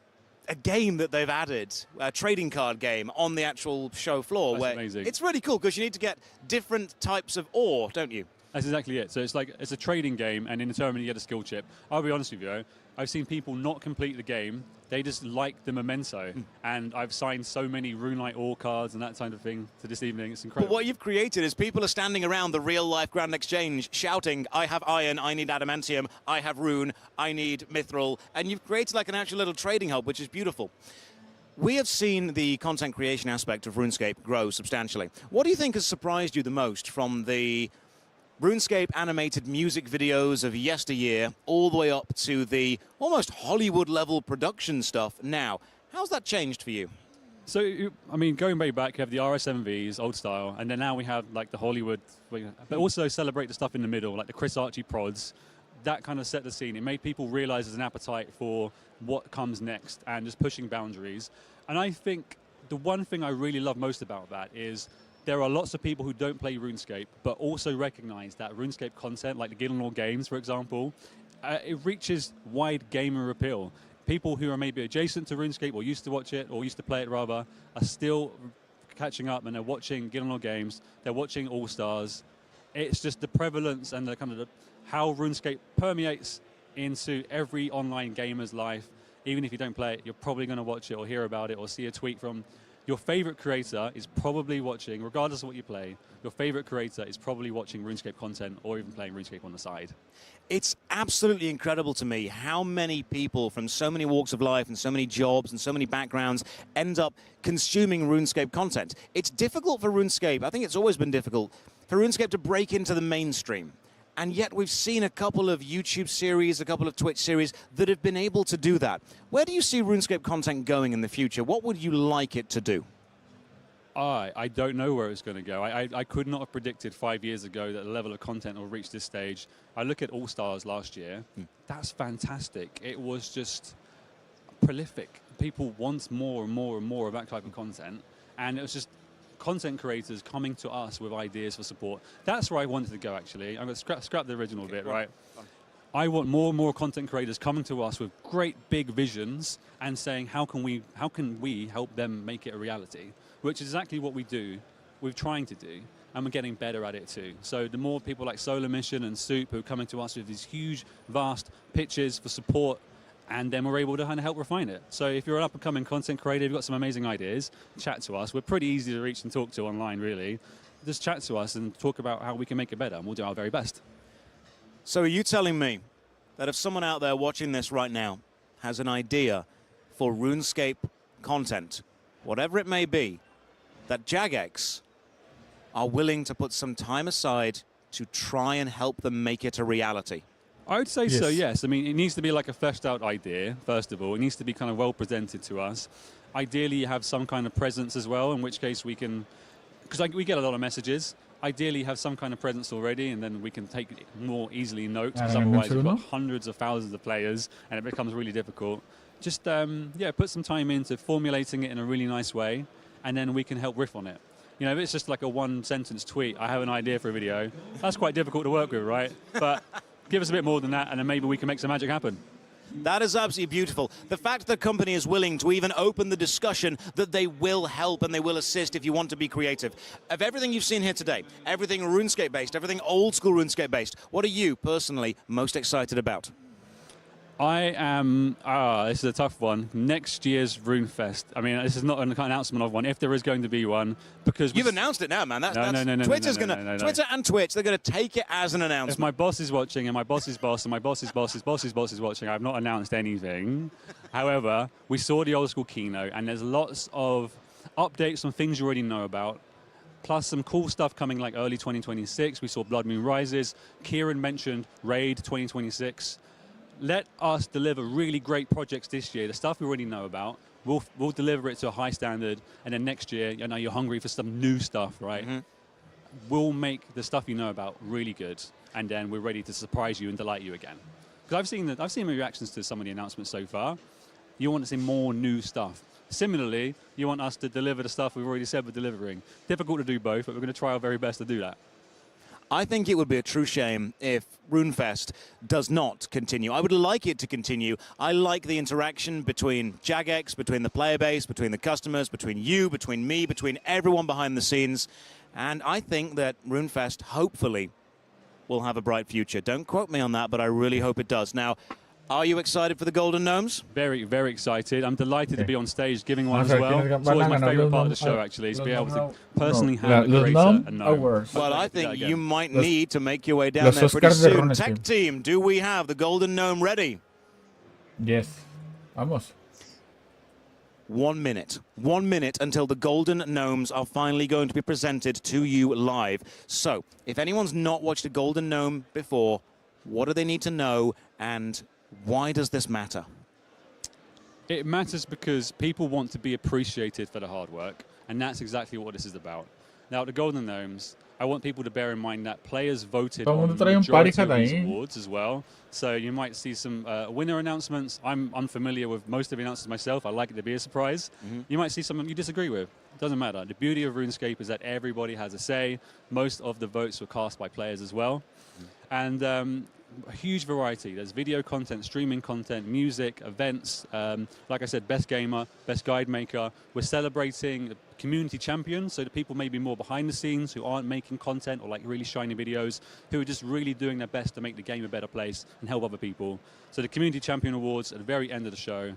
game that they've added, a trading card game on the actual show floor. That's amazing. It's really cool because you need to get different types of ore, don't you? That's exactly it. So it's like, it's a trading game, and in the tournament you get a skill chip. I'll be honest with you, I've seen people not complete the game. They just like the memento. And I've signed so many RuneLite ore cards and that kind of thing to this evening. It's incredible. But what you've created is people are standing around the real-life Grand Exchange shouting, I have iron, I need adamantium, I have rune, I need mithril. And you've created like an actual little trading hub, which is beautiful. We have seen the content creation aspect of RuneScape grow substantially. What do you think has surprised you the most from the RuneScape animated music videos of yesteryear all the way up to the almost Hollywood-level production stuff now? How's that changed for you? So, I mean, going way back, you have the RSMVs, old style, and then now we have like the Hollywood, but also celebrate the stuff in the middle, like the Chris Archie prods. That kind of set the scene. It made people realize there's an appetite for what comes next and just pushing boundaries. And I think the one thing I really love most about that is there are lots of people who don't play RuneScape, but also recognize that RuneScape content, like the Gillenor games, for example, it reaches wide gamer appeal. People who are maybe adjacent to RuneScape or used to watch it, or used to play it rather, are still catching up, and they're watching Gillenor games, they're watching All-Stars. It's just the prevalence and the kind of how RuneScape permeates into every online gamer's life. Even if you don't play it, you're probably going to watch it or hear about it or see a tweet from Your favorite creator is probably watching, regardless of what you play, your favorite creator is probably watching RuneScape content or even playing RuneScape on the side. It's absolutely incredible to me how many people from so many walks of life and so many jobs and so many backgrounds end up consuming RuneScape content. It's difficult for RuneScape, I think it's always been difficult, for RuneScape to break into the mainstream. And yet we've seen a couple of YouTube series, a couple of Twitch series that have been able to do that. Where do you see RuneScape content going in the future? What would you like it to do? I don't know where it's going to go. I could not have predicted 5 years ago that the level of content will reach this stage. I look at All-Stars last year. That's fantastic. It was just prolific. People want more and more and more of that type of content. And it was just content creators coming to us with ideas for support. That's where I wanted to go, actually. I'm going to scrap the original bit, right? I want more and more content creators coming to us with great big visions and saying, how can we help them make it a reality? Which is exactly what we're trying to do, and we're getting better at it too. So the more people like Solar Mission and Soup who are coming to us with these huge, vast pitches for support, and then we're able to kind of help refine it. So if you're an up-and-coming content creator, you've got some amazing ideas, chat to us. We're pretty easy to reach and talk to online, really. Just chat to us and talk about how we can make it better, and we'll do our very best. So are you telling me that if someone out there watching this right now has an idea for RuneScape content, whatever it may be, that Jagex are willing to put some time aside to try and help them make it a reality? I would say so, yes. I mean, it needs to be like a fleshed out idea, first of all. It needs to be kind of well presented to us. Ideally, you have some kind of presence as well, in which case we can, because we get a lot of messages, ideally have some kind of presence already, and then we can take more easily note, because otherwise we've got hundreds of thousands of players, and it becomes really difficult. Just, yeah, put some time into formulating it in a really nice way, and then we can help riff on it. You know, if it's just like a one-sentence tweet, I have an idea for a video, that's quite difficult to work with, right? But give us a bit more than that, and then maybe we can make some magic happen. That is absolutely beautiful. The fact the company is willing to even open the discussion that they will help and they will assist if you want to be creative. Of everything you've seen here today, everything RuneScape-based, everything old-school RuneScape-based, what are you personally most excited about? I am, this is a tough one, next year's RuneFest. I mean, this is not an announcement of one, if there is going to be one, because... You've announced it now, man. No, Twitter's gonna, Twitter and Twitch, they're going to take it as an announcement. If my boss is watching, and my boss's boss, and my boss's boss's boss's boss is watching, I have not announced anything. However, we saw the old school keynote, and there's lots of updates on things you already know about, plus some cool stuff coming like early 2026. We saw Blood Moon Rises. Kieran mentioned Raid 2026. Let us deliver really great projects this year, the stuff we already know about. We'll deliver it to a high standard, and then next year, you know, you're hungry for some new stuff, right? We'll make the stuff you know about really good, and then we're ready to surprise you and delight you again. Because I've seen reactions to some of the announcements so far. You want to see more new stuff. Similarly, you want us to deliver the stuff we've already said we're delivering. Difficult to do both, but we're going to try our very best to do that. I think it would be a true shame if RuneFest does not continue. I would like it to continue. I like the interaction between Jagex, between the player base, between the customers, between you, between me, between everyone behind the scenes. And I think that RuneFest, hopefully, will have a bright future. Don't quote me on that, but I really hope it does. Now, are you excited for the Golden Gnomes? Very, very excited. I'm delighted to be on stage giving one as well. It's always my favorite part of the show, actually, is to be able to personally hand the creator a gnome. Well, I think you might need to make your way down there pretty soon. Tech team, do we have the Golden Gnome ready? Yes. Vamos. 1 minute. 1 minute until the Golden Gnomes are finally going to be presented to you live. So, if anyone's not watched a Golden Gnome before, what do they need to know, and why does this matter? It matters because people want to be appreciated for the hard work, and that's exactly what this is about. Now, the Golden Gnomes, I want people to bear in mind that players voted on the majority of these awards as well. So you might see some winner announcements. I'm unfamiliar with most of the announcements myself. I like it to be a surprise. You might see some you disagree with. It doesn't matter. The beauty of RuneScape is that everybody has a say. Most of the votes were cast by players as well. And a huge variety. There's video content, streaming content, music, events. Like I said, best gamer, best guide maker. We're celebrating community champions, so the people maybe more behind the scenes who aren't making content or like really shiny videos, who are just really doing their best to make the game a better place and help other people. So the Community Champion Awards at the very end of the show.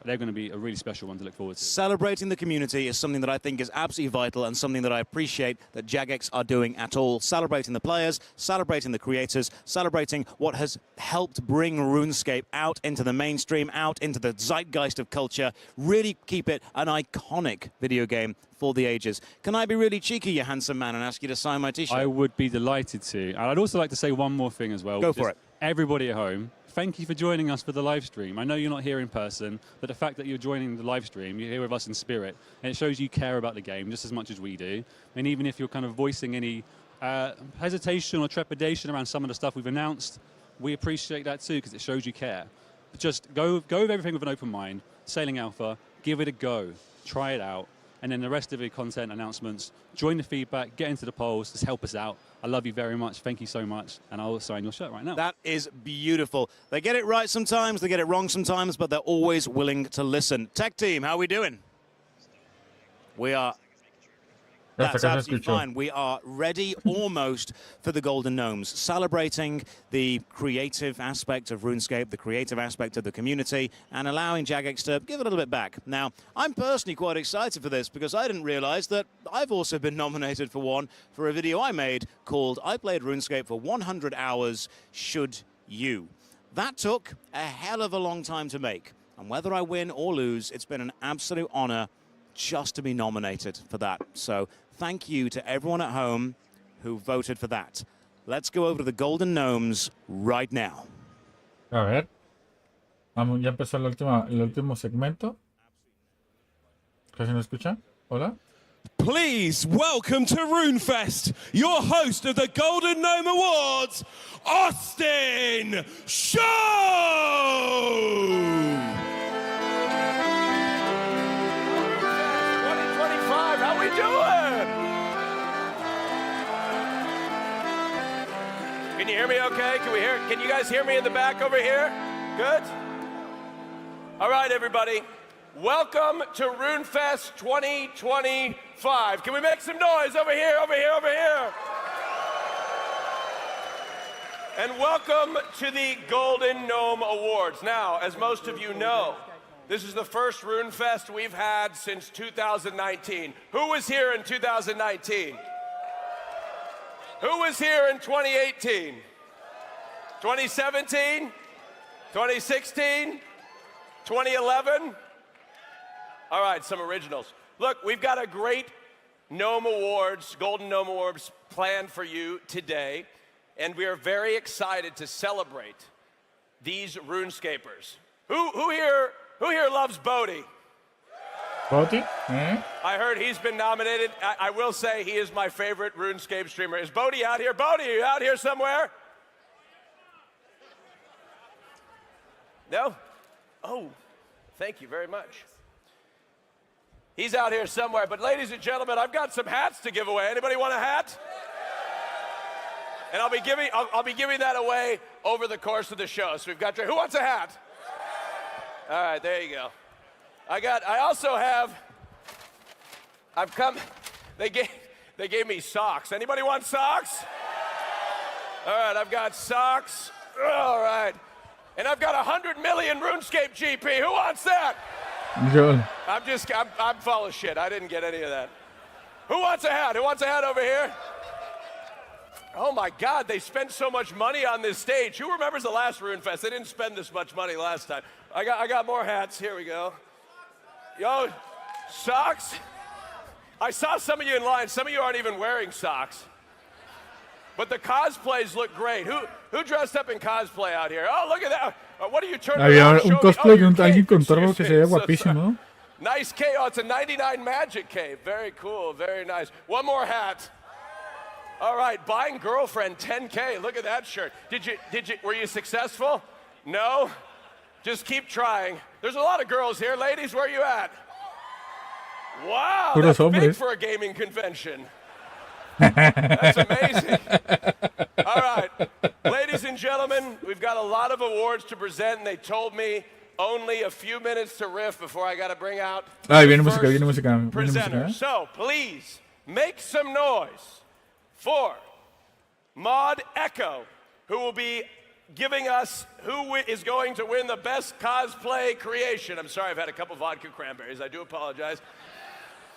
they're going to be a really special one to look forward to. Celebrating the community is something that I think is absolutely vital and something that I appreciate that Jagex are doing at all. Celebrating the players, celebrating the creators, celebrating what has helped bring RuneScape out into the mainstream, out into the zeitgeist of culture, really keep it an iconic video game for the ages. Can I be really cheeky, you handsome man, and ask you to sign my t-shirt? I would be delighted to. And I'd also like to say one more thing as well. Go for it. Everybody at home, thank you for joining us for the live stream. I know you're not here in person, but the fact that you're joining the live stream, you're here with us in spirit, and it shows you care about the game just as much as we do. And even if you're kind of voicing any hesitation or trepidation around some of the stuff we've announced, we appreciate that too, because it shows you care. But just go with everything with an open mind. Sailing Alpha, give it a go, try it out, and then the rest of the content announcements, join the feedback, get into the polls, just help us out. I love you very much. Thank you so much. And I'll sign your shirt right now. That is beautiful. They get it right sometimes, they get it wrong sometimes, but they're always willing to listen. Tech team, how are we doing? We are... That's absolutely fine. We are ready almost for the Golden Gnomes, celebrating the creative aspect of RuneScape, the creative aspect of the community, and allowing Jagex to give a little bit back. Now, I'm personally quite excited for this because I didn't realize that I've also been nominated for one for a video I made called I Played RuneScape for 100 Hours, Should You? That took a hell of a long time to make, and whether I win or lose, it's been an absolute honor just to be nominated for that. So thank you to everyone at home who voted for that. Let's go over to the Golden Gnomes right now. A ver. Vamos, ya empezó el último segmento. ¿Casi no escucha? Hola. Please welcome to RuneFest, your host of the Golden Gnome Awards, Austin Show! How we doing? Can you hear me okay? Can you guys hear me in the back over here? Good? All right, everybody. Welcome to RuneFest 2025. Can we make some noise over here, over here, over here? And welcome to the Golden Gnome Awards. Now, as most of you know, this is the first RuneFest we've had since 2019. Who was here in 2019? Who was here in 2018? 2017? 2016? 2011? All right, some originals. Look, we've got a great Gnome Awards, Golden Gnome Awards planned for you today, and we are very excited to celebrate these RuneScapers. Who here loves Bodhi? Bodhi? I heard he's been nominated. I will say he is my favorite RuneScape streamer. Is Bodhi out here? Bodhi, are you out here somewhere? No? Oh, thank you very much. He's out here somewhere. But ladies and gentlemen, I've got some hats to give away. Anybody want a hat? And I'll be giving that away over the course of the show. So we've got, who wants a hat? All right, there you go. They gave me socks. Anybody want socks? All right, I've got socks. All right. And I've got 100 million RuneScape GP. Who wants that? Yo. I'm full of shit. I didn't get any of that. Who wants a hat? Who wants a hat over here? Oh my God, they spent so much money on this stage. Who remembers the last RuneFest? They didn't spend this much money last time. I got more hats. Here we go. Yo, socks? I saw some of you in line. Some of you aren't even wearing socks. But the cosplays look great. Who dressed up in cosplay out here? Oh, look at that. What are you turning around? Había un cosplay de alguien con torbo que se veía guapísimo, ¿no? Nice cave. Oh, it's a 99 magic cave. Very cool. Very nice. One more hat. All right, buying girlfriend 10K. Look at that shirt. Were you successful? No? Just keep trying. There's a lot of girls here. Ladies, where are you at? Wow, that's big for a gaming convention. That's amazing. All right, ladies and gentlemen, we've got a lot of awards to present, and they told me only a few minutes to riff before I got to bring out viene música. presenter. So please make some noise for Mod Echo, who will be giving us who is going to win the best cosplay creation. I'm sorry, I've had a couple vodka cranberries. I do apologize.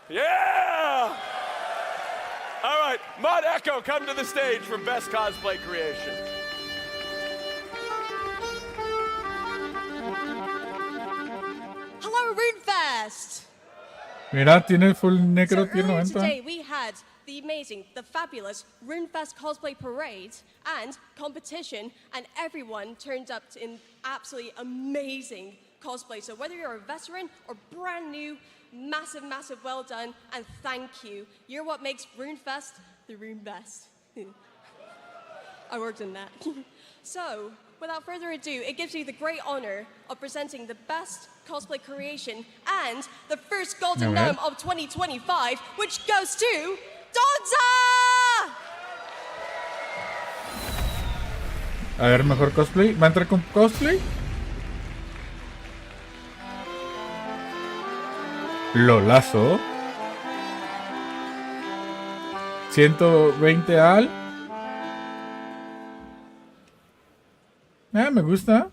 Yeah! All right, Mod Echo, come to the stage for best cosplay creation. Hello, RuneFest! Mira, tiene full necro tier Earlier 90. today we had the amazing, the fabulous RuneFest cosplay parade and competition, and everyone turned up in absolutely amazing cosplay. So whether you're a veteran or brand new, massive, massive well done, and thank you. You're what makes RuneFest the RuneBest. I worked on that. So, without further ado, it gives me the great honor of presenting the best cosplay creation and the first Golden Gnome of 2025, which goes to Donza! A ver, mejor cosplay. ¿Va a entrar con cosplay? Lolazo. 120 al. Me gusta.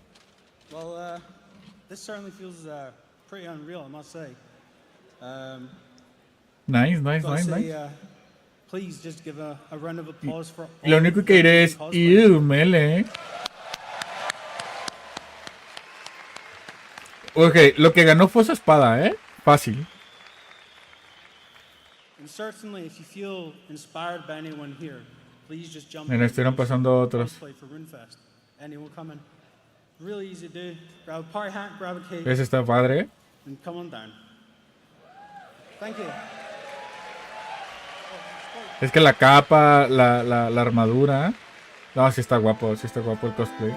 Well, this certainly feels pretty unreal, I must say. Nice. Please just give a round of applause for Lo único que diré es mele. Ok, lo que ganó fue su espada, fácil. And certainly, if you feel inspired by anyone here, please just jump Mira, estuvieron pasando otros. Play for RuneFest. Anyone coming? Really easy to do. Grab a party hat, grab a cake. Ese está padre. And come on down. Thank you. Es que la capa, la armadura. No, sí está guapo el cosplay.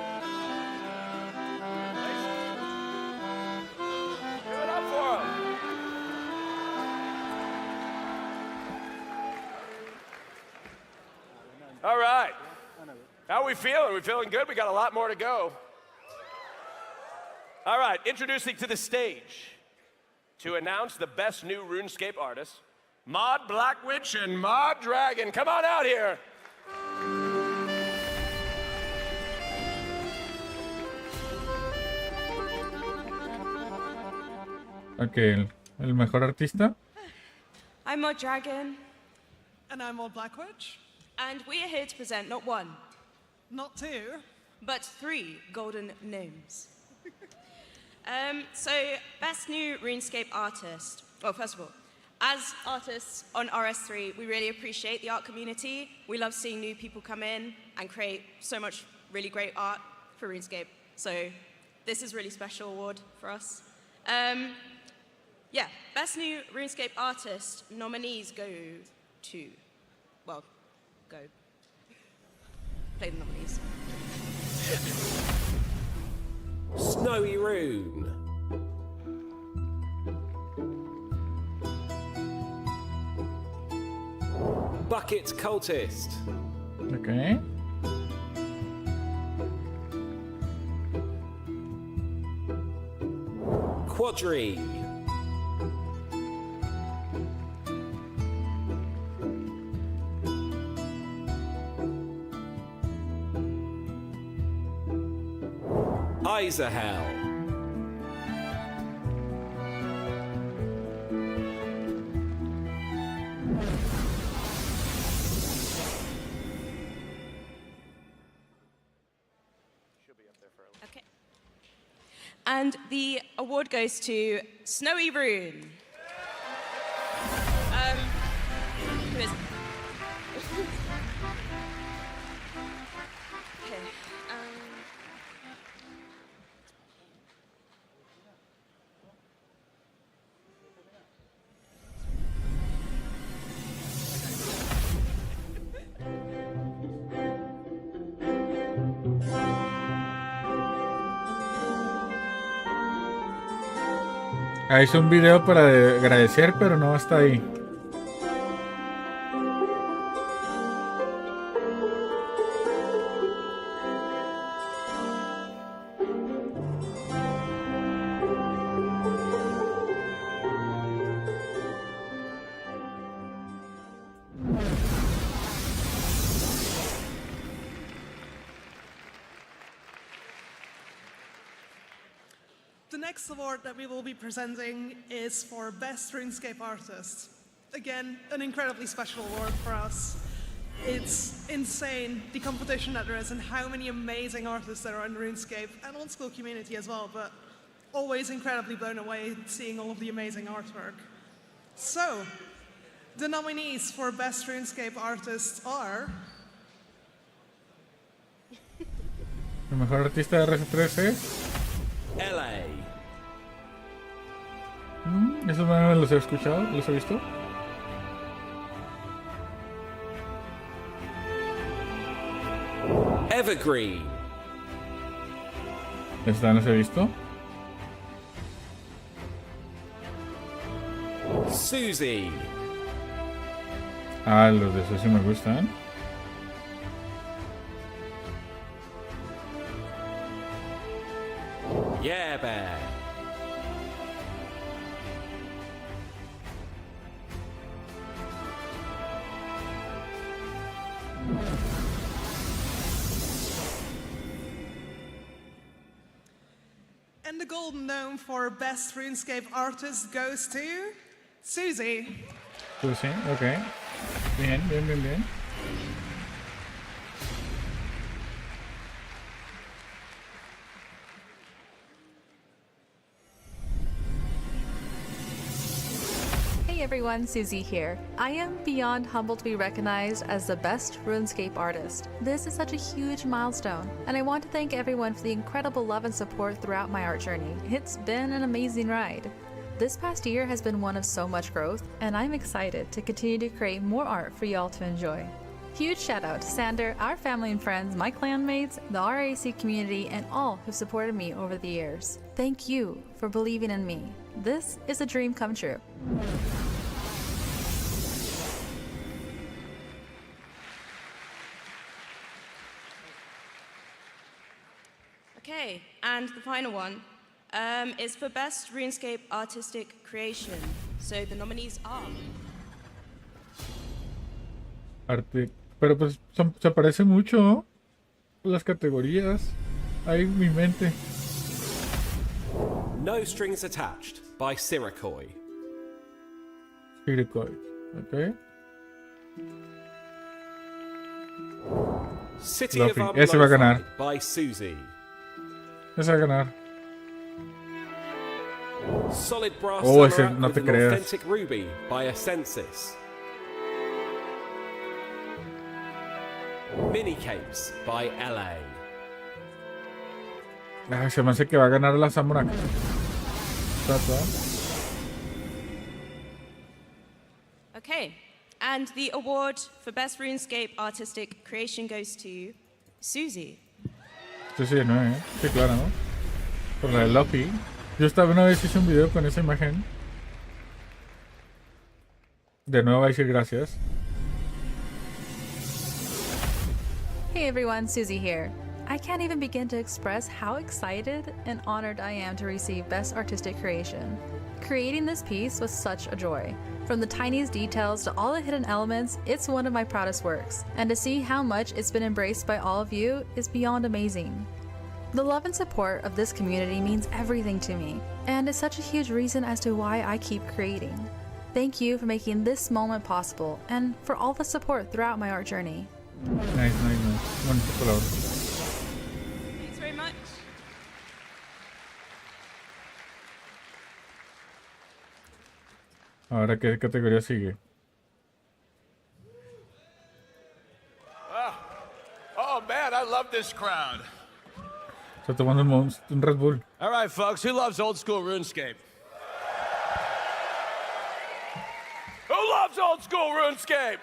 All right. How are we feeling? We feeling good? We got a lot more to go. All right, introducing to the stage to announce the best new RuneScape artists, Mod Black Witch and Mod Dragon. Come on out here. Ok, el mejor artista. I'm Mod Dragon. And I'm Mod Black Witch. And we are here to present not one, not two, but 3 golden gnomes. So, best new RuneScape artist. Well, first of all, as artists on RS3, we really appreciate the art community. We love seeing new people come in and create so much really great art for RuneScape. So, this is a really special award for us. Yeah, best new RuneScape artist nominees go to, well, go. Play the nominees. Snowy Rune. Bucket Cultist. Okay. Quadri. Isahel. Okay. And the award goes to Snowy Rune. Who is it? Okay. Hice un video para agradecer, pero no está ahí. next award that we will be presenting is for Best RuneScape Artist. Again, an incredibly special award for us. It's insane, the competition that there is and how many amazing artists there are in RuneScape and old school community as well, but always incredibly blown away seeing all of the amazing artwork. So, the nominees for Best RuneScape Artist are... El mejor artista de RS3 es... LA. Esos no los he escuchado, los he visto. Evergreen. ¿Esta los he visto? Susie. Ah, los de Susie me gustan. Yeah, bear. And the Golden Gnome for Best RuneScape Artist goes to... Susie. Susie, ok. Bien, bien, bien, bien. Hey everyone, Susie here. I am beyond humbled to be recognized as the best RuneScape artist. This is such a huge milestone, and I want to thank everyone for the incredible love and support throughout my art journey. It's been an amazing ride. This past year has been one of so much growth, and I'm excited to continue to create more art for y'all to enjoy. Huge shout out to Sander, our family and friends, my clanmates, the RAC community, and all who've supported me over the years. Thank you for believing in me. This is a dream come true. Okay, and the final one is for Best RuneScape Artistic Creation. So the nominees are... Arte. Pero pues se parece mucho, ¿no? Las categorías. Ahí en mi mente. No Strings Attached by Sirikoi. Sirikoi, ok. City Luffy. of Ese va a ganar. Lo-Fi by Susie. Ese va a ganar. Solid Brass Oh, ese Samurai no te with an creas. Authentic Ruby by Ascensis. Mini Capes by LA. Ay, se me hace que va a ganar la Samurai. Okay, and the award for Best RuneScape Artistic Creation goes to Susie. Sí, sí, no, ¿eh? Sí, claro, ¿no? Por la de Luffy. Yo una vez hice un video con esa imagen. De nuevo a decir gracias. Hey everyone, Susie here. I can't even begin to express how excited and honored I am to receive Best Artistic Creation. Creating this piece was such a joy. From the tiniest details to all the hidden elements, it's one of my proudest works, and to see how much it's been embraced by all of you is beyond amazing. The love and support of this community means everything to me, and is such a huge reason as to why I keep creating. Thank you for making this moment possible, and for all the support throughout my art journey. Nice, nice, nice. Bonito color. Thanks very much. Ahora, ¿qué categoría sigue? Oh man, I love this crowd. Está tomando un Red Bull. All right, folks, who loves old school RuneScape? Who loves old school RuneScape?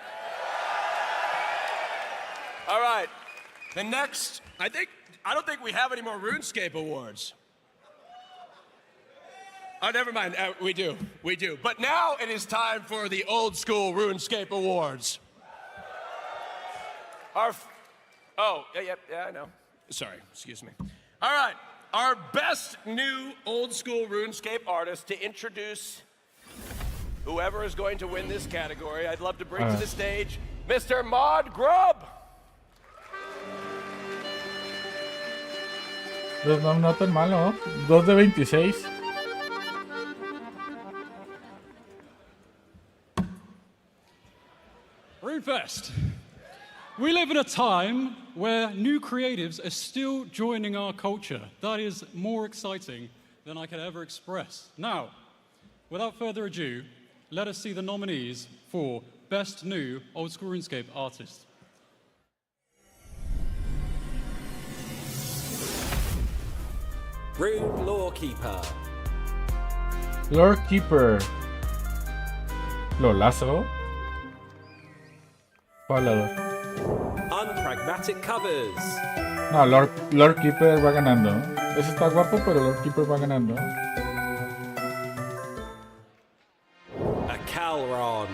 All right, the next, I don't think we have any more RuneScape awards. Oh, never mind, we do. But now it is time for the old school RuneScape awards. Yeah, I know. Sorry, excuse me. All right, our best new old school RuneScape artist to introduce whoever is going to win this category. I'd love to bring to the stage Mr. Mod Grub. Pues no tan malo, ¿no? 2 de 26. RuneFest. We live in a time where new creatives are still joining our culture. That is more exciting than I could ever express. Now, without further ado, let us see the nominees for Best New Old School RuneScape Artist. Rune Lorekeeper. Lorekeeper. Lo lazo. Palador. Unpragmatic Covers. No, Lorekeeper va ganando. Ese está guapo, pero Lorekeeper va ganando. A Calron.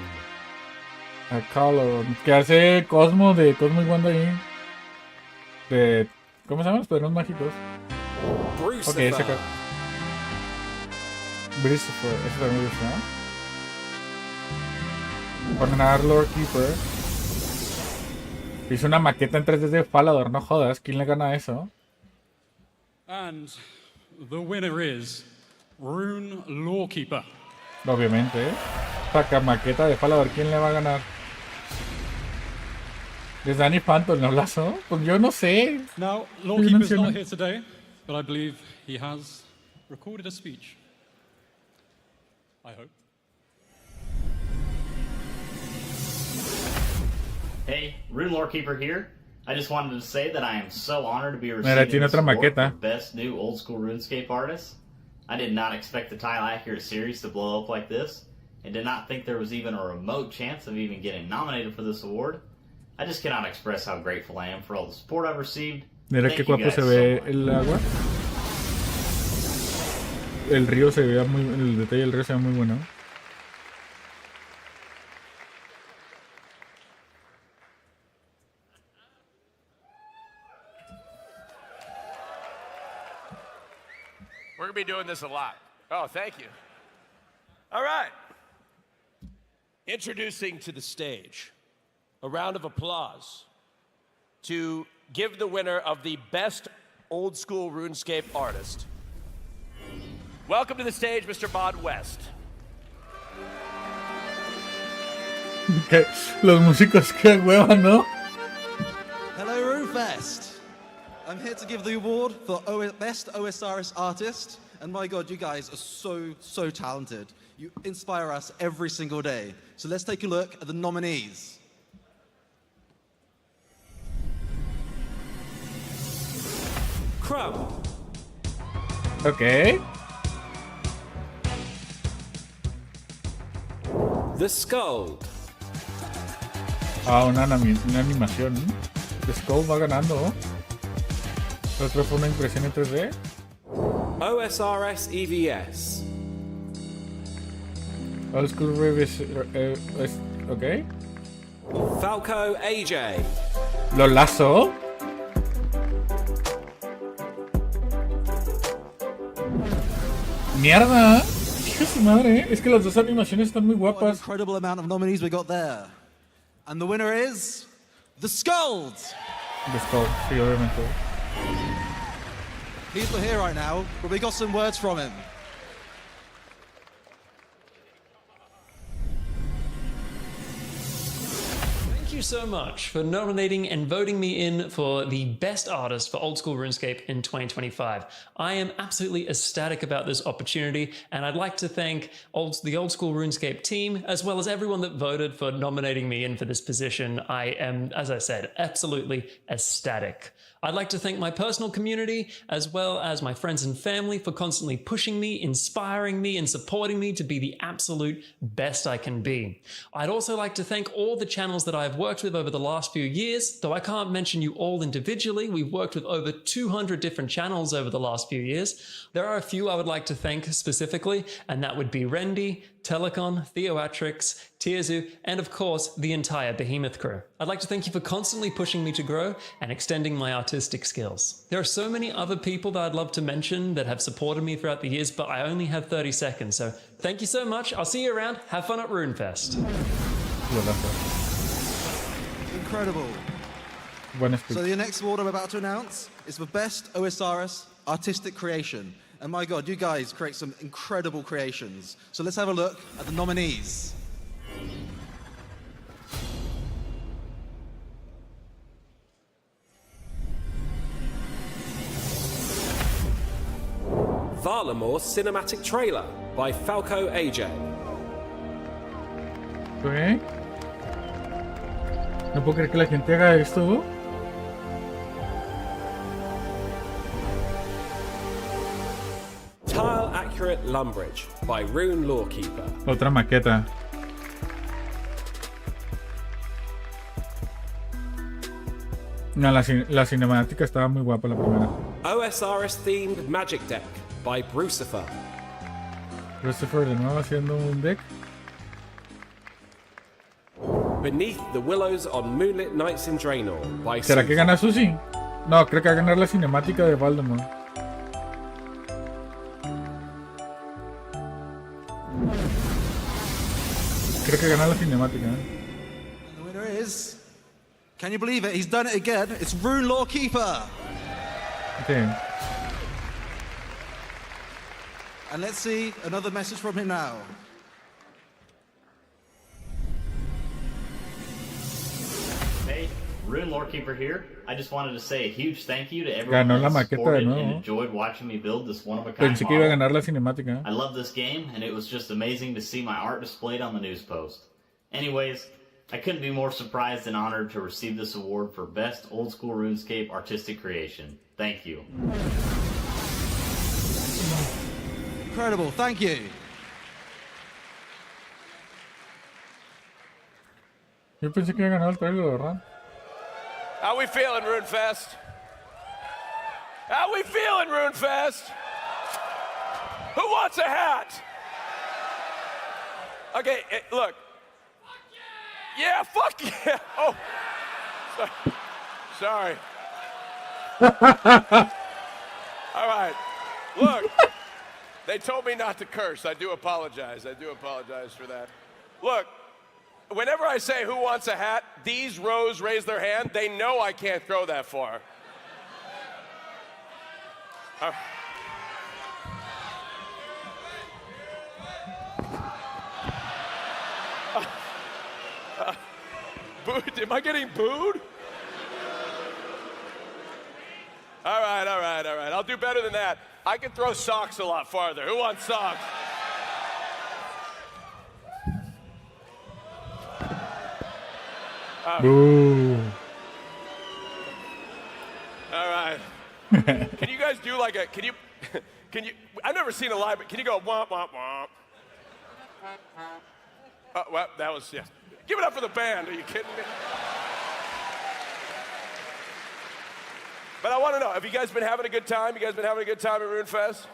A Calron. Que hace Cosmo de Cosmo y Wanda ahí. De... ¿Cómo se llaman los padrones mágicos? Ok, ese acá. Brucifer. Ese también me gusta. Va a ganar Lorekeeper. Hizo una maqueta en 3D de Palador, no jodas. ¿Quién le gana eso? And the winner is Rune Lorekeeper. Obviamente, ¿eh? Saca maqueta de Palador. ¿Quién le va a ganar? ¿Es Danny Phantom, no lazo? Pues yo no sé. Now, Lorekeeper's not here today, but I believe he has recorded a speech. I hope. Hey, Rune Lorekeeper here. I just wanted to say that I am so honored to be Mira, receiving tiene this otra award maqueta. for Best New Old School RuneScape Artist. I did not expect the Tile Accurate series to blow up like this, and did not think there was even a remote chance of even getting nominated for this award. I just cannot express how grateful I am for all the support I've received. Mira Thank qué you guapo guys se so ve much. el agua. El río se ve muy... El detalle del río se ve muy bueno. We're going to be doing this a lot. Oh, thank you. All right. Introducing to the stage, a round of applause to give the winner of the Best Old School RuneScape Artist. Welcome to the stage, Mr. Bod West. Que los músicos que hueva, ¿no? Hello, RuneFest. I'm here to give the award for Best OSRS Artist, and my God, you guys are so talented. You inspire us every single day. So let's take a look at the nominees. Crumb. Ok. The Skull. Ah, una animación. The Skull va ganando. La otra fue una impresión en 3D. OSRS EVS. Old School Revis. Ok. Falco AJ. Lo lazo. Mierda. Hijo de su madre. Es que las dos animaciones están muy What an guapas. incredible amount of nominees we got there. And the winner is The Skulls. The Skull, sí, obviamente. He's not here right now, but we got some words from him. Thank you so much for nominating and voting me in for the best artist for Old School RuneScape in 2025. I am absolutely ecstatic about this opportunity, and I'd like to thank the Old School RuneScape team, as well as everyone that voted for nominating me in for this position. I am, as I said, absolutely ecstatic. I'd like to thank my personal community, as well as my friends and family, for constantly pushing me, inspiring me, and supporting me to be the absolute best I can be. I'd also like to thank all the channels that I've worked with over the last few years. Though I can't mention you all individually, we've worked with over 200 different channels over the last few years. There are a few I would like to thank specifically, and that would be Rendy, Telecon, Theoatrix, Tierzu, and of course, the entire Behemoth crew. I'd like to thank you for constantly pushing me to grow and extending my artistic skills. There are so many other people that I'd love to mention that have supported me throughout the years, but I only have 30 seconds, so thank you so much. I'll see you around. Have fun at RuneFest. Incredible. So the next award I'm about to announce is for Best OSRS artistic creation. And my God, you guys create some incredible creations. So let's have a look at the nominees. Varlamore Cinematic Trailer by Falco AJ. ¿Qué? No puedo creer que la gente haga esto. Tile Accurate Lumbridge by Rune Lawkeeper. Otra maqueta. No, la cinemática estaba muy guapa la primera. OSRS themed Magic Deck by Brucifer. Christopher de nuevo haciendo un deck. Beneath the Willows on Moonlit Nights in Draenor by ¿Será Susan. que gana Susi? No, creo que va a ganar la cinemática de Voldemort. Creo que gana la cinemática. And the winner is, can you believe it? He's done it again. It's Rune Lawkeeper. Okay. And let's see another message from him now. Hey, Rune Lorekeeper here. I just wanted to say a huge thank you to everyone Ganó la that maqueta de supported and nuevo. enjoyed watching me build this one-of-a-kind Pensé que iba a model. ganar la cinemática. I love this game, and it was just amazing to see my art displayed on the news post. Anyways, I couldn't be more surprised and honored to receive this award for Best Old School RuneScape Artistic Creation. Thank you. Incredible, thank you. Yo pensé que iba a ganar el trailer, ¿verdad? How we feeling, RuneFest? How we feeling, RuneFest? Who wants a hat? Okay, look. Yeah, fuck yeah. Oh, sorry. All right. Look, they told me not to curse. I do apologize. I do apologize for that. Look, whenever I say who wants a hat, these rows raise their hand. They know I can't throw that far. Booed? Am I getting booed? All right, all right, all right. I'll do better than that. I can throw socks a lot farther. Who wants socks? Boo. All right. Can you guys do like a, can you, I've never seen a live, but can you go womp, womp, womp? Oh, well, that was, yeah. Give it up for the band. Are you kidding me? But I want to know, have you guys been having a good time? You guys been having a good time at RuneFest?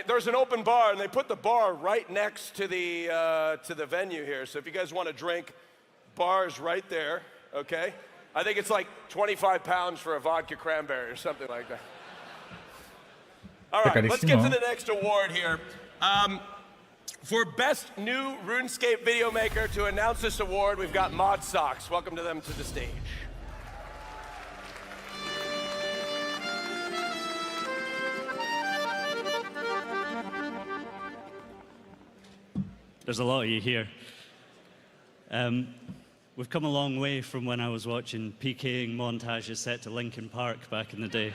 There's an open bar, and they put the bar right next to the venue here. So if you guys want to drink, bar's right there, okay? I think it's like 25 pounds for a vodka cranberry or something like that. All right, let's get to the next award here. For Best New RuneScape Video Maker, to announce this award, we've got Mod Socks. Welcome to them to the stage. There's a lot of you here. We've come a long way from when I was watching PKing montages set to Linkin Park back in the day.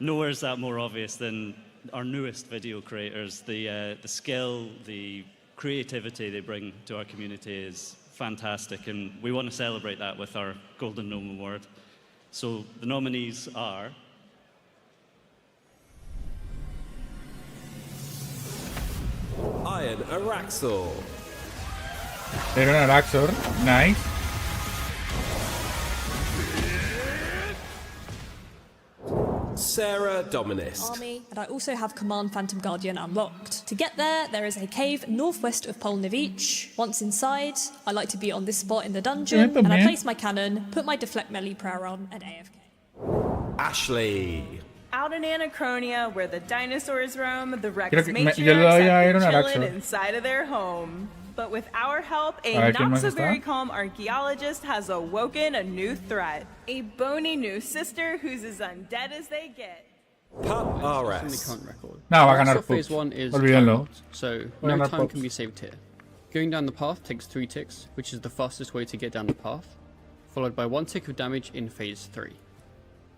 Nowhere is that more obvious than our newest video creators. The skill, the creativity they bring to our community is fantastic, and we want to celebrate that with our Golden Gnome Award. So the nominees are Iron Araxor. Era un Araxor. Nice. Sarah Dominist. Army, and I also have Command Phantom Guardian unlocked. To get there is a cave northwest of Polnevich. Once inside, I like to be on this spot in the dungeon, and I place my cannon, put my deflect melee prayer on, and AFK. Ashley. Out in Anachronia, where the dinosaurs roam, the Creo Rex que matriarchs yo le doy a have Iron been Araxor. chilling inside of their home. but with our help, a not-so-very-calm archaeologist has awoken a new threat. A bony new sister who's as undead as they get. Pup RS. No, va a ganar Phase Pups. 1 is Olvídalo. so Va a no ganar time Pups. can be saved here. Going down the path takes 3 ticks, which is the fastest way to get down the path, followed by 1 tick of damage in Phase 3.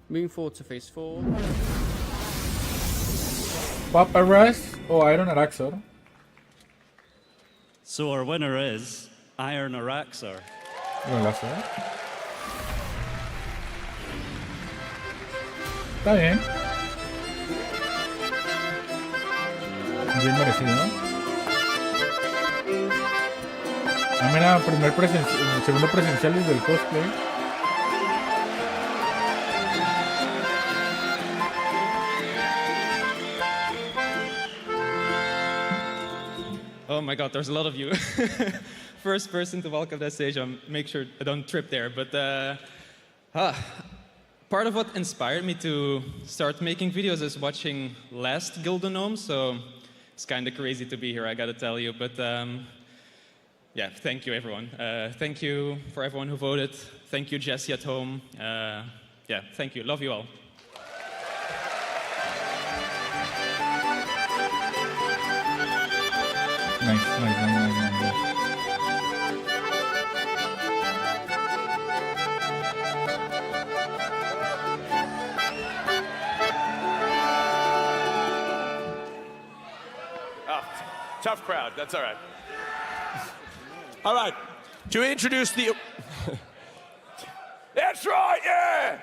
Moving forward to Phase 4. Papa Rush o Iron Araxor. So our winner is Iron Araxor. No la sé. Está bien. Bien merecido, ¿no? Ah, mira, segundo presencial desde el cosplay. Oh my god, there's a lot of you. First person to walk up that stage, make sure I don't trip there. But part of what inspired me to start making videos is watching last Golden Gnome, so it's kind of crazy to be here, I gotta tell you. But yeah, thank you everyone. Thank you for everyone who voted. Thank you Jesse at home. Yeah, thank you, love you all. Nice. Tough crowd, that's all right. All right, to introduce the... That's right, yeah!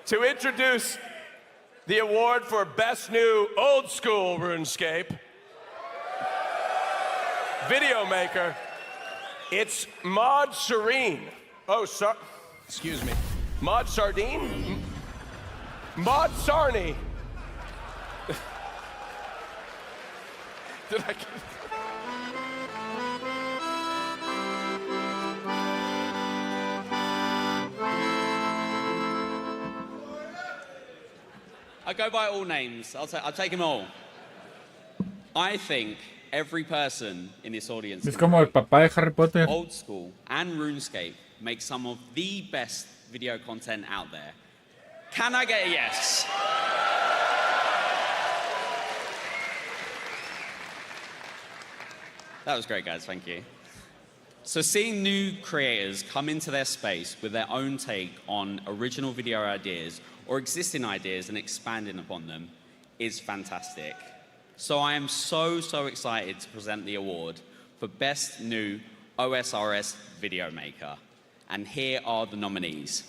To introduce the award for Best New Old School RuneScape Video Maker, it's Mod Serene. Oh, excuse me. Mod Sardine? Mod Sarney. Did I get it? I go by all names. I'll take them all. I think every person in this audience, Es como el papá de Harry Potter. Old School and RuneScape, make some of the best video content out there. Can I get a yes? That was great, guys. Thank you. So seeing new creators come into their space with their own take on original video ideas or existing ideas and expanding upon them is fantastic. So I am so excited to present the award for Best New OSRS Video Maker. And here are the nominees.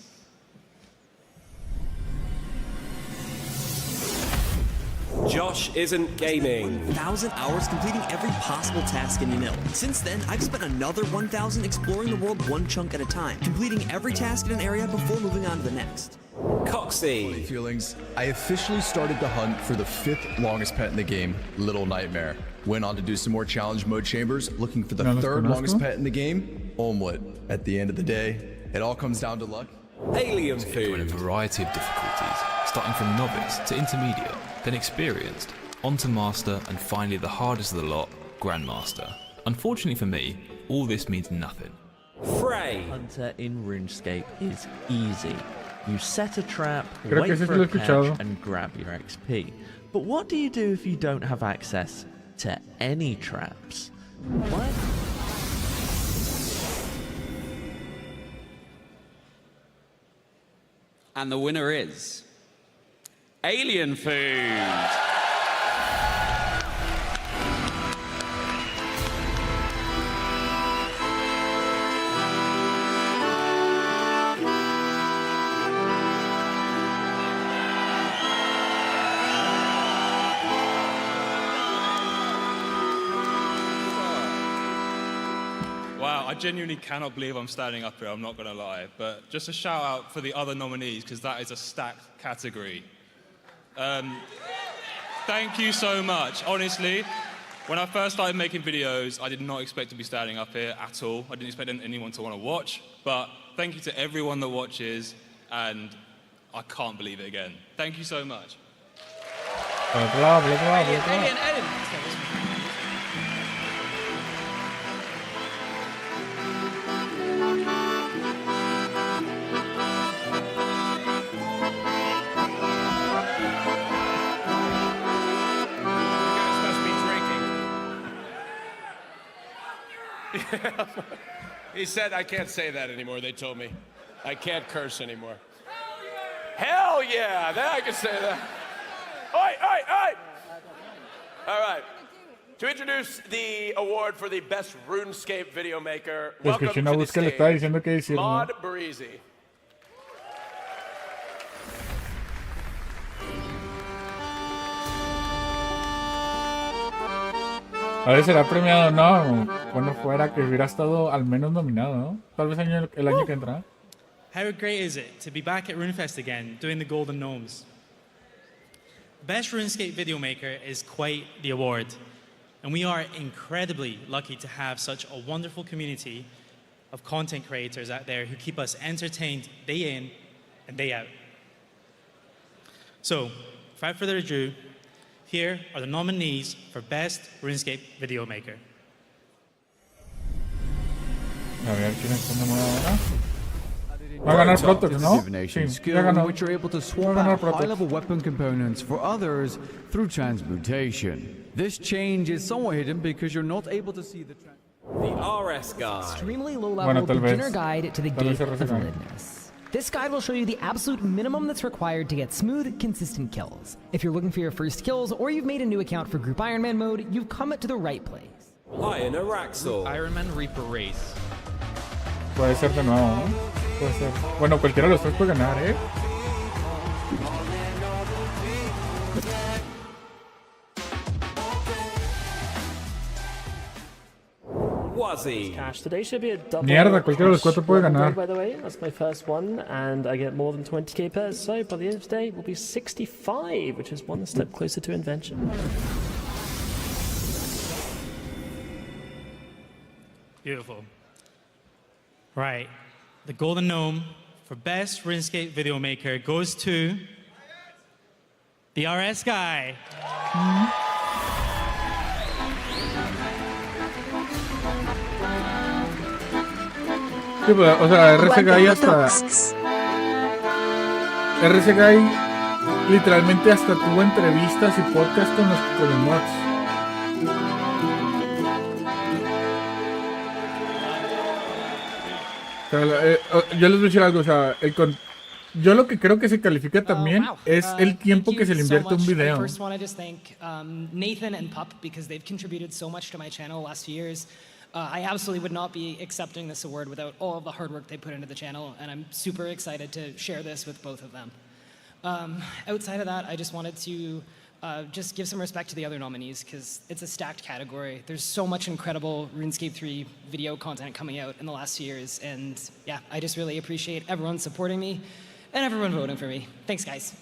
Josh Isn't Gaming. 1,000 hours completing every possible task in Yanil. Since then, I've spent another 1,000 exploring the world one chunk at a time, completing every task in an area before moving on to the next. Coxie. Feelings. I officially started the hunt for the 5th longest pet in the game, Little Nightmare. Went on to do some more challenge mode chambers, looking for the 3rd longest pet in the game, Omelet. At the end of the day, it all comes down to luck. Alien Food. A variety of difficulties, starting from novice to intermediate, then experienced, on to master, and finally the hardest of the lot, Grandmaster. Unfortunately for me, all this means nothing. Frey. Hunter in RuneScape is easy. You set a trap, Creo que wait ese for sí lo a he escuchado. catch, and grab your XP. But what do you do if you don't have access to any traps? What? And the winner is Alien Food. Wow, I genuinely cannot believe I'm standing up here, I'm not gonna lie. But just a shout out for the other nominees, because that is a stacked category. Thank you so much. Honestly, when I first started making videos, I did not expect to be standing up here at all. I didn't expect anyone to want to watch, but thank you to everyone that watches, and I can't believe it again. Thank you so much. Blah, blah, blah, blah, blah. Alien. He said, I can't say that anymore, they told me. I can't curse anymore. Hell yeah! Then I can say that. Oi, oi, oi! All right. To introduce the award for the best RuneScape video maker, welcome to the stage, Mod Breezy. A ver, será premiado, no. Cuando fuera que hubiera estado al menos nominado, ¿no? Tal vez el año que entra. How great is it to be back at RuneFest again, doing the Golden Gnomes? Best RuneScape video maker is quite the award, and we are incredibly lucky to have such a wonderful community of content creators out there who keep us entertained day in and day out. So, without further ado, here are the nominees for Best RuneScape Video Maker. A ver, ¿quién está nominado ahora? Va a ganar Protox, ¿no? Sí, ya ganó. Which are able to swap out high-level weapon components for others through transmutation. This change is somewhat hidden because you're not able to see the RS guide. Extremely low-level beginner guide to the gate of Lidness. This guide will show you the absolute minimum that's required to get smooth, consistent kills. If you're looking for your first kills, or you've made a new account for Group Ironman mode, you've come to the right place. Lion Araxor. Ironman Reaper Race. Puede ser de nuevo, ¿no? Puede ser. Bueno, cualquiera de los tres puede ganar, ¿eh? Cash. Today should be a double. Mierda, cualquiera de los cuatro puede ganar. By the way, that's my first one, and I get more than 20k pairs. So by the end of the day, we'll be 65, which is one step closer to invention. Beautiful. Right, the Golden Gnome for Best RuneScape Video Maker goes to the RS guy. Sí, pues, o sea, RC Guy hasta... RC Guy literalmente hasta tuvo entrevistas y podcast con los mods. O sea, yo les voy a decir algo, o sea, yo lo que creo que se califica también es el tiempo que se le invierte a un video. First want to just thank Nathan and Pup because they've contributed so much to my channel the last few years. I absolutely would not be accepting this award without all of the hard work they put into the channel, and I'm super excited to share this with both of them. Outside of that, I just wanted to just give some respect to the other nominees because it's a stacked category. There's so much incredible RuneScape 3 video content coming out in the last few years, and yeah, I just really appreciate everyone supporting me and everyone voting for me. Thanks, guys.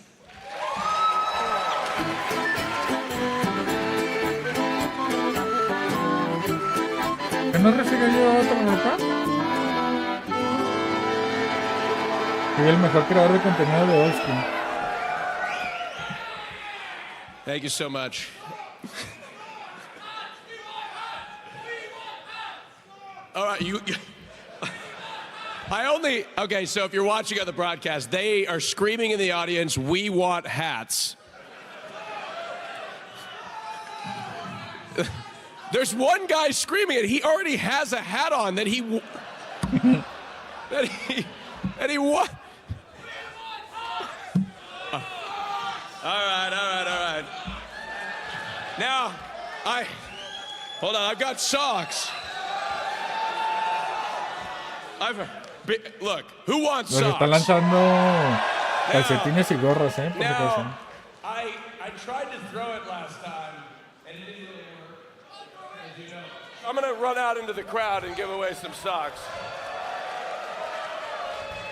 ¿Que no recibe yo a otra loca? Soy el mejor creador de contenido de Austin. Thank you so much. All right, okay, so if you're watching on the broadcast, they are screaming in the audience, "We want hats." There's one guy screaming it. He already has a hat on that he what? All right. Now, hold on. I've got socks. Look, who wants socks? Está lanzando calcetines y gorras, por si acaso. I tried to throw it last time, and it didn't really work. As you know. I'm gonna run out into the crowd and give away some socks.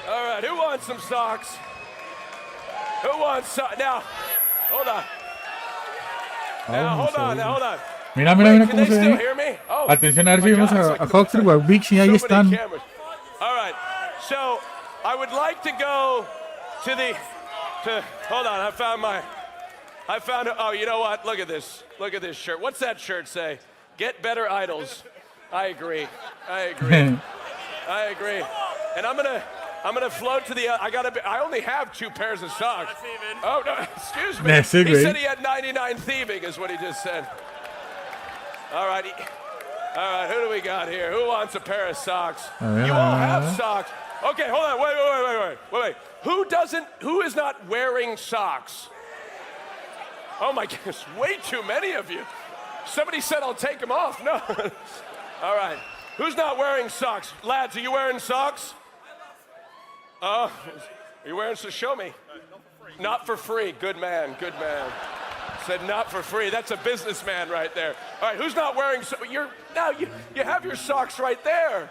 All right, who wants some socks? Who wants socks? Now, hold on. Hold on. Mira cómo se ve. Atención a ver si vemos a Huxley o a Vixie, ahí están. All right, so I would like to go to hold on, I found oh, you know what? Look at this shirt. What's that shirt say? Get better idols. I agree. And I'm gonna float to the. I only have 2 pairs of socks. Oh no! Excuse me. He said he had 99 thieving, is what he just said. All righty. All right, who do we got here? Who wants a pair of socks? You all have socks. Okay, hold on. Wait. Who is not wearing socks? Oh my goodness, way too many of you. Somebody said I'll take them off. No. All right. Who's not wearing socks? Lads, are you wearing socks? Are you wearing some? Show me. Not for free. Good man. Said not for free. That's a businessman right there. All right, who's not wearing socks? You have your socks right there.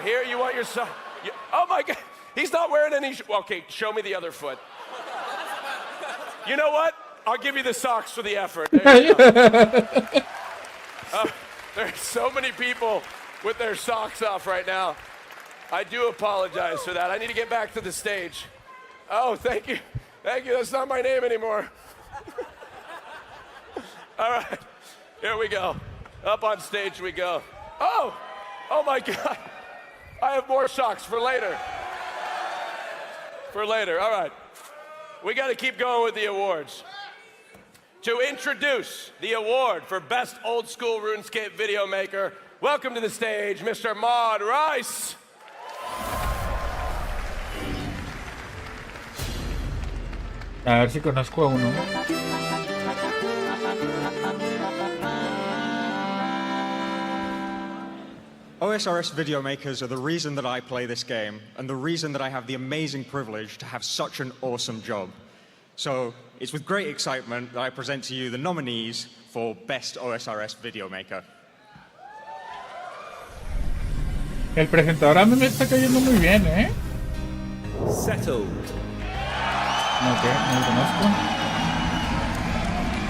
Here, you want your socks? Oh my God, he's not wearing any. Okay, show me the other foot. You know what? I'll give you the socks for the effort. There you go. There's so many people with their socks off right now. I do apologize for that. I need to get back to the stage. Oh, thank you. That's not my name anymore. All right, here we go. Up on stage we go. Oh my God. I have more socks for later. All right. We got to keep going with the awards. To introduce the award for Best Old School RuneScape Video Maker, welcome to the stage, Mr. Maud Rice. A ver si conozco a uno. OSRS video makers are the reason that I play this game and the reason that I have the amazing privilege to have such an awesome job. So it's with great excitement that I present to you the nominees for Best OSRS Video Maker. El presentador a mí me está cayendo muy bien, ¿eh? Settled. Ok, no lo conozco.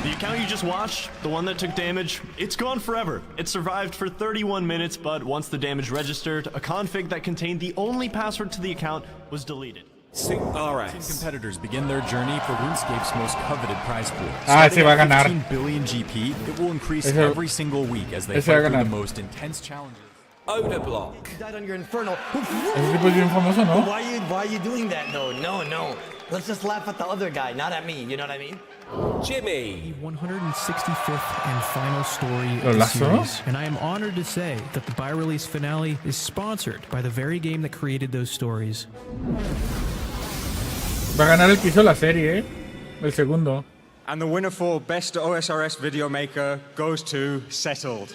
The account you just watched, the one that took damage, it's gone forever. It survived for 31 minutes, but once the damage registered, a config that contained the only password to the account was deleted. Alright. Competitors begin their journey for RuneScape's most coveted prize pool. Se va a ganar. 15 billion GP, it will increase every single week as they fight through the most intense challenges. Odor block. You died on your infernal. Ese tipo es bien famoso, ¿no? Why are you doing that though? No. Let's just laugh at the other guy, not at me. You know what I mean? Jimmy. The 165th and final story of the series, and I am honored to say that the by-release finale is sponsored by the very game that created those stories. Va a ganar el que hizo la serie, el segundo. And the winner for Best OSRS Video Maker goes to Settled.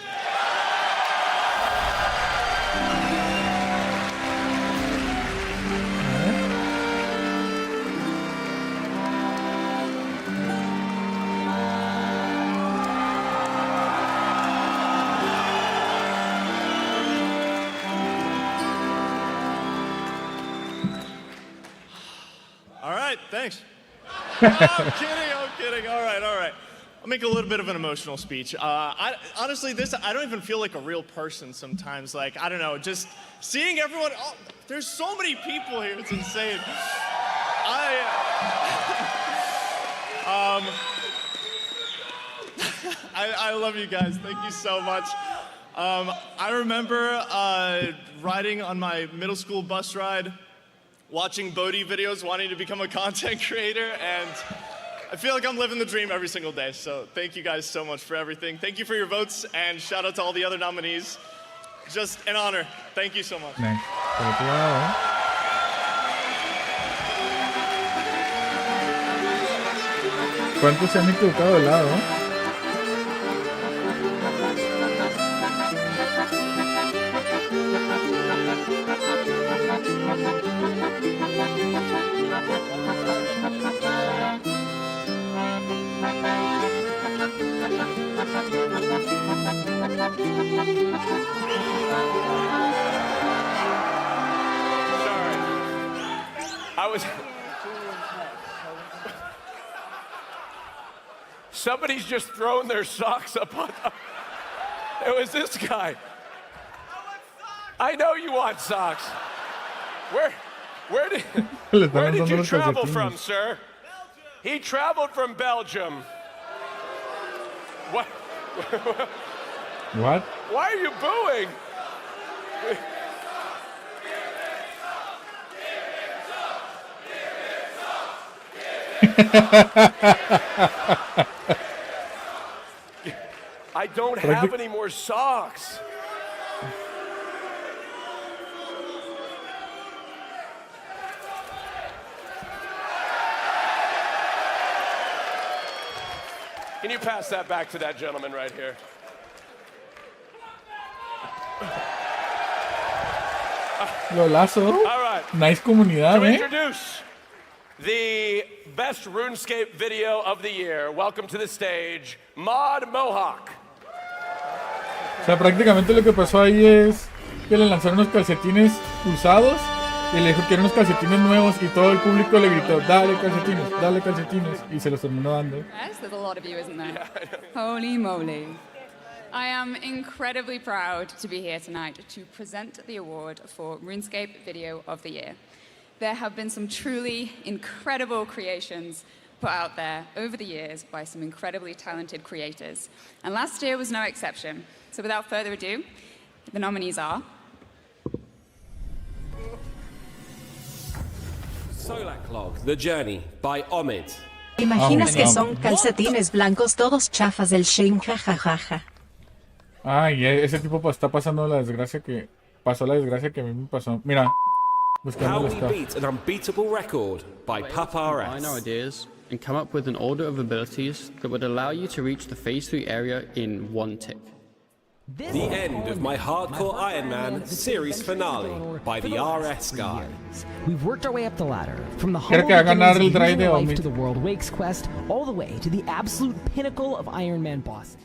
Thanks. I'm kidding. All right. I'll make a little bit of an emotional speech. Honestly, I don't even feel like a real person sometimes. Like, I don't know, just seeing everyone. Oh, there's so many people here. It's insane. I love you guys. Thank you so much. I remember riding on my middle school bus ride, watching Bodhi videos, wanting to become a content creator, and I feel like I'm living the dream every single day. So thank you guys so much for everything. Thank you for your votes, and shout out to all the other nominees. Just an honor. Thank you so much. ¿Cuántos se han equivocado de lado? Somebody's just thrown their socks up on the... It was this guy. I know you want socks. Where did you travel from, sir? Belgium. He traveled from Belgium. What? What? Why are you booing? I don't have any more socks. Can you pass that back to that gentleman right here? Lolazo. All right. Nice comunidad, To introduce the best RuneScape video of the year, welcome to the stage, Mod Mohawk. O sea, prácticamente lo que pasó ahí es que le lanzaron unos calcetines usados y le dijo que eran unos calcetines nuevos y todo el público le gritó, dale calcetines, y se los terminó dando. Yes, there's a lot of you, isn't there? Holy moly. I am incredibly proud to be here tonight to present the award for RuneScape Video of the Year. There have been some truly incredible creations put out there over the years by some incredibly talented creators. And last year was no exception. So without further ado, the nominees are... Solak Log, The Journey, by Omid. ¿Imaginas que son calcetines blancos todos chafas del Shane? Jajajaja. Ay, ese tipo está pasando la desgracia que... Pasó la desgracia que a mí me pasó. Mira, buscando How el We stuff. Beat an Unbeatable Record, by Papa Combine our ideas and come up with an order of abilities that would allow you to reach the Phase 3 area in one tick. The end of my Hardcore Iron Man series finale by the RS guy. We've worked our way up the ladder, from the Creo humble que va a ganar el beginnings of drive de usual life Omid. to the World Wakes quest, all the way to the absolute pinnacle of Iron Man boss.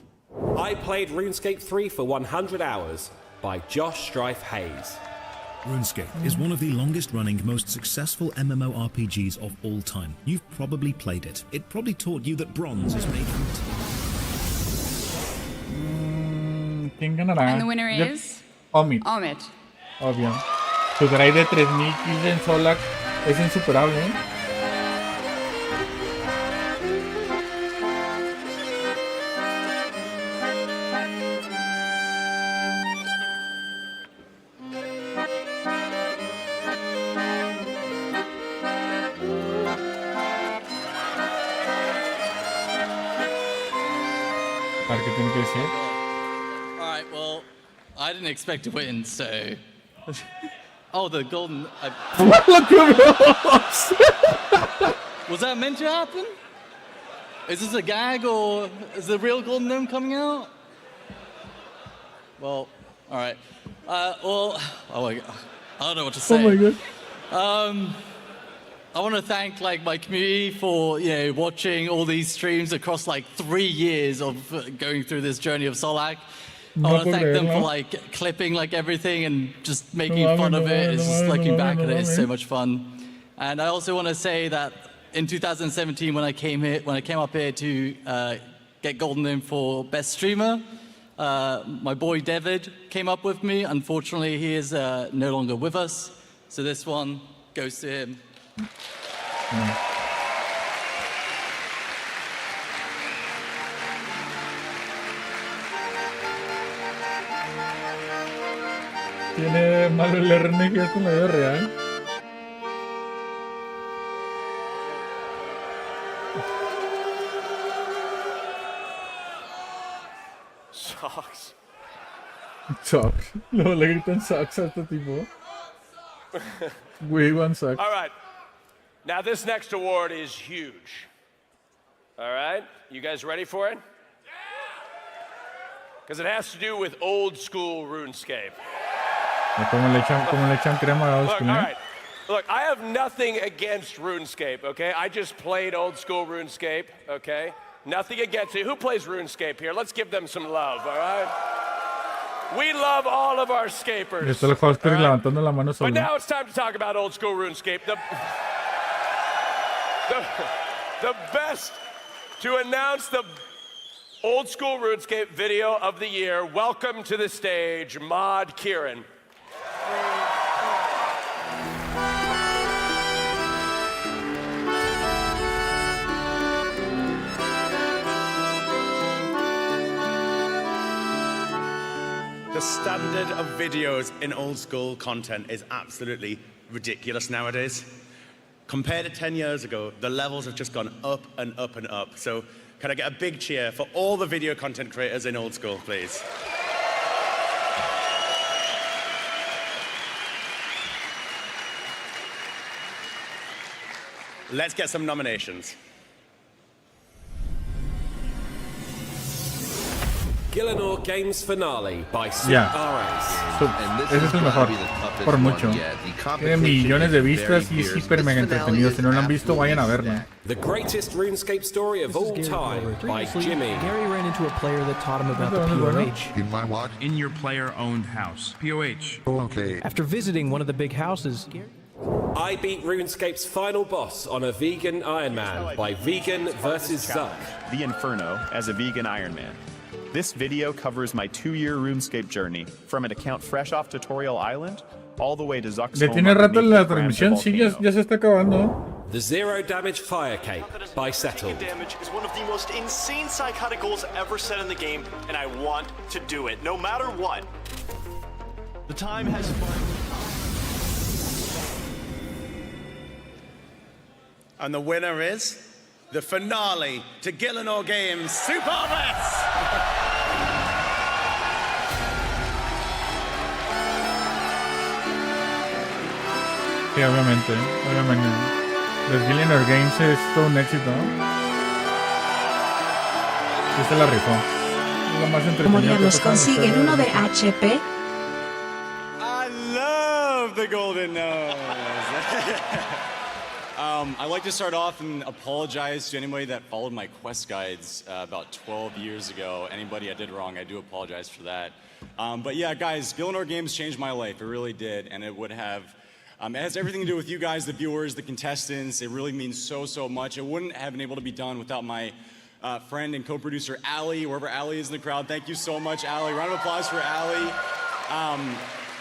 I played RuneScape 3 for 100 hours by Josh Strife Hayes. RuneScape is one of the longest-running, most successful MMORPGs of all time. You've probably played it. It probably taught you that bronze is made from... ¿Quién ganará? And the winner is... Omid. Omid. Obvio. Su drive de 3000 kills en Solak es insuperable, ¿eh? A ver qué tiene que decir. All right, well, I didn't expect to win, so... Oh, the golden... Was that meant to happen? Is this a gag, or is the real golden gnome coming out? Well, all right. Oh my God. I don't know what to say. Oh my God. I want to thank my community for watching all these streams across 3 years of going through this journey of Solak. I want to thank them for clipping everything and just making fun of it. It's just looking back at it, it's so much fun. And I also want to say that in 2017, when I came up here to get Golden Gnome for Best Streamer, my boy David came up with me. Unfortunately, he is no longer with us, so this one goes to him. Tiene malo el RNG con la vida real. Socks. Socks. Luego le gritan socks a este tipo. We want socks. All right. Now this next award is huge. All right? You guys ready for it? Because it has to do with old school RuneScape. Como le echan crema a Look, all right. Look, I have nothing against RuneScape, okay? I just played old school RuneScape, okay? Nothing against it. Who plays RuneScape here? Let's give them some love, all right? We love all of our scapers. Esto lo Foster levantando la mano solo. But now it's time to talk about old school RuneScape. The best to announce the old school RuneScape video of the year. Welcome to the stage, Mod Kieran. The standard of videos in old school content is absolutely ridiculous nowadays. Compared to 10 years ago, the levels have just gone up and up and up. So Can I get a big cheer for all the video content creators in Old School, please? Let's get some nominations. Gillinor Games Finale by Ya. RS. Ese es el mejor, por mucho. Tiene millones de vistas y es hiper mega entretenido. Si no lo han visto, vayan a verlo. The greatest RuneScape story of all time by Jimmy. Gary ran into a player that taught him about the POH. In my what? In your player-owned house. POH. Okay. After visiting one of the big houses, I beat RuneScape's final boss on a vegan Iron Man by Vegan vs. Zuck. The Inferno as a vegan Iron Man. This video covers my 2-year RuneScape journey, from an account fresh off Tutorial Island, all the way to Zuck's home. Detiene rato la transmisión, sí, ya se está acabando. The Zero Damage Fire Cape by Settled. Damage is one of the most insane psychotic goals ever set in the game, and I want to do it, no matter what. The time has... And the winner is the finale to Gillinor Games Super RS! Sí, obviamente. Los Gillinor Games es todo un éxito. Esta la rifó. Es lo más entretenido. Moria nos consiguen uno de HP. I love the golden nose. I'd like to start off and apologize to anybody that followed my quest guides about 12 years ago. Anybody I did wrong, I do apologize for that. But yeah, guys, Gillinor Games changed my life. It really did, and it would have. It has everything to do with you guys, the viewers, the contestants. It really means so much. It wouldn't have been able to be done without my friend and co-producer, Allie, wherever Allie is in the crowd. Thank you so much, Allie. Round of applause for Allie.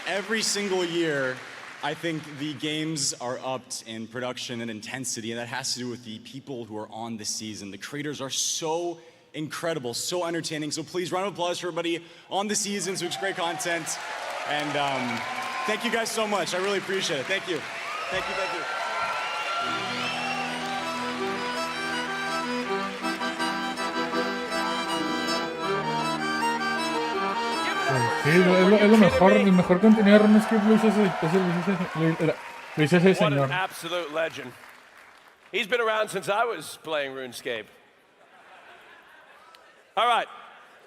Every single year, I think the games are upped in production and intensity, and that has to do with the people who are on this season. The creators are so incredible, so entertaining. So please, round of applause for everybody on the season. So it's great content. And thank you guys so much. I really appreciate it. Thank you. Thank you. Sí, es lo mejor, el mejor contenido de RuneScape lo hizo ese What señor. an absolute legend. He's been around since I was playing RuneScape. All right,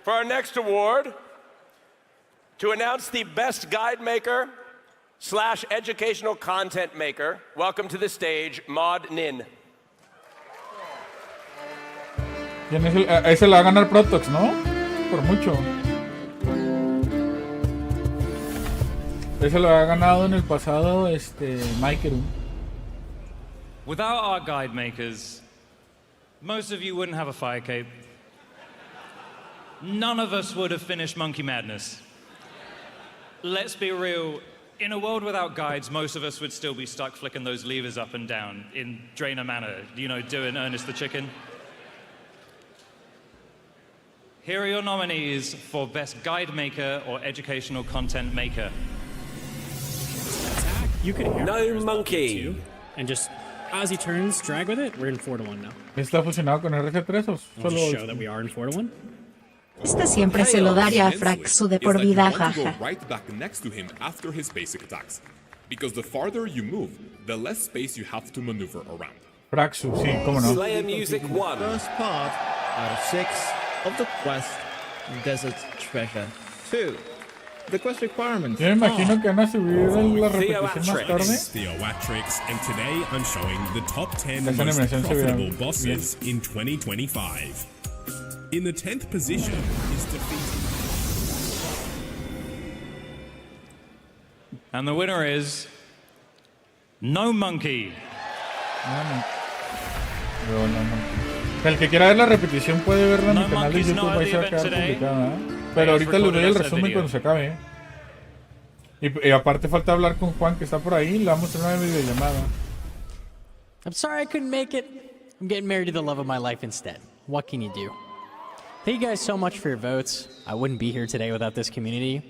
for our next award, to announce the best guide maker / educational content maker, welcome to the stage, Mod Nin. Ese lo va a ganar Protox, ¿no? Por mucho. Ese lo ha ganado en el pasado Mikeru. Without our guide makers, most of you wouldn't have a fire cape. None of us would have finished Monkey Madness. Let's be real, in a world without guides, most of us would still be stuck flicking those levers up and down in Drainer Manor, you know, doing Ernest the Chicken. Here are your nominees for Best Guide Maker or Educational Content Maker. You could hear No Monkey. And just as he turns, drag with it. We're in 4-1 now. ¿Está fusionado con RG3 o I'll solo? just show that we are in 4-1. Este siempre se lo daría a Fraxu de por vida, jaja. Right back next to him after his basic attacks, because the farther you move, the less space you have to maneuver around. Fraxu, sí, cómo no. Slayer Music 1. First part out of 6 of the quest Desert Treasure 2. The quest requirements. Yo me imagino que van a subir la repetición más tarde. Theoatrix, and today I'm showing the top 10 Esa most animación se ve profitable bosses in 2025. In the 10th position is defeated. And the winner is No Monkey. El que quiera ver la repetición puede verla en mi canal de YouTube, ahí se va a quedar publicada. Pero ahorita les doy el resumen cuando se acabe. Y aparte falta hablar con Juan, que está por ahí. Le vamos a hacer una videollamada. I'm sorry I couldn't make it. I'm getting married to the love of my life instead. What can you do? Thank you guys so much for your votes. I wouldn't be here today without this community.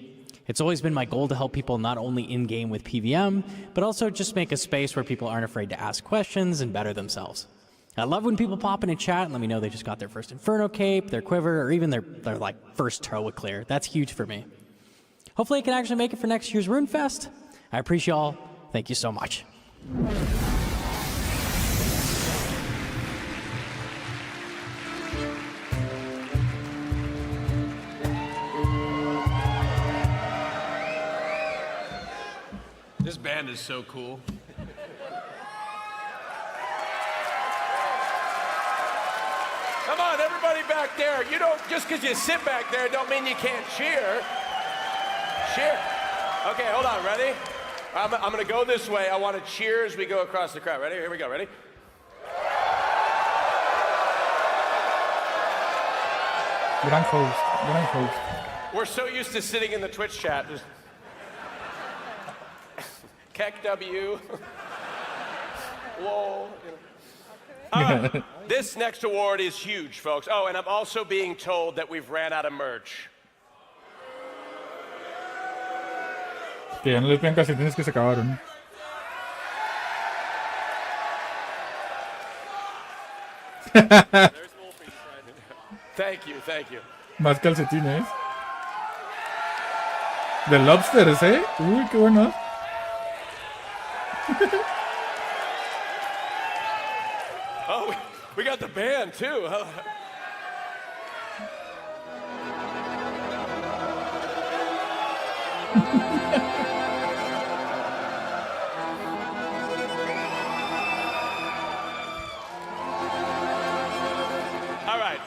It's always been my goal to help people not only in-game with PVM, but also just make a space where people aren't afraid to ask questions and better themselves. I love when people pop in a chat and let me know they just got their first Inferno Cape, their Quiver, or even their like first Turtlewood Clear. That's huge for me. Hopefully I can actually make it for next year's RuneFest. I appreciate y'all. Thank you so much. This band is so cool. Come on, everybody back there. You don't, just because you sit back there don't mean you can't cheer. Cheer. Okay, hold on, ready? I'm gonna go this way. I want to cheer as we go across the crowd. Ready? Here we go, ready? Gran host, gran host. We're so used to sitting in the Twitch chat. Just Keck W. Whoa. This next award is huge, folks. Oh, and I'm also being told that we've ran out of merch. Que ya no les pidan calcetines que se acabaron. Thank you, thank you. Más calcetines. De lobsters, ¿eh? Uy, qué buenos. Oh, we got the band too. All right.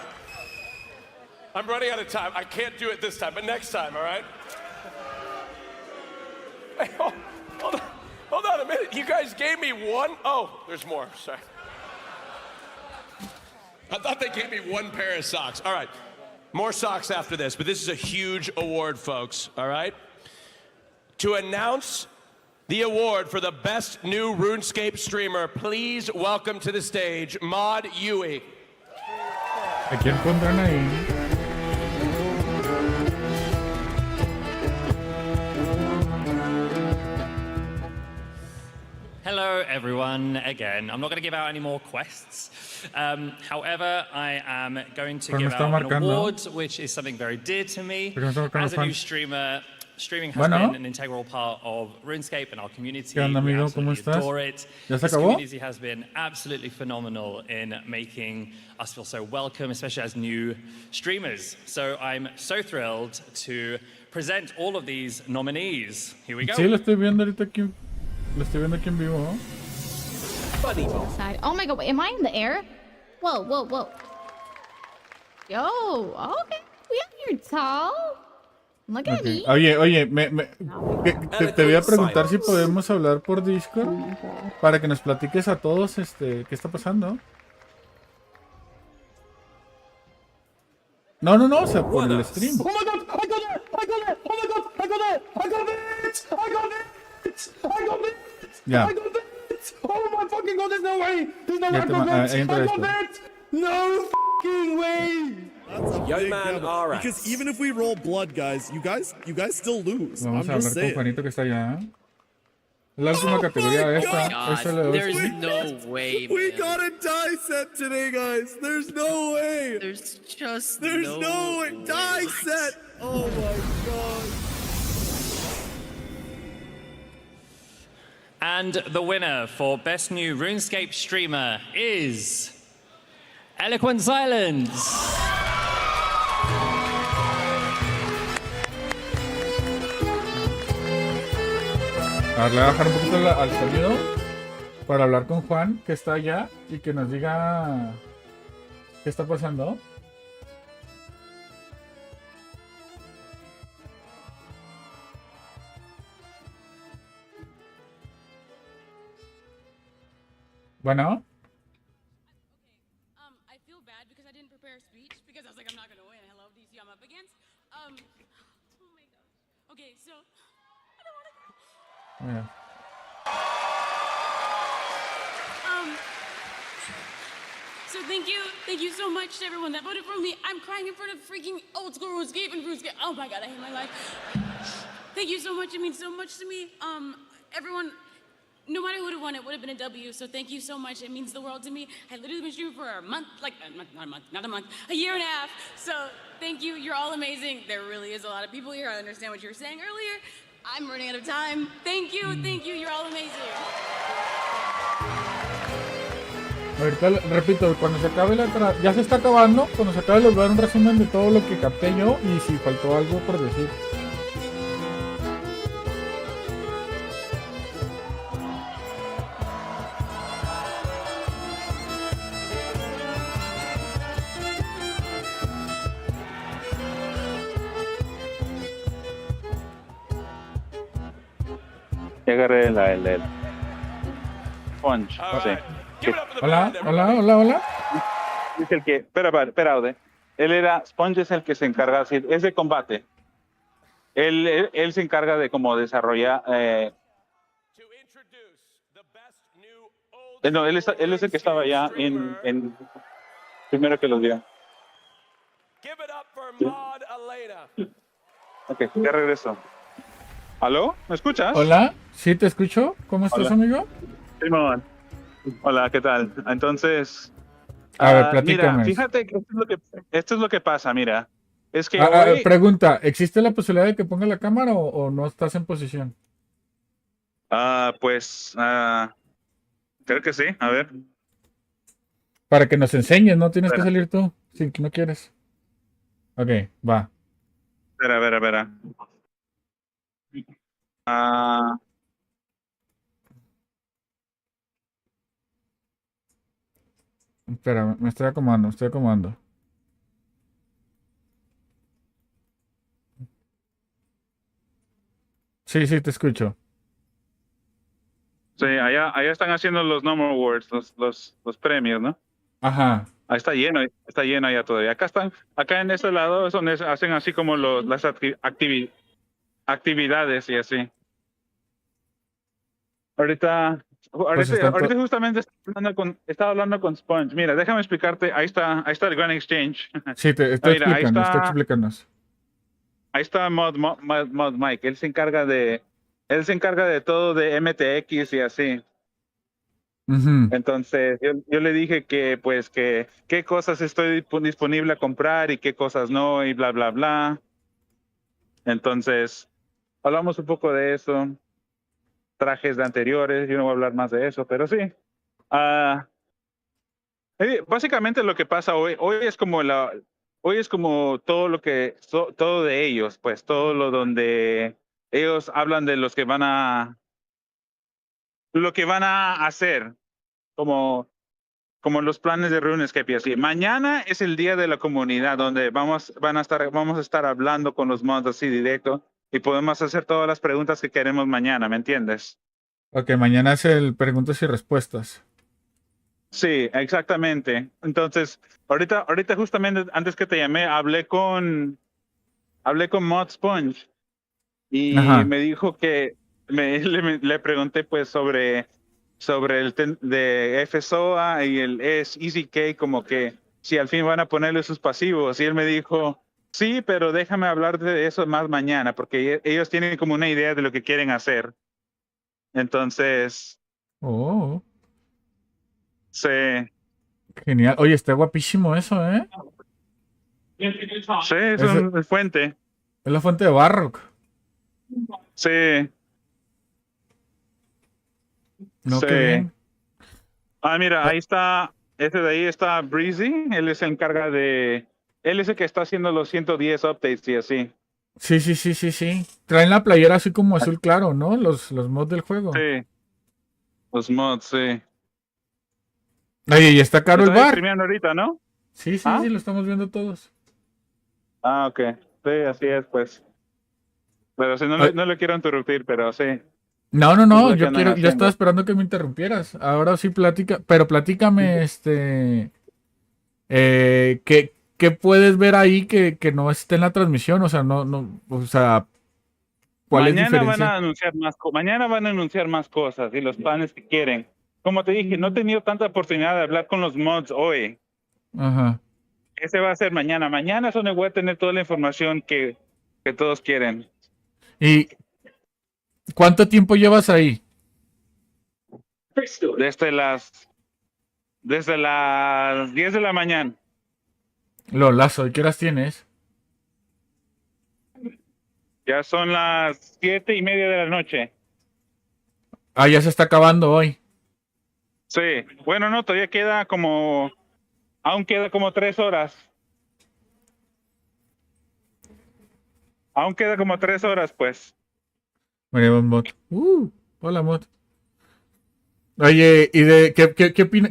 I'm running out of time. I can't do it this time, but next time, all right? Hey, hold on a minute. You guys gave me one? Oh, there's more. Sorry. I thought they gave me one pair of socks. All right. More socks after this, but this is a huge award, folks. All right? To announce the award for the best new RuneScape streamer, please welcome to the stage Mod Yui. ¿A quién pondrán ahí? Hello, everyone. Again, I'm not going to give out any more quests. However, I am going to give out an award, which is something very dear to me. As a new streamer, streaming has been an integral part of RuneScape and our community. We absolutely adore it. This community has been absolutely phenomenal in making us feel so welcome, especially as new streamers. So I'm so thrilled to present all of these nominees. Here we go. Sí, lo estoy viendo ahorita aquí. Lo estoy viendo aquí en vivo. Oh my god, wait, am I in the air? Whoa, whoa, whoa. Yo, okay. You're tall. Look at me. Oye, te voy a preguntar si podemos hablar por Discord para que nos platiques a todos qué está pasando. No, o sea, por el stream. Oh my god, I got it! I got it! Oh my god, I got it! I got it! I got it! I got it! Yeah. I got it! Oh my fucking god, there's no way! There's no way I got it! I got it! No fucking way! Young man, RS. Because even if we roll blood, guys, you guys still lose. Vamos I'm a just hablar con saying. Juanito que está allá. La última categoría esta. There's no way, We got a die set today, guys. There's no way. There's just no way. Die set. Oh my god. And the winner for Best New RuneScape Streamer is Eloquent Silence. A ver, le voy a bajar un poquito al sonido para hablar con Juan, que está allá, y que nos diga qué está pasando. Bueno. I feel bad because I didn't prepare a speech because I was like, I'm not gonna win. Hello, DC, I'm up against. Oh my gosh. Okay, so I don't wanna go. Yeah. So thank you so much to everyone that voted for me. I'm crying in front of freaking old school RuneScape and RuneScape. Oh my god, I hate my life. Thank you so much. It means so much to me. Everyone, no matter who'd have won, it would have been a W. So thank you so much. It means the world to me. I literally been streaming for a month, not a month, a year and a half. So thank you. You're all amazing. There really is a lot of people here. I understand what you were saying earlier. I'm running out of time. Thank you. Thank you. You're all amazing. Ahorita repito, cuando se acabe ya se está acabando. Cuando se acabe les voy a dar un resumen de todo lo que capté yo y si faltó algo por decir. Ya agarré el Sponge. Sí. Hola. Es el que, espera, Aude. Él era, Sponge es el que se encarga, es de combate. Él se encarga de como desarrollar. No, él es el que estaba allá en primero que los diga. Sí. Ok, ya regreso. ¿Aló? ¿Me escuchas? Hola, ¿sí te escucho? ¿Cómo estás, amigo? Simón. Hola, ¿qué tal? Entonces, a ver, platícame. Mira, fíjate que esto es lo que pasa, mira. Es que pregunta, ¿existe la posibilidad de que ponga la cámara o no estás en posición? Pues, creo que sí, a ver. Para que nos enseñes, no tienes que salir tú, si no quieres. Ok, va. Espera. Espera, me estoy acomodando. Sí, te escucho. Sí, allá están haciendo los Normal Awards, los premios, ¿no? Ajá. Ahí está lleno allá todavía. Acá en este lado hacen así como las actividades y así. Ahorita justamente estaba hablando con Sponge. Mira, déjame explicarte. Ahí está el Grand Exchange. Sí, te estoy explicando. Ahí está Mod Mike. Él se encarga de todo de MTX y así. Entonces, yo le dije que qué cosas estoy disponible a comprar y qué cosas no y bla, bla, bla. Entonces, hablamos un poco de eso. Trajes de anteriores, yo no voy a hablar más de eso, pero sí. Básicamente lo que pasa hoy es como todo lo que, todo de ellos, pues todo lo donde ellos hablan de lo que van a hacer, como los planes de RuneScape y así. Mañana es el día de la comunidad donde vamos a estar hablando con los mods así directo y podemos hacer todas las preguntas que queremos mañana, ¿me entiendes? Ok, mañana es el preguntas y respuestas. Sí, exactamente. Entonces, ahorita justamente antes que te llamé, hablé con Mod Sponge y me dijo que le pregunté pues sobre el de FSOA y el EasyK, como que si al fin van a ponerle sus pasivos. Y él me dijo, sí, pero déjame hablar de eso más mañana, porque ellos tienen como una idea de lo que quieren hacer. Entonces... Sí. Genial. Oye, está guapísimo eso, ¿eh? Sí, es una fuente. Es la fuente de Barrock. Sí. No, qué bien. Mira, ahí está. Ese de ahí está Breezy. Él es el que está haciendo los 110 updates y así. Sí. Traen la playera así como azul claro, ¿no? Los mods del juego. Sí. Los mods, sí. Oye, y está caro el bar. Streameando ahorita, ¿no? Sí, lo estamos viendo todos. Ok. Sí, así es, pues. Pero si no le quiero interrumpir, pero sí. No, yo estaba esperando que me interrumpieras. Ahora sí pero platícame, ¿qué puedes ver ahí que no esté en la transmisión? O sea, ¿cuál es la diferencia? Mañana van a anunciar más cosas y los planes que quieren. Como te dije, no he tenido tanta oportunidad de hablar con los mods hoy. Ajá. Ese va a ser mañana. Mañana es donde voy a tener toda la información que todos quieren. ¿Y cuánto tiempo llevas ahí? Desde las 10 de la mañana. Lo lazo, ¿y qué horas tienes? Ya son las 7:30 de la noche. Ah, ya se está acabando hoy. Sí, bueno, no, todavía aún queda como 3 horas. Aún queda como 3 horas, pues. Miremos, Mod. Hola, Mod. Oye, ¿y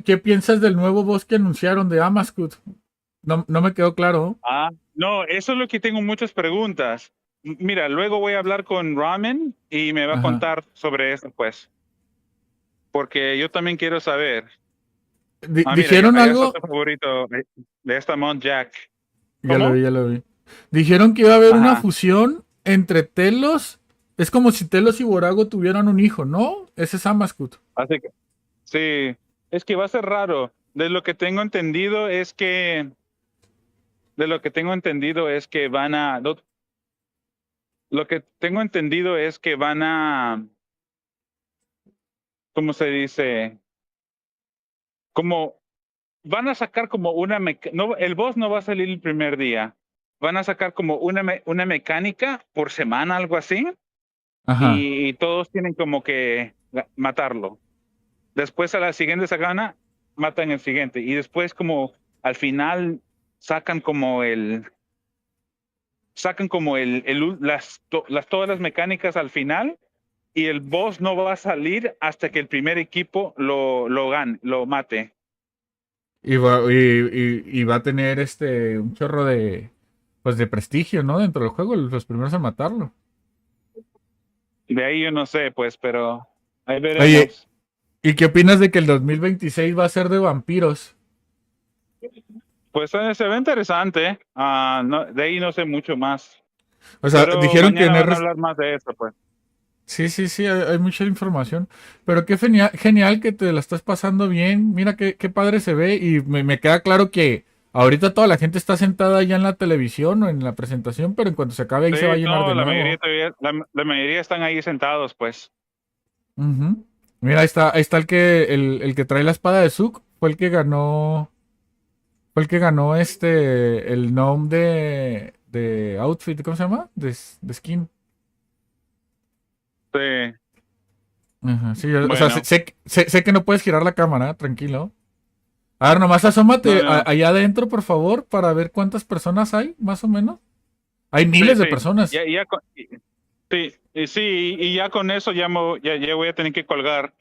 qué piensas del nuevo boss que anunciaron de Amaskut? No me quedó claro. No, eso es lo que tengo muchas preguntas. Mira, luego voy a hablar con Ramen y me va a contar sobre eso, pues. Porque yo también quiero saber. Dijeron mira, algo. Ya está favorito de esta Mon Jack. Ya lo vi. Dijeron que iba a haber una fusión entre Telos. Es como si Telos y Borago tuvieran un hijo, ¿no? Ese es Amaskut. Así que, sí, es que va a ser raro. De lo que tengo entendido es que van a. Lo que tengo entendido es que van a. ¿Cómo se dice? Como van a sacar como no, el boss no va a salir el primer día. Van a sacar como una mecánica por semana, algo así. Ajá. Y todos tienen como que matarlo. Después a la siguiente semana matan el siguiente. Y después como al final sacan como todas las mecánicas al final. Y el boss no va a salir hasta que el primer equipo lo mate. Y va a tener un chorro de prestigio, ¿no? Dentro del juego, los primeros a matarlo. De ahí yo no sé, pues, pero ahí veremos. Oye, ¿y qué opinas de que el 2026 va a ser de vampiros? Pues se ve interesante. De ahí no sé mucho más. O sea, pero dijeron que van a hablar más de eso, pues. Sí, hay mucha información. Pero qué genial que te la estás pasando bien. Mira qué padre se ve. Y me queda claro que ahorita toda la gente está sentada ya en la televisión o en la presentación, pero en cuanto se acabe ahí se va a llenar de nuevo. La mayoría están ahí sentados, pues. Mira, ahí está el que trae la espada de Zook. Fue el que ganó. Fue el que ganó el gnome de outfit, ¿cómo se llama? De skin. Sí. Ajá, sí, o sea, sé que no puedes girar la cámara, tranquilo. A ver, nomás asómate allá adentro, por favor, para ver cuántas personas hay, más o menos. Hay miles de personas. Y ya con eso ya voy a tener que colgar.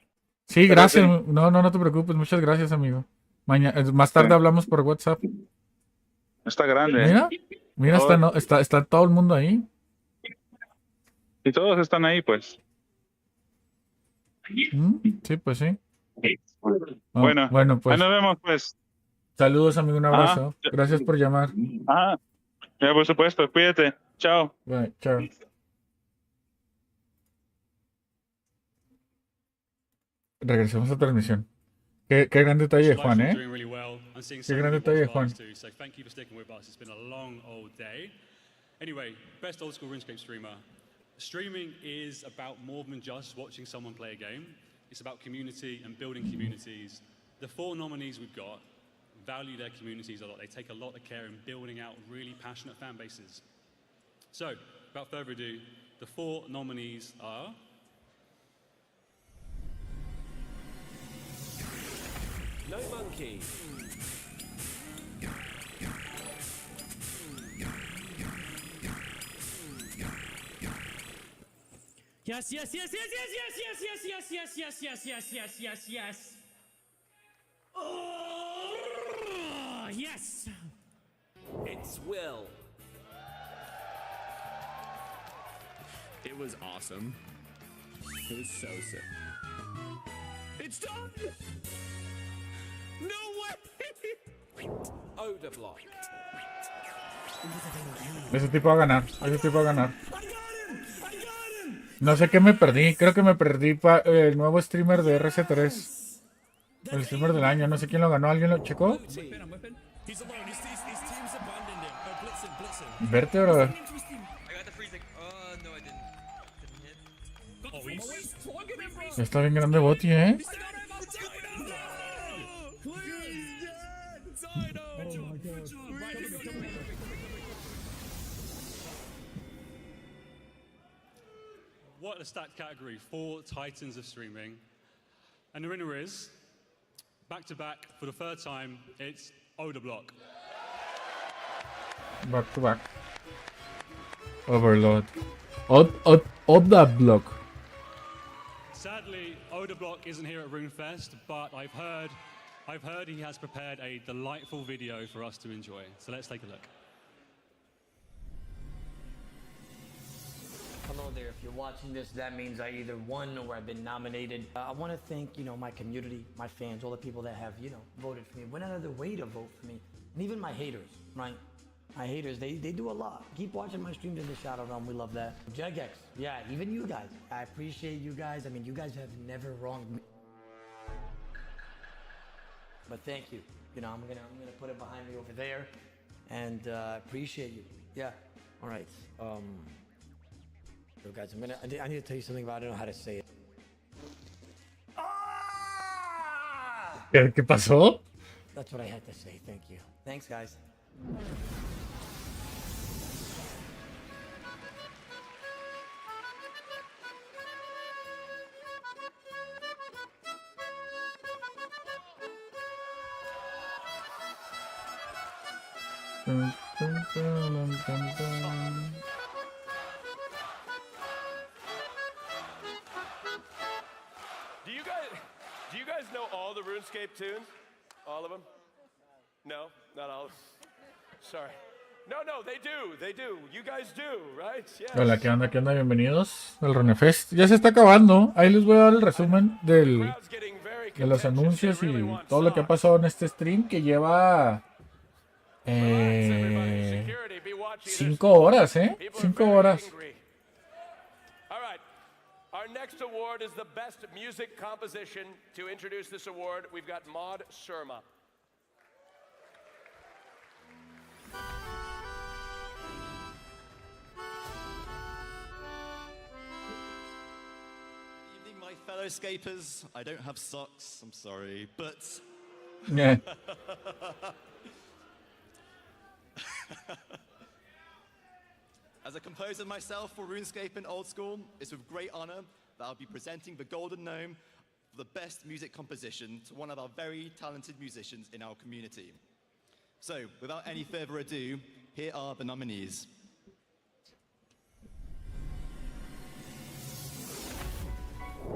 Sí, gracias. No te preocupes. Muchas gracias, amigo. Más tarde hablamos por WhatsApp. Está grande. Mira, está todo el mundo ahí. Y todos están ahí, pues. Sí, pues sí. Bueno, pues. Ahí nos vemos, pues. Saludos, amigo. Un abrazo. Gracias por llamar. Ya, por supuesto. Cuídate. Chao. Bye, chao. Regresemos a transmisión. Qué gran detalle, Juan, ¿eh? Qué gran detalle, Juan. Anyway, best old school RuneScape streamer. Streaming is about more than just watching someone play a game. It's about community and building communities. The 4 nominees we've got value their communities a lot. They take a lot of care in building out really passionate fan bases. So, without further ado, the 4 nominees are... No Monkey. Yes. Oh, yes. It's Will. It was awesome. It was so sick. It's done! No way! Odor block. Ese tipo va a ganar. No sé qué me perdí. Creo que me perdí el nuevo streamer de RC3. El streamer del año. No sé quién lo ganó. ¿Alguien lo checó? Vértebra. Está bien grande Boti, ¿eh? What a stacked category, 4 titans of streaming. And the winner is, back to back for the third time, it's Odablock. Back to back. Overload. Odablock. Sadly, Odablock isn't here at RuneFest, but I've heard he has prepared a delightful video for us to enjoy. So let's take a look. Hello there. If you're watching this, that means I either won or I've been nominated. I want to thank, my community, my fans, all the people that have, voted for me, went out of their way to vote for me, and even my haters, right? My haters, they do a lot. Keep watching my streams in the Shadow Realm. We love that. Jagex, yeah, even you guys. I appreciate you guys. I mean, you guys have never wronged me. But thank you. I'm gonna put it behind me over there, and appreciate you. Yeah. All right. So guys, I need to tell you something about. I don't know how to say it. ¿Qué pasó? That's what I had to say. Thank you. Thanks, guys. Do you guys know all the RuneScape tunes? All of them? No, not all of them. Sorry. No, they do. You guys do, right? Yes. Hola, ¿qué onda? Bienvenidos al RuneFest. Ya se está acabando. Ahí les voy a dar el resumen de los anuncios y todo lo que ha pasado en este stream que lleva 5 horas, 5 horas. Our next award is the best music composition. To introduce this award, we've got Maud Surma. Evening, my fellow scapers. I don't have socks, I'm sorry, but... Yeah. As a composer myself for RuneScape and Old School, it's with great honor that I'll be presenting the Golden Gnome for the best music composition to one of our very talented musicians in our community. So, without any further ado, here are the nominees.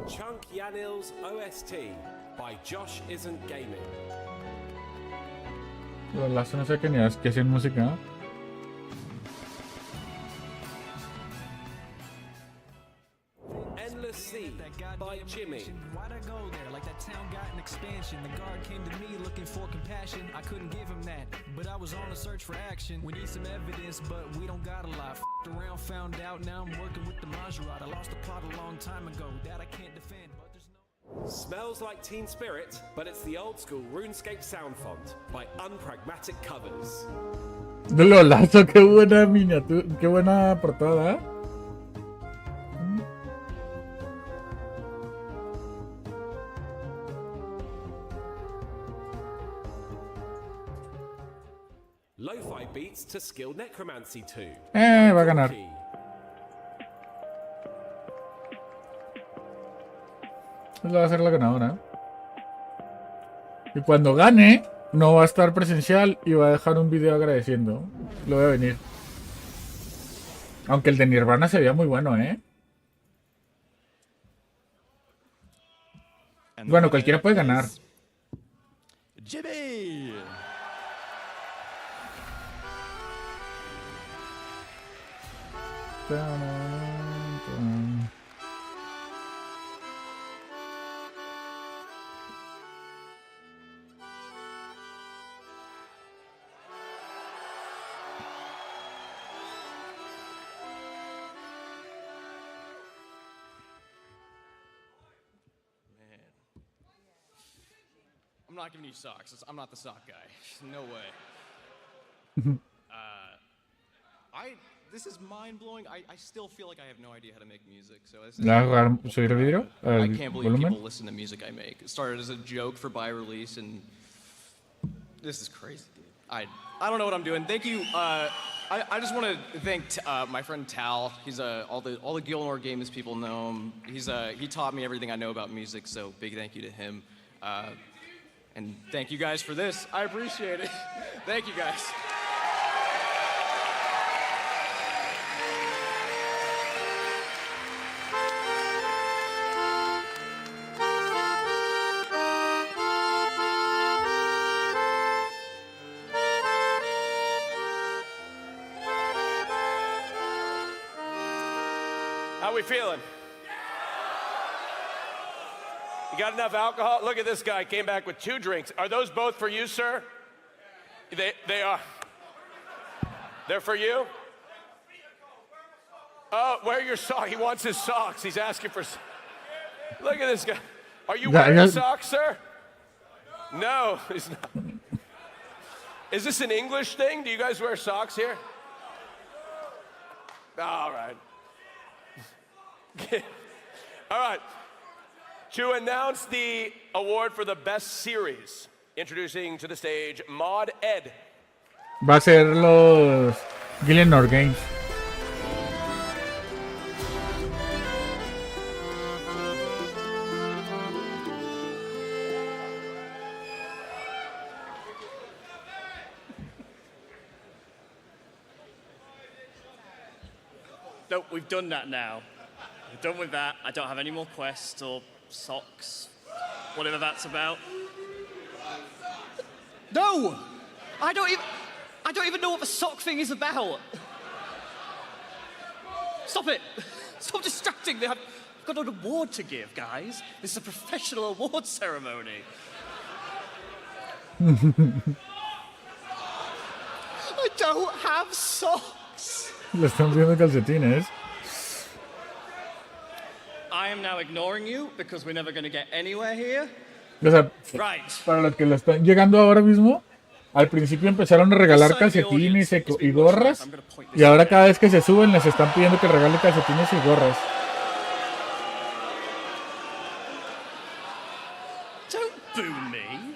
Chunk Yanil's OST by Josh Isn't Gaming. Los lazos no sé qué ni que hacen música. Endless Sea by Jimmy. Why'd I go there? Like that town got an expansion. The guard came to me looking for compassion. I couldn't give him that, but I was on a search for action. We need some evidence, but we don't got a lot. F***ed around, found out, now I'm working with the Maserati. I lost the plot a long time ago, that I can't defend, but there's no... Smells like Teen Spirit, but it's the old school RuneScape sound font by Unpragmatic Covers. De los lazos, qué buena miniatura, qué buena portada. Lo-fi beats to Skill Necromancy 2. Va a ganar. Esa va a ser la ganadora. Y cuando gane, no va a estar presencial y va a dejar un video agradeciendo. Lo voy a venir. Aunque el de Nirvana se veía muy bueno, Bueno, cualquiera puede ganar. Jimmy! I'm not giving you socks. I'm not the sock guy. No way. This is mind-blowing. I still feel like I have no idea how to make music. So this is, ¿Subir el video? I can't believe ¿Volumen? people listen to music I make. It started as a joke for buy release, and This is crazy, dude. I don't know what I'm doing. Thank you. I just want to thank my friend Tal. He's all the Gilmore Games people know him. He taught me everything I know about music. So big thank you to him. And thank you guys for this. I appreciate it. Thank you guys. How we feeling? You got enough alcohol? Look at this guy, came back with 2 drinks. Are those both for you, sir? They are. They're for you? Oh, wear your socks. He wants his socks. He's asking for. Look at this guy. Are you wearing socks, sir? No, he's not. Is this an English thing? Do you guys wear socks here? All right. All right. To announce the award for the best series, introducing to the stage Mod Ed. Va a ser los Gillenor Games. No, we've done that now. We're done with that. I don't have any more quests or socks, whatever that's about. No! I don't even know what the sock thing is about. Stop it! Stop distracting me. I've got an award to give, guys. This is a professional award ceremony. I don't have socks. Le están viendo calcetines. I am now ignoring you because we're never going to get anywhere here. O sea, Right. para los que lo están llegando ahora mismo, al principio empezaron a regalar calcetines y gorras, y ahora cada vez que se suben les están pidiendo que regalen calcetines y gorras. Don't boo me.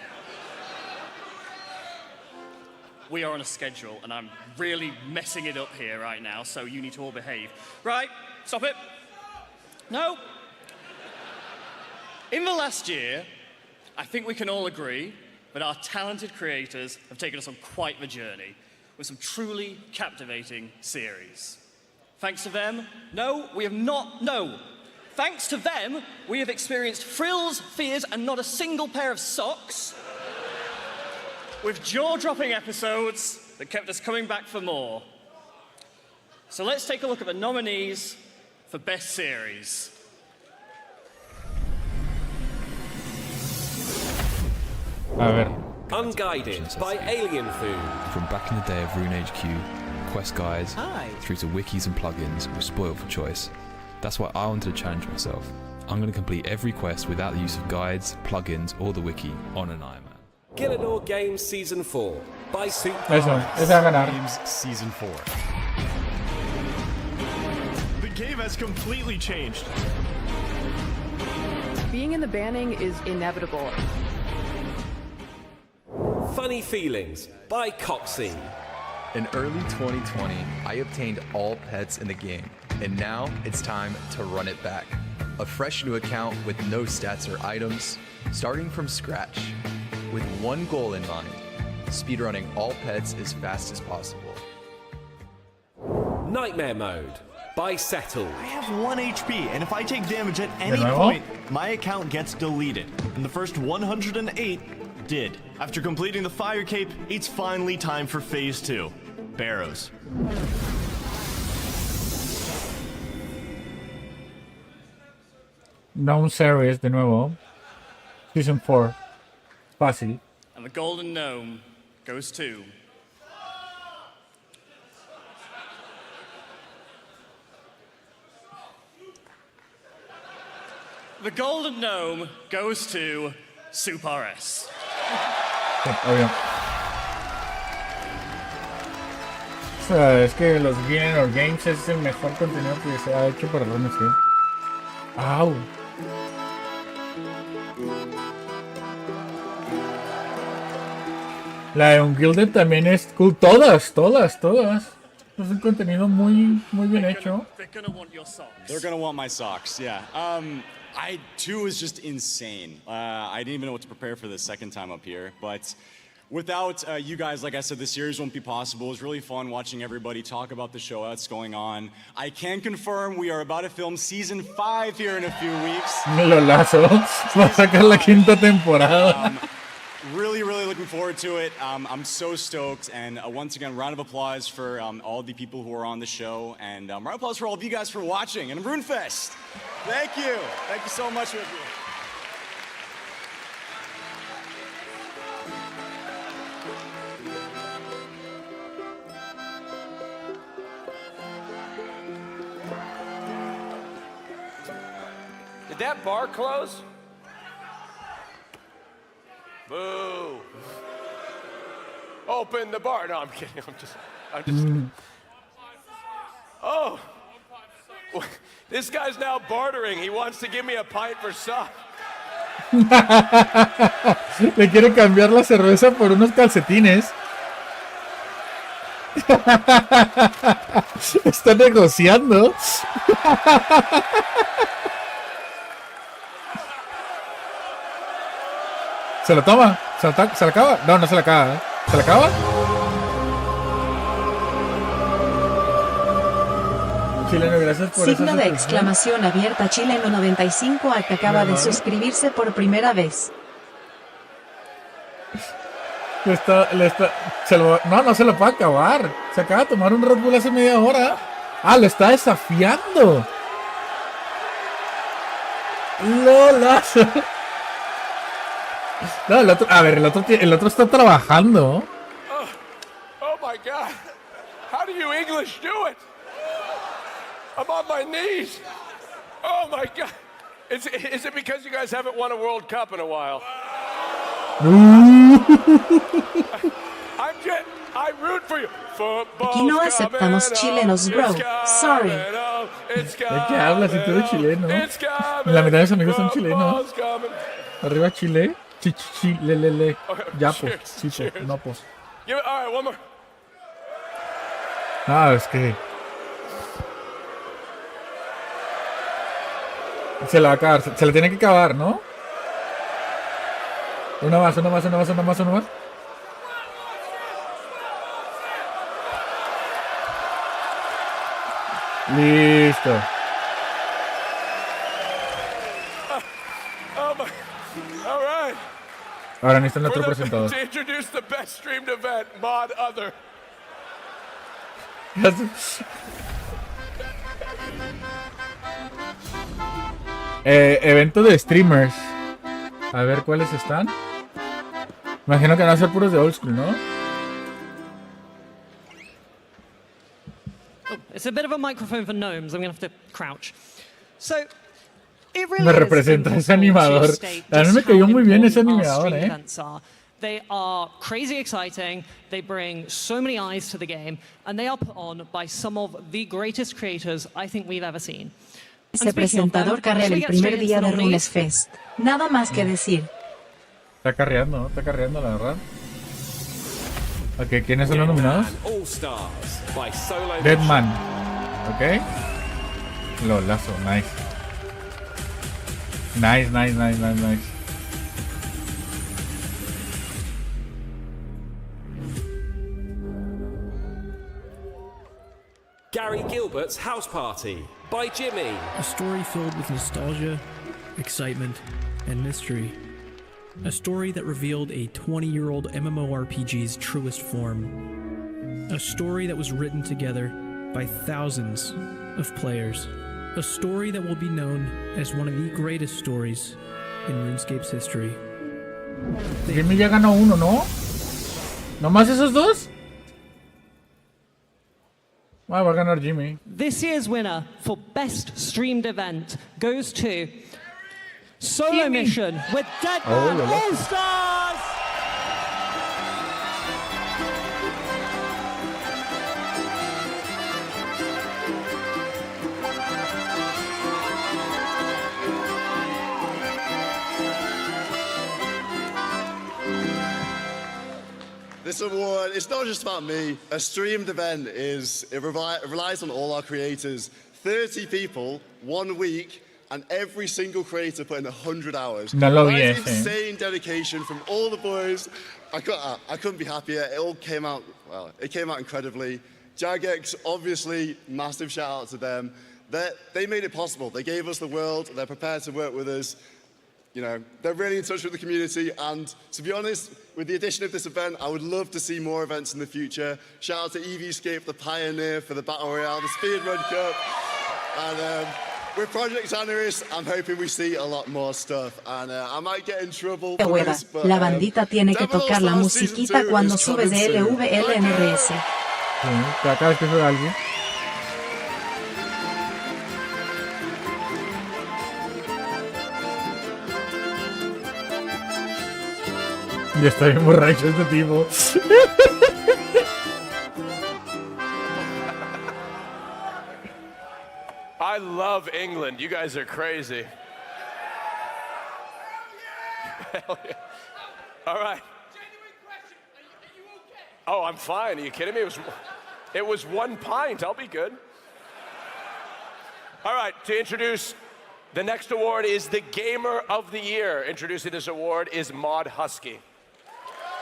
We are on a schedule, and I'm really messing it up here right now, so you need to all behave. Right, stop it. No. In the last year, I think we can all agree that our talented creators have taken us on quite the journey with some truly captivating series. Thanks to them, thanks to them, we have experienced thrills, fears, and not a single pair of socks, with jaw-dropping episodes that kept us coming back for more. So let's take a look at the nominees for Best Series. A ver. Unguided by Alien Food. From back in the day of RuneHQ, quest guides, through to wikis and plugins were spoiled for choice. That's why I wanted to challenge myself. I'm going to complete every quest without the use of guides, plugins, or the wiki on an Iron Man. Gillenor Games Season 4 by Super Games Season 4. The game has completely changed. Being in the banning is inevitable. Funny Feelings by Coxie. In early 2020, I obtained all pets in the game, and now it's time to run it back. A fresh new account with no stats or items, starting from scratch, with one goal in mind: speedrunning all pets as fast as possible. Nightmare Mode by Settle. I have 1 HP, and if I take damage at any point, my account gets deleted. And the first 108 did. After completing the Fire Cape, it's finally time for Phase 2. Barrows. Gnome Series de nuevo. Season 4. Fácil. And the Golden Gnome goes to... The Golden Gnome goes to Super S. Obvio. O sea, es que los Gillenor Games es el mejor contenido que se ha hecho para RuneScape. ¡Au! La de Ungilded también es cool. Todas. Es un contenido muy bien hecho. They're gonna want my socks, yeah. I too was just insane. I didn't even know what to prepare for the second time up here, but without you guys, like I said, the series won't be possible. It was really fun watching everybody talk about the show that's going on. I can confirm we are about to film season 5 here in a few weeks. Lo lazo. Va a sacar la 5ª temporada. Really looking forward to it. I'm so stoked, and once again, round of applause for all the people who are on the show, and round of applause for all of you guys for watching, and RuneFest. Thank you so much. Did that bar close? Boo. Open the bar. No, I'm kidding. I'm just. Oh. This guy's now bartering. He wants to give me a pint for sock. Le quiere cambiar la cerveza por unos calcetines. Está negociando. ¿Se lo toma? ¿Se lo acaba? No, no se lo acaba. ¿Se lo acaba? Chileno, gracias por Signo de exclamación abierta Chileno 95 que acaba de suscribirse por primera vez. No se lo puede acabar. Se acaba de tomar un Red Bull hace media hora. Ah, lo está desafiando. Lolazo. No, el otro está trabajando. Oh my God. How do you English do it? I'm on my knees. Oh my God. Is it because you guys haven't won a World Cup in a while? I root for you. Aquí no aceptamos chilenos, bro. Sorry. ¿De qué hablas si tú eres chileno? La mitad de mis amigos son chilenos. Arriba Chile. Chile. Yapo. Chicho. No, pues. Ah, es que. Se la va a acabar. Se la tiene que acabar, ¿no? Una más. Listo. Ahora necesitan otro presentador. Evento de streamers. A ver cuáles están. Imagino que van a ser puros de old school, ¿no? Oh, it's a bit of a microphone for gnomes. I'm going to have to crouch. So, it really me representa ese animador. A mí me cayó muy bien ese animador, They are crazy exciting, they bring so many eyes to the game, and they are put on by some of the greatest creators I think we've ever seen. Ese presentador carrea el primer día de RuneFest. Nada más que decir. Está carreando, la verdad. Ok, ¿quiénes son los nominados? Deadman. Ok. Lolazo, nice. Nice. Gary Gilbert's House Party by Jimmy. A story filled with nostalgia, excitement, and mystery. A story that revealed a 20-year-old MMORPG's truest form. A story that was written together by thousands of players. A story that will be known as one of the greatest stories in RuneScape's history. Jimmy ya ganó uno, ¿no? ¿Nomás esos dos? Ah, va a ganar Jimmy. This year's winner for Best Streamed Event goes to Solo Mission with Deadman All Stars! This award, it's not just about me. A streamed event relies on all our creators. 30 people, 1 week, and every single creator put in 100 hours. No lo vi That's ese. insane dedication from all the boys. I couldn't be happier. It all came out, well, it came out incredibly. Jagex, obviously, massive shout out to them. They made it possible. They gave us the world. They're prepared to work with us. You know, they're really in touch with the community. And to be honest, with the addition of this event, I would love to see more events in the future. Shout out to RuneScape, the pioneer for the Battle Royale, the Speedrun Cup. And with Project Anarus, I'm hoping we see a lot more stuff. And I might get in trouble for this, but, La bandita tiene que tocar la musiquita cuando subes de LVLNRS. Cada vez que sube alguien. Y está bien borracho este tipo. I love England. You guys are crazy. Hell yeah. All right. Oh, I'm fine. Are you kidding me? It was 1 pint. I'll be good. All right, to introduce the next award is the Gamer of the Year. Introducing this award is Mod Husky.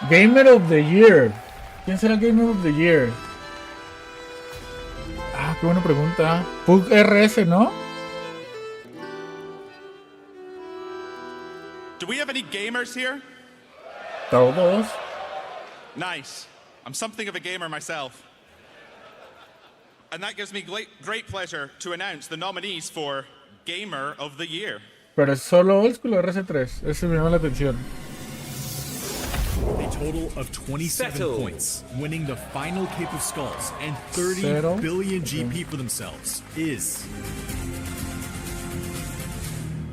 Gamer of the Year. ¿Quién será el Gamer of the Year? Ah, qué buena pregunta. Pug RS, ¿no? Do we have any gamers here? Todos. Nice. I'm something of a gamer myself. And that gives me great pleasure to announce the nominees for Gamer of the Year. Pero es solo Old School RS3. Ese me llama la atención. A total of 27 points, winning the final Cape of Skulls and 30 billion GP for themselves is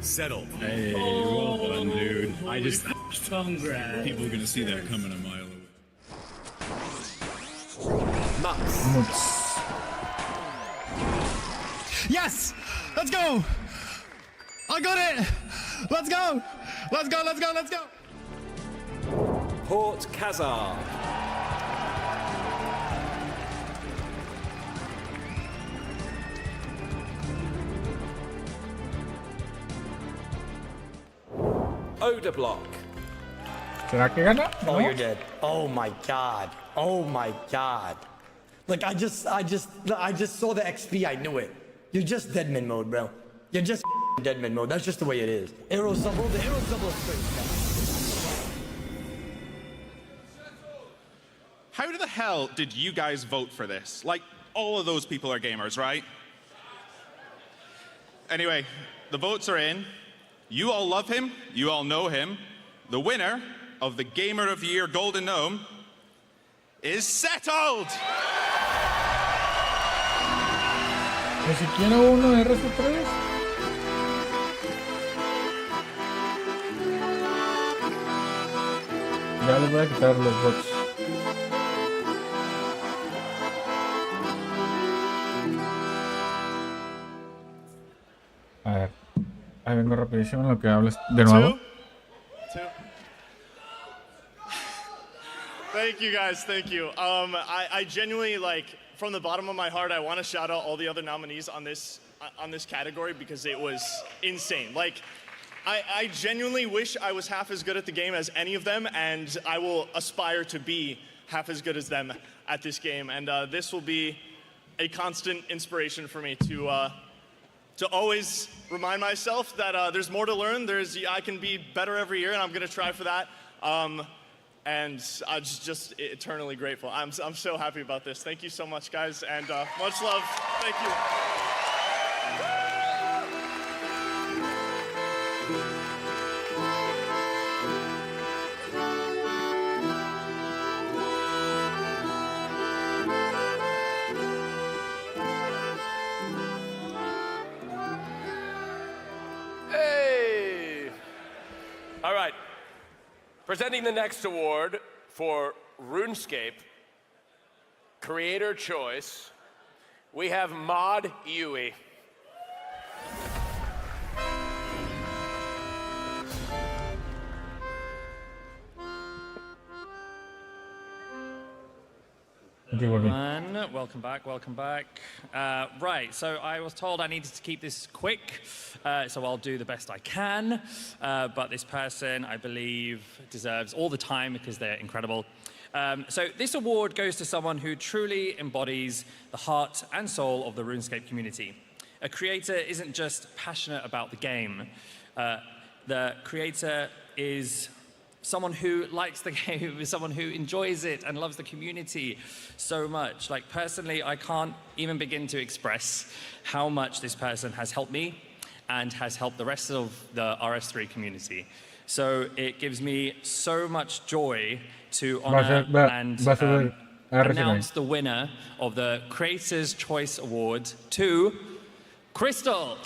Settled. Hey, well done, dude. I just congrats. People are gonna see that coming a mile away. Max. Yes! Let's go! I got it! Let's go! Let's go, let's go, let's go! Port Kazar. Odeblock. ¿Será que gana? Oh, you're dead. Oh my god. Oh my god. Like I just saw the XP, I knew it. You're just dead mid mode, bro. You're just dead mid mode. That's just the way it is. Arrow double, the arrow double is straight. How the hell did you guys vote for this? Like, all of those people are gamers, right? Anyway, the votes are in. You all love him. You all know him. The winner of the Gamer of the Year Golden Gnome is Settled! Ni siquiera uno de RS3. Ya les voy a quitar los bots. A ver. Ahí vengo rapidísimo en lo que hablas de nuevo. Thank you guys, thank you. I genuinely, like, from the bottom of my heart, I want to shout out all the other nominees on this category because it was insane. Like, I genuinely wish I was half as good at the game as any of them, and I will aspire to be half as good as them at this game. And this will be a constant inspiration for me to always remind myself that there's more to learn. I can be better every year, and I'm going to try for that. And I'm just eternally grateful. I'm so happy about this. Thank you so much, guys, and much love. Thank you. Hey! All right. Presenting the next award for RuneScape, Creator Choice, we have Mod Yui. Welcome back, welcome back. Right, so I was told I needed to keep this quick, so I'll do the best I can. But this person, I believe, deserves all the time because they're incredible. So this award goes to someone who truly embodies the heart and soul of the RuneScape community. A creator isn't just passionate about the game. The creator is someone who likes the game, someone who enjoys it and loves the community so much. Like personally, I can't even begin to express how much this person has helped me and has helped the rest of the RS3 community. So it gives me so much joy to honor and announce the winner of the Creator's Choice Award to Crystal.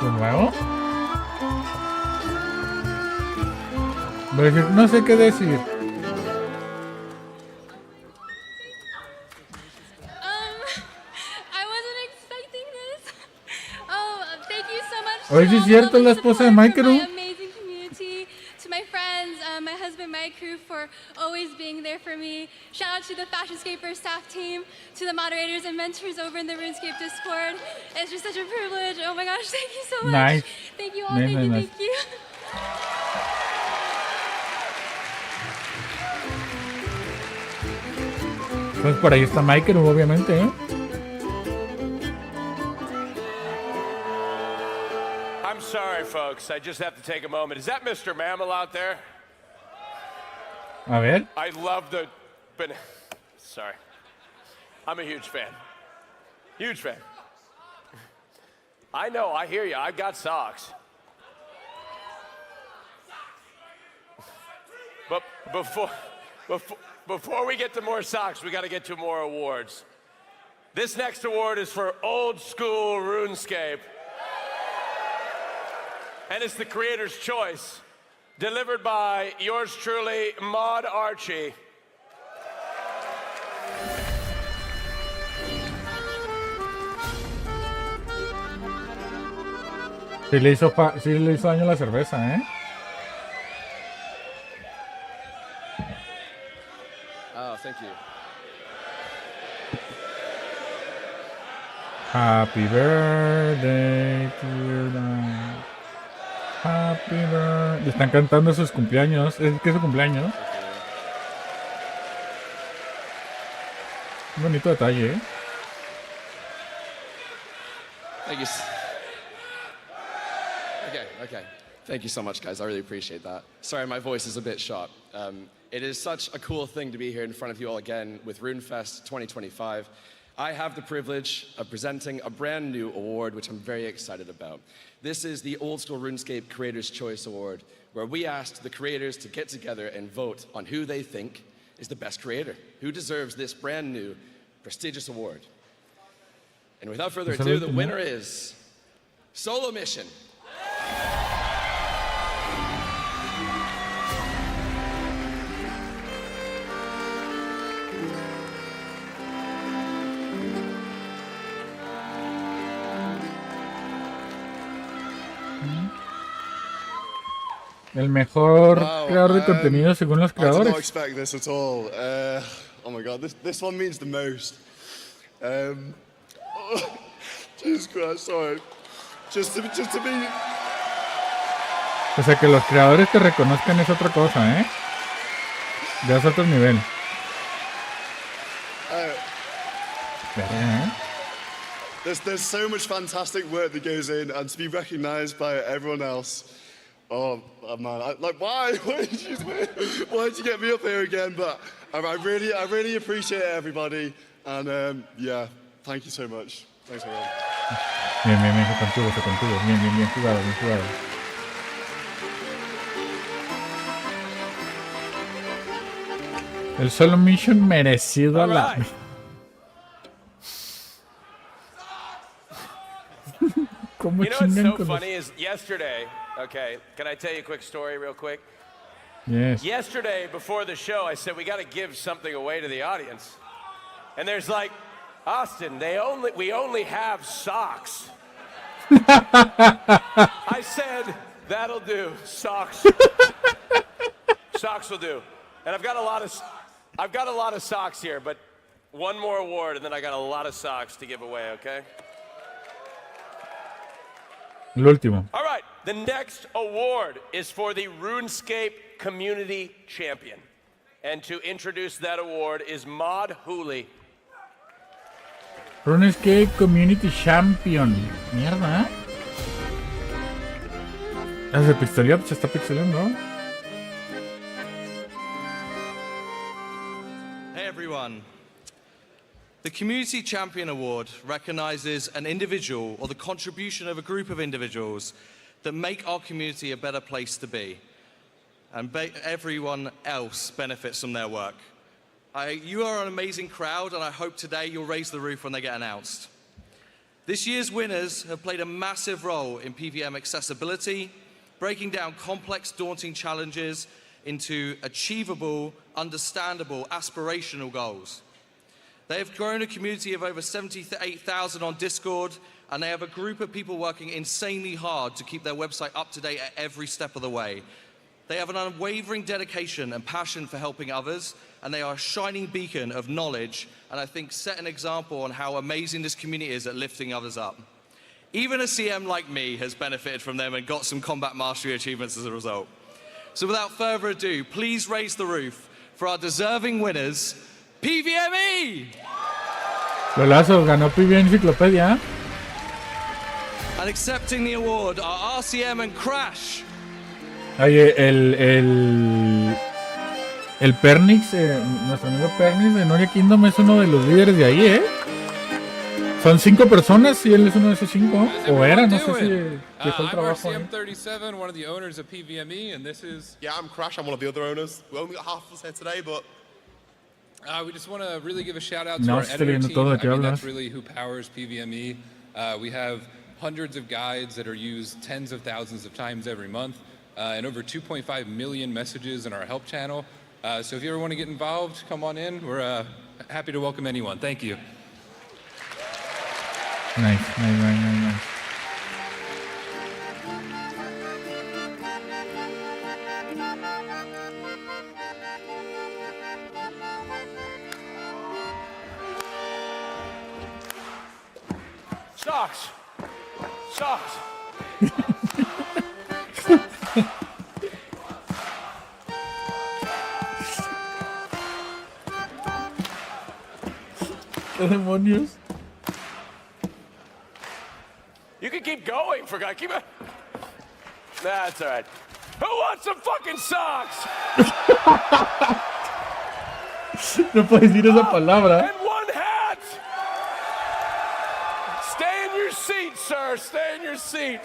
¿De nuevo? No sé qué decir. Oye, sí es cierto, la esposa de Micro. To my friends, my husband, my crew, for always being there for me. Shout out to the FashionScaper staff team, to the moderators and mentors over in the RuneScape Discord. It's just such a privilege. Oh my gosh, thank you so much. Nice. Thank you all, thank you. Pues por ahí está Micro, obviamente, ¿eh? I'm sorry, folks. I just have to take a moment. Is that Mr. Mammal out there? A ver. I love the... Sorry. I'm a huge fan. Huge fan. I know, I hear you. I've got socks. But before we get to more socks, we got to get to more awards. This next award is for Old School RuneScape. And it's the Creator's Choice, delivered by yours truly, Maud Archie. Sí le hizo daño la cerveza, ¿eh? Oh, thank you. Happy birthday to you. Happy birthday. Le están cantando sus cumpleaños. ¿Es que es su cumpleaños? Un bonito detalle, ¿eh? Thank you. Okay. Thank you so much, guys. I really appreciate that. Sorry, my voice is a bit shot. It is such a cool thing to be here in front of you all again with RuneFest 2025. I have the privilege of presenting a brand new award, which I'm very excited about. This is the Old School RuneScape Creator's Choice Award, where we asked the creators to get together and vote on who they think is the best creator, who deserves this brand new, prestigious award. And without further ado, the winner is Solo Mission. El mejor creador de contenido según los creadores. I did not expect this at all. Oh my god, this one means the most. Jesus Christ, sorry. Just to be. O sea, que los creadores te reconozcan es otra cosa, ¿eh? Ya es otro nivel. There's so much fantastic work that goes in, and to be recognized by everyone else. Oh man, why? Why did you get me up here again? But I really appreciate everybody, and yeah, thank you so much. Thanks everyone. Bien, se contuvo. Bien jugado. El solo mission merecido a la... You know what's so funny is yesterday, okay, can I tell you a quick story real quick? Yes. Yesterday, before the show, I said, we got to give something away to the audience. And there's like Austin, we only have socks. I said, that'll do. Socks. Socks will do. And I've got a lot of socks here, but one more award, and then I got a lot of socks to give away, okay? El último. All right, the next award is for the RuneScape Community Champion. And to introduce that award is Mod Hooley. RuneScape Community Champion. Mierda, ¿eh? Se está pixelando. Hey everyone. The Community Champion Award recognizes an individual or the contribution of a group of individuals that make our community a better place to be. And everyone else benefits from their work. You are an amazing crowd, and I hope today you'll raise the roof when they get announced. This year's winners have played a massive role in PVM accessibility, breaking down complex, daunting challenges into achievable, understandable, aspirational goals. They have grown a community of over 78,000 on Discord, and they have a group of people working insanely hard to keep their website up to date at every step of the way. They have an unwavering dedication and passion for helping others, and they are a shining beacon of knowledge, and I think set an example on how amazing this community is at lifting others up. Even a CM like me has benefited from them and got some combat mastery achievements as a result. So without further ado, please raise the roof for our deserving winners, PVME! Golazo, ganó PVM Enciclopedia. And accepting the award are RCM and Crash. Oye, el Pernix, nuestro amigo Pernix de Noria Kingdom es uno de los líderes de ahí, ¿eh? Son 5 personas y él es uno de esos 5. O era, no sé si dejó el trabajo. I'm RCM37, one of the owners of PVME, and this is... Yeah, I'm Crash, I'm one of the other owners. We only got half of us here today, but... we just want to really give a shout out to our editor team. I mean, that's really who powers PVME. We have hundreds of guides that are used tens of thousands of times every month, and over 2.5 million messages in our help channel. So if you ever want to get involved, come on in. We're happy to welcome anyone. Thank you. Nice. Socks. ¿Qué demonios? You can keep going, for God. Keep it. That's all right. Who wants some fucking socks? No puedes decir esa palabra. And one hat. Stay in your seat, sir. Stay in your seat.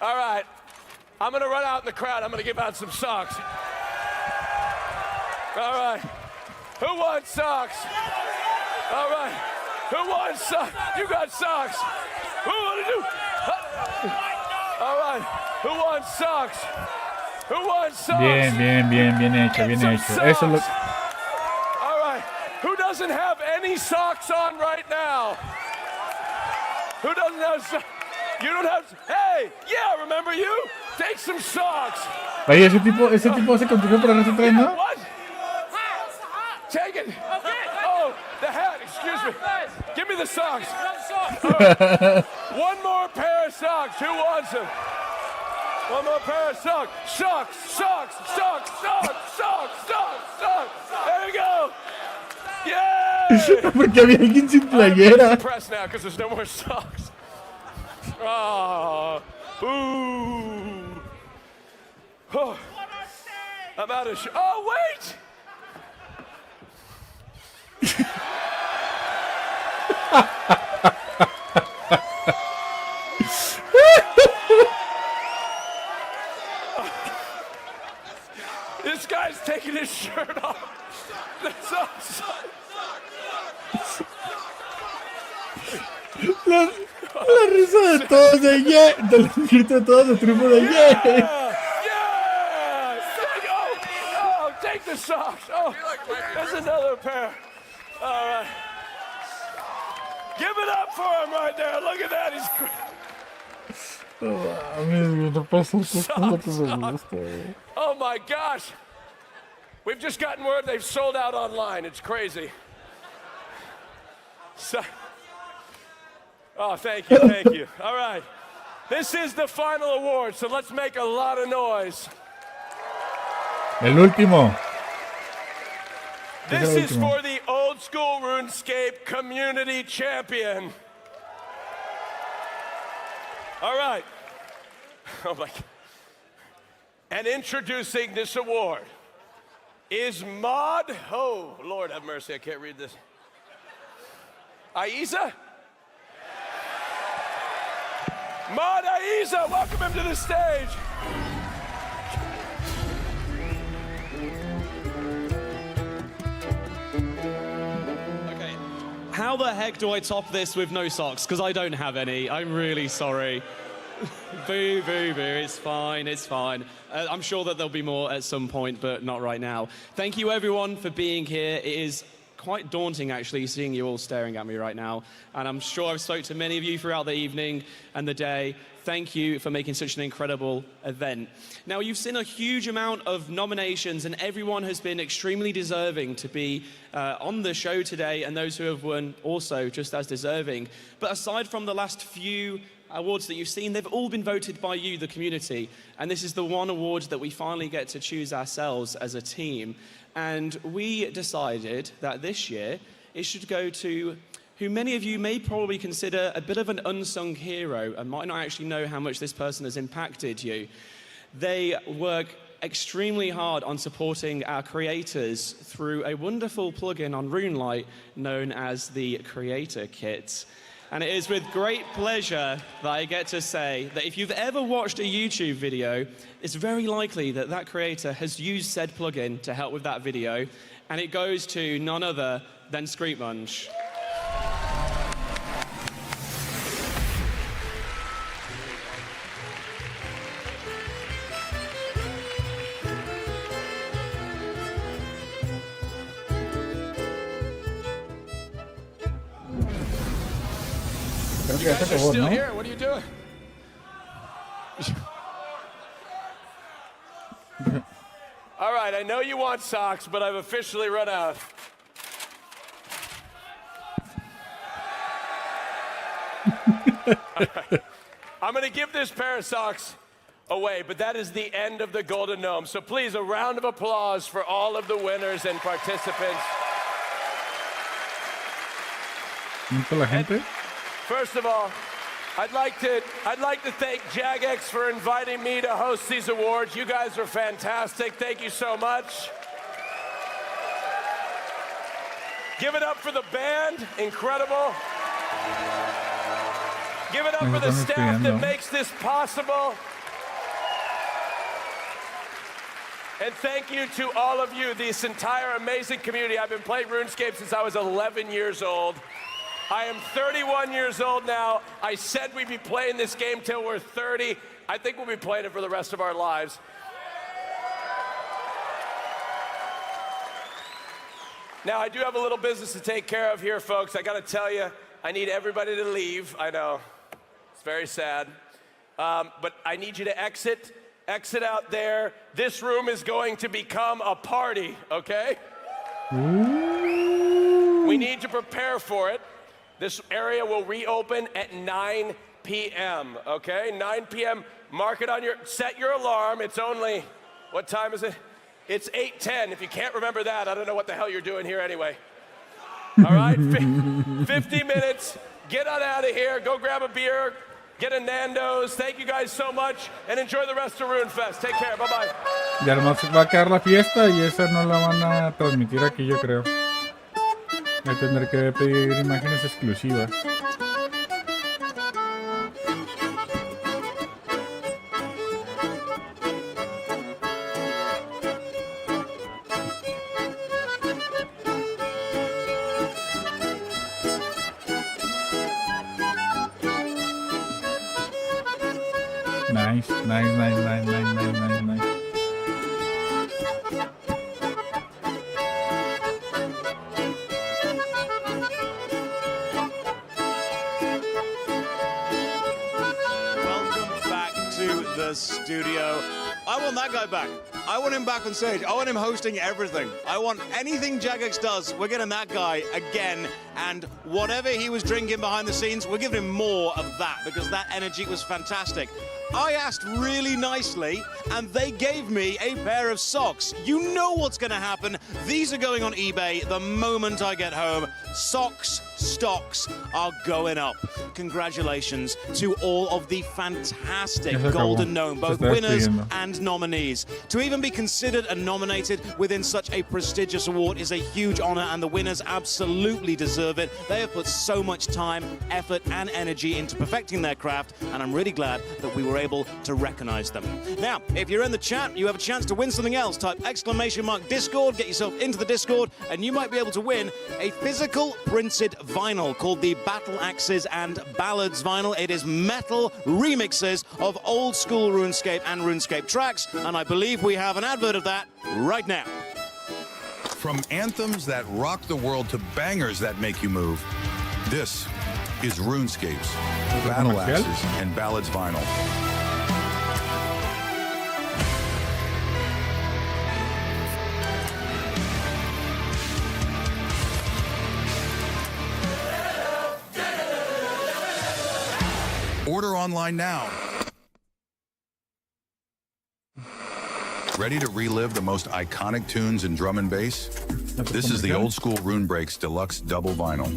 All right. I'm going to run out in the crowd. I'm going to give out some socks. All right. Who wants socks? All right. Who wants socks? You got socks. Who want to do? All right. Who wants socks? Who wants socks? Bien hecho. Eso lo... All right. Who doesn't have any socks on right now? Who doesn't have socks? You don't have... Hey, yeah, remember you? Take some socks. Oye, ese tipo se consiguió por darse tres, ¿no? What? Take it. Oh, the hat, excuse me. Give me the socks. Right. One more pair of socks. Who wants them? One more pair of socks. Socks. There you go. Yay! Porque había alguien sin playera. I'm pressed now because there's no more socks. Oh, boo. Oh, I'm out of oh, wait! This guy's taking his shirt off. La risa de todos de yeah, del grito de todos de triunfo de yeah. Oh, take the socks. Oh, there's another pair. All right. Give it up for him right there. Look at that. He's oh my gosh. We've just gotten word they've sold out online. It's crazy. So, oh, thank you, thank you. All right. This is the final award, so let's make a lot of noise. El último. This is for the Old School RuneScape Community Champion. All right. Oh my God. And introducing this award is Maud. Oh, Lord have mercy, I can't read this. Aiza? Maud Aiza, welcome him to the stage. Okay, how the heck do I top this with no socks? Because I don't have any. I'm really sorry. Boo, boo, boo, it's fine, it's fine. I'm sure that there'll be more at some point, but not right now. Thank you everyone for being here. It is quite daunting actually seeing you all staring at me right now, and I'm sure I've spoke to many of you throughout the evening and the day. Thank you for making such an incredible event. Now, you've seen a huge amount of nominations, and everyone has been extremely deserving to be on the show today, and those who have won also just as deserving. But aside from the last few awards that you've seen, they've all been voted by you, the community, and this is the one award that we finally get to choose ourselves as a team. And we decided that this year it should go to who many of you may probably consider a bit of an unsung hero and might not actually know how much this person has impacted you. They work extremely hard on supporting our creators through a wonderful plugin on RuneLite known as the Creator Kit. And it is with great pleasure that I get to say that if you've ever watched a YouTube video, it's very likely that that creator has used said plugin to help with that video, and it goes to none other than Screepmunch. You guys are still here. What are you doing? All right, I know you want socks, but I've officially run out. I'm going to give this pair of socks away, but that is the end of the Golden Gnome. So please, a round of applause for all of the winners and participants. First of all, I'd like to thank Jagex for inviting me to host these awards. You guys are fantastic. Thank you so much. Give it up for the band. Incredible. Give it up for the staff that makes this possible. And thank you to all of you, this entire amazing community. I've been playing RuneScape since I was 11 years old. I am 31 years old now. I said we'd be playing this game till we're 30. I think we'll be playing it for the rest of our lives. Now, I do have a little business to take care of here, folks. I gotta tell you, I need everybody to leave. I know, it's very sad. But I need you to exit out there. This room is going to become a party, okay? We need to prepare for it. This area will reopen at 9 p.m., okay? 9 p.m., mark it on set your alarm. It's only, what time is it? It's 8:10. If you can't remember that, I don't know what the hell you're doing here anyway. All right, 50 minutes, get on out of here, go grab a beer, get a Nando's. Thank you guys so much, and enjoy the rest of RuneFest. Take care, bye-bye. Ya nomás va a quedar la fiesta y esa no la van a transmitir aquí, yo creo. Voy a tener que pedir imágenes exclusivas. Nice. the studio. I want that guy back. I want him back on stage. I want him hosting everything. I want anything Jagex does, we're getting that guy again. And whatever he was drinking behind the scenes, we're giving him more of that because that energy was fantastic. I asked really nicely, and they gave me a pair of socks. You know what's going to happen. These are going on eBay the moment I get home. Socks stocks are going up. Congratulations to all of the fantastic Golden Gnome, both winners and nominees. To even be considered and nominated within such a prestigious award is a huge honor, and the winners absolutely deserve it. They have put so much time, effort, and energy into perfecting their craft, and I'm really glad that we were able to recognize them. Now, if you're in the chat, you have a chance to win something else. Type !Discord, get yourself into the Discord, and you might be able to win a physical printed vinyl called the Battle Axes and Ballads vinyl. It is metal remixes of old school RuneScape and RuneScape tracks, and I believe we have an advert of that right now. From anthems that rock the world to bangers that make you move, this is RuneScape's Battle Axes and Ballads vinyl. Order online now. Ready to relive the most iconic tunes in drum and bass? This is the Old School Rune Breaks Deluxe Double Vinyl.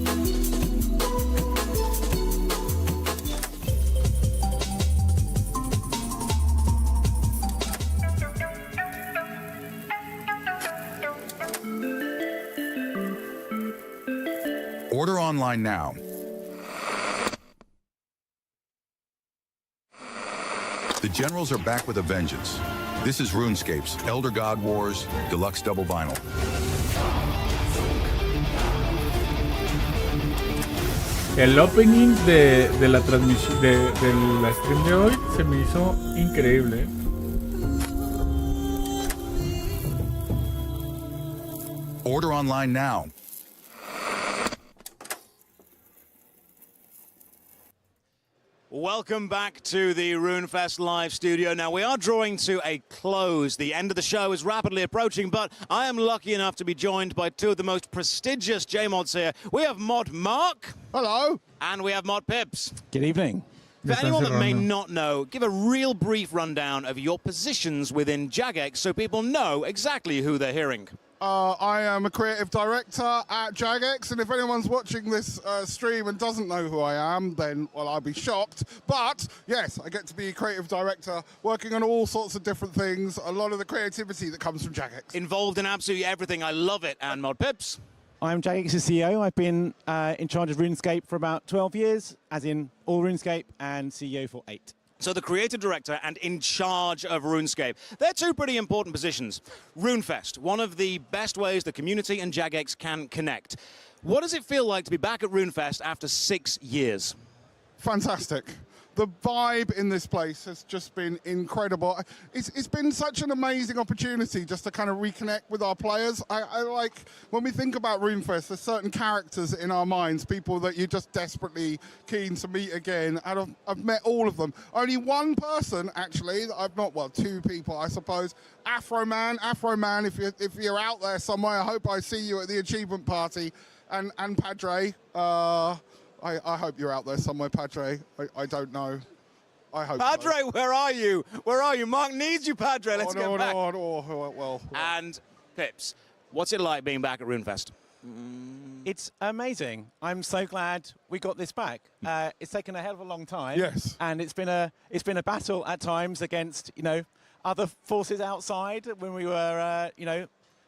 Order online now. The Generals are back with a vengeance. This is RuneScape's Elder God Wars Deluxe Double Vinyl. El opening de la transmisión de la stream de hoy se me hizo increíble. Order online now. Welcome back to the RuneFest live studio. Now, we are drawing to a close. The end of the show is rapidly approaching, but I am lucky enough to be joined by two of the most prestigious J-Mods here. We have Mod Mark. Hello. And we have Mod Pips. Good evening. For anyone that may not know, give a real brief rundown of your positions within Jagex so people know exactly who they're hearing. I am a creative director at Jagex, and if anyone's watching this stream and doesn't know who I am, then, well, I'll be shocked. But, yes, I get to be a creative director, working on all sorts of different things, a lot of the creativity that comes from Jagex. Involved in absolutely everything. I love it. And Mod Pips? I'm Jagex's CEO. I've been in charge of RuneScape for about 12 years, as in all RuneScape, and CEO for 8. So the creative director and in charge of RuneScape. They're two pretty important positions. RuneFest, one of the best ways the community and Jagex can connect. What does it feel like to be back at RuneFest after 6 years? Fantastic. The vibe in this place has just been incredible. It's been such an amazing opportunity just to kind of reconnect with our players. I like, when we think about RuneFest, there's certain characters in our minds, people that you're just desperately keen to meet again. And I've met all of them. Only one person, actually, that I've not, well, two people, I suppose. Afro Man, if you're out there somewhere, I hope I see you at the achievement party. And Padre, I hope you're out there somewhere, Padre. I don't know. I hope Padre, so. where are you? Where are you? Mark needs you, Padre. Let's get back. Well. And Pips, what's it like being back at RuneFest? It's amazing. I'm so glad we got this back. It's taken a hell of a long time. Yes. And it's been a battle at times against, other forces outside when we were,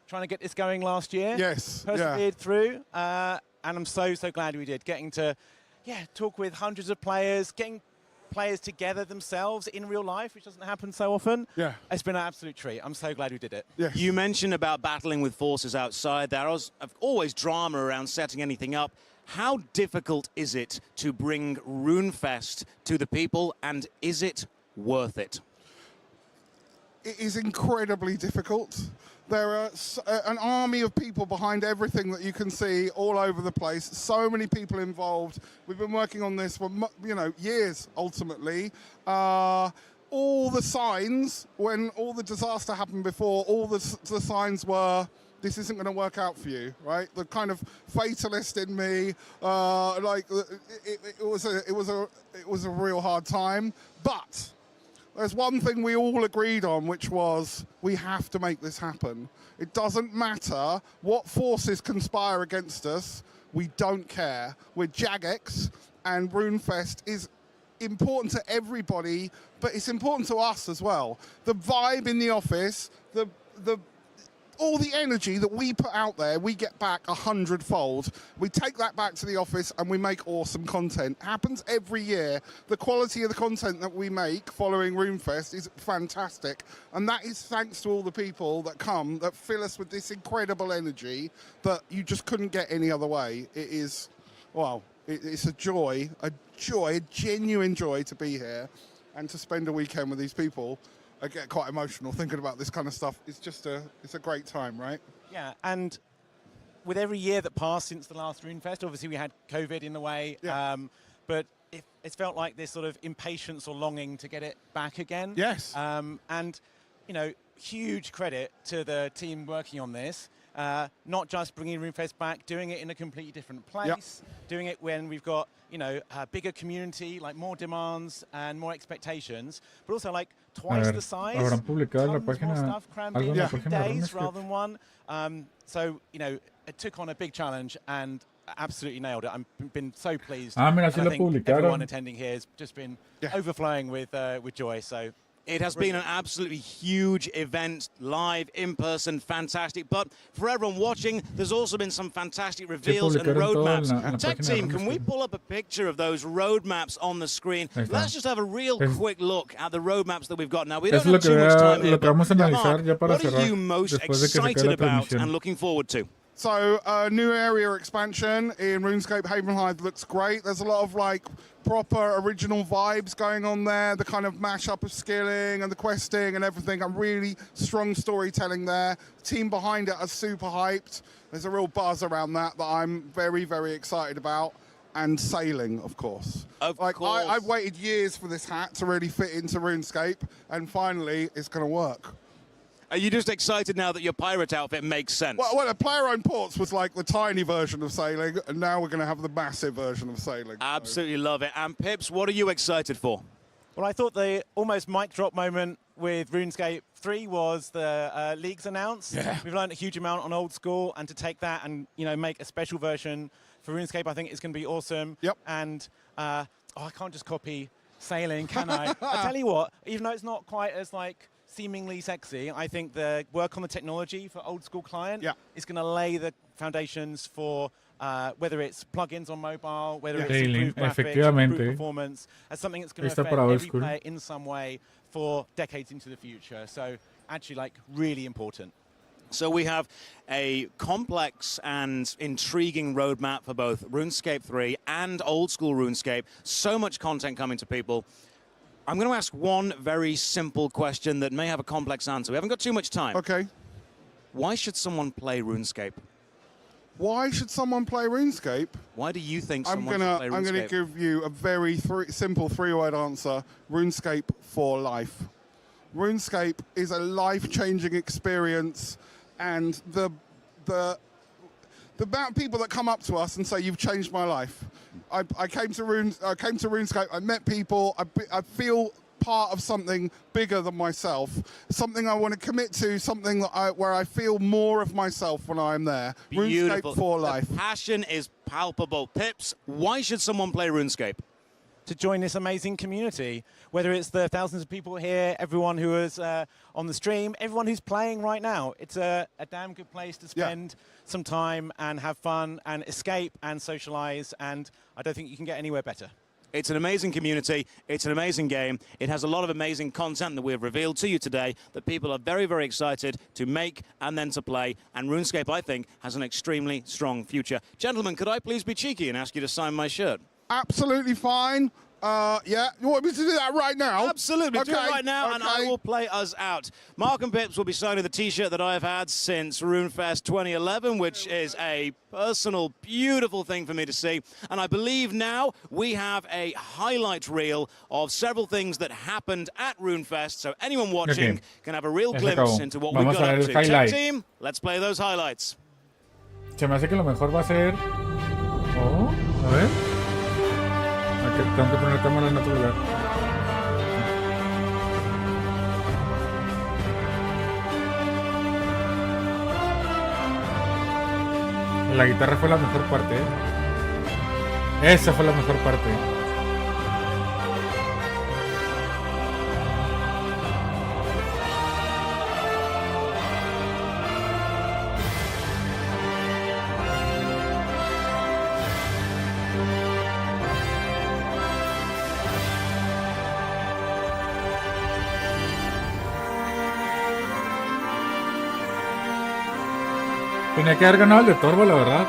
trying to get this going last year. Yes. Persevered through. And I'm so glad we did. Getting to, talk with hundreds of players, getting players together themselves in real life, which doesn't happen so often. Yeah. It's been an absolute treat. I'm so glad we did it. Yes. You mentioned about battling with forces outside. There is always drama around setting anything up. How difficult is it to bring RuneFest to the people, and is it worth it? It is incredibly difficult. There are an army of people behind everything that you can see all over the place. So many people involved. We've been working on this for years, ultimately. all the signs, when all the disaster happened before, all the signs were, this isn't going to work out for you, right? The kind of fatalist in me, it was a real hard time. But there's one thing we all agreed on, which was we have to make this happen. It doesn't matter what forces conspire against us. We don't care. We're Jagex, and RuneFest is important to everybody, but it's important to us as well. The vibe in the office, all the energy that we put out there, we get back 100-fold. We take that back to the office and we make awesome content. It happens every year. The quality of the content that we make following RuneFest is fantastic. And that is thanks to all the people that come, that fill us with this incredible energy that you just couldn't get any other way. It is, well, it's a joy, a genuine joy to be here and to spend a weekend with these people. I get quite emotional thinking about this kind of stuff. It's a great time, right? Yeah, and with every year that passed since the last RuneFest, obviously we had COVID in the way, but it's felt like this sort of impatience or longing to get it back again. Yes. And, you know, huge credit to the team working on this. Not just bringing RuneFest back, doing it in a completely different place, doing it when we've got, you know, a bigger community, like more demands and more expectations, but also like twice the size, habrán publicado en la tons more página, stuff crammed algo in en la 2 página de days RuneScape. rather than one. So, you know, it took on a big challenge and absolutely nailed it. I've been so pleased. Mira, sí And lo I think publicaron. everyone attending here has just been overflowing with joy. So it has been an absolutely huge event, live, in person, fantastic. But for everyone watching, there's also been some fantastic reveals and roadmaps. Tech team, can we pull up a picture of those roadmaps on the screen? Let's just have a real quick look at the roadmaps that we've got now. We don't have too much time here, but Mark, what are you most excited about and looking forward to? So, new area expansion in RuneScape Havenhide looks great. There's a lot of like proper original vibes going on there, the kind of mashup of skilling and the questing and everything. A really strong storytelling there. The team behind it are super hyped. There's a real buzz around that I'm very, very excited about. And sailing, of course. Of course. I've waited years for this hat to really fit into RuneScape, and finally it's going to work. Are you just excited now that your pirate outfit makes sense? Well, the player-owned ports was like the tiny version of sailing, and now we're going to have the massive version of sailing. Absolutely love it. And Pips, what are you excited for? Well, I thought the almost mic drop moment with RuneScape 3 was the leagues announced. Yeah. We've learned a huge amount on old school, and to take that and, you know, make a special version for RuneScape, I think it's going to be awesome. Yep. And I can't just copy sailing, can I? I tell you what, even though it's not quite as like seemingly sexy, I think the work on the technology for old school client is going to lay the foundations for whether it's plugins on mobile, whether it's improved graphics, improved performance, as something that's going to affect every player in some way for decades into the future. So actually, like, really important. So we have a complex and intriguing roadmap for both RuneScape 3 and old school RuneScape. So much content coming to people. I'm going to ask one very simple question that may have a complex answer. We haven't got too much time. Okay. Why should someone play RuneScape? Why should someone play RuneScape? Why do you think someone should play RuneScape? I'm going to give you a very simple three-word answer. RuneScape for life. RuneScape is a life-changing experience, and the amount of people that come up to us and say, "You've changed my life." I came to RuneScape. I met people. I feel part of something bigger than myself. Something I want to commit to. Something that where I feel more of myself when I'm there. Beautiful. RuneScape for life. The passion is palpable. Pips, why should someone play RuneScape? To join this amazing community, whether it's the thousands of people here, everyone who is on the stream, everyone who's playing right now. It's a damn good place to spend some time and have fun and escape and socialize, and I don't think you can get anywhere better. It's an amazing community. It's an amazing game. It has a lot of amazing content that we've revealed to you today that people are very, very excited to make and then to play. And RuneScape, I think, has an extremely strong future. Gentlemen, could I please be cheeky and ask you to sign my shirt? Absolutely fine. Yeah, you want me to do that right now? Absolutely, okay. do it right now, and I will play us out. Mark and Pips will be signing the T-shirt that I have had since RuneFest 2011, which is a personal, beautiful thing for me to see. And I believe now we have a highlight reel of several things that happened at RuneFest, so anyone watching can have a real glimpse into what we got up to. Tech team, let's play those highlights. Se me hace que lo mejor va a ser... Oh, a ver. Tengo que poner cámara en otro lugar. La guitarra fue la mejor parte, ¿eh? Esa fue la mejor parte. Tenía que haber ganado el de Torbo, la verdad.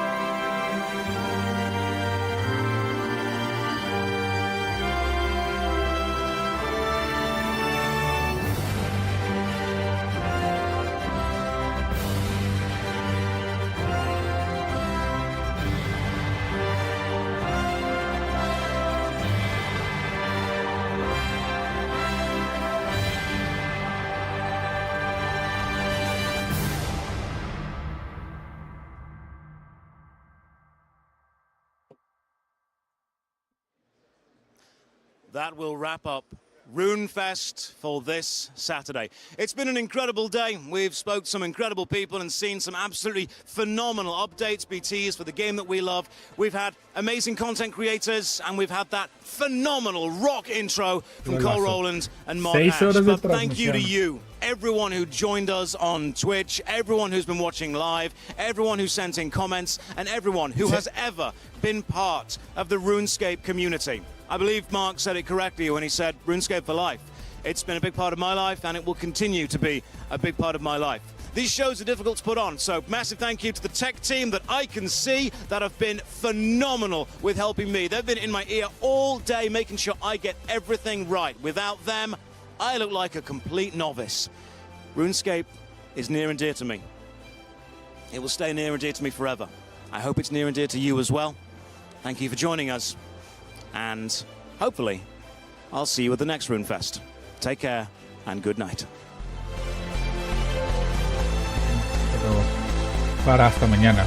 That will wrap up RuneFest for this Saturday. It's been an incredible day. We've spoke to some incredible people and seen some absolutely phenomenal updates, BTs for the game that we love. We've had amazing content creators, and we've had that phenomenal rock intro from Cole Rowland and Mark Ash. But thank you to you, everyone who joined us on Twitch, everyone who's been watching live, everyone who sent in comments, and everyone who has ever been part of the RuneScape community. I believe Mark said it correctly when he said RuneScape for life. It's been a big part of my life, and it will continue to be a big part of my life. These shows are difficult to put on, so massive thank you to the tech team that I can see that have been phenomenal with helping me. They've been in my ear all day, making sure I get everything right. Without them, I look like a complete novice. RuneScape is near and dear to me. It will stay near and dear to me forever. I hope it's near and dear to you as well. Thank you for joining us. And hopefully, I'll see you at the next RuneFest. Take care and good night. Pero para hasta mañana.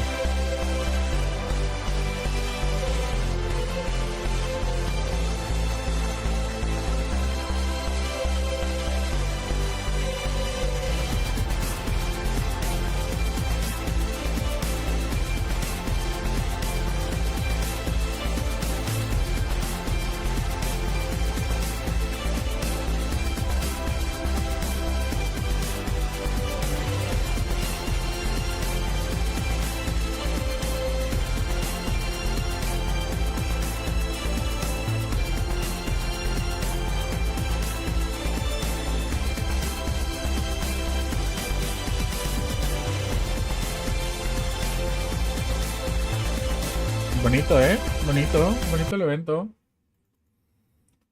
Bonito, ¿eh? Bonito el evento.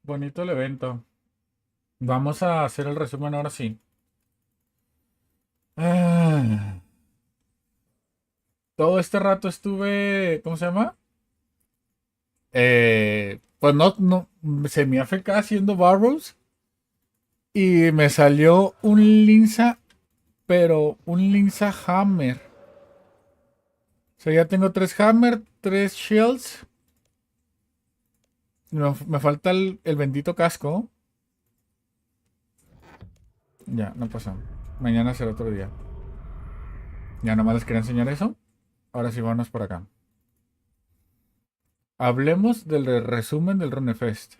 Bonito el evento. Vamos a hacer el resumen ahora sí. Todo este rato estuve... ¿Cómo se llama? Pues no, se me AFK haciendo Barrows. Y me salió un Linza, pero un Linza Hammer. O sea, ya tengo 3 Hammer, 3 Shields. Me falta el bendito casco. Ya, no pasa. Mañana será otro día. Ya nomás les quería enseñar eso. Ahora sí, vámonos por acá. Hablemos del resumen del RuneFest.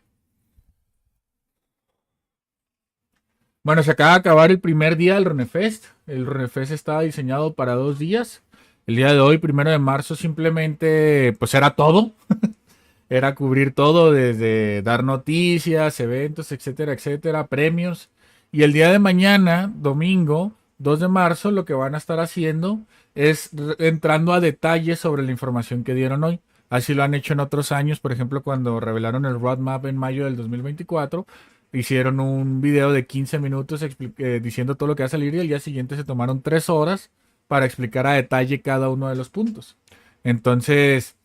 Bueno, se acaba de acabar el primer día del RuneFest. El RuneFest estaba diseñado para 2 días. El día de hoy, 1 de marzo, simplemente pues era todo. Era cubrir todo, desde dar noticias, eventos, etcétera, etcétera, premios. Y el día de mañana, domingo, 2 de marzo, lo que van a estar haciendo es entrando a detalles sobre la información que dieron hoy. Así lo han hecho en otros años, por ejemplo, cuando revelaron el roadmap en mayo del 2024, hicieron un video de 15 minutos diciendo todo lo que va a salir y el día siguiente se tomaron 3 horas para explicar a detalle cada uno de los puntos. Entonces,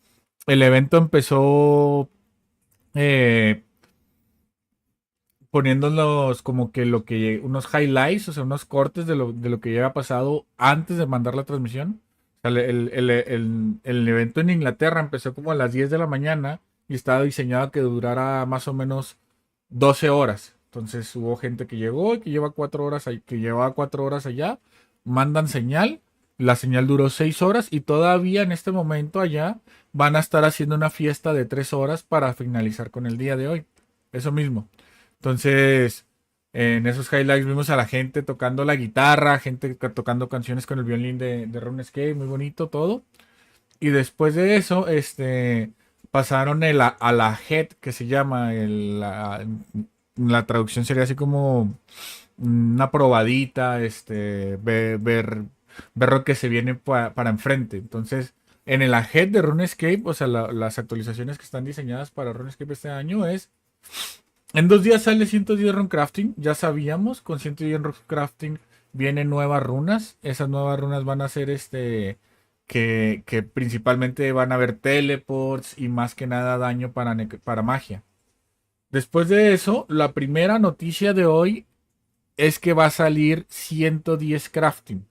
el evento empezó poniéndonos como que unos highlights, o sea, unos cortes de lo que ya había pasado antes de mandar la transmisión. O sea, el evento en Inglaterra empezó como a las 10 de la mañana y estaba diseñado a que durara más o menos 12 horas. Entonces hubo gente que llegó y que lleva 4 horas, que llevaba 4 horas allá, mandan señal, la señal duró 6 horas y todavía en este momento allá van a estar haciendo una fiesta de 3 horas para finalizar con el día de hoy. Eso mismo. Entonces, en esos highlights vimos a la gente tocando la guitarra, gente tocando canciones con el violín de RuneScape, muy bonito todo. Y después de eso, pasaron a la head, que se llama, la traducción sería así como una probadita, ver lo que se viene para enfrente. Entonces, en el ahead de RuneScape, o sea, las actualizaciones que están diseñadas para RuneScape este año es en 2 días sale 110 Runecrafting, ya sabíamos, con 110 Runecrafting vienen nuevas runas. Esas nuevas runas van a ser que principalmente van a haber teleports y más que nada daño para magia. Después de eso, la primera noticia de hoy es que va a salir 110 crafting.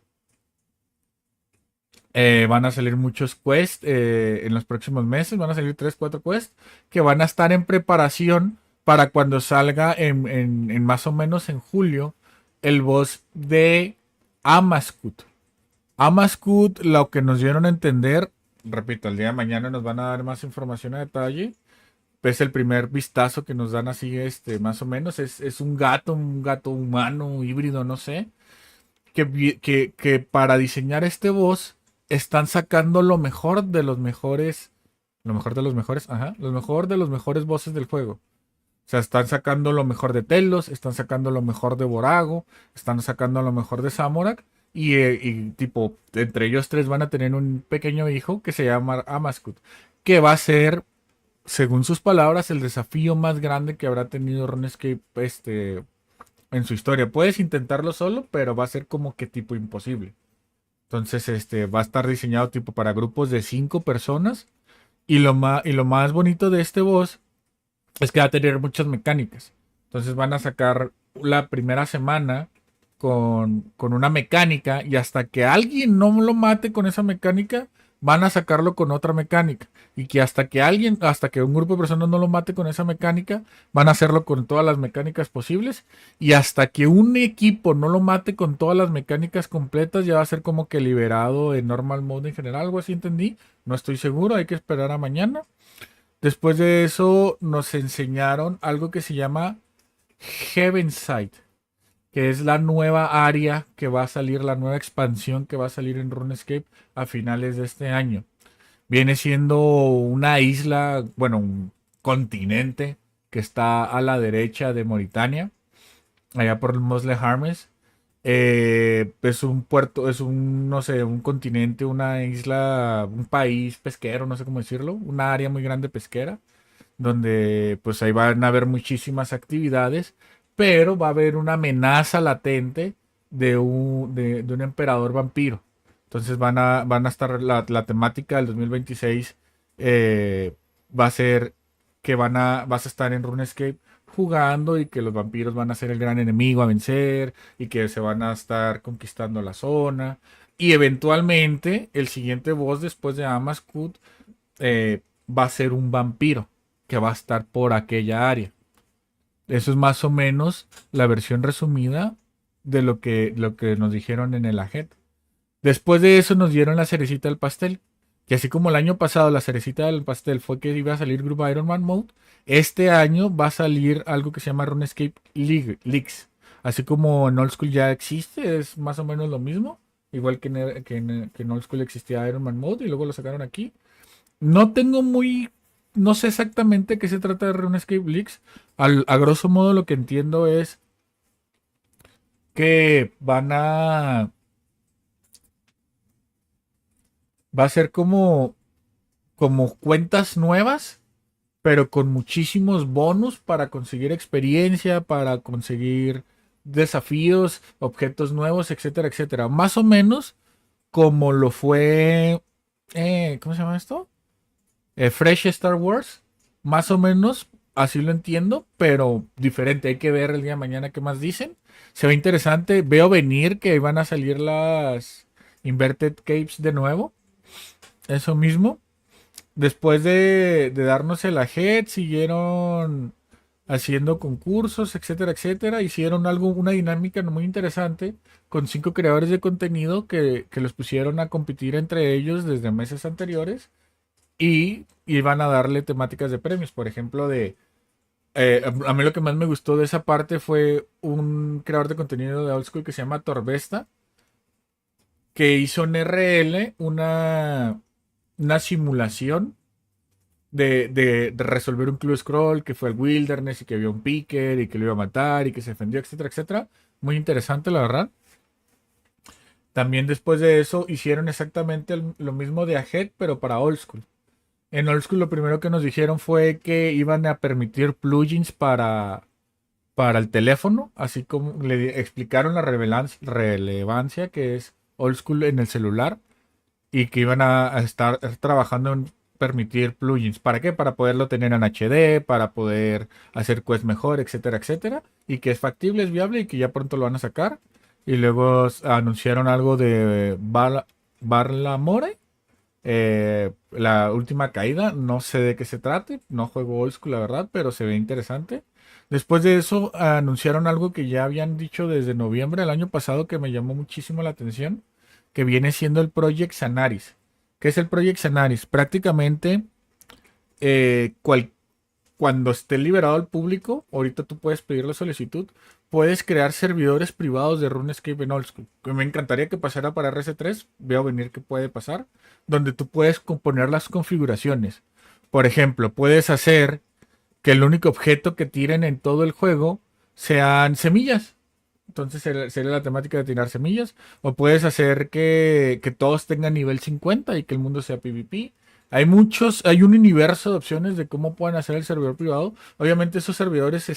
Van a salir muchos quests en los próximos meses, van a salir 3, 4 quests que van a estar en preparación para cuando salga en más o menos en julio el boss de Amaskut. Amaskut, lo que nos dieron a entender, repito, el día de mañana nos van a dar más información a detalle. Es el primer vistazo que nos dan así, más o menos. Es un gato humano, un híbrido, no sé. Que para diseñar este boss están sacando lo mejor de los mejores. Lo mejor de los mejores, ajá. Lo mejor de los mejores bosses del juego. O sea, están sacando lo mejor de Telos, están sacando lo mejor de Borago, están sacando lo mejor de Zamorak. Y tipo, entre ellos tres van a tener un pequeño hijo que se llama Amaskut. Que va a ser, según sus palabras, el desafío más grande que habrá tenido RuneScape en su historia. Puedes intentarlo solo, pero va a ser como que tipo imposible. Entonces, va a estar diseñado tipo para grupos de 5 personas. Y lo más bonito de este boss es que va a tener muchas mecánicas. Entonces van a sacar la primera semana con una mecánica y hasta que alguien no lo mate con esa mecánica, van a sacarlo con otra mecánica. Y que hasta que un grupo de personas no lo mate con esa mecánica, van a hacerlo con todas las mecánicas posibles. Y hasta que un equipo no lo mate con todas las mecánicas completas, ya va a ser como que liberado en normal mode en general. Algo así entendí. No estoy seguro, hay que esperar a mañana. Después de eso nos enseñaron algo que se llama Heavenside, que es la nueva área que va a salir, la nueva expansión que va a salir en RuneScape a finales de este año. Viene siendo una isla, bueno, un continente que está a la derecha de Mauritania, allá por el Mosle Harmes. Es un puerto, no sé, un continente, una isla, un país pesquero, no sé cómo decirlo, una área muy grande pesquera, donde pues ahí van a haber muchísimas actividades, pero va a haber una amenaza latente de un emperador vampiro. Entonces van a estar, la temática del 2026 va a ser que vas a estar en RuneScape jugando y que los vampiros van a ser el gran enemigo a vencer y que se van a estar conquistando la zona. Y eventualmente el siguiente boss después de Amaskut va a ser un vampiro que va a estar por aquella área. Eso es más o menos la versión resumida de lo que nos dijeron en el AGET. Después de eso nos dieron la cerecita del pastel. Que así como el año pasado la cerecita del pastel fue que iba a salir Grupo Iron Man Mode, este año va a salir algo que se llama RuneScape Leaks. Así como en Old School ya existe, es más o menos lo mismo. Igual que en Old School existía Iron Man Mode y luego lo sacaron aquí. No sé exactamente qué se trata de RuneScape Leaks. A grosso modo lo que entiendo es que va a ser como como cuentas nuevas, pero con muchísimos bonus para conseguir experiencia, para conseguir desafíos, objetos nuevos, etcétera, etcétera. Más o menos como lo fue, ¿cómo se llama esto? Fresh Star Wars. Más o menos, así lo entiendo, pero diferente. Hay que ver el día de mañana qué más dicen. Se ve interesante. Veo venir que van a salir las Inverted Capes de nuevo. Eso mismo. Después de darnos el ahead, siguieron haciendo concursos, etcétera, etcétera. Hicieron una dinámica muy interesante con 5 creadores de contenido que los pusieron a competir entre ellos desde meses anteriores y iban a darle temáticas de premios. Por ejemplo, a mí lo que más me gustó de esa parte fue un creador de contenido de Old School que se llama Torbesta, que hizo en RL una simulación de resolver un clue scroll, que fue el wilderness y que vio un picker y que lo iba a matar y que se defendió, etcétera, etcétera. Muy interesante, la verdad. También después de eso hicieron exactamente lo mismo de Ahead, pero para Old School. En Old School lo primero que nos dijeron fue que iban a permitir plugins para el teléfono, así como le explicaron la relevancia que es Old School en el celular y que iban a estar trabajando en permitir plugins. ¿Para qué? Para poderlo tener en HD, para poder hacer quests mejor, etcétera, etcétera. Y que es factible, es viable y que ya pronto lo van a sacar. Y luego anunciaron algo de Barlamore, la última caída. No sé de qué se trate, no juego Old School, la verdad, pero se ve interesante. Después de eso anunciaron algo que ya habían dicho desde noviembre del año pasado que me llamó muchísimo la atención, que viene siendo el Project Sanaris. ¿Qué es el Project Sanaris? Prácticamente cuando esté liberado al público, ahorita tú puedes pedir la solicitud, puedes crear servidores privados de RuneScape en Old School. Que me encantaría que pasara para RC3, veo venir que puede pasar, donde tú puedes componer las configuraciones. Por ejemplo, puedes hacer que el único objeto que tiren en todo el juego sean semillas. Entonces sería la temática de tirar semillas. O puedes hacer que todos tengan nivel 50 y que el mundo sea PvP. Hay un universo de opciones de cómo pueden hacer el servidor privado. Obviamente esos servidores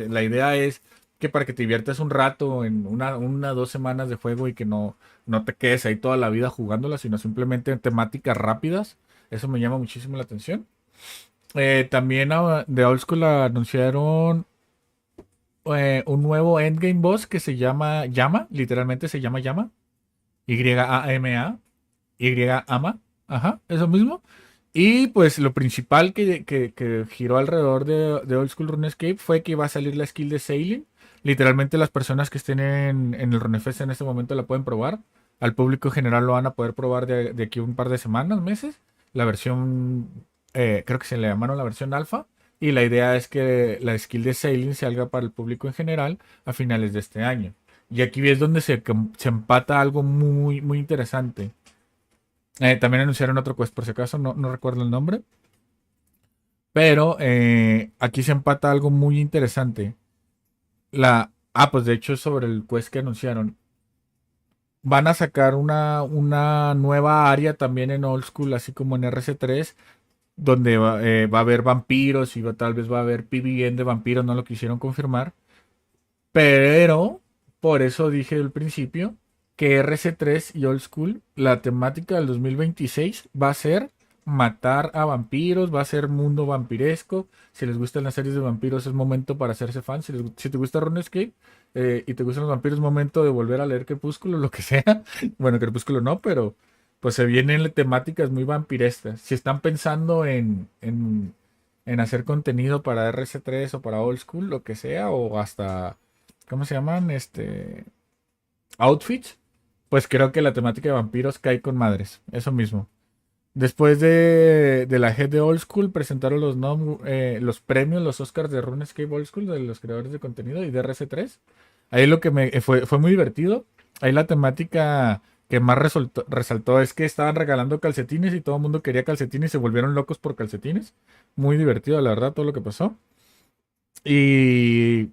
la idea es que para que te diviertas un rato en una 2 semanas de juego y que no te quedes ahí toda la vida jugándola, sino simplemente temáticas rápidas. Eso me llama muchísimo la atención. También de Old School anunciaron un nuevo endgame boss que se llama Llama, literalmente se llama Llama, Y-A-M-A, Y-A-M-A, ajá, eso mismo. Y pues lo principal que giró alrededor de Old School RuneScape fue que iba a salir la skill de Sailing. Literalmente las personas que estén en el RuneFest en este momento la pueden probar. Al público general lo van a poder probar de aquí a un par de semanas, meses. La versión, creo que se le llamaron la versión alfa. Y la idea es que la skill de Sailing salga para el público en general a finales de este año. Y aquí es donde se empata algo muy, muy interesante. También anunciaron otro quest, por si acaso, no recuerdo el nombre. Pero aquí se empata algo muy interesante. Pues de hecho es sobre el quest que anunciaron. Van a sacar una nueva área también en Old School, así como en RC3, donde va a haber vampiros y tal vez va a haber PvN de vampiros, no lo quisieron confirmar. Pero, por eso dije al principio que RC3 y Old School, la temática del 2026 va a ser matar a vampiros, va a ser mundo vampiresco. Si les gustan las series de vampiros es momento para hacerse fan. Si te gusta RuneScape y te gustan los vampiros es momento de volver a leer Crepúsculo, lo que sea. Bueno, Crepúsculo no, pero pues se vienen temáticas muy vampirescas. Si están pensando en hacer contenido para RC3 o para Old School, lo que sea, o hasta, ¿cómo se llaman? Outfits, pues creo que la temática de vampiros cae con madres. Eso mismo. Después de la head de Old School, presentaron los premios, los Oscars de RuneScape Old School, de los creadores de contenido y de RC3. Ahí lo que fue muy divertido. Ahí la temática que más resaltó es que estaban regalando calcetines y todo el mundo quería calcetines y se volvieron locos por calcetines. Muy divertido, la verdad, todo lo que pasó. Y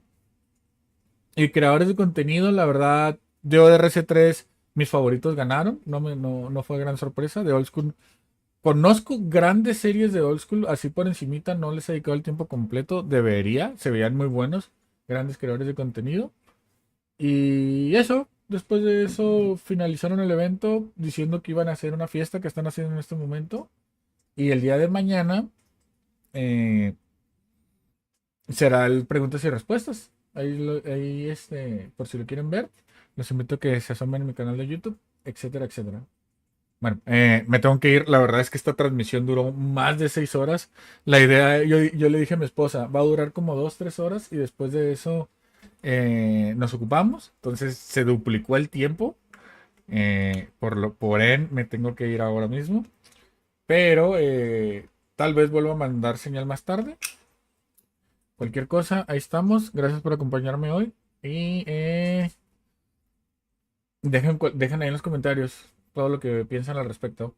creadores de contenido, la verdad, de RC3, mis favoritos ganaron. No fue gran sorpresa. De Old School conozco grandes series de Old School, así por encimita, no les he dedicado el tiempo completo, debería, se veían muy buenos, grandes creadores de contenido. Y eso, después de eso finalizaron el evento diciendo que iban a hacer una fiesta que están haciendo en este momento. Y el día de mañana será el preguntas y respuestas. Ahí por si lo quieren ver, los invito a que se asomen en mi canal de YouTube, etcétera, etcétera. Bueno, me tengo que ir. La verdad es que esta transmisión duró más de 6 horas. La idea, yo le dije a mi esposa, va a durar como 2, 3 horas y después de eso nos ocupamos. Entonces se duplicó el tiempo. Por ende, me tengo que ir ahora mismo. Pero tal vez vuelva a mandar señal más tarde. Cualquier cosa, ahí estamos. Gracias por acompañarme hoy. Y dejen ahí en los comentarios todo lo que piensan al respecto.